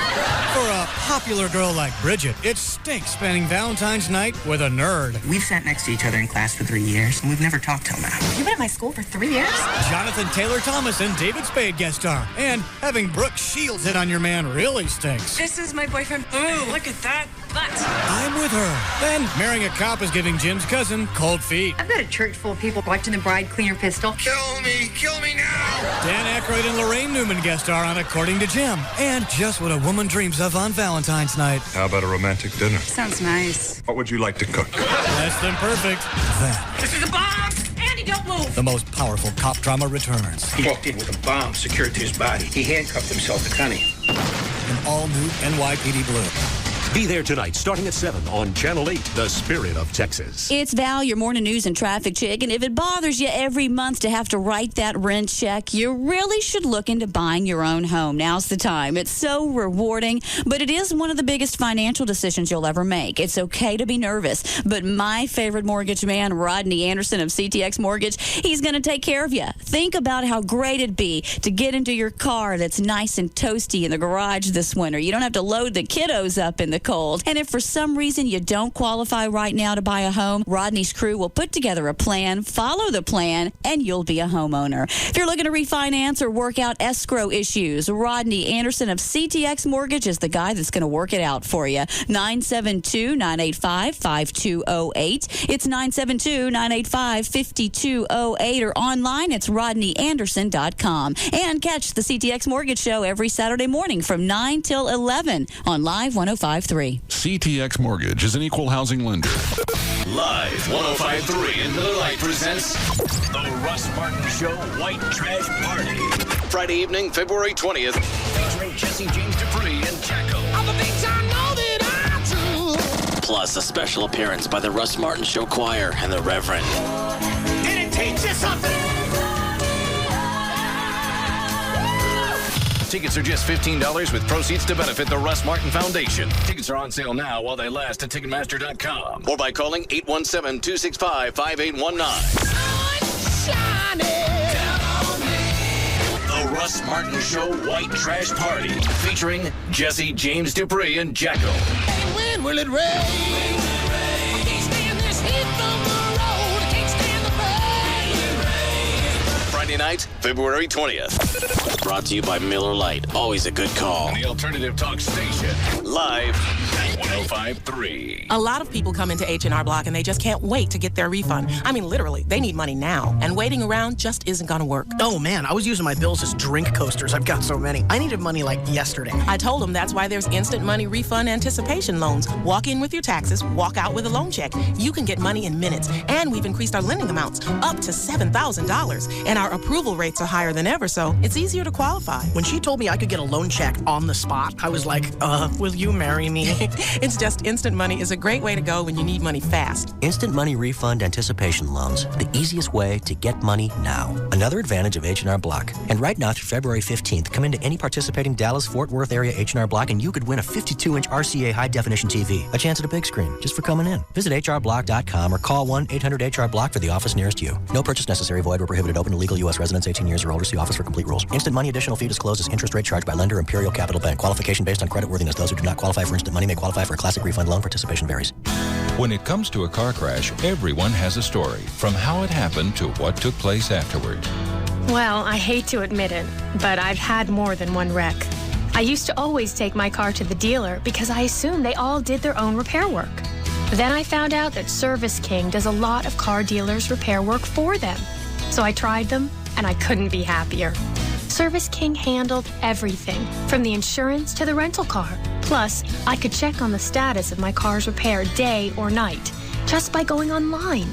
For a popular girl like Bridget, it stinks spending Valentine's night with a nerd. We've sat next to each other in class for 3 years, and we've never talked till now. You've been at my school for 3 years? Jonathan Taylor Thomas and David Spade guest star. And having Brooke Shields hit on your man really stinks. This is my boyfriend. Ooh, look at that butt. I'm with her. Then marrying a cop is giving Jim's cousin cold feet. I've got a church full of people watching the bride clean her pistol. Kill me now. Dan Aykroyd and Lorraine Newman guest star on According to Jim. And just what a woman dreams of on Valentine's night. How about a romantic dinner? Sounds nice. What would you like to cook? Less than perfect. Then This is a bomb! Andy, don't move! the most powerful cop drama returns. He walked in with a bomb secured to his body. He handcuffed himself to Connie. An all-new NYPD Blue. Be there tonight, starting at 7 on Channel 8, The Spirit of Texas. It's Val, your morning news and traffic chick, and if it bothers you every month to have to write that rent check, you really should look into buying your own home. Now's the time. It's so rewarding, but it is one of the biggest financial decisions you'll ever make. It's okay to be nervous, but my favorite mortgage man, Rodney Anderson of CTX Mortgage, he's going to take care of you. Think about how great it'd be to get into your car that's nice and toasty in the garage this winter. You don't have to load the kiddos up in the cold. And if for some reason you don't qualify right now to buy a home, Rodney's crew will put together a plan, follow the plan, and you'll be a homeowner. If you're looking to refinance or work out escrow issues, Rodney Anderson of CTX Mortgage is the guy that's going to work it out for you. 972-985-5208. It's 972-985-5208, or online it's rodneyanderson.com. And catch the CTX Mortgage Show every Saturday morning from 9 till 11 on Live 105.3. CTX Mortgage is an equal housing lender. Live 105.3 in Miller Lite presents The Russ Martin Show White Trash Party. Friday evening, February 20th. Featuring Jesse James Dupree and Jacko. I'm a big time, know that I do. Plus a special appearance by the Russ Martin Show Choir and the Reverend. Did it teach you something? Tickets are just $15 with proceeds to benefit the Russ Martin Foundation. Tickets are on sale now while they last at Ticketmaster.com. Or by calling 817-265-5819. The Russ Martin Show White Trash Party. Featuring Jesse James Dupree and Jacko. Hey, when will it rain? I can't stand this heat from the road. I can't stand the pain. Friday night, February 20th. Brought to you by Miller Lite. Always a good call. On the Alternative Talk Station. Live at 105.3. A lot of people come into H&R Block and they just can't wait to get their refund. I mean, literally, they need money now. And waiting around just isn't going to work. Oh, man, I was using my bills as drink coasters. I've got so many. I needed money like yesterday. I told them that's why there's instant money refund anticipation loans. Walk in with your taxes, walk out with a loan check. You can get money in minutes. And we've increased our lending amounts up to $7,000. And our approval rates are higher than ever, so it's easier to qualify. When she told me I could get a loan check on the spot, I was like, will you marry me? It's just instant money is a great way to go when you need money fast. Instant money refund anticipation loans. The easiest way to get money now. Another advantage of H&R Block. And right now through February 15th, come into any participating Dallas-Fort Worth area H&R Block and you could win a 52-inch RCA high-definition TV. A chance at a big screen just for coming in. Visit hrblock.com or call 1-800-HR-BLOCK for the office nearest you. No purchase necessary. Void where prohibited. Open to legal U.S. residents 18 years or older. See office for complete rules. Instant money additional fee disclosed as interest rate charged by lender Imperial Capital Bank. Qualification based on credit worthiness. Those who do not qualify for instant money may qualify for a classic refund loan. Participation varies. When it comes to a car crash, everyone has a story, from how it happened to what took place afterward. Well, I hate to admit it, but I've had more than one wreck. I used to always take my car to the dealer because I assumed they all did their own repair work. Then I found out that Service King does a lot of car dealers' repair work for them. So I tried them, and I couldn't be happier. Service King handled everything, from the insurance to the rental car. Plus, I could check on the status of my car's repair day or night, just by going online.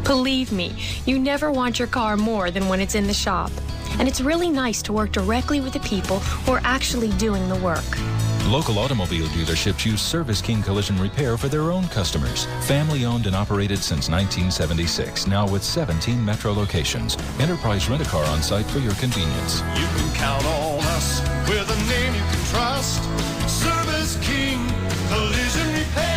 Believe me, you never want your car more than when it's in the shop. And it's really nice to work directly with the people who are actually doing the work. Local automobile dealerships use Service King Collision Repair for their own customers. Family owned and operated since 1976, now with 17 metro locations. Enterprise Rent-A-Car on site for your convenience. You can count on us with a name you can trust. Service King Collision Repair.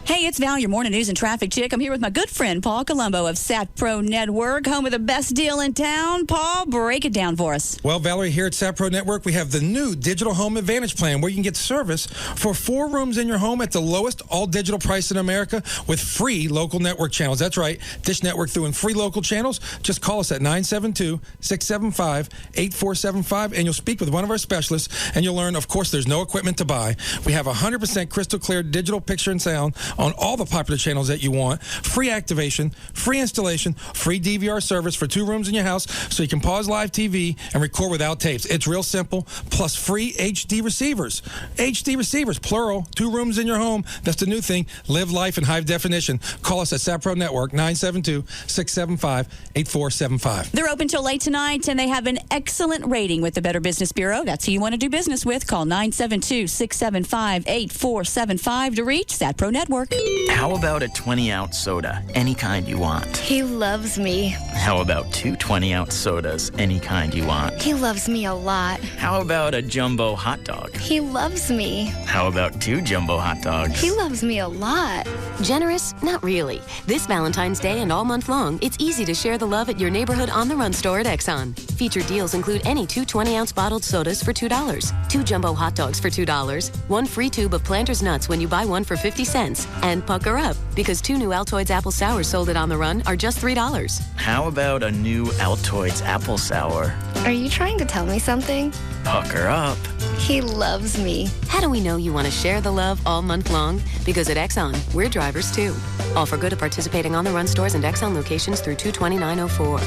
Hey, it's Val, your morning news and traffic chick. I'm here with my good friend, Paul Colombo of SatPro Network, home of the best deal in town. Paul, break it down for us. Well, Valerie, here at SatPro Network, we have the new Digital Home Advantage Plan, where you can get service for 4 rooms in your home at the lowest all-digital price in America with free local network channels. That's right, Dish Network through and free local channels. Just call us at 972-675-8475, and you'll speak with one of our specialists, and you'll learn, of course, there's no equipment to buy. We have 100% crystal clear digital picture and sound on all the popular channels that you want, free activation, free installation, free DVR service for 2 rooms in your house so you can pause live TV and record without tapes. It's real simple, plus free HD receivers. HD receivers, plural, 2 rooms in your home. That's the new thing. Live life in high definition. Call us at SatPro Network, 972-675-8475. They're open till late tonight, and they have an excellent rating with the Better Business Bureau. That's who you want to do business with. Call 972-675-8475 to reach SatPro Network. How about a 20-ounce soda, any kind you want? He loves me. How about 2 20-ounce sodas, any kind you want? He loves me a lot. How about a jumbo hot dog? He loves me. How about 2 jumbo hot dogs? He loves me a lot. Generous? Not really. This Valentine's Day and all month long, it's easy to share the love at your neighborhood On the Run store at Exxon. Featured deals include any 2 20-ounce bottled sodas for $2, 2 jumbo hot dogs for $2, 1 free tube of Planters nuts when you buy 1 for 50 cents, and pucker up, because 2 new Altoids apple sours sold at On the Run are just $3. How about a new Altoids apple sour? Are you trying to tell me something? Pucker up. He loves me. How do we know you want to share the love all month long? Because at Exxon, we're drivers too. Offer good at participating On the Run stores and Exxon locations through 2/29/04.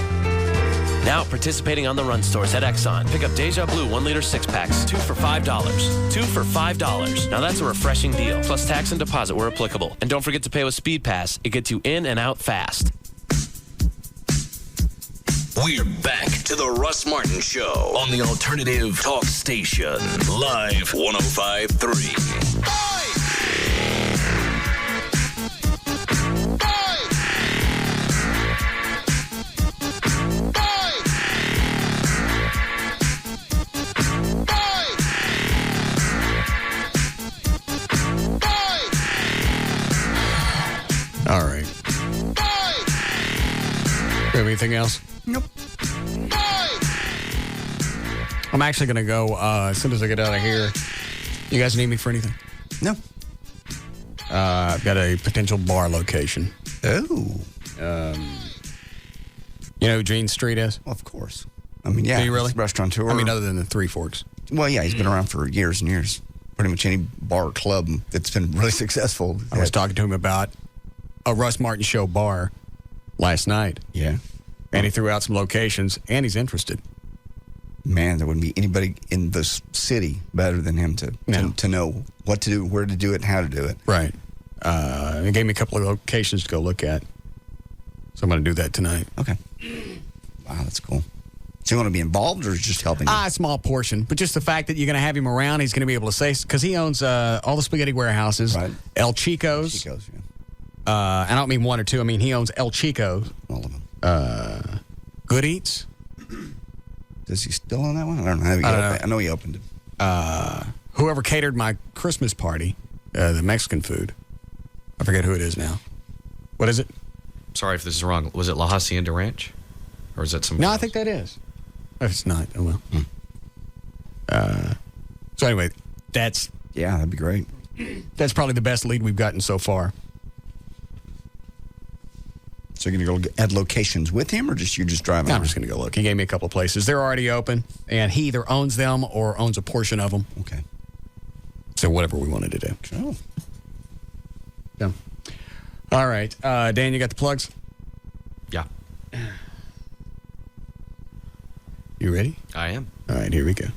Now participating On the Run stores at Exxon. Pick up Deja Blue 1-liter 6-packs, 2 for $5. 2 for $5. Now that's a refreshing deal. Plus tax and deposit where applicable. And don't forget to pay with Speed Pass. It gets you in and out fast. We're back to the Russ Martin Show on the Alternative Talk Station. Live 105.3. All right. Have anything else? Nope. I'm actually going to go as soon as I get out of here. You guys need me for anything? No. I've got a potential bar location. Oh. You know who Gene Street is? Well, of course. I mean, yeah. Do you really? Restaurateur. I mean, other than the Three Forks. Well, yeah, he's been around for years and years. Pretty much any bar or club that's been really successful. I was talking to him about a Russ Martin Show bar last night. Yeah. And he threw out some locations, and he's interested. Man, there wouldn't be anybody in this city better than him to know what to do, where to do it, and how to do it. Right. He gave me a couple of locations to go look at. So I'm going to do that tonight. Okay. Wow, that's cool. So you want to be involved or just helping? A small portion. But just the fact that you're going to have him around, he's going to be able to say, because he owns all the spaghetti warehouses, right. El Chico's. El Chico's, yeah. I don't mean 1 or 2. I mean, he owns El Chico's. All of them. Good Eats. Does he still own that one? I don't know. I know he opened it. Whoever catered my Christmas party, the Mexican food. I forget who it is now. What is it? Sorry if this is wrong. Was it La Hacienda Ranch? Or is that something else? I think that is. If it's not, oh well. So anyway, that's... Yeah, that'd be great. That's probably the best lead we've gotten so far. So you're going to go at locations with him, or you're just driving? I'm just going to go look. He gave me a couple of places. They're already open, and he either owns them or owns a portion of them. Okay. So whatever we wanted to do. Oh. Yeah. All right. Dan, you got the plugs? Yeah. You ready? I am. All right, here we go.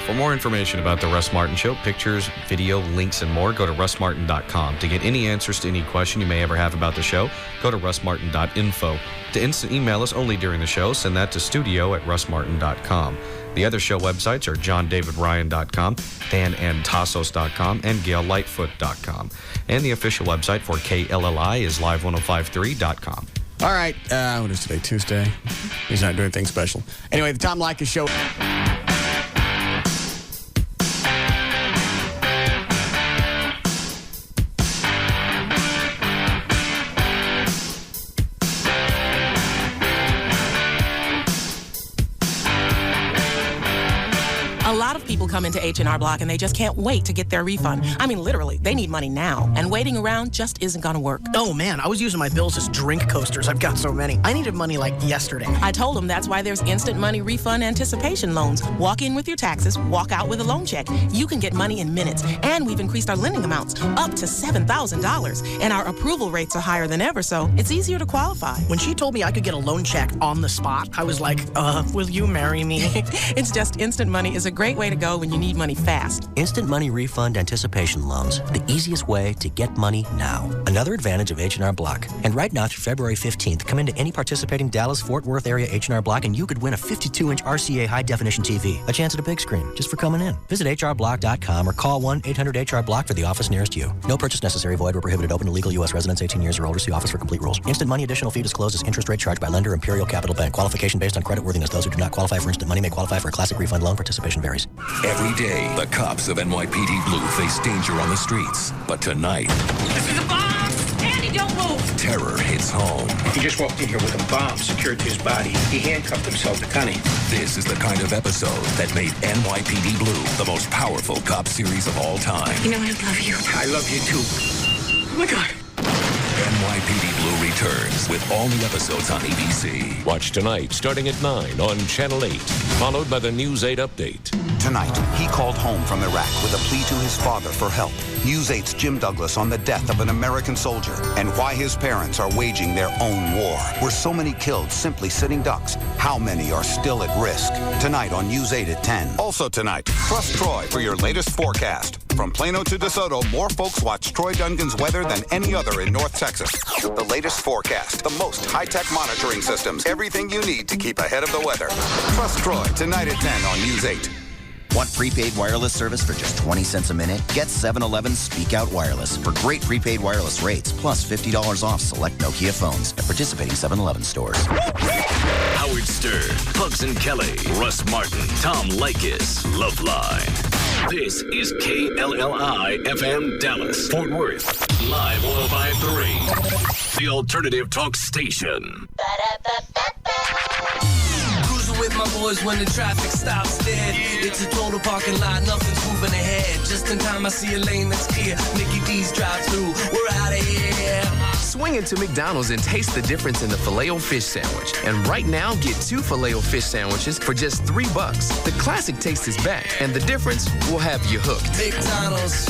For more information about the Russ Martin Show, pictures, video, links, and more, go to russmartin.com. To get any answers to any question you may ever have about the show, go to russmartin.info. To instant email us only during the show, send that to studio@russmartin.com. The other show websites are johndavidryan.com, danandtassos.com, and gaillightfoot.com. And the official website for KLLI is live1053.com. All right. What is today? Tuesday? He's not doing anything special. Anyway, the Tom Leykis Show. A lot of people come into H&R Block and they just can't wait to get their refund. I mean, literally, they need money now. And waiting around just isn't going to work. Oh, man, I was using my bills as drink coasters. I've got so many. I needed money like yesterday. I told them that's why there's instant money refund anticipation loans. Walk in with your taxes, walk out with a loan check. You can get money in minutes. And we've increased our lending amounts up to $7,000. And our approval rates are higher than ever, so it's easier to qualify. When she told me I could get a loan check on the spot, I was like, will you marry me? It's just instant money is a great way to go when you need money fast. Instant money refund anticipation loans. The easiest way to get money now. Another advantage of H&R Block. And right now through February 15th, come into any participating Dallas-Fort Worth area H&R Block and you could win a 52-inch RCA high-definition TV. A chance at a big screen just for coming in. Visit hrblock.com or call 1-800-HR-BLOCK for the office nearest you. No purchase necessary. Void where prohibited. Open to legal U.S. residents 18 years or older. See office for complete rules. Instant money additional fee disclosed as interest rate charged by lender Imperial Capital Bank. Qualification based on creditworthiness. Those who do not qualify for instant money may qualify for a classic refund loan. Participation varies. Every day, the cops of NYPD Blue face danger on the streets. But tonight, This is a bomb! Andy, don't move! terror hits home. He just walked in here with a bomb secured to his body. He handcuffed himself to Connie. This is the kind of episode that made NYPD Blue the most powerful cop series of all time. You know I love you. I love you too. Oh my God. NYPD Blue returns with all new episodes on ABC. Watch tonight, starting at 9 on Channel 8, followed by the News 8 update. Tonight, he called home from Iraq with a plea to his father for help. News 8's Jim Douglas on the death of an American soldier and why his parents are waging their own war. Were so many killed simply sitting ducks? How many are still at risk? Tonight on News 8 at 10. Also tonight, trust Troy for your latest forecast. From Plano to DeSoto, more folks watch Troy Dungan's weather than any other in North Texas. The latest forecast, the most high-tech monitoring systems, everything you need to keep ahead of the weather. Trust Troy tonight at 10 on News 8. Want prepaid wireless service for just 20 cents a minute? Get 7-Eleven Speak Out Wireless for great prepaid wireless rates, plus $50 off select Nokia phones at participating 7-Eleven stores. Howard Stern, Pugs and Kelly, Russ Martin, Tom Leykis, Loveline. This is KLLI FM Dallas, Fort Worth, live 105.3, the alternative talk station. With my boys when the traffic stops dead. It's a total parking lot, nothing's moving ahead. Just in time I see a lane that's clear. Mickey D's drive through, we're out of here. Swing into McDonald's and taste the difference in the Filet-O-Fish sandwich. And right now, get 2 Filet-O-Fish sandwiches for just $3. The classic taste is back, and the difference will have you hooked. McDonald's.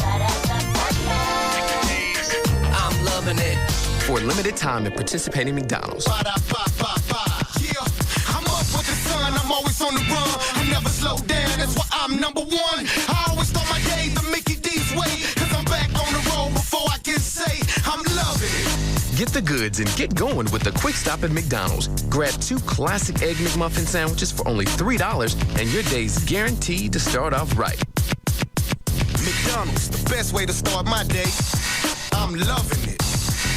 I'm loving it. For a limited time at participating McDonald's. I'm always on the run. I never slow down. That's why I'm number one. I always start my day the Mickey D's way. Cause I'm back on the road before I can say I'm loving it. Get the goods and get going with the quick stop at McDonald's. Grab 2 classic Egg McMuffin sandwiches for only $3 and your day's guaranteed to start off right. McDonald's, the best way to start my day. I'm loving it.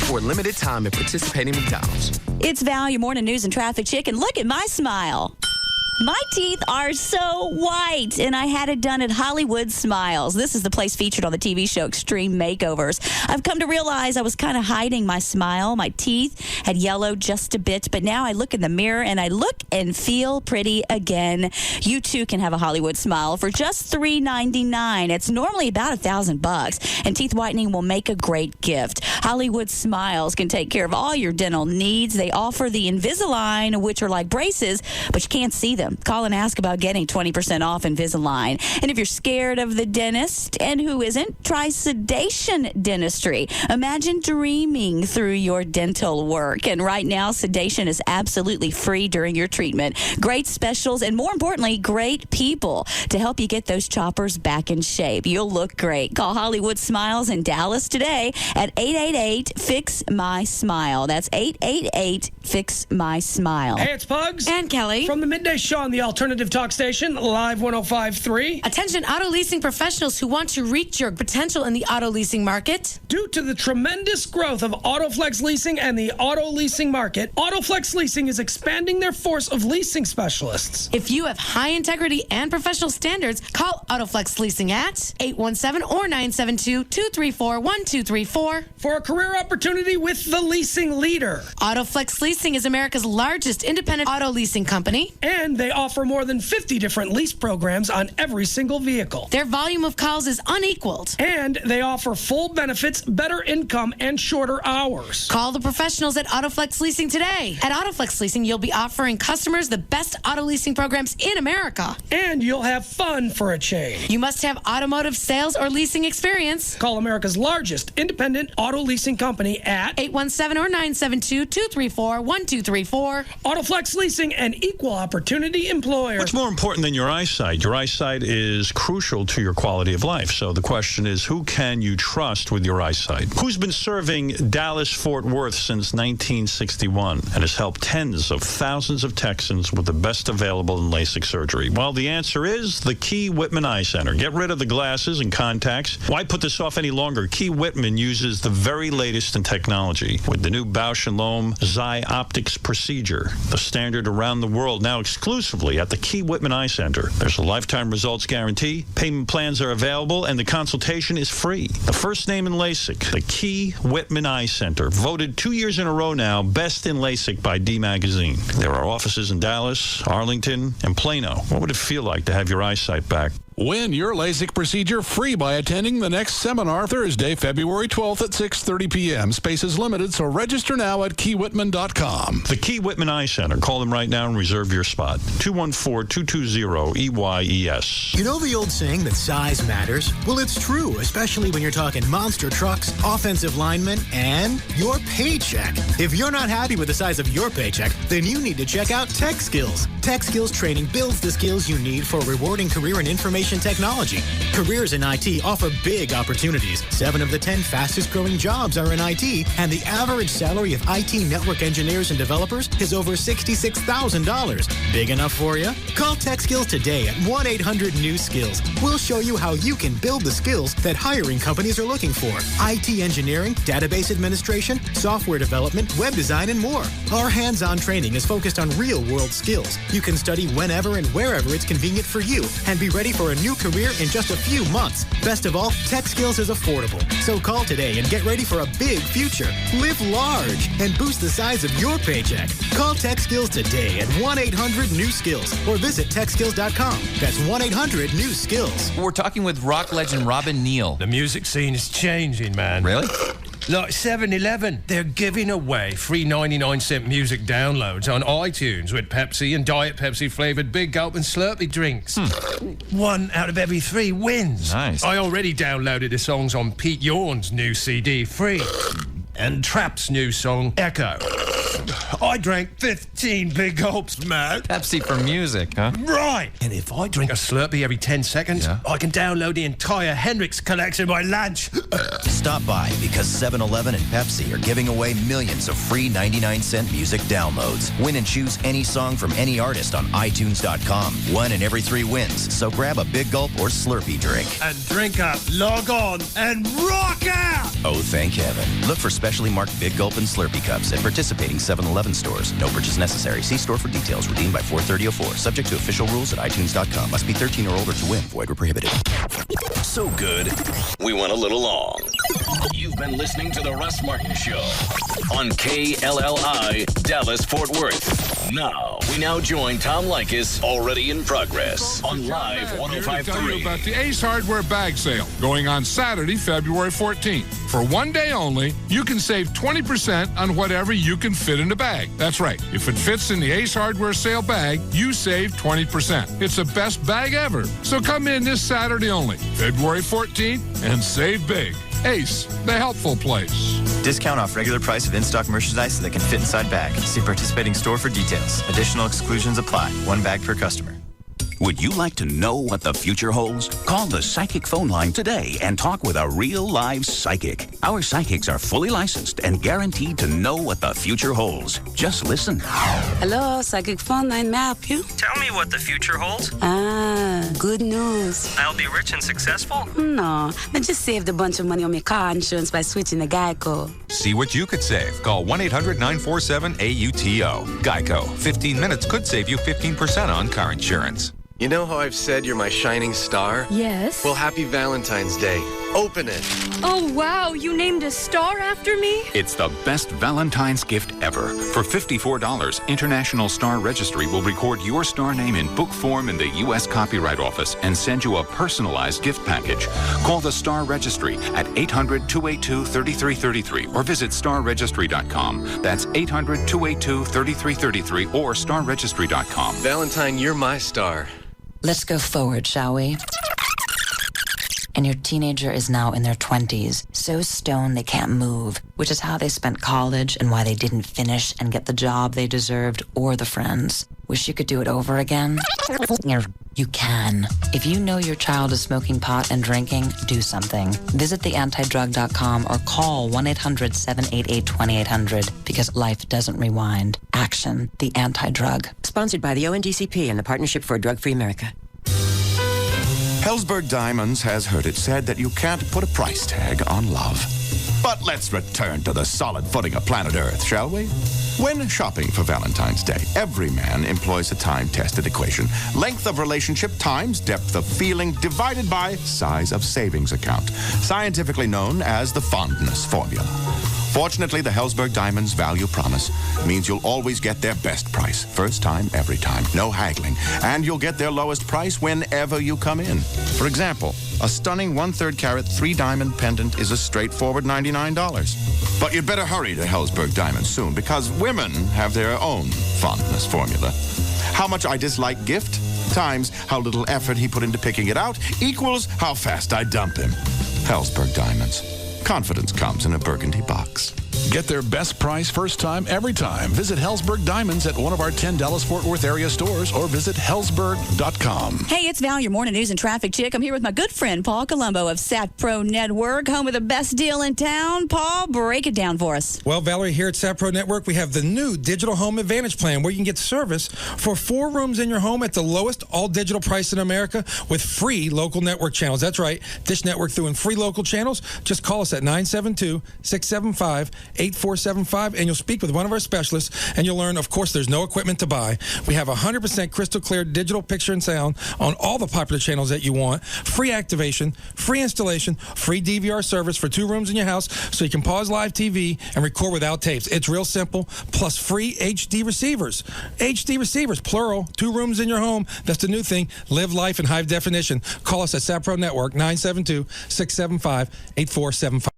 For a limited time at participating McDonald's. It's Val, your morning news and traffic chick, and look at my smile. My teeth are so white, and I had it done at Hollywood Smiles. This is the place featured on the TV show Extreme Makeovers. I've come to realize I was kind of hiding my smile. My teeth had yellowed just a bit, but now I look in the mirror and I look and feel pretty again. You too can have a Hollywood Smile for just $3.99. It's normally about $1,000, and teeth whitening will make a great gift. Hollywood Smiles can take care of all your dental needs. They offer the Invisalign, which are like braces, but you can't see them. Call and ask about getting 20% off Invisalign. And if you're scared of the dentist, and who isn't, try sedation dentistry. Imagine dreaming through your dental work. And right now, sedation is absolutely free during your treatment. Great specials, and more importantly, great people to help you get those choppers back in shape. You'll look great. Call Hollywood Smiles in Dallas today at 888-FIX-MY-SMILE. That's 888-FIX-MY-SMILE. Hey, it's Pugs. And Kelly. From the Midday Show on the Alternative Talk Station, Live 105.3. Attention auto leasing professionals who want to reach your potential in the auto leasing market. Due to the tremendous growth of Autoflex Leasing and the auto leasing market, Autoflex Leasing is expanding their force of leasing specialists. If you have high integrity and professional standards, call Autoflex Leasing at 817 or 972-234-1234 for a career opportunity with the leasing leader. Autoflex Leasing is America's largest independent auto leasing company. And they offer more than 50 different lease programs on every single vehicle. Their volume of calls is unequaled. And they offer full benefits, better income, and shorter hours. Call the professionals at Autoflex Leasing today. At Autoflex Leasing, you'll be offering customers the best auto leasing programs in America. And you'll have fun for a change. You must have automotive sales or leasing experience. Call America's largest independent auto leasing company at 817 or 972-234-1234. Autoflex Leasing, an equal opportunity employer. What's more important than your eyesight? Your eyesight is crucial to your quality of life. So the question is, who can you trust with your eyesight? Who's been serving Dallas-Fort Worth since 1961 and has helped tens of thousands of Texans with the best available in LASIK surgery? Well, the answer is the Key Whitman Eye Center. Get rid of the glasses and contacts. Why put this off any longer? Key Whitman uses the very latest in technology with the new Bausch & Lomb Xi Optics procedure, the standard around the world, now exclusively at the Key Whitman Eye Center. There's a lifetime results guarantee, payment plans are available, and the consultation is free. The first name in LASIK, the Key Whitman Eye Center, voted 2 years in a row now best in LASIK by D Magazine. There are offices in Dallas, Arlington, and Plano. What would it feel like to have your eyesight back? Win your LASIK procedure free by attending the next seminar Thursday, February 12th at 6:30 p.m. Space is limited, so register now at keywhitman.com. The Key Whitman Eye Center. Call them right now and reserve your spot. 214-220-EYES. You know the old saying that size matters? Well, it's true, especially when you're talking monster trucks, offensive linemen, and your paycheck. If you're not happy with the size of your paycheck, then you need to check out Tech Skills. Tech Skills training builds the skills you need for a rewarding career in information technology. Careers in IT offer big opportunities. 7 of the 10 fastest growing jobs are in IT, and the average salary of IT network engineers and developers is over $66,000. Big enough for you? Call Tech Skills today at 1-800-NEW-SKILLS. We'll show you how you can build the skills that hiring companies are looking for. IT engineering, database administration, software development, web design, and more. Our hands-on training is focused on real-world skills. You can study whenever and wherever it's convenient for you and be ready for a new career in just a few months. Best of all, Tech Skills is affordable. So call today and get ready for a big future. Live large and boost the size of your paycheck. Call Tech Skills today at 1-800-NEW-SKILLS or visit techskills.com. That's 1-800-NEW-SKILLS. We're talking with rock legend Robin Neal. The music scene is changing, man. Really? Like 7-Eleven, they're giving away free 99-cent music downloads on iTunes with Pepsi and Diet Pepsi flavored Big Gulp and Slurpee drinks. 1 out of every 3 wins. Nice. I already downloaded the songs on Pete Yorn's new CD, Free, and Trap's new song, Echo. I drank 15 big gulps, man. Pepsi for music, huh? Right. And if I drink a Slurpee every 10 seconds, I can download the entire Hendrix collection by lunch. Stop by because 7-Eleven and Pepsi are giving away millions of free 99-cent music downloads. Win and choose any song from any artist on iTunes.com. 1 in every 3 wins. So grab a Big Gulp or Slurpee drink. And drink up, log on, and rock out! Oh, thank heaven. Look for specially marked Big Gulp and Slurpee cups at participating 7-Eleven stores. No purchase necessary. See store for details. Redeemed by 4/30/04. Subject to official rules at iTunes.com. Must be 13 or older to win. Void where prohibited. So good, we went a little long. You've been listening to The Russ Martin Show on KLLI, Dallas-Fort Worth. We now join Tom Likas, already in progress, on Live Here to tell you 105.3. about the Ace Hardware bag sale going on Saturday, February 14th. For one day only, you can save 20% on whatever you can fit in a bag. That's right. If it fits in the Ace Hardware sale bag, you save 20%. It's the best bag ever. So come in this Saturday only, February 14th, and save big. Ace, the helpful place. Discount off regular price of in-stock merchandise that can fit inside bag. See participating store for details. Additional exclusions apply. One bag per customer. Would you like to know what the future holds? Call the Psychic phone line today and talk with a real live psychic. Our psychics are fully licensed and guaranteed to know what the future holds. Just listen. Hello, Psychic phone line. May I help you? Tell me what the future holds. Good news. I'll be rich and successful? No, I just saved a bunch of money on my car insurance by switching to Geico. See what you could save. Call 1-800-947-AUTO. Geico. 15 minutes could save you 15% on car insurance. You know how I've said you're my shining star? Yes. Well, happy Valentine's Day. Open it. Oh, wow. You named a star after me? It's the best Valentine's gift ever. For $54, International Star Registry will record your star name in book form in the U.S. Copyright Office and send you a personalized gift package. Call the Star Registry at 800-282-3333 or visit starregistry.com. That's 800-282-3333 or starregistry.com. Valentine, you're my star. Let's go forward, shall we? And your teenager is now in their 20s, so stoned they can't move, which is how they spent college and why they didn't finish and get the job they deserved or the friends. Wish you could do it over again? You can. If you know your child is smoking pot and drinking, do something. Visit theantidrug.com or call 1-800-788-2800 because life doesn't rewind. Action. The Anti-Drug. Sponsored by the ONDCP and the Partnership for a Drug-Free America. Hellsberg Diamonds has heard it said that you can't put a price tag on love. But let's return to the solid footing of planet Earth, shall we? When shopping for Valentine's Day, every man employs a time-tested equation. Length of relationship times depth of feeling divided by size of savings account, scientifically known as the fondness formula. Fortunately, the Hellsberg Diamonds Value Promise means you'll always get their best price. First time, every time. No haggling. And you'll get their lowest price whenever you come in. For example, a stunning 1/3 carat 3-diamond pendant is a straightforward $99. But you'd better hurry to Hellsberg Diamonds soon because women have their own fondness formula. How much I dislike gift times how little effort he put into picking it out equals how fast I dump him. Hellsberg Diamonds. Confidence comes in a burgundy box. Get their best price first time, every time. Visit Hellsberg Diamonds at one of our 10 Dallas-Fort Worth area stores or visit hellsberg.com. Hey, it's Val, your morning news and traffic chick. I'm here with my good friend, Paul Colombo of SatPro Network, home of the best deal in town. Paul, break it down for us. Well, Valerie, here at SatPro Network, we have the new Digital Home Advantage Plan where you can get service for 4 rooms in your home at the lowest all-digital price in America with free local network channels. That's right, Dish Network through and free local channels. Just call us at 972-675-8475 and you'll speak with one of our specialists and you'll learn, of course, there's no equipment to buy. We have 100% crystal clear digital picture and sound on all the popular channels that you want, free activation, free installation, free DVR service for 2 rooms in your house so you can pause live TV and record without tapes. It's real simple, plus free HD receivers. HD receivers, plural, 2 rooms in your home. That's the new thing. Live life in high definition. Call us at SatPro Network, 972-675-8475.